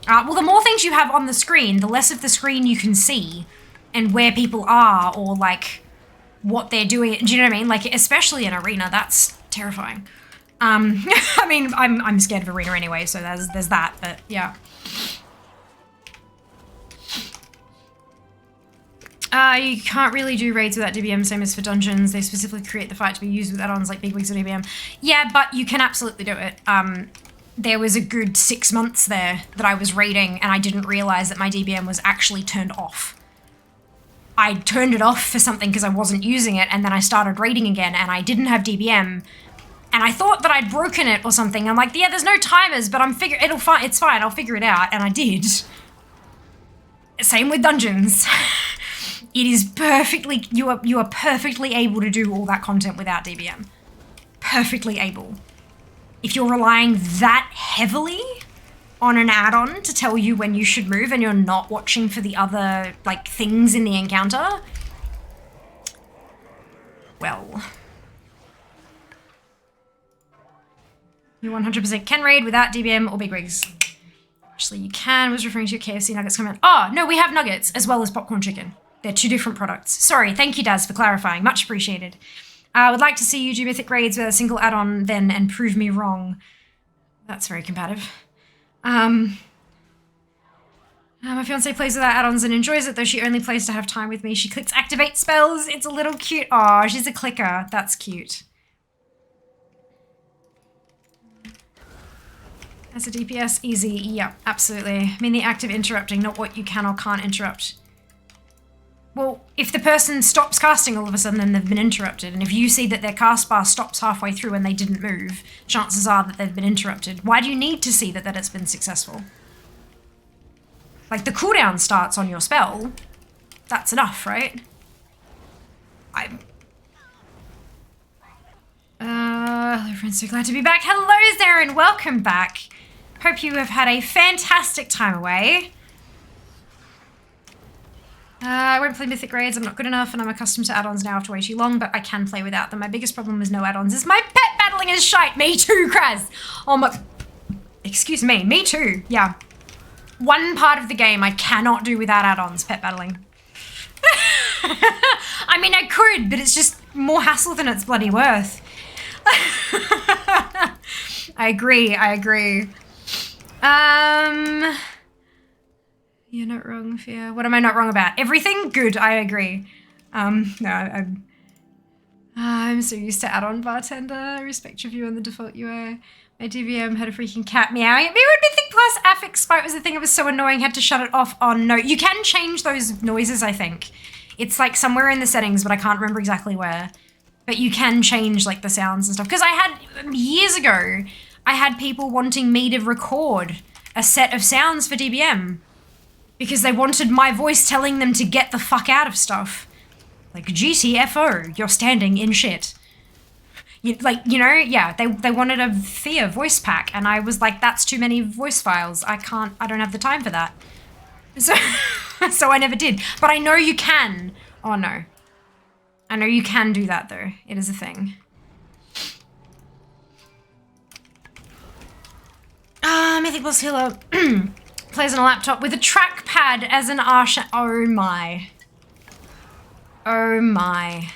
Speaker 1: Well, the more things you have on the screen, the less of the screen you can see and where people are or, like, what they're doing. Do you know what I mean? Like, especially in Arena, that's terrifying. I mean, I'm scared of Arena anyway, so there's that, but yeah. You can't really do raids without DBM, same as for dungeons. They specifically create the fight to be used with add-ons like Big Wigs or DBM. Yeah, but you can absolutely do it. There was a good 6 months there that I was raiding and I didn't realize that my DBM was actually turned off. I turned it off for something because I wasn't using it, and then I started raiding again and I didn't have DBM, and I thought that I'd broken it or something. I'm like, yeah, there's no timers, but it's fine, I'll figure it out, and I did. Same with dungeons. It is perfectly, you are perfectly able to do all that content without DBM. Perfectly able. If you're relying that heavily on an add-on to tell you when you should move and you're not watching for the other, like, things in the encounter, well, you 100% can raid without DBM or big rigs. Actually, you can. Was referring to your KFC nuggets comment. Oh, no, we have nuggets as well as popcorn chicken. They're two different products. Sorry, thank you, Daz, for clarifying. Much appreciated. I would like to see you do mythic raids with a single add-on then and prove me wrong. That's very combative. My fiance plays without add-ons and enjoys it, though she only plays to have time with me. She clicks activate spells. It's a little cute. Aw, she's a clicker. That's cute. As a DPS, easy. Yeah, absolutely. I mean the act of interrupting, not what you can or can't interrupt. Well, if the person stops casting all of a sudden, then they've been interrupted. And if you see that their cast bar stops halfway through and they didn't move, chances are that they've been interrupted. Why do you need to see that it's been successful? Like, the cooldown starts on your spell. That's enough, right? Hello friends, so glad to be back. Hello, Zaren, welcome back. Hope you have had a fantastic time away. I won't play mythic raids, I'm not good enough, and I'm accustomed to add-ons now after way too long, but I can play without them. My biggest problem with no add-ons is my pet battling is shite. Me too, Kraz. Oh my... Excuse me, me too, yeah. One part of the game I cannot do without add-ons, pet battling. I mean, I could, but it's just more hassle than it's bloody worth. I agree. You're not wrong, Fia. What am I not wrong about? Everything? Good, I agree. No, I'm so used to add-on bartender. I respect your view on the default UI. My DVM had a freaking cat meowing at me when Mythic Plus affix spite was the thing. It was so annoying, had to shut it off. Oh no, you can change those noises, I think. It's like somewhere in the settings, but I can't remember exactly where. But you can change like the sounds and stuff. Because I had, years ago, I had people wanting me to record a set of sounds for DBM. Because they wanted my voice telling them to get the fuck out of stuff. Like, GTFO, you're standing in shit. Yeah, they wanted a Fia voice pack, and I was like, that's too many voice files. I don't have the time for that. So, so I never did. But I know you can. Oh no. I know you can do that though. It is a thing. Mythic Plus Healer plays on a laptop with a trackpad as an Ashran. Oh my. Oh my.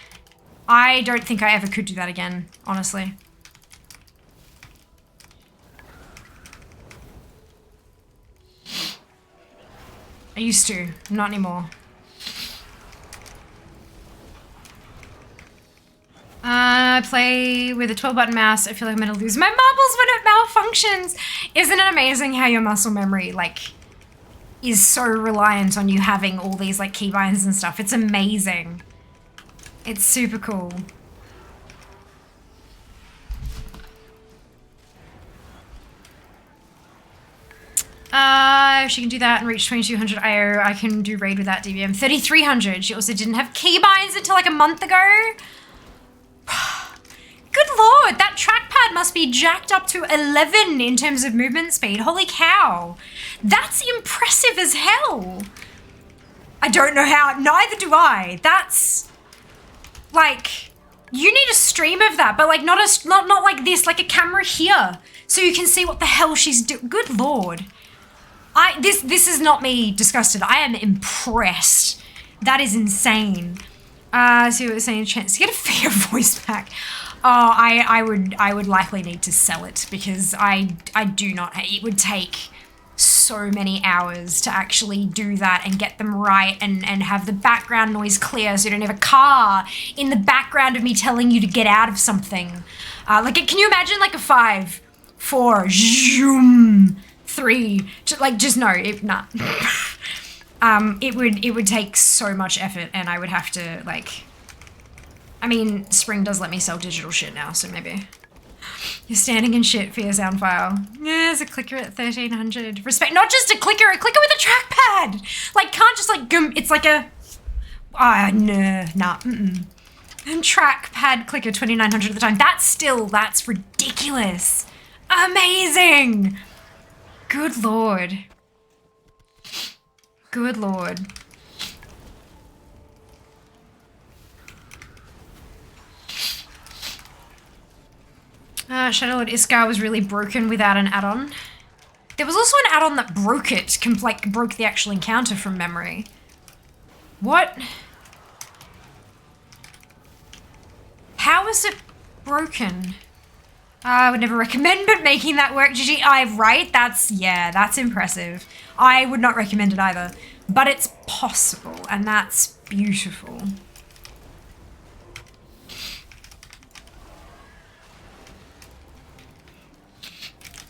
Speaker 1: I don't think I ever could do that again, honestly. I used to, not anymore. I play with a 12-button mouse. I feel like I'm gonna lose my marbles when it malfunctions. Isn't it amazing how your muscle memory, like, is so reliant on you having all these, like, keybinds and stuff? It's amazing. It's super cool. If she can do that and reach 2200 IO, I can do raid without DBM. 3300. She also didn't have keybinds until like a month ago. Good lord, that trackpad must be jacked up to 11 in terms of movement speed. Holy cow. That's impressive as hell. I don't know how, neither do I. That's, like, you need a stream of that, but like not like this, like a camera here, so you can see what the hell she's doing. Good lord. This is not me disgusted. I am impressed. That is insane. So you were saying a chance to get a fair voice pack. Oh, I would likely need to sell it because I do not. It would take so many hours to actually do that and get them right and have the background noise clear so you don't have a car in the background of me telling you to get out of something. Like, can you imagine like a 5, 4, zoom, 3, like just no, nah. It would take so much effort and I would have to like, I mean, Spring does let me sell digital shit now, so maybe. You're standing in shit for your sound file. Yeah, there's a clicker at 1300. Respect, not just a clicker with a trackpad. Like, can't just like, it's like a, Nah. And trackpad clicker 2900 at the time. That's ridiculous. Amazing. Good lord. Good lord. Shadowlord Iskar was really broken without an add-on. There was also an add-on that broke it, broke the actual encounter from memory. What? How is it broken? I would never recommend but making that work, GG. Right? That's impressive. I would not recommend it either. But it's possible, and that's beautiful.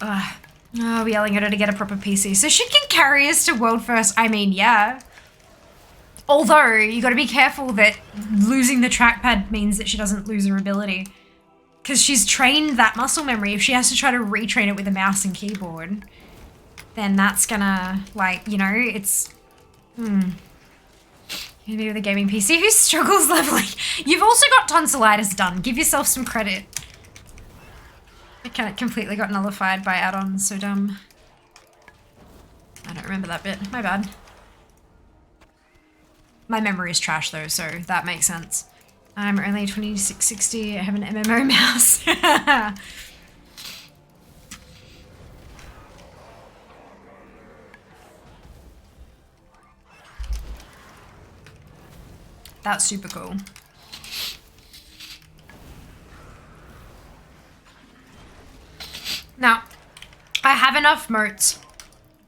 Speaker 1: Ugh. Oh, we're yelling at her to get a proper PC. So she can carry us to world first. I mean, yeah. Although, you gotta be careful that losing the trackpad means that she doesn't lose her ability. Because she's trained that muscle memory. If she has to try to retrain it with a mouse and keyboard, then that's gonna, like, you know, it's... Maybe with a gaming PC who struggles leveling. You've also got tonsillitis done. Give yourself some credit. It completely got nullified by add-ons, so dumb. I don't remember that bit. My bad. My memory is trash though, so that makes sense. I'm only 2660. I have an MMO mouse. That's super cool. Now, I have enough moats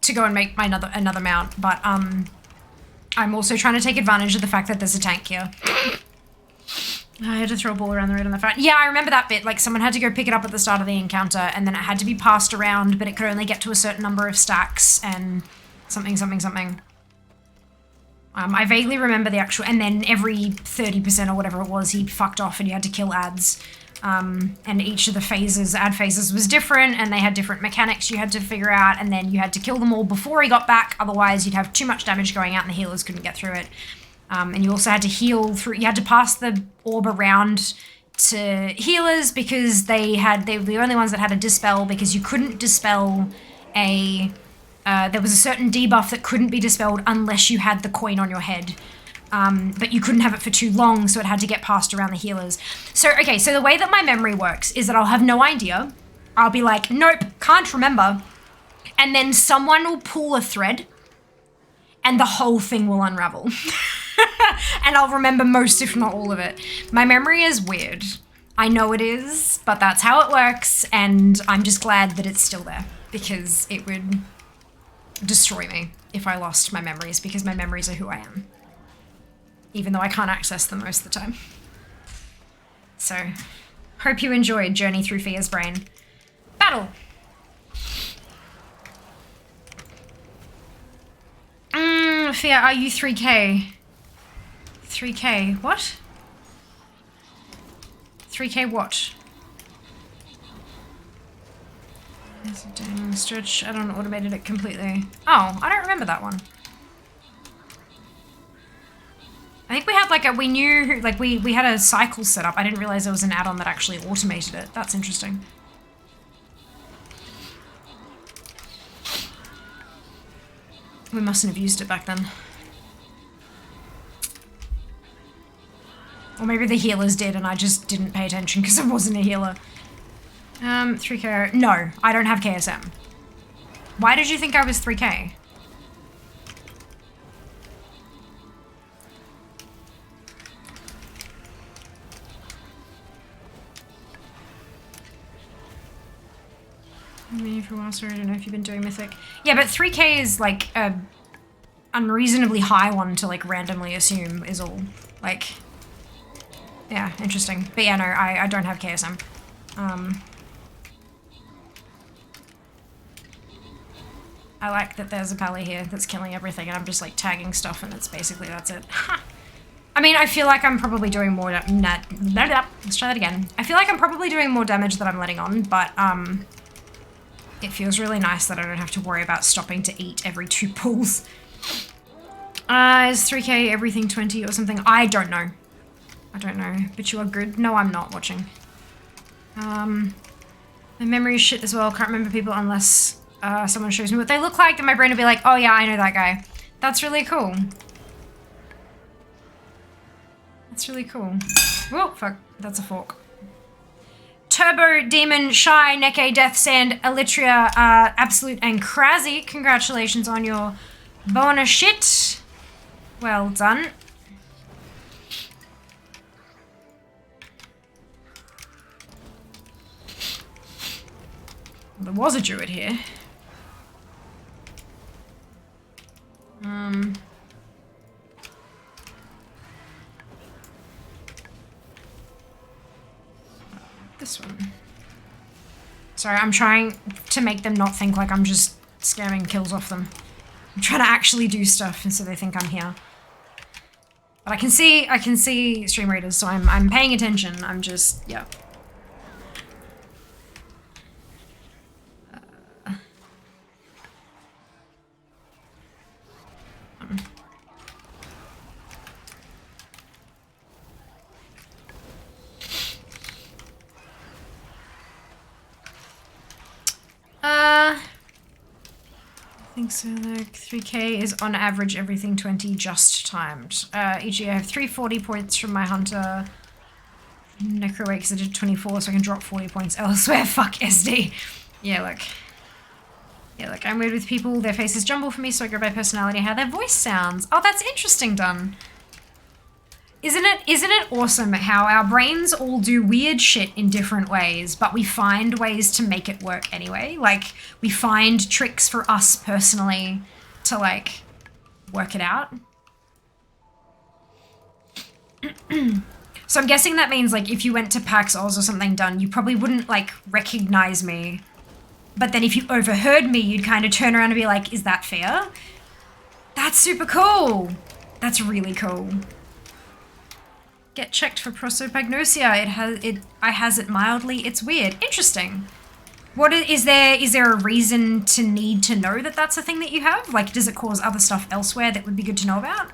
Speaker 1: to go and make my another mount, but I'm also trying to take advantage of the fact that there's a tank here. I had to throw a ball around the road on the front. Yeah, I remember that bit. Like, someone had to go pick it up at the start of the encounter, and then it had to be passed around, but it could only get to a certain number of stacks, and something. I vaguely remember the actual... And then every 30% or whatever it was, he fucked off and you had to kill ads. And each of the phases, ad phases, was different, and they had different mechanics you had to figure out, and then you had to kill them all before he got back, otherwise you'd have too much damage going out and the healers couldn't get through it. And you also had to heal through, you had to pass the orb around to healers because they were the only ones that had a dispel, because you couldn't dispel there was a certain debuff that couldn't be dispelled unless you had the coin on your head. But you couldn't have it for too long, so it had to get passed around the healers. So, okay, so the way that my memory works is that I'll have no idea. I'll be like, nope, can't remember. And then someone will pull a thread, and the whole thing will unravel. And I'll remember most, if not all of it. My memory is weird. I know it is, but that's how it works, and I'm just glad that it's still there, because it would destroy me if I lost my memories, because my memories are who I am. Even though I can't access them most of the time. So, hope you enjoyed Journey Through Fia's Brain. Battle! Fia, are you 3k? 3k, what? 3k what? Damn, stretch, I don't automated it completely. Oh, I don't remember that one. I think we had like we had a cycle set up. I didn't realize there was an add-on that actually automated it. That's interesting. We mustn't have used it back then. Or maybe the healers did and I just didn't pay attention because I wasn't a healer. 3k. No, I don't have KSM. Why did you think I was 3k? Me for a while, sorry, I don't know if you've been doing Mythic. Yeah, but 3k is like a unreasonably high one to like randomly assume is all. Like, yeah, interesting. But yeah, no, I don't have KSM. I like that there's a pally here that's killing everything and I'm just like tagging stuff and that's it. I mean, I feel like I'm probably doing more, let's try that again. I feel like I'm probably doing more damage than I'm letting on, but it feels really nice that I don't have to worry about stopping to eat every 2 pulls. Is 3K everything 20 or something? I don't know. I don't know. But you are good. No, I'm not watching. My memory is shit as well. Can't remember people unless someone shows me what they look like. Then my brain will be like, oh yeah, I know that guy. That's really cool. That's really cool. Whoa, fuck. That's a fork. Turbo, Demon, Shy, Neke, Death Sand, Elytria, Absolute, and Krasy. Congratulations on your bonus shit. Well done. There was a druid here. This one. Sorry, I'm trying to make them not think like I'm just scamming kills off them. I'm trying to actually do stuff and so they think I'm here. But I can see stream readers, so I'm paying attention. I'm just, yeah. I think so, like 3K is on average everything 20 just timed. E.g. I have 340 points from my hunter. Necro weight because I did 24 so I can drop 40 points elsewhere. Fuck SD. Yeah, look. Yeah, look, I'm weird with people. Their faces jumble for me so I go by personality how their voice sounds. Oh, that's interesting, Dun. Isn't it awesome how our brains all do weird shit in different ways, but we find ways to make it work anyway? Like, we find tricks for us personally to, like, work it out. So I'm guessing that means, like, if you went to PAX Oz or something done, you probably wouldn't, like, recognize me. But then if you overheard me, you'd kind of turn around and be like, is that fair? That's super cool. That's really cool. Get checked for prosopagnosia. I has it mildly. It's weird. Interesting. What is there a reason to need to know that that's a thing that you have? Like, does it cause other stuff elsewhere that would be good to know about?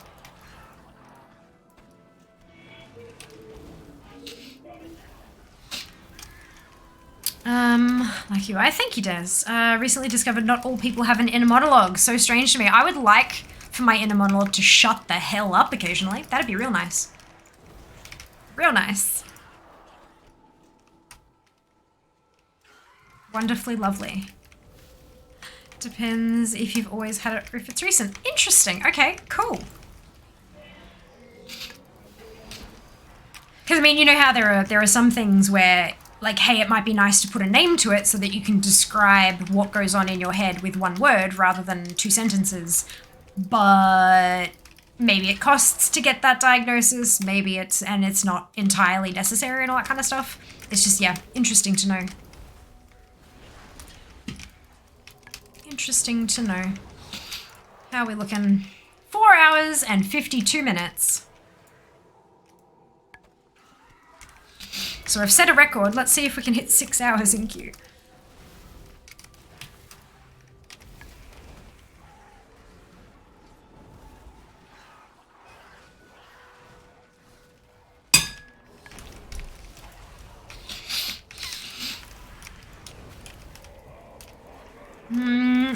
Speaker 1: Like you. I think he does. Recently discovered not all people have an inner monologue. So strange to me. I would like for my inner monologue to shut the hell up occasionally. That'd be real nice. Real nice. Wonderfully lovely. Depends if you've always had it or if it's recent. Interesting. Okay, cool. Because I mean, you know how there are some things where, like, hey, it might be nice to put a name to it so that you can describe what goes on in your head with one word rather than 2 sentences. But maybe it costs to get that diagnosis. Maybe it's not entirely necessary and all that kind of stuff. It's just, yeah, interesting to know. Interesting to know. How are we looking? 4 hours and 52 minutes. So I've set a record. Let's see if we can hit 6 hours in queue.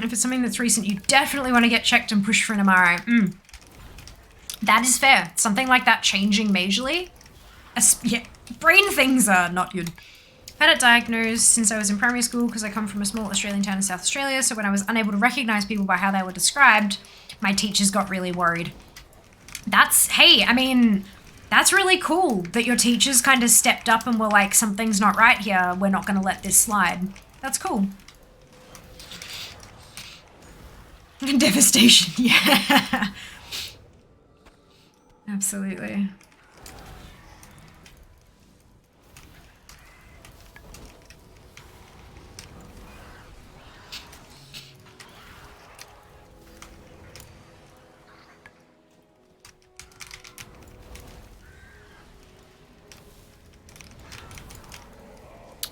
Speaker 1: If it's something that's recent, you definitely want to get checked and push for an MRI. That is fair. Something like that changing majorly. Yeah, brain things are not good. I've had it diagnosed since I was in primary school because I come from a small Australian town in South Australia, so when I was unable to recognise people by how they were described, my teachers got really worried. Hey, I mean, that's really cool that your teachers kind of stepped up and were like, something's not right here, we're not going to let this slide. That's cool. Devastation, yeah. Absolutely.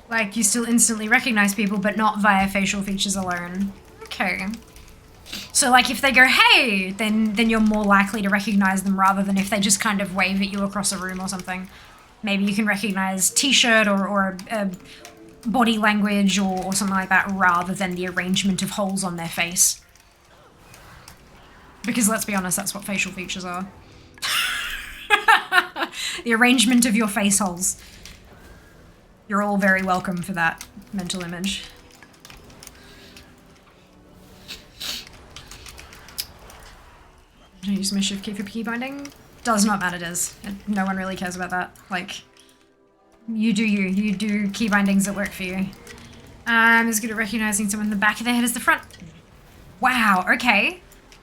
Speaker 1: Like, you still instantly recognize people, but not via facial features alone. Okay. So like if they go, hey, then you're more likely to recognize them rather than if they just kind of wave at you across a room or something. Maybe you can recognize t-shirt or a body language or something like that rather than the arrangement of holes on their face. Because let's be honest, that's what facial features are. The arrangement of your face holes. You're all very welcome for that mental image. Don't use my shift key for key binding? Does not matter, Des. No one really cares about that. Like, you do you. You do key bindings that work for you. As good at recognizing someone in the back of their head as the front. Wow, okay.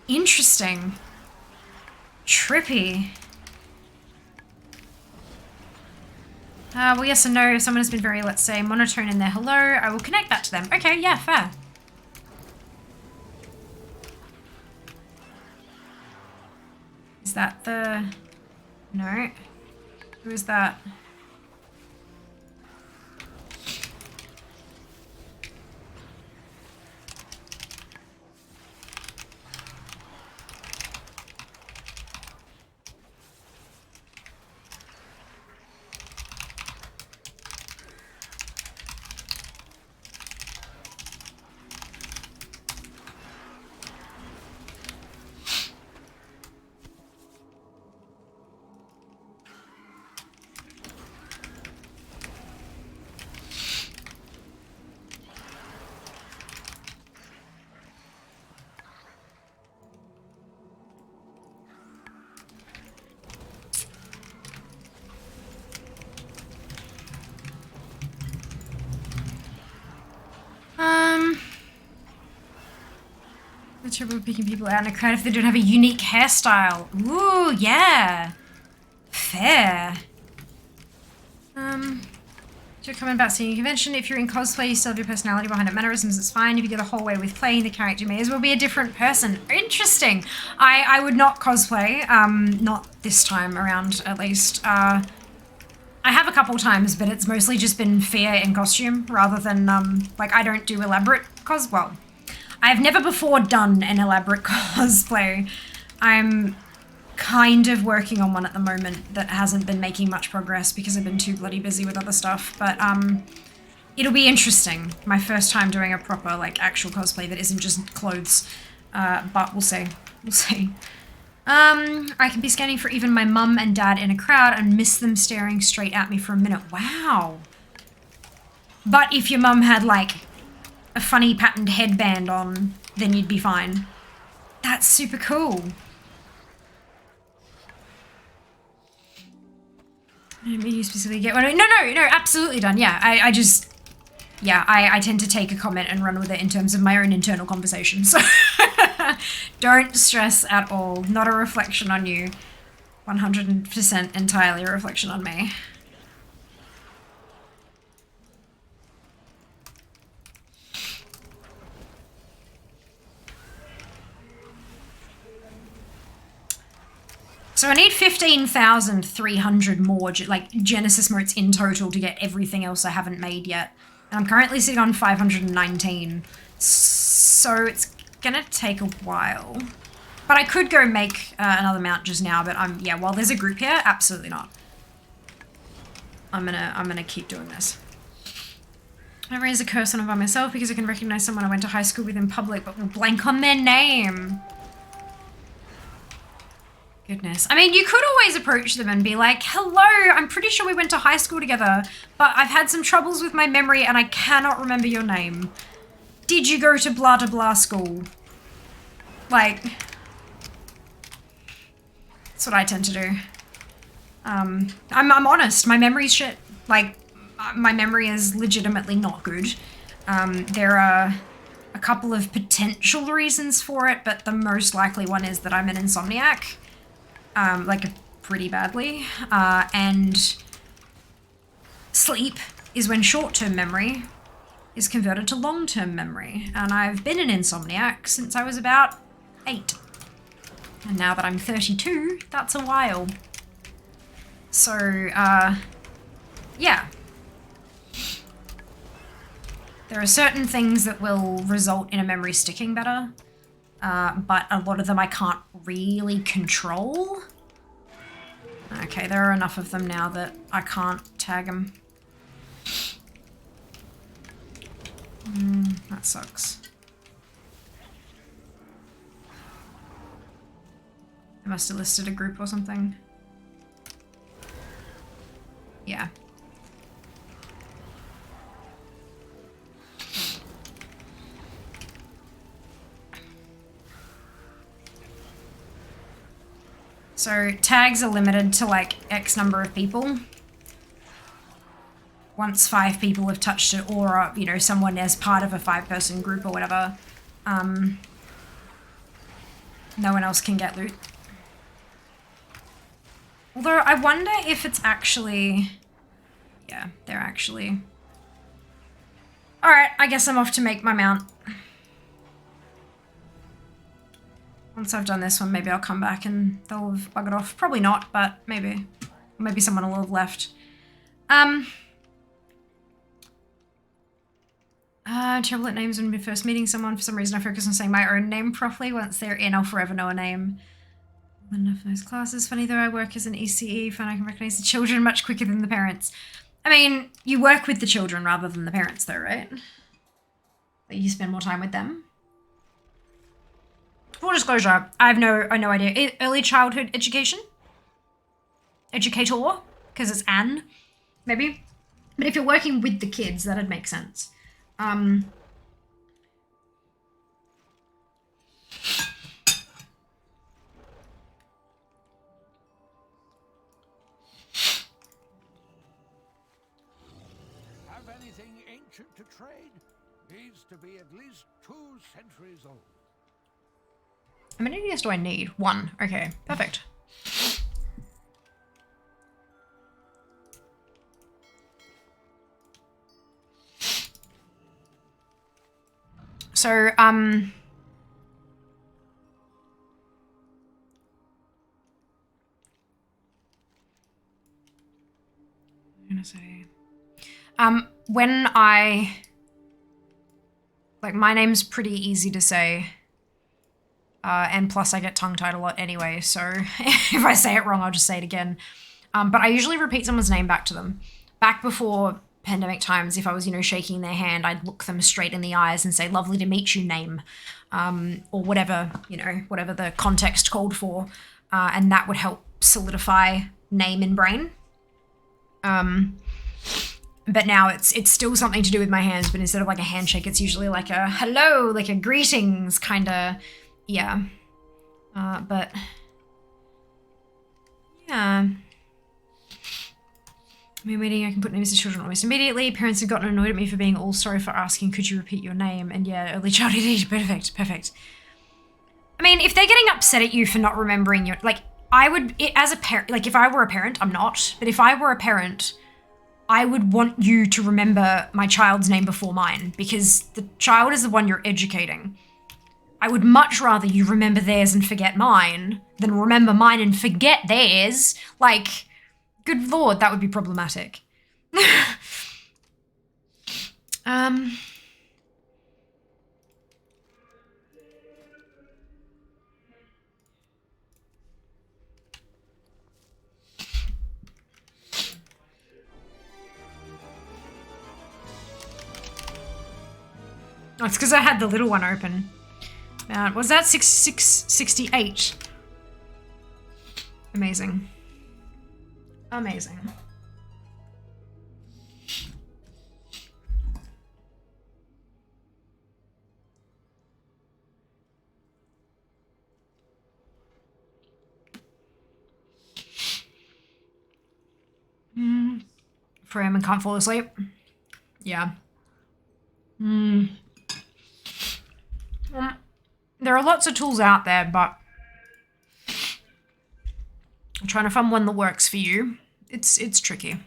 Speaker 1: Interesting. Trippy. Well, yes and no. If someone has been very, let's say, monotone in their hello, I will connect that to them. Okay, yeah, fair. Is that the... No. Who is that? The trouble with picking people out in a crowd if they don't have a unique hairstyle. Ooh, yeah. Fair. Your comment about seeing a convention. If you're in cosplay, you still have your personality behind it. Mannerisms, it's fine. If you go the whole way with playing the character, you may as well be a different person. Interesting. I would not cosplay. Not this time around, at least. I have a couple times, but it's mostly just been fear in costume rather than, like, I don't do elaborate well, I've never before done an elaborate cosplay. I'm kind of working on one at the moment that hasn't been making much progress because I've been too bloody busy with other stuff, but it'll be interesting. My first time doing a proper, like, actual cosplay that isn't just clothes, but we'll see. We'll see. I can be scanning for even my mum and dad in a crowd and miss them staring straight at me for a minute. Wow. But if your mum had, like, a funny patterned headband on, then you'd be fine. That's super cool. You specifically get one. No, absolutely done. Yeah, I just, yeah, I tend to take a comment and run with it in terms of my own internal conversation. So don't stress at all. Not a reflection on you. 100% entirely a reflection on me. So I need 15,300 more, like, Genesis motes in total to get everything else I haven't made yet. And I'm currently sitting on 519. So it's gonna take a while. But I could go make another mount just now, but yeah, while there's a group here, absolutely not. I'm gonna keep doing this. I raise a curse on it by myself because I can recognize someone I went to high school with in public, but will blank on their name. Goodness. I mean, you could always approach them and be like, hello, I'm pretty sure we went to high school together, but I've had some troubles with my memory and I cannot remember your name. Did you go to blah blah blah school? Like, that's what I tend to do. I'm honest, my memory's shit. Like, my memory is legitimately not good. There are a couple of potential reasons for it, but the most likely one is that I'm an insomniac. Like, pretty badly, and sleep is when short-term memory is converted to long-term memory, and I've been an insomniac since I was about 8, and now that I'm 32, that's a while. So, yeah. There are certain things that will result in a memory sticking better, but a lot of them I can't really control. Okay, there are enough of them now that I can't tag them. That sucks. They must have listed a group or something. Yeah. So tags are limited to like X number of people. Once 5 people have touched it, or you know, someone as part of a 5-person group or whatever, no one else can get loot. Although I wonder if it's actually, yeah, they're actually. All right, I guess I'm off to make my mount. Once I've done this one, maybe I'll come back and they'll have buggered off. Probably not, but maybe. Maybe someone will have left. Trouble at names when we're first meeting someone. For some reason, I focus on saying my own name properly. Once they're in, I'll forever know a name. Enough of those classes. Funny though, I work as an ECE, find I can recognize the children much quicker than the parents. I mean, you work with the children rather than the parents though, right? Like you spend more time with them. Full disclosure, I have no idea. Early childhood education? Educator? Because it's Anne, maybe? But if you're working with the kids, that'd make sense.
Speaker 3: Have anything ancient to trade? Needs to be at least 2 centuries old.
Speaker 1: How many ideas do I need? 1. Okay, perfect. So, I'm gonna say, when like, my name's pretty easy to say, and plus I get tongue-tied a lot anyway, so if I say it wrong, I'll just say it again. But I usually repeat someone's name back to them. Back before pandemic times, if I was, you know, shaking their hand, I'd look them straight in the eyes and say, lovely to meet you, name, or whatever, you know, whatever the context called for, and that would help solidify name in brain. But now it's still something to do with my hands, but instead of like a handshake, it's usually like a hello, like a greetings kind of, yeah. But yeah. Meeting, I can put names to children almost immediately. Parents have gotten annoyed at me for being all sorry for asking, could you repeat your name? And yeah, early childhood age, perfect. I mean, if they're getting upset at you for not remembering your, like, I would, as a parent, like if I were a parent, I'm not, but if I were a parent, I would want you to remember my child's name before mine, because the child is the one you're educating. I would much rather you remember theirs and forget mine than remember mine and forget theirs. Like, good lord, that would be problematic. Oh, it's because I had the little one open. Was that 668? Amazing. Amazing. For him and can't fall asleep. Yeah. There are lots of tools out there, but I'm trying to find one that works for you. It's tricky.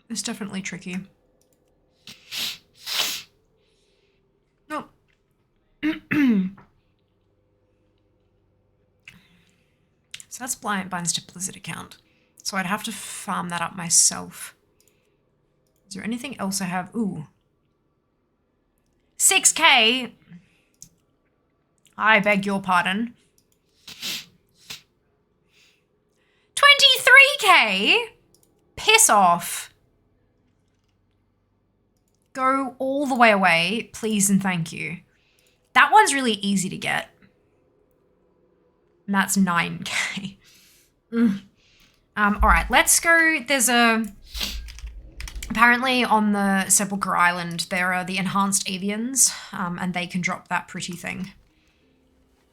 Speaker 1: It's definitely tricky. No. So that's binds to Blizzard account. So I'd have to farm that up myself. Is there anything else I have? Ooh. 6K. I beg your pardon. 23k? Piss off. Go all the way away, please and thank you. That one's really easy to get. And that's 9k. All right, let's go. There's apparently on the Sepulchre Island, there are the enhanced avians, and they can drop that pretty thing.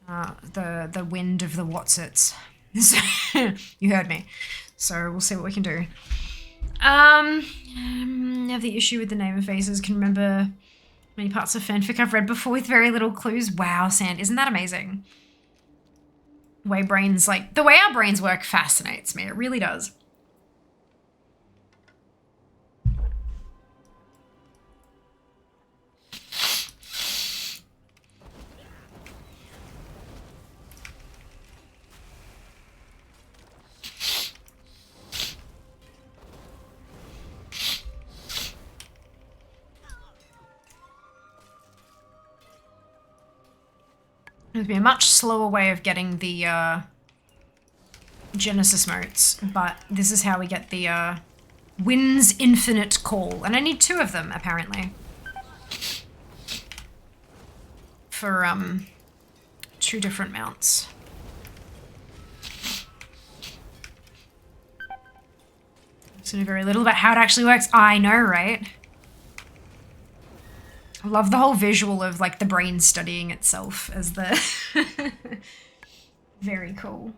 Speaker 1: The wind of the Watsits. You heard me. So we'll see what we can do. I have the issue with the name of faces. Can remember many parts of fanfic I've read before with very little clues. Wow, Sand, isn't that amazing? The way our brains work fascinates me. It really does. There'd be a much slower way of getting the Genesis motes, but this is how we get the Wind's Infinite Call. And I need 2 of them, apparently. For 2 different mounts. So know very little about how it actually works. I know, right? I love the whole visual of like the brain studying itself as the very cool.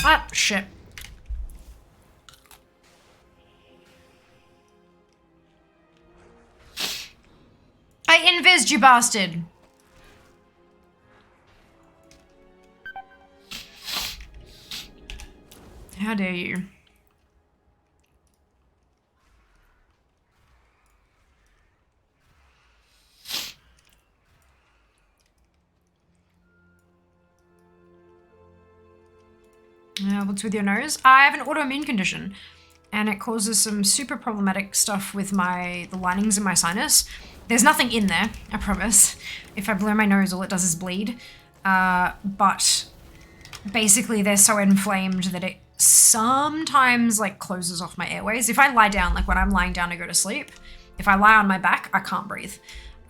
Speaker 1: Ah, shit. I invised you, bastard. How dare you? What's with your nose? I have an autoimmune condition and it causes some super problematic stuff with the linings in my sinus. There's nothing in there, I promise. If I blow my nose, all it does is bleed. But basically they're so inflamed that it sometimes like closes off my airways. If I lie down, like when I'm lying down to go to sleep, if I lie on my back, I can't breathe.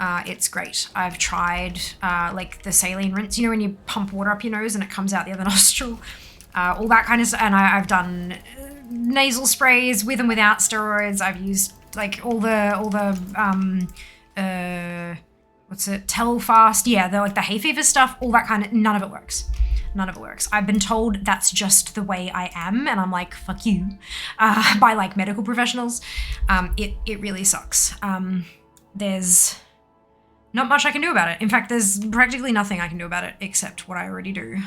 Speaker 1: It's great. I've tried like the saline rinse, you know when you pump water up your nose and it comes out the other nostril? All that kind of stuff, and I've done nasal sprays with and without steroids. I've used like all the what's it, Telfast, yeah, the hay fever stuff, all that kind of, none of it works. None of it works. I've been told that's just the way I am, and I'm like, fuck you, by like medical professionals. It really sucks. There's not much I can do about it. In fact, there's practically nothing I can do about it except what I already do.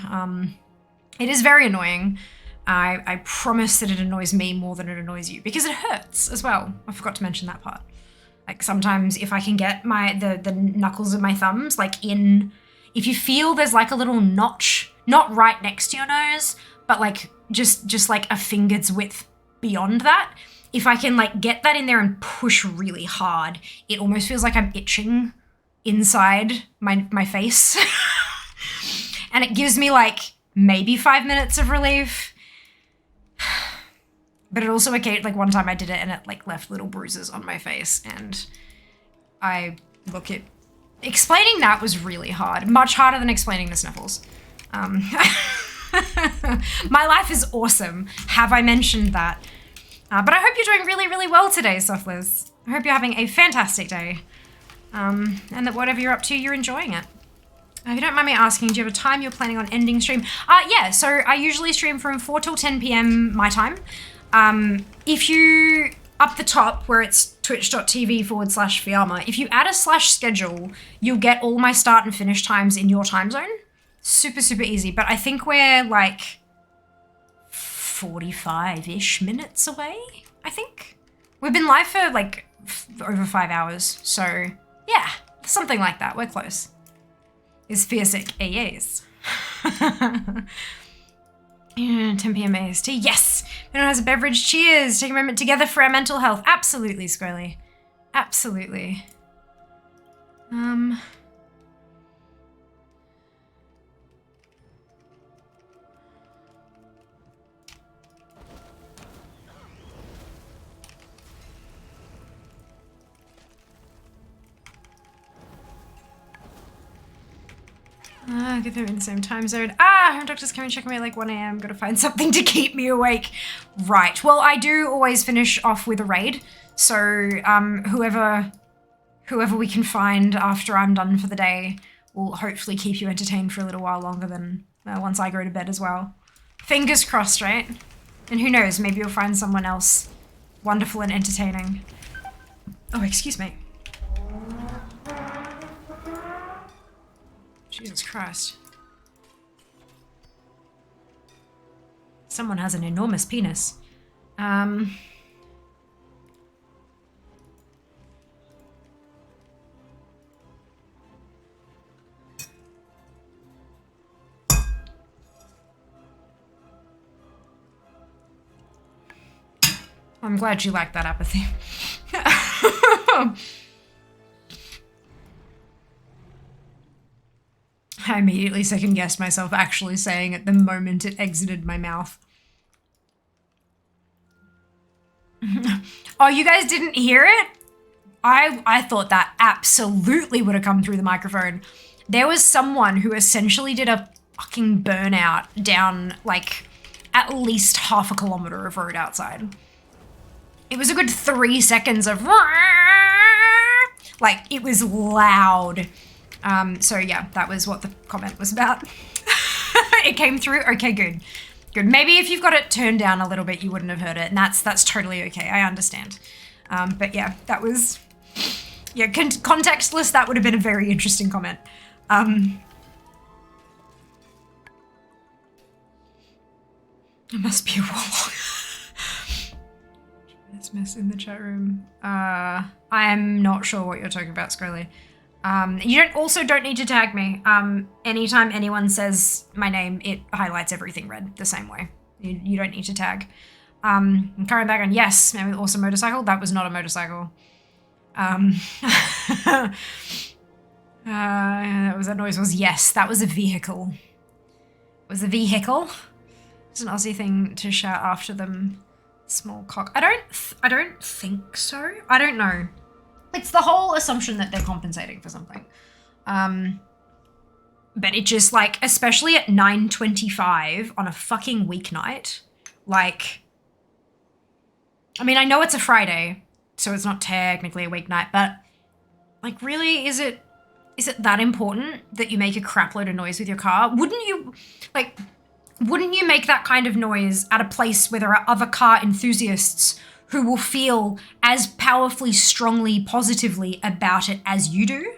Speaker 1: It is very annoying. I promise that it annoys me more than it annoys you because it hurts as well. I forgot to mention that part. Like sometimes if I can get the knuckles of my thumbs like in, if you feel there's like a little notch, not right next to your nose, but like just like a finger's width beyond that, if I can like get that in there and push really hard, it almost feels like I'm itching inside my face. And it gives me like maybe 5 minutes of relief. But it also, okay, like one time I did it and it like left little bruises on my face, and explaining that was really hard. Much harder than explaining the sniffles. My life is awesome. Have I mentioned that? But I hope you're doing really, really well today, Softliz. I hope you're having a fantastic day. And that whatever you're up to, you're enjoying it. If you don't mind me asking, do you have a time you're planning on ending stream? Yeah, so I usually stream from 4 till 10 p.m. my time. If you, up the top where it's twitch.tv/Fiamma. If you add a /schedule, you'll get all my start and finish times in your time zone. Super, super easy. But I think we're like 45-ish minutes away, I think. We've been live for like over 5 hours. So yeah, something like that. We're close. Is Fearsick AEs. 10 p.m. AST. Yes! Anyone has a beverage? Cheers! Take a moment together for our mental health. Absolutely, Scully. Absolutely. Get them in the same time zone. Home doctor's coming check me at like 1 a.m. Gotta find something to keep me awake. Right. Well, I do always finish off with a raid. So, whoever we can find after I'm done for the day will hopefully keep you entertained for a little while longer than once I go to bed as well. Fingers crossed, right? And who knows, maybe you'll find someone else wonderful and entertaining. Oh, excuse me. Jesus Christ. Someone has an enormous penis. I'm glad you like that apathy. I immediately second-guessed myself actually saying it the moment it exited my mouth. Oh, you guys didn't hear it? I thought that absolutely would have come through the microphone. There was someone who essentially did a fucking burnout down, like, at least half a kilometer of road outside. It was a good 3 seconds of... Like, it was loud. So yeah, that was what the comment was about. It came through? Okay, good. Good. Maybe if you've got it turned down a little bit, you wouldn't have heard it, and that's totally okay. I understand. But yeah, that was... Yeah, contextless, that would have been a very interesting comment. It must be a warlock. Let's mess in the chat room. I'm not sure what you're talking about, Scully. You don't need to tag me. Anytime anyone says my name, it highlights everything red the same way. You don't need to tag. I'm coming back on yes, man with awesome motorcycle. That was not a motorcycle. That noise was yes, that was a vehicle. It was a vehicle. It's an Aussie thing to shout after them. Small cock. I don't think so. I don't know. It's the whole assumption that they're compensating for something. But it just, like, especially at 9:25 on a fucking weeknight, like, I mean, I know it's a Friday, so it's not technically a weeknight, but, like, really, is it that important that you make a crap load of noise with your car? Wouldn't you make that kind of noise at a place where there are other car enthusiasts who will feel as powerfully, strongly, positively about it as you do?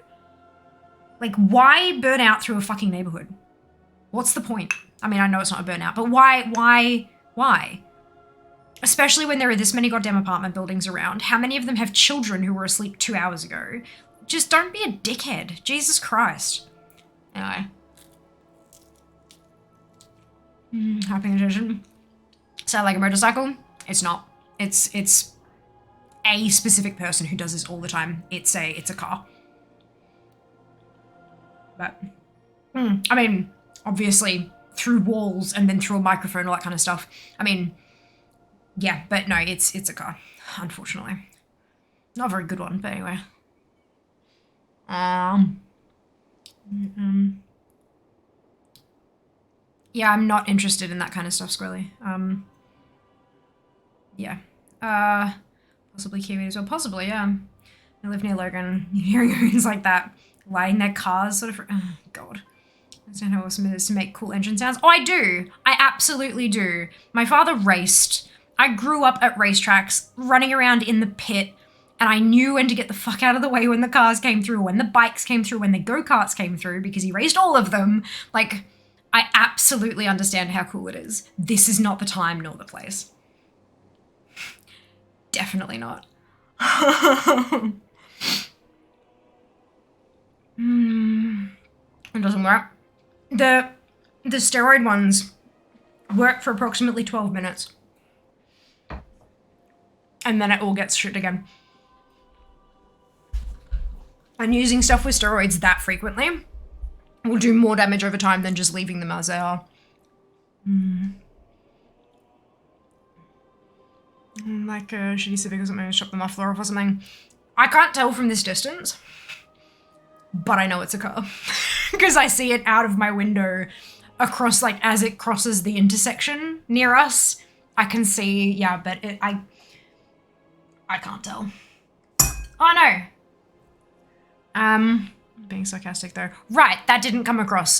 Speaker 1: Like, why burn out through a fucking neighborhood? What's the point? I mean, I know it's not a burnout, but why? Especially when there are this many goddamn apartment buildings around. How many of them have children who were asleep 2 hours ago? Just don't be a dickhead. Jesus Christ. Anyway. Not paying attention. Sound like a motorcycle? It's not. It's a specific person who does this all the time. It's a car. But, I mean, obviously through walls and then through a microphone, all that kind of stuff. I mean, yeah, but no, it's a car, unfortunately. Not a very good one, but anyway. Yeah, I'm not interested in that kind of stuff, Squirrely. Yeah. Possibly Kiwi as well. Possibly, yeah. I live near Logan. Hearing things like that, lighting their cars sort of... Oh, God. I understand how awesome it is to make cool engine sounds. Oh, I do. I absolutely do. My father raced. I grew up at racetracks, running around in the pit, And I knew when to get the fuck out of the way when the cars came through, when the bikes came through, when the go-karts came through, because he raised all of them. Like, I absolutely understand how cool it is. This is not the time nor the place. Definitely not. It doesn't work. The steroid ones work for approximately 12 minutes. And then it all gets shit again. And using stuff with steroids that frequently will do more damage over time than just leaving them as they are. Like a shitty Civic or something, shop the muffler off or something. I can't tell from this distance, but I know it's a car. Because I see it out of my window across, like, as it crosses the intersection near us. I can see, yeah, but I can't tell. Oh no! Being sarcastic though. Right, that didn't come across.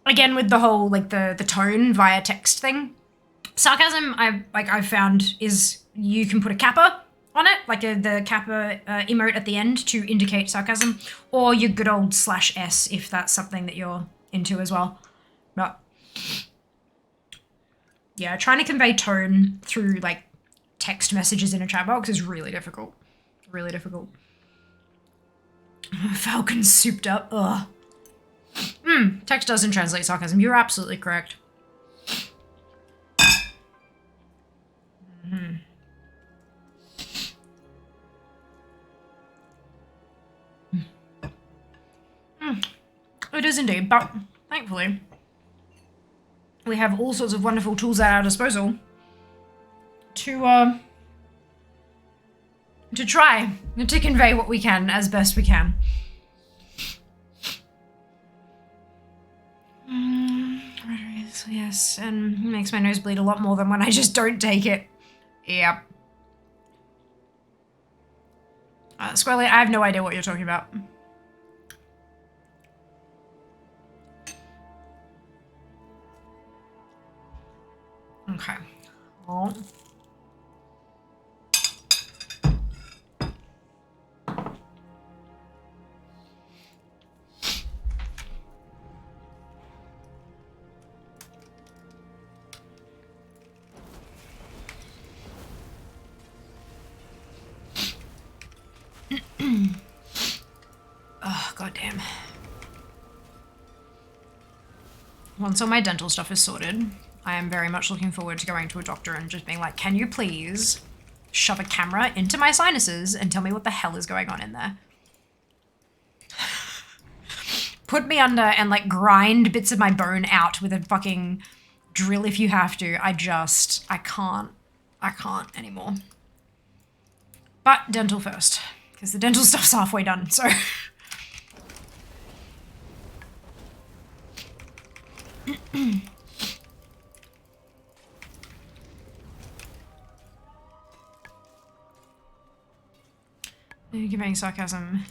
Speaker 1: Again with the whole, like, the tone via text thing. Sarcasm, I've found, is you can put a kappa on it, like the kappa emote at the end to indicate sarcasm, or your good old /s if that's something that you're into as well. But yeah, trying to convey tone through, like, text messages in a chat box is really difficult. Really difficult. Falcon souped up. Ugh. Text doesn't translate sarcasm. You're absolutely correct. It is indeed, but thankfully we have all sorts of wonderful tools at our disposal to try to convey what we can as best we can. Yes, and makes my nose bleed a lot more than when I just don't take it. Yep. Squirrely, I have no idea what you're talking about. Okay. Well. Oh, goddamn. Once all my dental stuff is sorted, I am very much looking forward to going to a doctor and just being like, can you please shove a camera into my sinuses and tell me what the hell is going on in there? Put me under and, like, grind bits of my bone out with a fucking drill if you have to. I can't anymore. But dental first, because the dental stuff's halfway done, so. Giving sarcasm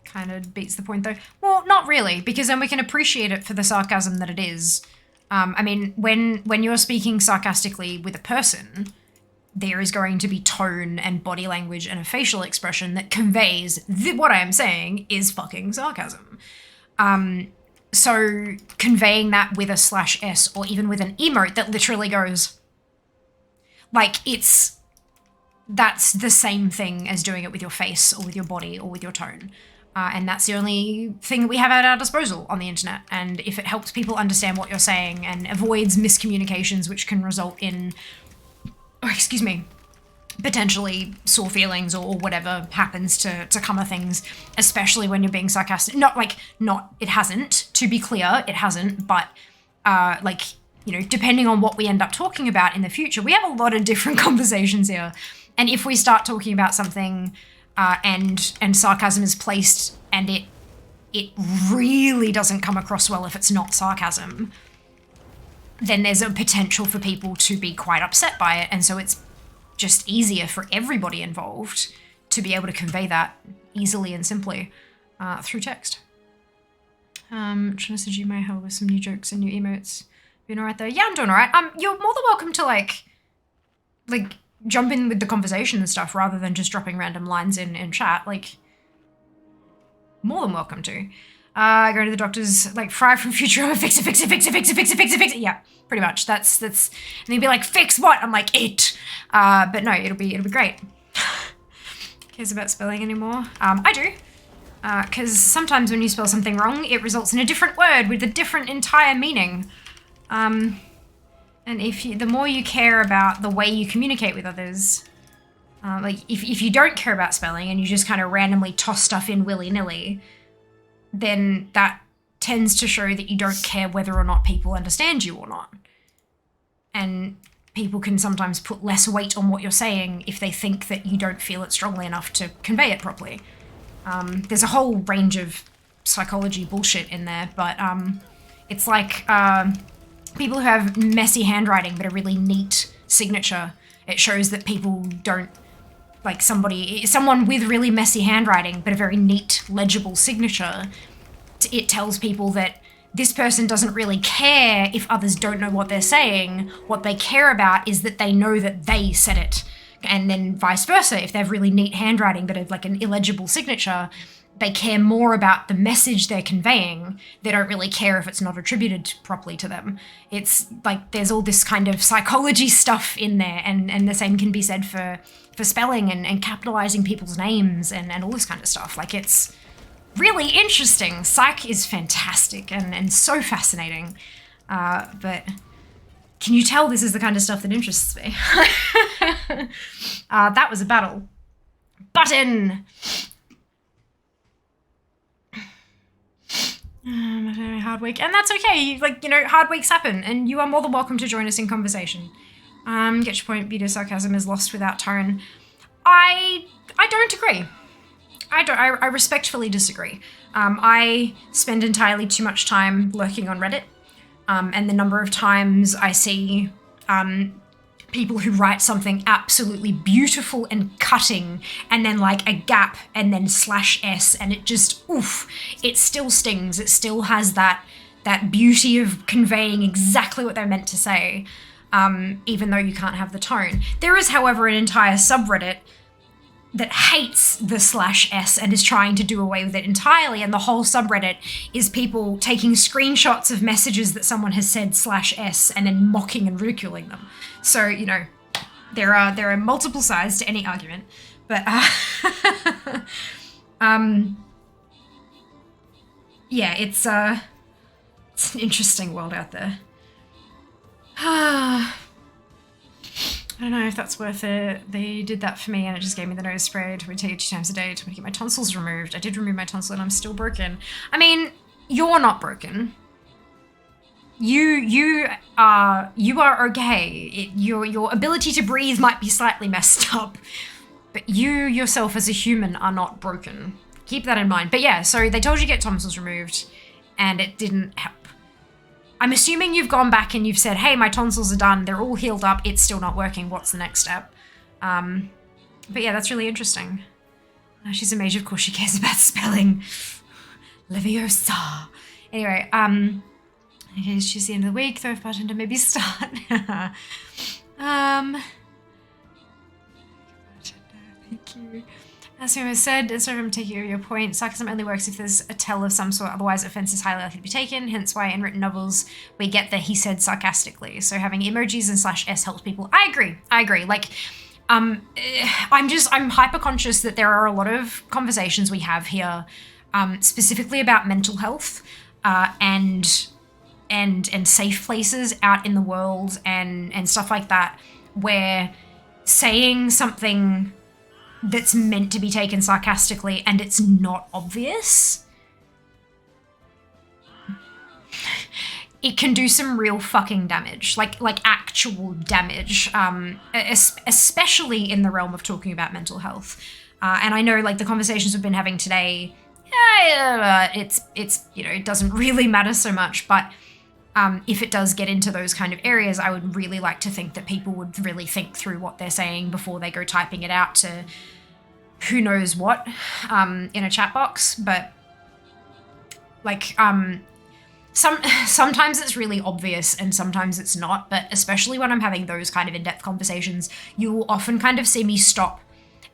Speaker 1: kind of beats the point though. Well, not really, because then we can appreciate it for the sarcasm that it is. I mean, when you're speaking sarcastically with a person, there is going to be tone and body language and a facial expression that conveys what I am saying is fucking sarcasm. So conveying that with a /s or even with an emote that literally goes, like, that's the same thing as doing it with your face or with your body or with your tone. And that's the only thing that we have at our disposal on the internet. And if it helps people understand what you're saying and avoids miscommunications, which can result in, potentially sore feelings or whatever happens to come of things, especially when you're being sarcastic. It hasn't, to be clear, it hasn't, but depending on what we end up talking about in the future, we have a lot of different conversations here. And if we start talking about something and sarcasm is placed and it really doesn't come across well if it's not sarcasm, then there's a potential for people to be quite upset by it. And so it's just easier for everybody involved to be able to convey that easily and simply through text. Trying to send you my hell with some new jokes and new emotes. Doing all right there? Yeah, I'm doing all right. You're more than welcome to like jump in with the conversation and stuff rather than just dropping random lines in chat, like, more than welcome to. Go to the doctor's, like, Fry from Futurama, fix it. Yeah, pretty much. That's, and he'd be like, fix what? I'm like, it. But no, it'll be great. Cares about spelling anymore? I do. Because sometimes when you spell something wrong, it results in a different word with a different entire meaning. And the more you care about the way you communicate with others, like if you don't care about spelling and you just kind of randomly toss stuff in willy-nilly, then that tends to show that you don't care whether or not people understand you or not. And people can sometimes put less weight on what you're saying if they think that you don't feel it strongly enough to convey it properly. There's a whole range of psychology bullshit in there, but it's like people who have messy handwriting but a really neat signature. It shows that people don't, like someone with really messy handwriting but a very neat, legible signature, it tells people that this person doesn't really care if others don't know what they're saying. What they care about is that they know that they said it. And then vice versa, if they have really neat handwriting but have like an illegible signature, they care more about the message they're conveying. They don't really care if it's not attributed properly to them. It's like there's all this kind of psychology stuff in there, and the same can be said for spelling and capitalizing people's names and all this kind of stuff. Like, it's really interesting. Psych is fantastic and so fascinating. But can you tell this is the kind of stuff that interests me? That was a battle. Button! Hard week. And that's okay. Like, you know, hard weeks happen, and you are more than welcome to join us in conversation. Get your point, beauty sarcasm is lost without tone. I don't agree. I respectfully disagree. I spend entirely too much time lurking on Reddit, and the number of times I see people who write something absolutely beautiful and cutting, and then like a gap and then /s, and it just, oof, it still stings. It still has that beauty of conveying exactly what they're meant to say, even though you can't have the tone. There is, however, an entire subreddit that hates the /s and is trying to do away with it entirely, and the whole subreddit is people taking screenshots of messages that someone has said /s and then mocking and ridiculing them. So, you know, there are multiple sides to any argument, but yeah, it's an interesting world out there. I don't know if that's worth it. They did that for me and it just gave me the nose spray. It would take it 2 times a day to get my tonsils removed. I did remove my tonsil and I'm still broken. I mean, you're not broken. You are okay. Your ability to breathe might be slightly messed up, but you yourself as a human are not broken. Keep that in mind. But yeah, so they told you to get tonsils removed and it didn't help. I'm assuming you've gone back and you've said, hey, my tonsils are done, they're all healed up, it's still not working, what's the next step? But yeah, that's really interesting. She's a mage, of course she cares about spelling. Leviosa. Anyway, it's just the end of the week, throw a button to maybe start. Thank you. As Homer said, instead of taking your point, sarcasm only works if there's a tell of some sort, otherwise offense is highly likely to be taken, hence why in written novels we get the he said sarcastically. So having emojis and /s helps people. I agree. Like, I'm hyper conscious that there are a lot of conversations we have here, specifically about mental health, and safe places out in the world and stuff like that, where saying something that's meant to be taken sarcastically and it's not obvious, it can do some real fucking damage, like actual damage, especially in the realm of talking about mental health. And I know, like, the conversations we've been having today, it's you know, it doesn't really matter so much, but if it does get into those kind of areas, I would really like to think that people would really think through what they're saying before they go typing it out to who knows what in a chat box. But like, sometimes it's really obvious and sometimes it's not, but especially when I'm having those kind of in-depth conversations, you will often kind of see me stop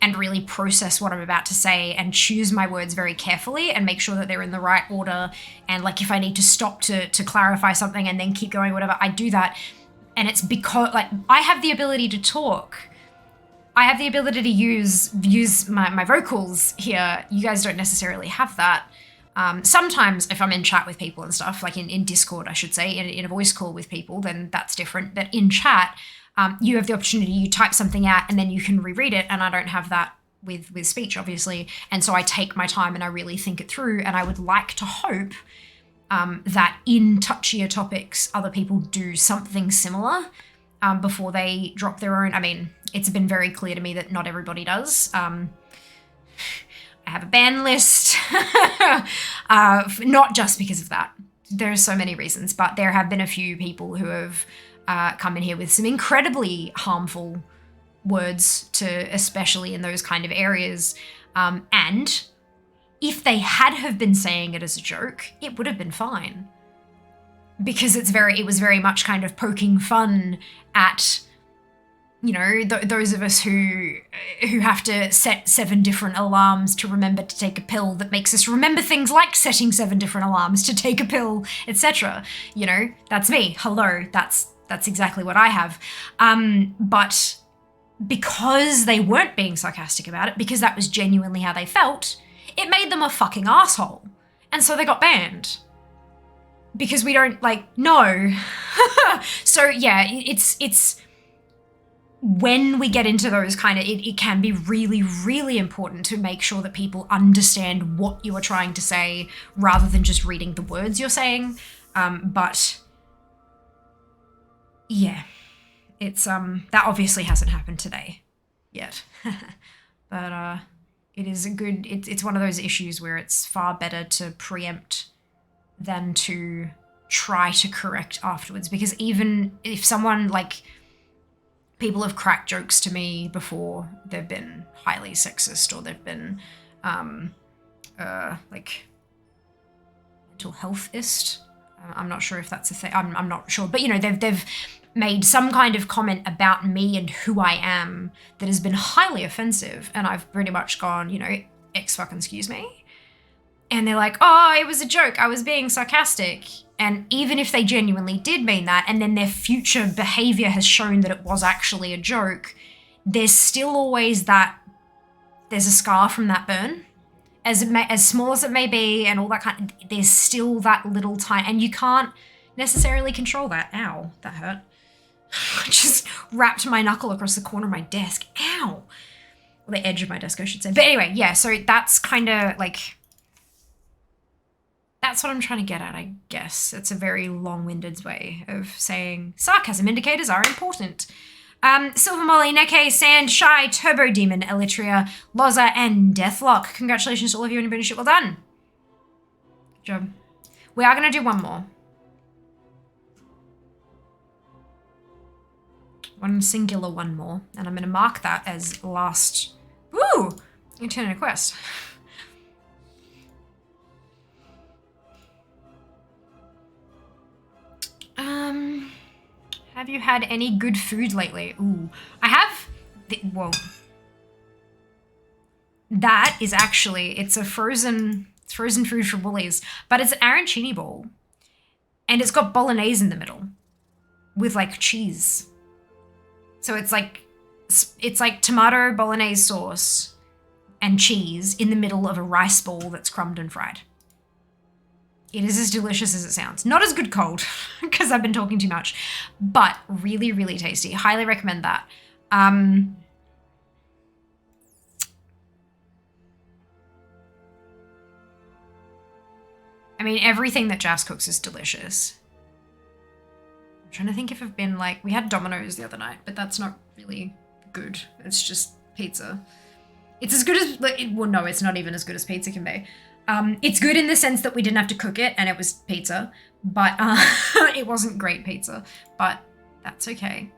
Speaker 1: and really process what I'm about to say and choose my words very carefully and make sure that they're in the right order. And like if I need to stop to clarify something and then keep going, whatever, I do that. And it's because like I have the ability to talk. I have the ability to use my vocals here. You guys don't necessarily have that. Sometimes if I'm in chat with people and stuff, like in Discord, I should say, in a voice call with people, then that's different. But in chat, you have the opportunity, you type something out and then you can reread it. And I don't have that with speech, obviously. And so I take my time and I really think it through. And I would like to hope that in touchier topics, other people do something similar before they drop their own. I mean, it's been very clear to me that not everybody does. I have a ban list, not just because of that. There are so many reasons, but there have been a few people who have come in here with some incredibly harmful words to, especially in those kind of areas. And if they had have been saying it as a joke, it would have been fine. Because it was very much kind of poking fun at, you know, those of us who have to set 7 different alarms to remember to take a pill that makes us remember things like setting 7 different alarms to take a pill, etc. You know, that's me. Hello, that's exactly what I have. But because they weren't being sarcastic about it, because that was genuinely how they felt, it made them a fucking asshole. And so they got banned. Because we don't, like, no. So, yeah, it's when we get into those kind of, it can be really, really important to make sure that people understand what you are trying to say rather than just reading the words you're saying. But, yeah, it's, that obviously hasn't happened today yet. But, it is a good, it's one of those issues where it's far better to preempt than to try to correct afterwards. Because even if someone, like, people have cracked jokes to me before, they've been highly sexist or they've been, like, mental healthist. I'm not sure if that's a thing. I'm not sure. But, you know, they've made some kind of comment about me and who I am that has been highly offensive. And I've pretty much gone, you know, excuse me. And they're like, oh, it was a joke. I was being sarcastic. And even if they genuinely did mean that, and then their future behavior has shown that it was actually a joke, there's still always that, there's a scar from that burn. As small as it may be and all that kind of, there's still that little tiny, and you can't necessarily control that. Ow, that hurt. I just wrapped my knuckle across the corner of my desk. Ow. Well, the edge of my desk, I should say. But anyway, yeah, so that's kind of like, that's what I'm trying to get at, I guess. It's a very long-winded way of saying sarcasm indicators are important. Silver Molly, Neke, Sand, Shy, Turbo Demon, Elytria, Loza, and Deathlock. Congratulations to all of you on your apprenticeship. Well done. Good job. We are going to do one more. One singular one more. And I'm going to mark that as last. Woo! You turn in a quest. Have you had any good food lately? Ooh, I have. Whoa. That is actually, it's a frozen food from Woolies, but it's an arancini bowl, and it's got bolognese in the middle, with like cheese. So it's like tomato bolognese sauce and cheese in the middle of a rice ball that's crumbed and fried. It is as delicious as it sounds. Not as good cold, because I've been talking too much, but really, really tasty. Highly recommend that. I mean, everything that Jas cooks is delicious. I'm trying to think if I've been like, we had Domino's the other night, but that's not really good. It's just pizza. It's as good as, well, no, it's not even as good as pizza can be. It's good in the sense that we didn't have to cook it and it was pizza, but it wasn't great pizza, but that's okay.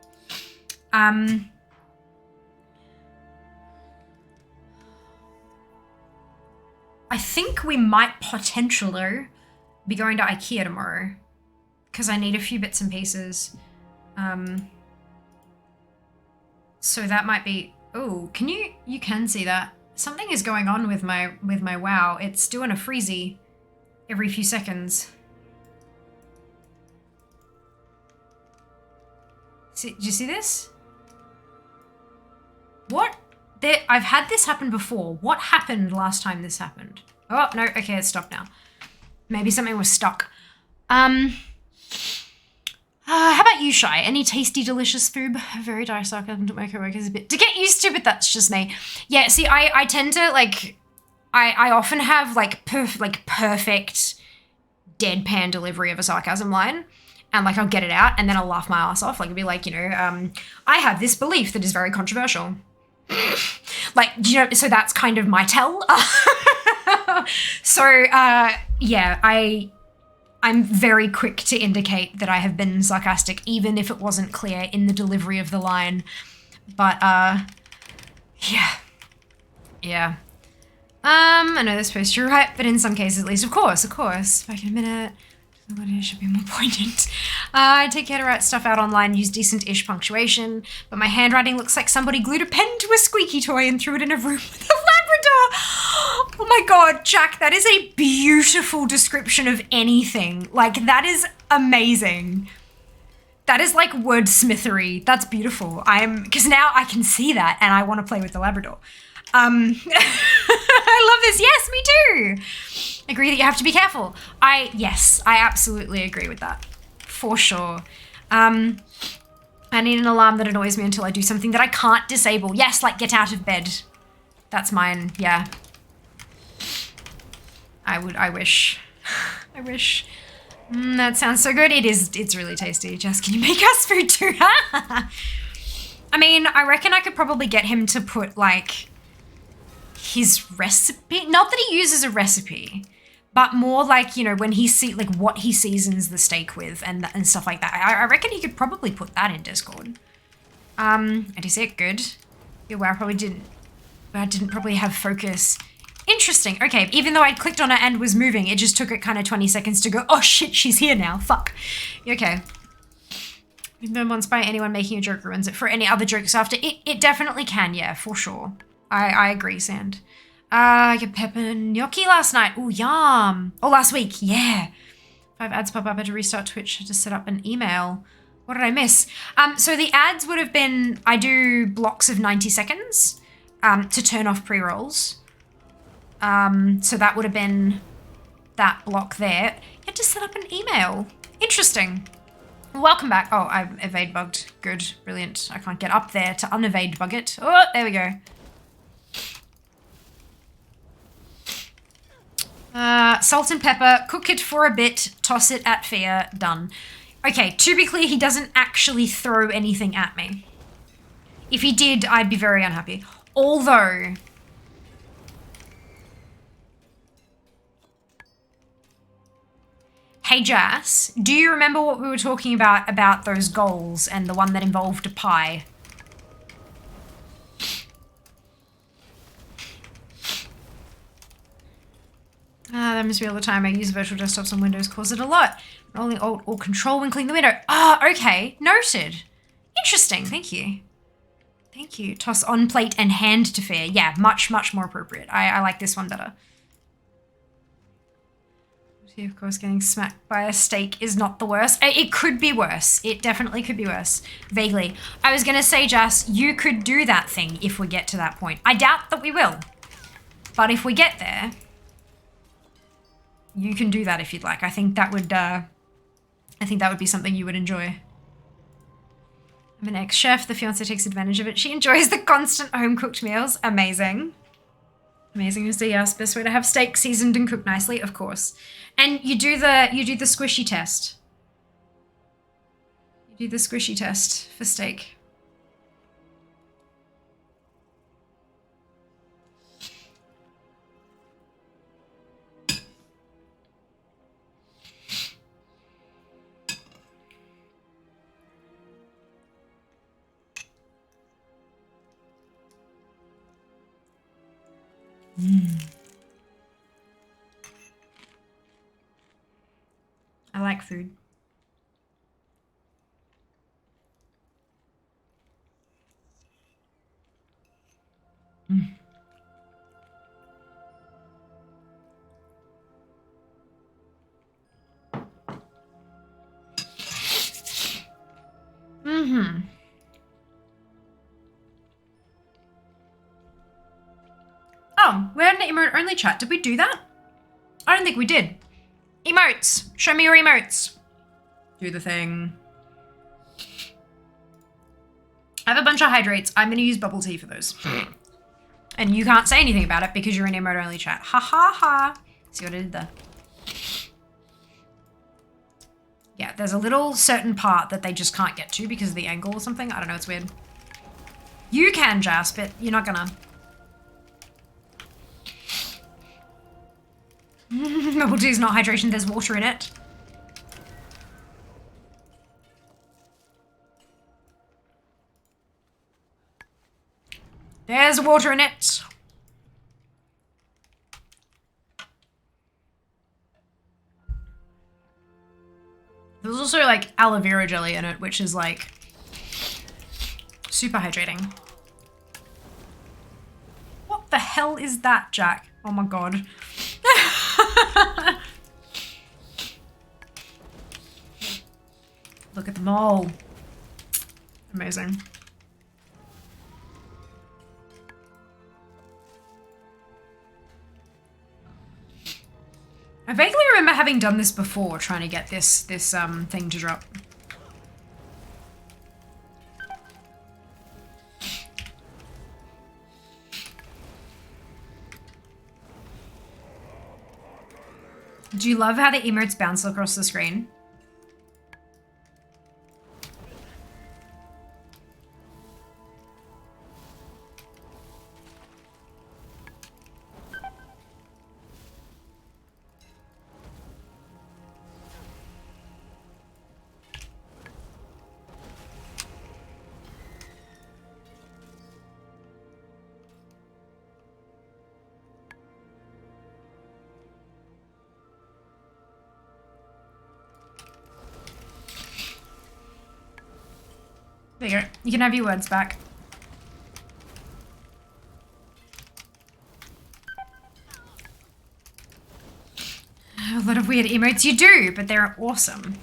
Speaker 1: I think we might potentially be going to IKEA tomorrow because I need a few bits and pieces. So that might be, oh, you can see that. Something is going on with my WoW. It's doing a freezy every few seconds. Do you see this? What? I've had this happen before. What happened last time this happened? Oh, no, okay, it's stopped now. Maybe something was stuck. How about you, Shy? Any tasty, delicious food? Very dire sarcasm to my coworkers a bit to get used to, but that's just me. Yeah, see, I tend to, like, I often have, like, perfect deadpan delivery of a sarcasm line. And, like, I'll get it out, and then I'll laugh my ass off. Like, it'll be like, you know, I have this belief that is very controversial. Like, you know, so that's kind of my tell. So, yeah, I'm very quick to indicate that I have been sarcastic, even if it wasn't clear in the delivery of the line. But, yeah. Yeah. I know this post, you're right, but in some cases at least, of course. Back in a minute. It should be more poignant. I take care to write stuff out online, use decent-ish punctuation, but my handwriting looks like somebody glued a pen to a squeaky toy and threw it in a room with a Labrador. Oh my god, Jack, that is a beautiful description of anything. Like, that is amazing. That is like wordsmithery. That's beautiful. Because now I can see that and I want to play with the Labrador. I love this. Yes, me too. Agree that you have to be careful. Yes, I absolutely agree with that. For sure. I need an alarm that annoys me until I do something that I can't disable. Yes, like get out of bed. That's mine, yeah. I wish. I wish. That sounds so good. It's really tasty. Jess, can you make us food too? I mean, I reckon I could probably get him to put like his recipe, not that he uses a recipe, but more like, you know, when he what he seasons the steak with and stuff like that. I reckon he could probably put that in Discord. And is it good? Yeah, well, I didn't probably have focus. Interesting. Okay, even though I'd clicked on it and was moving, it just took it kind of 20 seconds to go, oh shit, she's here now. Fuck. Okay. We've been once by anyone making a joke ruins it for any other jokes after. It definitely can, yeah, for sure. I agree, Sand. I got pepper gnocchi last night. Oh, yum. Oh, last week. Yeah. 5 ads pop up. I had to restart Twitch. I had to set up an email. What did I miss? So the ads would have been, I do blocks of 90 seconds to turn off pre-rolls. So that would have been that block there. You had to set up an email. Interesting. Welcome back. Oh, I'm evade bugged. Good. Brilliant. I can't get up there to unevade bug it. Oh, there we go. Salt and pepper, cook it for a bit, toss it at fear, done. Okay, to be clear, he doesn't actually throw anything at me. If he did, I'd be very unhappy. Although... Hey Jas, do you remember what we were talking about those goals and the one that involved a pie? That must be all the time I use virtual desktops on Windows, cause it a lot. Rolling Alt or Control when cleaning the window. Okay, noted. Interesting, thank you. Thank you. Toss on plate and hand to fear. Yeah, much more appropriate. I like this one better. Of course, getting smacked by a steak is not the worst. It could be worse. It definitely could be worse. Vaguely. I was going to say, Jas, you could do that thing if we get to that point. I doubt that we will. But if we get there, you can do that if you'd like. I think that would be something you would enjoy. I'm an ex-chef. The fiance takes advantage of it. She enjoys the constant home-cooked meals. Amazing. Amazing is the best way to have steak seasoned and cooked nicely, of course. And you do the squishy test. You do the squishy test for steak. like food. Mm-hmm. Oh, we had an emote only chat. Did we do that? I don't think we did. Emotes. Show me your emotes. Do the thing. I have a bunch of hydrates. I'm going to use bubble tea for those. And you can't say anything about it because you're in emote only chat. Ha ha ha. See what I did there? Yeah, there's a little certain part that they just can't get to because of the angle or something. I don't know, it's weird. You can, Jas, but you're not gonna. Bubble tea is not hydration, there's water in it. There's water in it. There's also like aloe vera jelly in it, which is like super hydrating. What the hell is that, Jack? Oh my god. Look at them all. Amazing. I vaguely remember having done this before, trying to get this thing to drop. Do you love how the emotes bounce across the screen? There you go. You can have your words back. A lot of weird emotes you do, but they're awesome.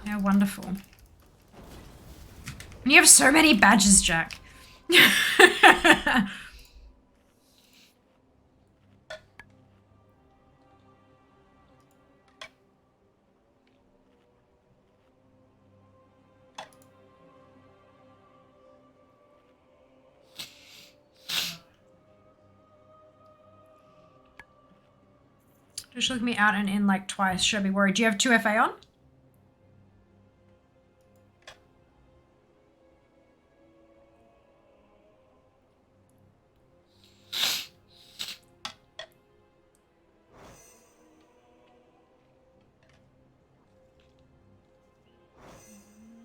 Speaker 1: They're wonderful. And you have so many badges, Jack. Just look me out and in like twice. Should I be worried? Do you have 2FA on?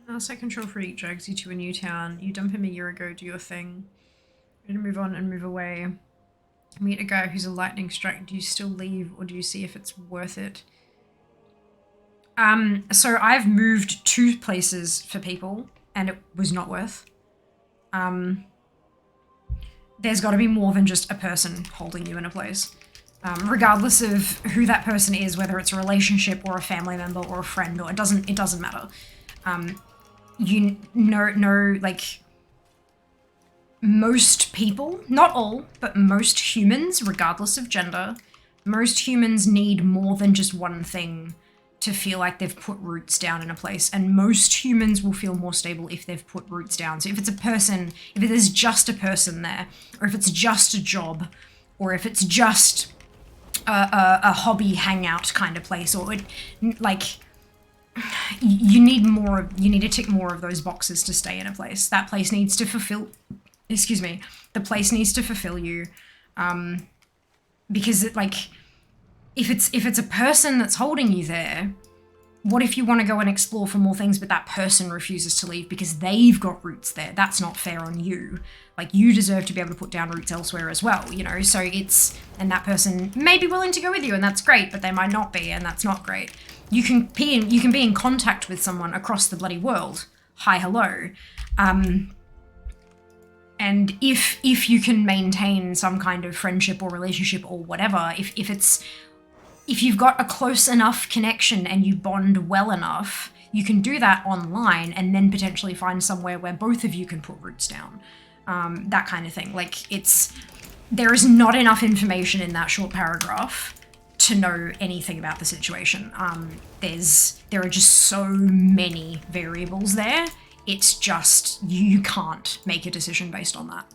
Speaker 1: Also control freak drags you to a new town. You dump him a year ago, do your thing. Ready to move on and move away. Meet a guy who's a lightning strike. Do you still leave or do you see if it's worth it? So I've moved 2 places for people and it was not worth. There's got to be more than just a person holding you in a place. Regardless of who that person is, whether it's a relationship or a family member or a friend, or it doesn't matter. You know, like, most people, not all, but most humans, regardless of gender, most humans need more than just one thing to feel like they've put roots down in a place. And most humans will feel more stable if they've put roots down. So if it's a person, if there's just a person there, or if it's just a job, or if it's just a hobby hangout kind of place, or it, like, you need to tick more of those boxes to stay in a place. That place needs to fulfill, excuse me, the place needs to fulfill you. Because it, like, if it's a person that's holding you there, what if you want to go and explore for more things, but that person refuses to leave because they've got roots there? That's not fair on you. Like, you deserve to be able to put down roots elsewhere as well, you know? So it's, and that person may be willing to go with you and that's great, but they might not be, and that's not great. You can be in contact with someone across the bloody world. Hi, hello. And if you can maintain some kind of friendship or relationship or whatever, if you've got a close enough connection and you bond well enough, you can do that online and then potentially find somewhere where both of you can put roots down. That kind of thing. Like, there is not enough information in that short paragraph to know anything about the situation. There are just so many variables there. It's just, you can't make a decision based on that.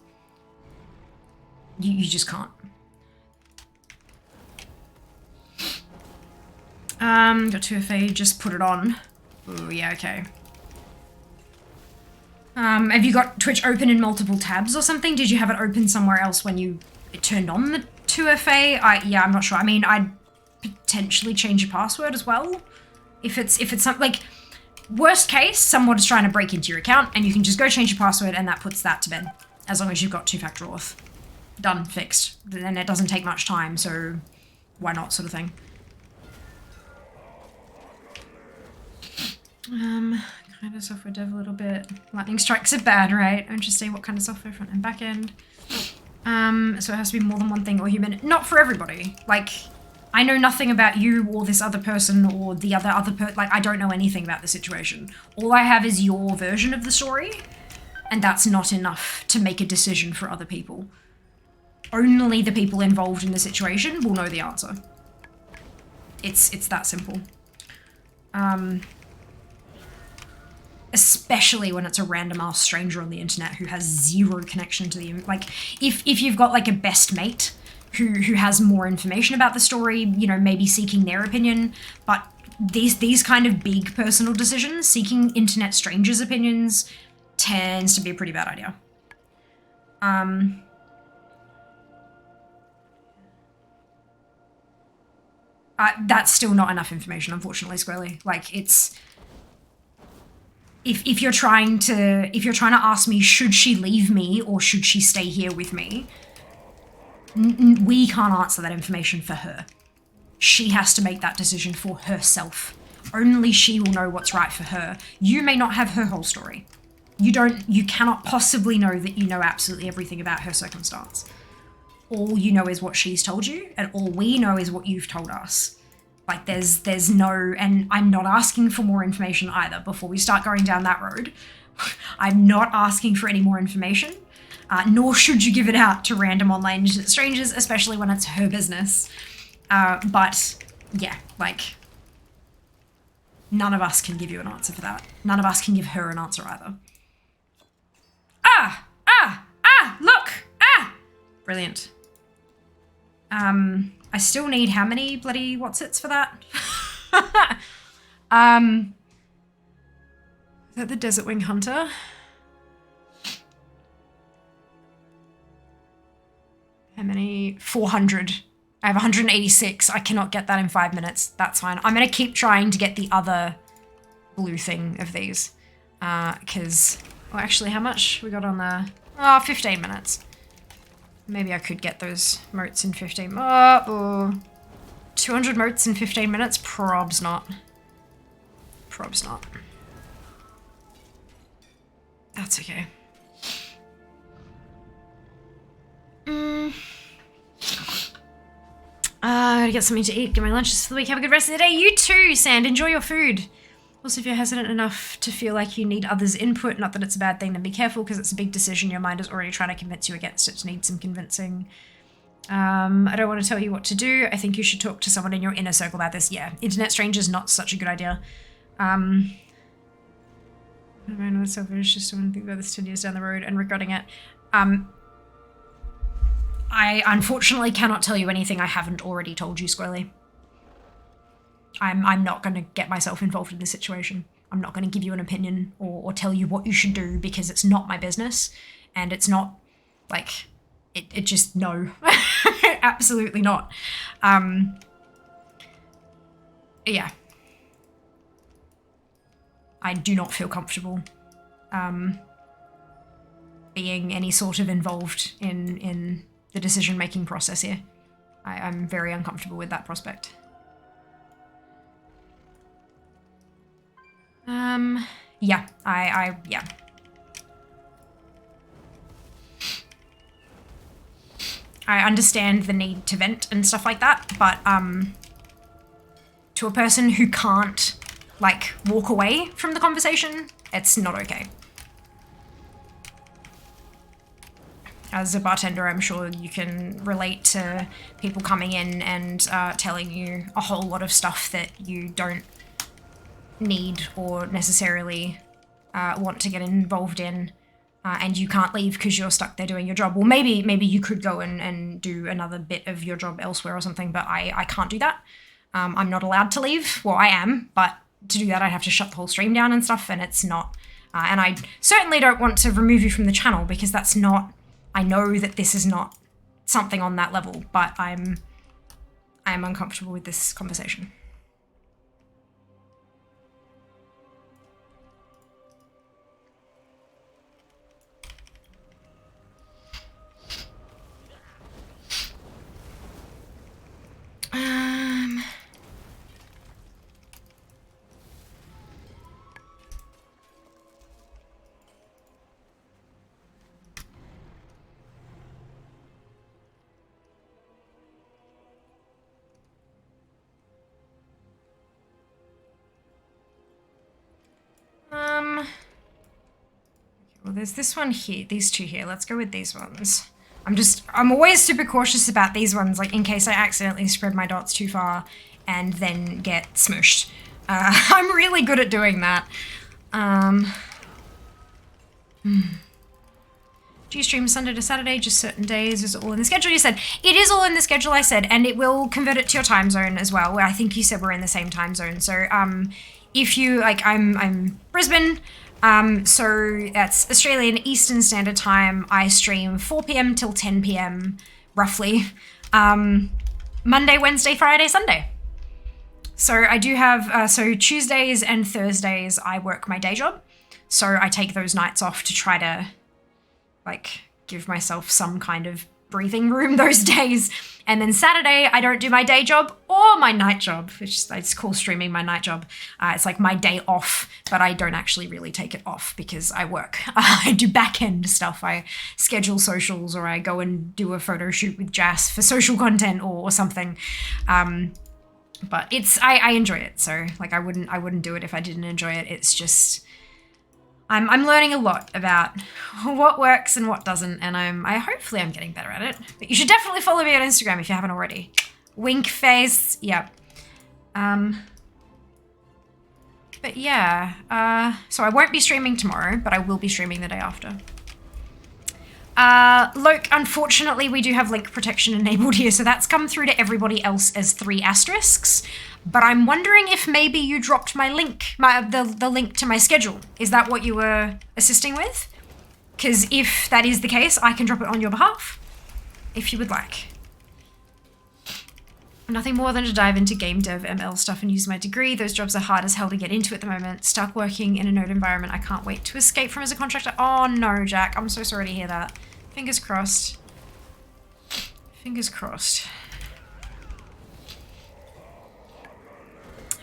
Speaker 1: You just can't. Got 2FA, just put it on. Ooh, yeah, okay. Have you got Twitch open in multiple tabs or something? Did you have it open somewhere else when you turned on the 2FA? Yeah, I'm not sure. I mean, I'd potentially change your password as well. If it's something like, worst case, someone's trying to break into your account and you can just go change your password and that puts that to bed. As long as you've got two-factor auth. Done, fixed. Then it doesn't take much time, so why not, sort of thing. Kind of software dev a little bit. Lightning strikes are bad, right? Interesting. What kind of software, front and back end? So it has to be more than one thing or human. Not for everybody. Like, I know nothing about you or this other person or the other like, I don't know anything about the situation. All I have is your version of the story, and that's not enough to make a decision for other people. Only the people involved in the situation will know the answer. It's that simple. Especially when it's a random ass stranger on the internet who has zero connection to the, like, if you've got like a best mate who has more information about the story, you know, maybe seeking their opinion, but these kind of big personal decisions, seeking internet strangers' opinions tends to be a pretty bad idea. That's still not enough information, unfortunately, Squirrely. Like, it's, if you're trying to ask me, should she leave me or should she stay here with me, we can't answer that information for her. She has to make that decision for herself. Only she will know what's right for her. You may not have her whole story. You cannot possibly know that you know absolutely everything about her circumstance. All you know is what she's told you, and all we know is what you've told us. Like, there's no, and I'm not asking for more information either before we start going down that road. I'm not asking for any more information. Nor should you give it out to random online internet strangers, especially when it's her business. But, yeah, like, none of us can give you an answer for that. None of us can give her an answer either. Look! Brilliant. I still need how many bloody what's-its for that? Is that the Desert Wing Hunter? How many? 400. I have 186. I cannot get that in 5 minutes. That's fine. I'm going to keep trying to get the other blue thing of these. Because... well, actually, how much we got on there? Oh, 15 minutes. Maybe I could get those motes in 15... 200 motes in 15 minutes? Probs not. Probs not. That's okay. Gotta get something to eat, get my lunches for the week. Have a good rest of the day. You too, Sand. Enjoy your food. Also, if you're hesitant enough to feel like you need others' input, not that it's a bad thing, then be careful because it's a big decision. Your mind is already trying to convince you against it. Needs some convincing. I don't want to tell you what to do. I think you should talk to someone in your inner circle about this. Yeah, internet strangers, not such a good idea. I know selfish, just don't think about this 10 years down the road and regretting it. I unfortunately cannot tell you anything I haven't already told you, Squirrely. I'm not going to get myself involved in this situation. I'm not going to give you an opinion or tell you what you should do because it's not my business. And it's not, like, it just, no. Absolutely not. Yeah. I do not feel comfortable being any sort of involved in the decision-making process here. I'm very uncomfortable with that prospect. Yeah, yeah. I understand the need to vent and stuff like that, but, to a person who can't, like, walk away from the conversation, it's not okay. As a bartender, I'm sure you can relate to people coming in and telling you a whole lot of stuff that you don't need or necessarily want to get involved in, and you can't leave because you're stuck there doing your job. Well, maybe you could go and do another bit of your job elsewhere or something, but I can't do that. I'm not allowed to leave. Well, I am, but to do that, I'd have to shut the whole stream down and stuff, and it's not... and I certainly don't want to remove you from the channel because that's not... I know that this is not something on that level, but I'm uncomfortable with this conversation. Well, there's this one here, these two here. Let's go with these ones. I'm always super cautious about these ones, like in case I accidentally spread my dots too far and then get smooshed. I'm really good at doing that. Do you stream Sunday to Saturday, just certain days? Is it all in the schedule? You said it is all in the schedule, I said, and it will convert it to your time zone as well, where I think you said we're in the same time zone. So if you, like, I'm Brisbane, so that's Australian Eastern Standard Time. I stream 4 p.m. till 10 p.m. roughly. Monday, Wednesday, Friday, Sunday. So I do have, so Tuesdays and Thursdays I work my day job. So I take those nights off to try to, like, give myself some kind of breathing room those days. And then Saturday, I don't do my day job or my night job, which I just call streaming my night job. It's like my day off, but I don't actually really take it off because I work. I do back-end stuff. I schedule socials, or I go and do a photo shoot with Jas for social content or something. But it's, I enjoy it. So, like, I wouldn't do it if I didn't enjoy it. It's just, I'm learning a lot about what works and what doesn't, and hopefully I'm getting better at it. But you should definitely follow me on Instagram if you haven't already. Wink face, yep. But yeah, so I won't be streaming tomorrow, but I will be streaming the day after. Look, unfortunately we do have link protection enabled here, so that's come through to everybody else as 3 asterisks. But I'm wondering if maybe you dropped my link, the link to my schedule. Is that what you were assisting with? Because if that is the case, I can drop it on your behalf, if you would like. Nothing more than to dive into game dev ML stuff and use my degree. Those jobs are hard as hell to get into at the moment. Stuck working in a node environment I can't wait to escape from as a contractor. Oh no, Jack, I'm so sorry to hear that. Fingers crossed. Fingers crossed.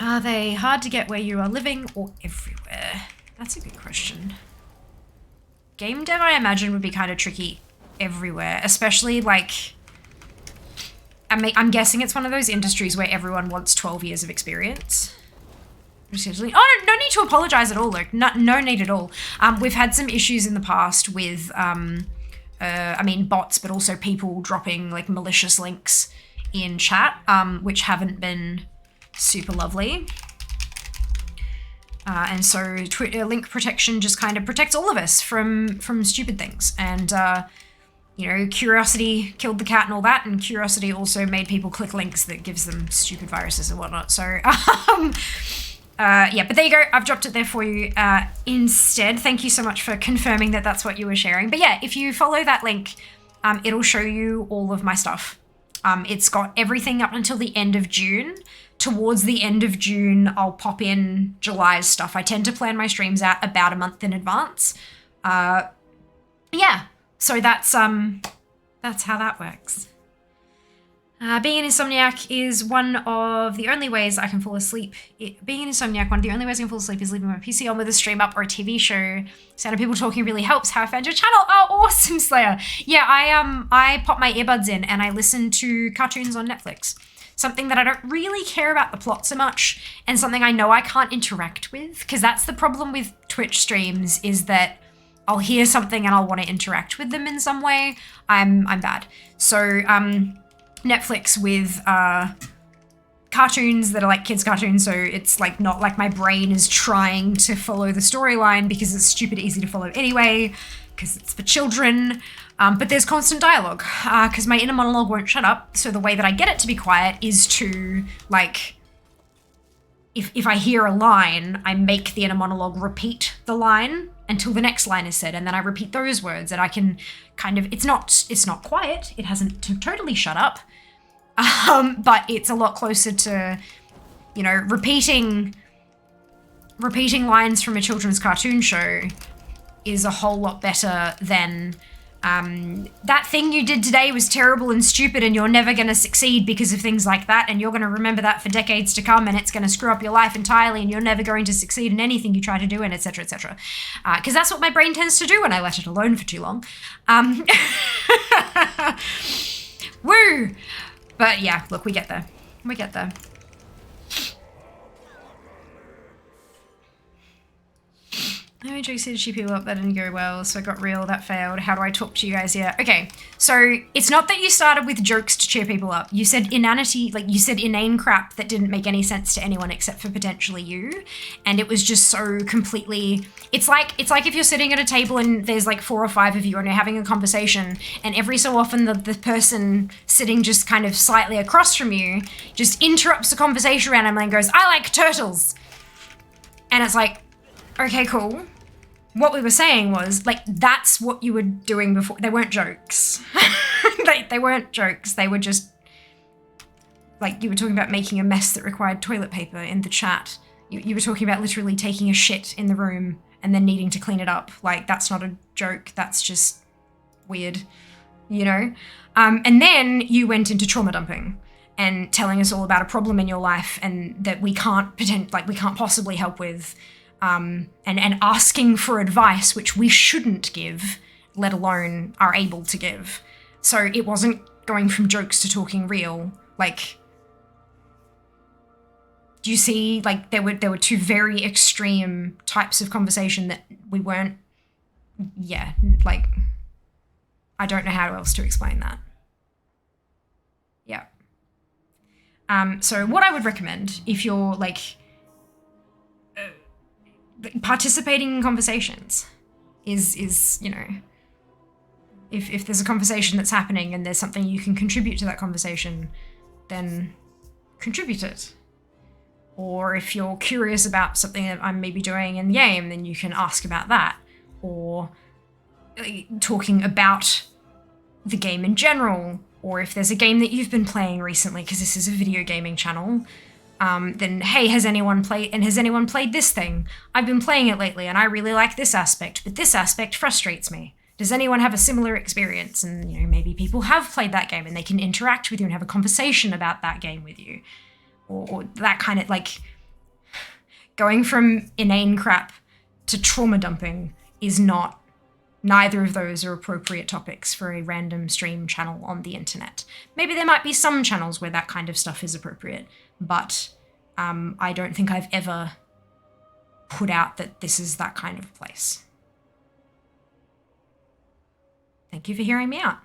Speaker 1: Are they hard to get where you are living or everywhere? That's a good question. Game dev, I imagine, would be kind of tricky everywhere, especially like, I'm guessing it's one of those industries where everyone wants 12 years of experience. Oh, no need to apologize at all, Luke. No need at all. We've had some issues in the past with, I mean, bots, but also people dropping like malicious links in chat, which haven't been super lovely. And so link protection just kind of protects all of us from stupid things. And, you know, curiosity killed the cat and all that, and curiosity also made people click links that gives them stupid viruses and whatnot. So, yeah, but there you go. I've dropped it there for you instead. Thank you so much for confirming that that's what you were sharing. But yeah, if you follow that link, it'll show you all of my stuff. It's got everything up until the end of June. Towards the end of June, I'll pop in July's stuff. I tend to plan my streams out about a month in advance. Yeah, so that's how that works. Being an insomniac is one of the only ways I can fall asleep. Being an insomniac, one of the only ways I can fall asleep is leaving my PC on with a stream up or a TV show. Sound of people talking really helps. How I found your channel. Oh, awesome, Slayer. Yeah, I pop my earbuds in and I listen to cartoons on Netflix. Something that I don't really care about the plot so much, and something I know I can't interact with, because that's the problem with Twitch streams, is that I'll hear something and I'll want to interact with them in some way. I'm bad. So, Netflix with cartoons that are like kids cartoons, so it's like not like my brain is trying to follow the storyline because it's stupid easy to follow anyway, because it's for children. But there's constant dialogue because my inner monologue won't shut up. So the way that I get it to be quiet is to, like, if I hear a line, I make the inner monologue repeat the line until the next line is said, and then I repeat those words, and I can kind of, it's not quiet, it hasn't totally shut up, but it's a lot closer to, you know, repeating lines from a children's cartoon show is a whole lot better than that thing you did today was terrible and stupid and you're never going to succeed because of things like that, and you're going to remember that for decades to come, and it's going to screw up your life entirely, and you're never going to succeed in anything you try to do, and etc, etc. Because that's what my brain tends to do when I let it alone for too long. Woo! But yeah, look, we get there. We get there. I jokes to cheer people up, that didn't go well, so I got real, that failed. How do I talk to you guys here? Okay, so it's not that you started with jokes to cheer people up. You said inanity, like you said inane crap that didn't make any sense to anyone except for potentially you. And it was just so completely, it's like if you're sitting at a table and there's like 4 or 5 of you and you're having a conversation, and every so often the person sitting just kind of slightly across from you just interrupts the conversation randomly and goes, I like turtles. And it's like, okay, cool. What we were saying was, like, that's what you were doing before. They weren't jokes. they weren't jokes. They were just, like, you were talking about making a mess that required toilet paper in the chat. You were talking about literally taking a shit in the room and then needing to clean it up. Like, that's not a joke. That's just weird, you know? And then you went into trauma dumping and telling us all about a problem in your life and that we can't possibly help with. And asking for advice, which we shouldn't give, let alone are able to give. So it wasn't going from jokes to talking real. Like, do you see, like, there were 2 very extreme types of conversation that we weren't, yeah, like, I don't know how else to explain that. Yeah. So what I would recommend, if you're, like, participating in conversations is, you know, if there's a conversation that's happening and there's something you can contribute to that conversation, then contribute it. Or if you're curious about something that I'm maybe doing in the game, then you can ask about that. Or talking about the game in general, or if there's a game that you've been playing recently, because this is a video gaming channel, then, hey, has anyone played this thing? I've been playing it lately and I really like this aspect, but this aspect frustrates me. Does anyone have a similar experience? And, you know, maybe people have played that game and they can interact with you and have a conversation about that game with you. Or that kind of, like, going from inane crap to trauma dumping is not, neither of those are appropriate topics for a random stream channel on the internet. Maybe there might be some channels where that kind of stuff is appropriate, but I don't think I've ever put out that this is that kind of place. Thank you for hearing me out.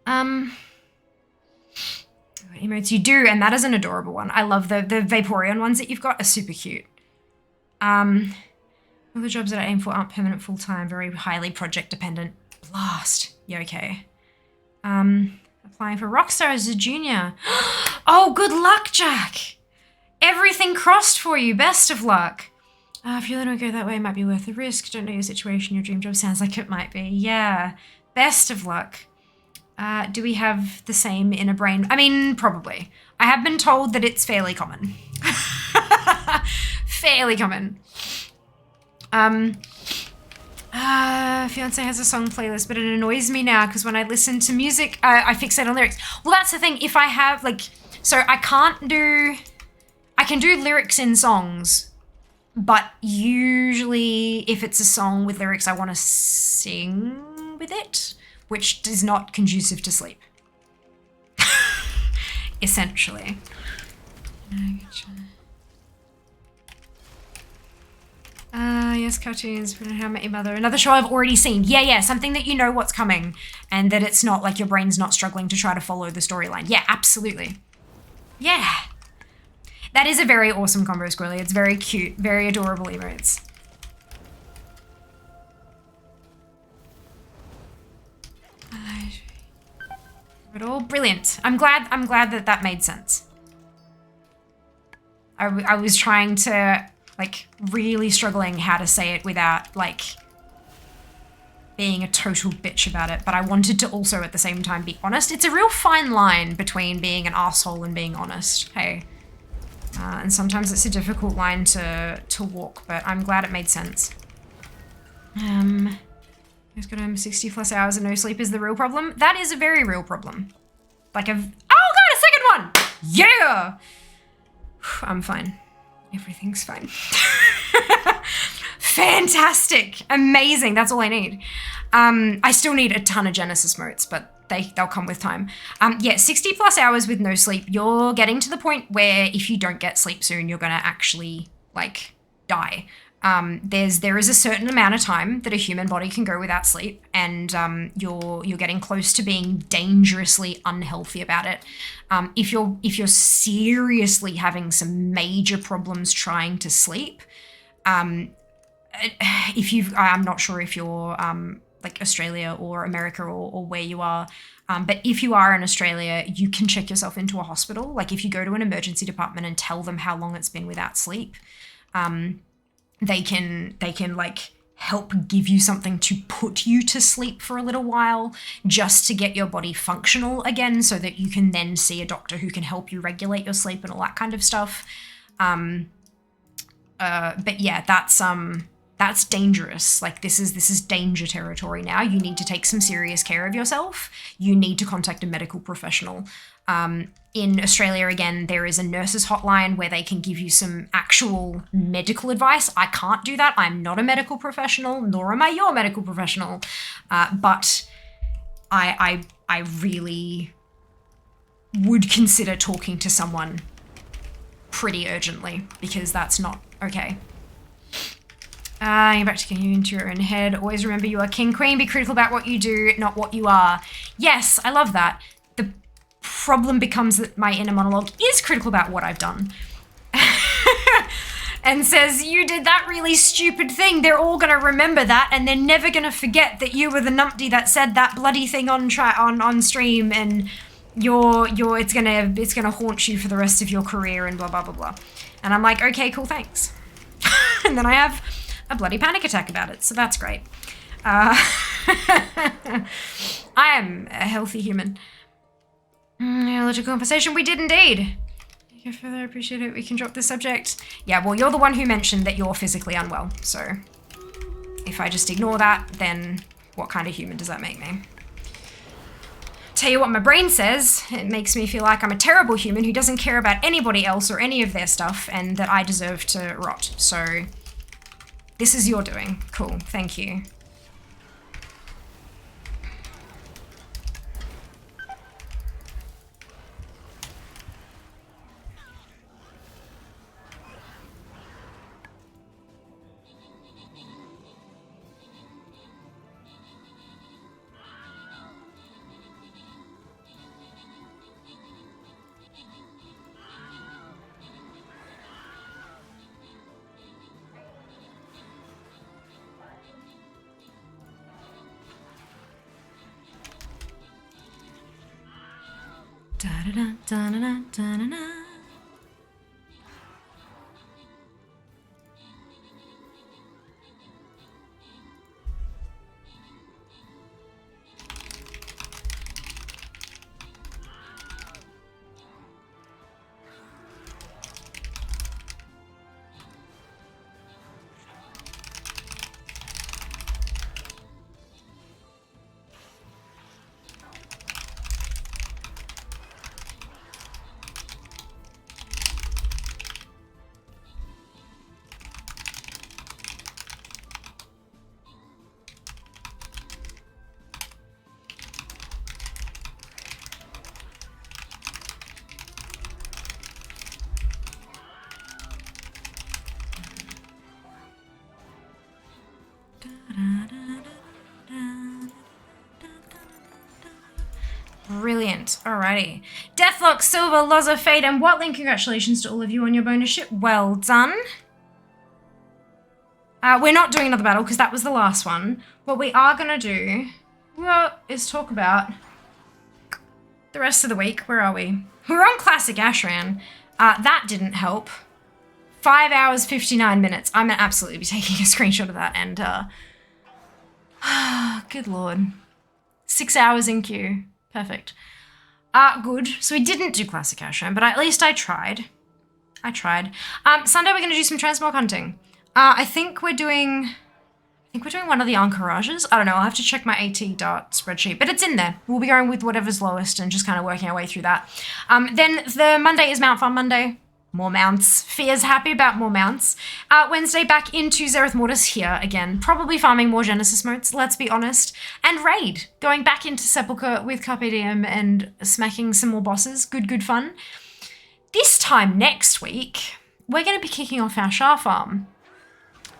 Speaker 1: What emotes you do, and that is an adorable one. I love the Vaporeon ones that you've got are super cute. All the jobs that I aim for aren't permanent full-time, very highly project-dependent. Blast. Yeah, okay. Applying for Rockstar as a junior. Oh, good luck, Jack! Everything crossed for you. Best of luck. If you don't go that way, it might be worth the risk. Don't know your situation. Your dream job sounds like it might be. Yeah. Best of luck. Do we have the same inner brain? I mean, probably. I have been told that it's fairly common. Fairly common. Fiance has a song playlist, but it annoys me now because when I listen to music, I fixate on lyrics. Well, that's the thing. If I have like, so I can do lyrics in songs, but usually if it's a song with lyrics, I want to sing with it, which is not conducive to sleep. Essentially. Yes, cartoons, How I Met Your Mother. Another show I've already seen. Yeah, something that you know what's coming and that it's not like your brain's not struggling to try to follow the storyline. Yeah, absolutely. Yeah. That is a very awesome combo, Squirrely. It's very cute, very adorable emotes. But all brilliant. I'm glad that made sense. I was trying to, like, really struggling how to say it without, like, being a total bitch about it, but I wanted to also at the same time be honest. It's a real fine line between being an asshole and being honest, hey? And sometimes it's a difficult line to walk, but I'm glad it made sense. Just got home 60 plus hours and no sleep is the real problem. That is a very real problem. Like oh god, a second one! Yeah! I'm fine. Everything's fine. Fantastic. Amazing. That's all I need. I still need a ton of Genesis motes, but they'll come with time. Yeah, 60 plus hours with no sleep. You're getting to the point where if you don't get sleep soon, you're going to actually, like, die. There is a certain amount of time that a human body can go without sleep, and you're getting close to being dangerously unhealthy about it. If you're seriously having some major problems trying to sleep, I'm not sure if you're like Australia or America or where you are, but if you are in Australia, you can check yourself into a hospital. Like if you go to an emergency department and tell them how long it's been without sleep, they can like help give you something to put you to sleep for a little while just to get your body functional again so that you can then see a doctor who can help you regulate your sleep and all that kind of stuff. But yeah, that's dangerous. Like this is danger territory now. You need to take some serious care of yourself. You need to contact a medical professional. In Australia, again, there is a nurses hotline where they can give you some actual medical advice. I can't do that. I'm not a medical professional, nor am I your medical professional. But I really would consider talking to someone pretty urgently because that's not okay. You're back to getting into your own head. Always remember you are king, queen. Be critical about what you do, not what you are. Yes, I love that. The problem becomes that my inner monologue is critical about what I've done. And says, you did that really stupid thing. They're all going to remember that and they're never going to forget that you were the numpty that said that bloody thing on stream and it's going to haunt you for the rest of your career and blah, blah, blah, blah. And I'm like, okay, cool, thanks. And then I have a bloody panic attack about it, so that's great. I am a healthy human. Logical conversation, we did indeed. Go further, appreciate it. We can drop this subject. Yeah, well, you're the one who mentioned that you're physically unwell, so if I just ignore that, then what kind of human does that make me? Tell you what my brain says, it makes me feel like I'm a terrible human who doesn't care about anybody else or any of their stuff and that I deserve to rot. So this is your doing. Cool, thank you. Da-da-da, da-da-da, da-da-da. Brilliant. Alrighty. Deathlock, Silver, Loza, Fade, and Watling, congratulations to all of you on your bonus ship. Well done. We're not doing another battle because that was the last one. What we are going to do is talk about the rest of the week. Where are we? We're on Classic Ashran. That didn't help. 5 hours, 59 minutes. I'm going to absolutely be taking a screenshot of that and, good lord. 6 hours in queue. Perfect. Good. So we didn't do Classic Ashran, but at least I tried. Sunday we're going to do some transmog hunting. I think we're doing one of the Ankarages. I don't know. I'll have to check my AT Dart spreadsheet, but it's in there. We'll be going with whatever's lowest and just kind of working our way through that. Then the Monday is Mount Farm Monday. More mounts. Fia's happy about more mounts. Wednesday back into Zereth Mortis here again. Probably farming more Genesis motes, let's be honest. And Raid. Going back into Sepulchre with Carpe Diem and smacking some more bosses. Good fun. This time next week, we're going to be kicking off our Shah farm.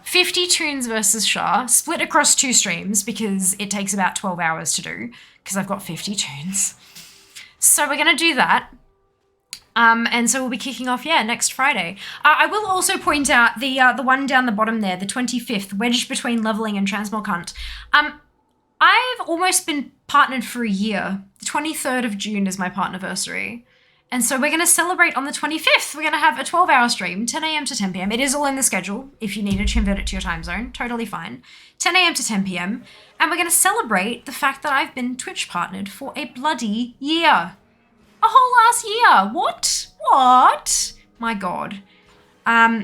Speaker 1: 50 tunes versus Shah, split across 2 streams because it takes about 12 hours to do because I've got 50 tunes. So we're going to do that. And so we'll be kicking off, next Friday. I will also point out the one down the bottom there, the 25th, wedged between leveling and transmog hunt. I've almost been partnered for a year. The 23rd of June is my partnerversary. And so we're going to celebrate on the 25th. We're going to have a 12-hour stream, 10 a.m. to 10 p.m. It is all in the schedule. If you needed to convert it to your time zone, totally fine. 10 a.m. to 10 p.m. And we're going to celebrate the fact that I've been Twitch partnered for a bloody year. A whole last year. What? My God.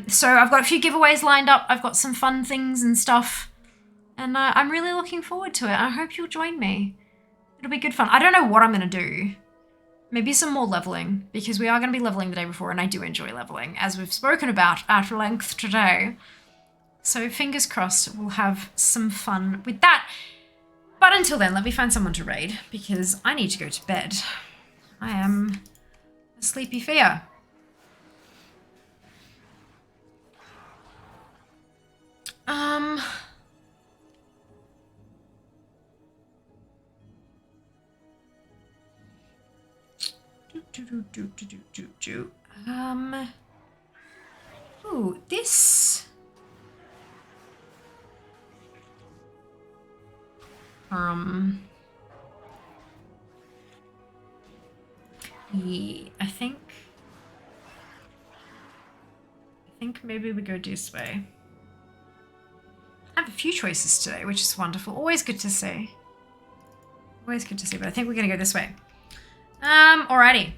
Speaker 1: So I've got a few giveaways lined up. I've got some fun things and stuff. And I'm really looking forward to it. I hope you'll join me. It'll be good fun. I don't know what I'm going to do. Maybe some more leveling, because we are going to be leveling the day before, and I do enjoy leveling, as we've spoken about at length today. So fingers crossed we'll have some fun with that. But until then, let me find someone to raid, because I need to go to bed. I am a sleepy Fia. Ooh, this. Yeah, I think maybe we go this way. I have a few choices today, which is wonderful. Always good to see. Always good to see, but I think we're gonna go this way. Alrighty.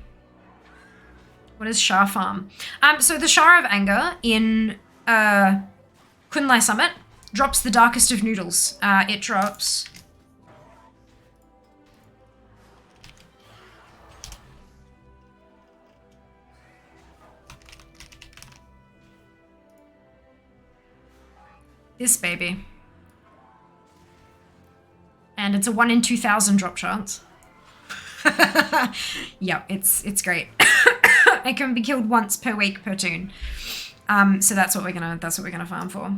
Speaker 1: What is Shah Farm? So the Shah of Anger in Kunlai Summit drops the darkest of noodles. It drops this baby. And it's a 1 in 2,000 drop chance. Yep, it's great. It can be killed once per week per tune. So that's what we're gonna farm for.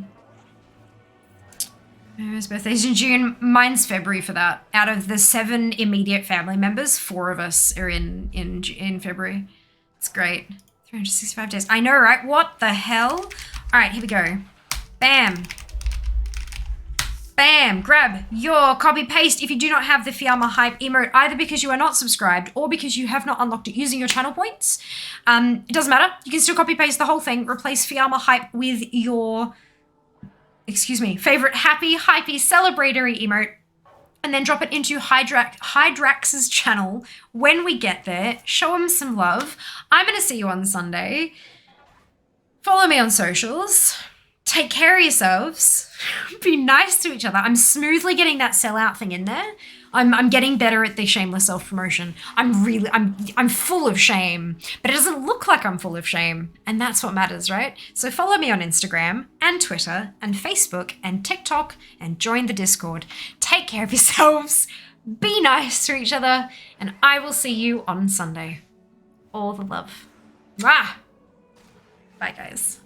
Speaker 1: His birthday's in June. Mine's February for that. Out of the 7 immediate family members, 4 of us are in February. It's great. 365 days. I know, right? What the hell? All right, here we go. Bam. Bam, grab your copy paste if you do not have the Fiamma Hype emote, either because you are not subscribed or because you have not unlocked it using your channel points. It doesn't matter. You can still copy paste the whole thing, replace Fiamma Hype with your, favorite happy, hypey, celebratory emote, and then drop it into Hydrax's channel when we get there. Show him some love. I'm going to see you on Sunday. Follow me on socials. Take care of yourselves. Be nice to each other. I'm smoothly getting that sellout thing in there. I'm getting better at the shameless self-promotion. I'm full of shame, but it doesn't look like I'm full of shame. And that's what matters, right? So follow me on Instagram and Twitter and Facebook and TikTok and join the Discord. Take care of yourselves. Be nice to each other. And I will see you on Sunday. All the love. Mwah! Bye, guys.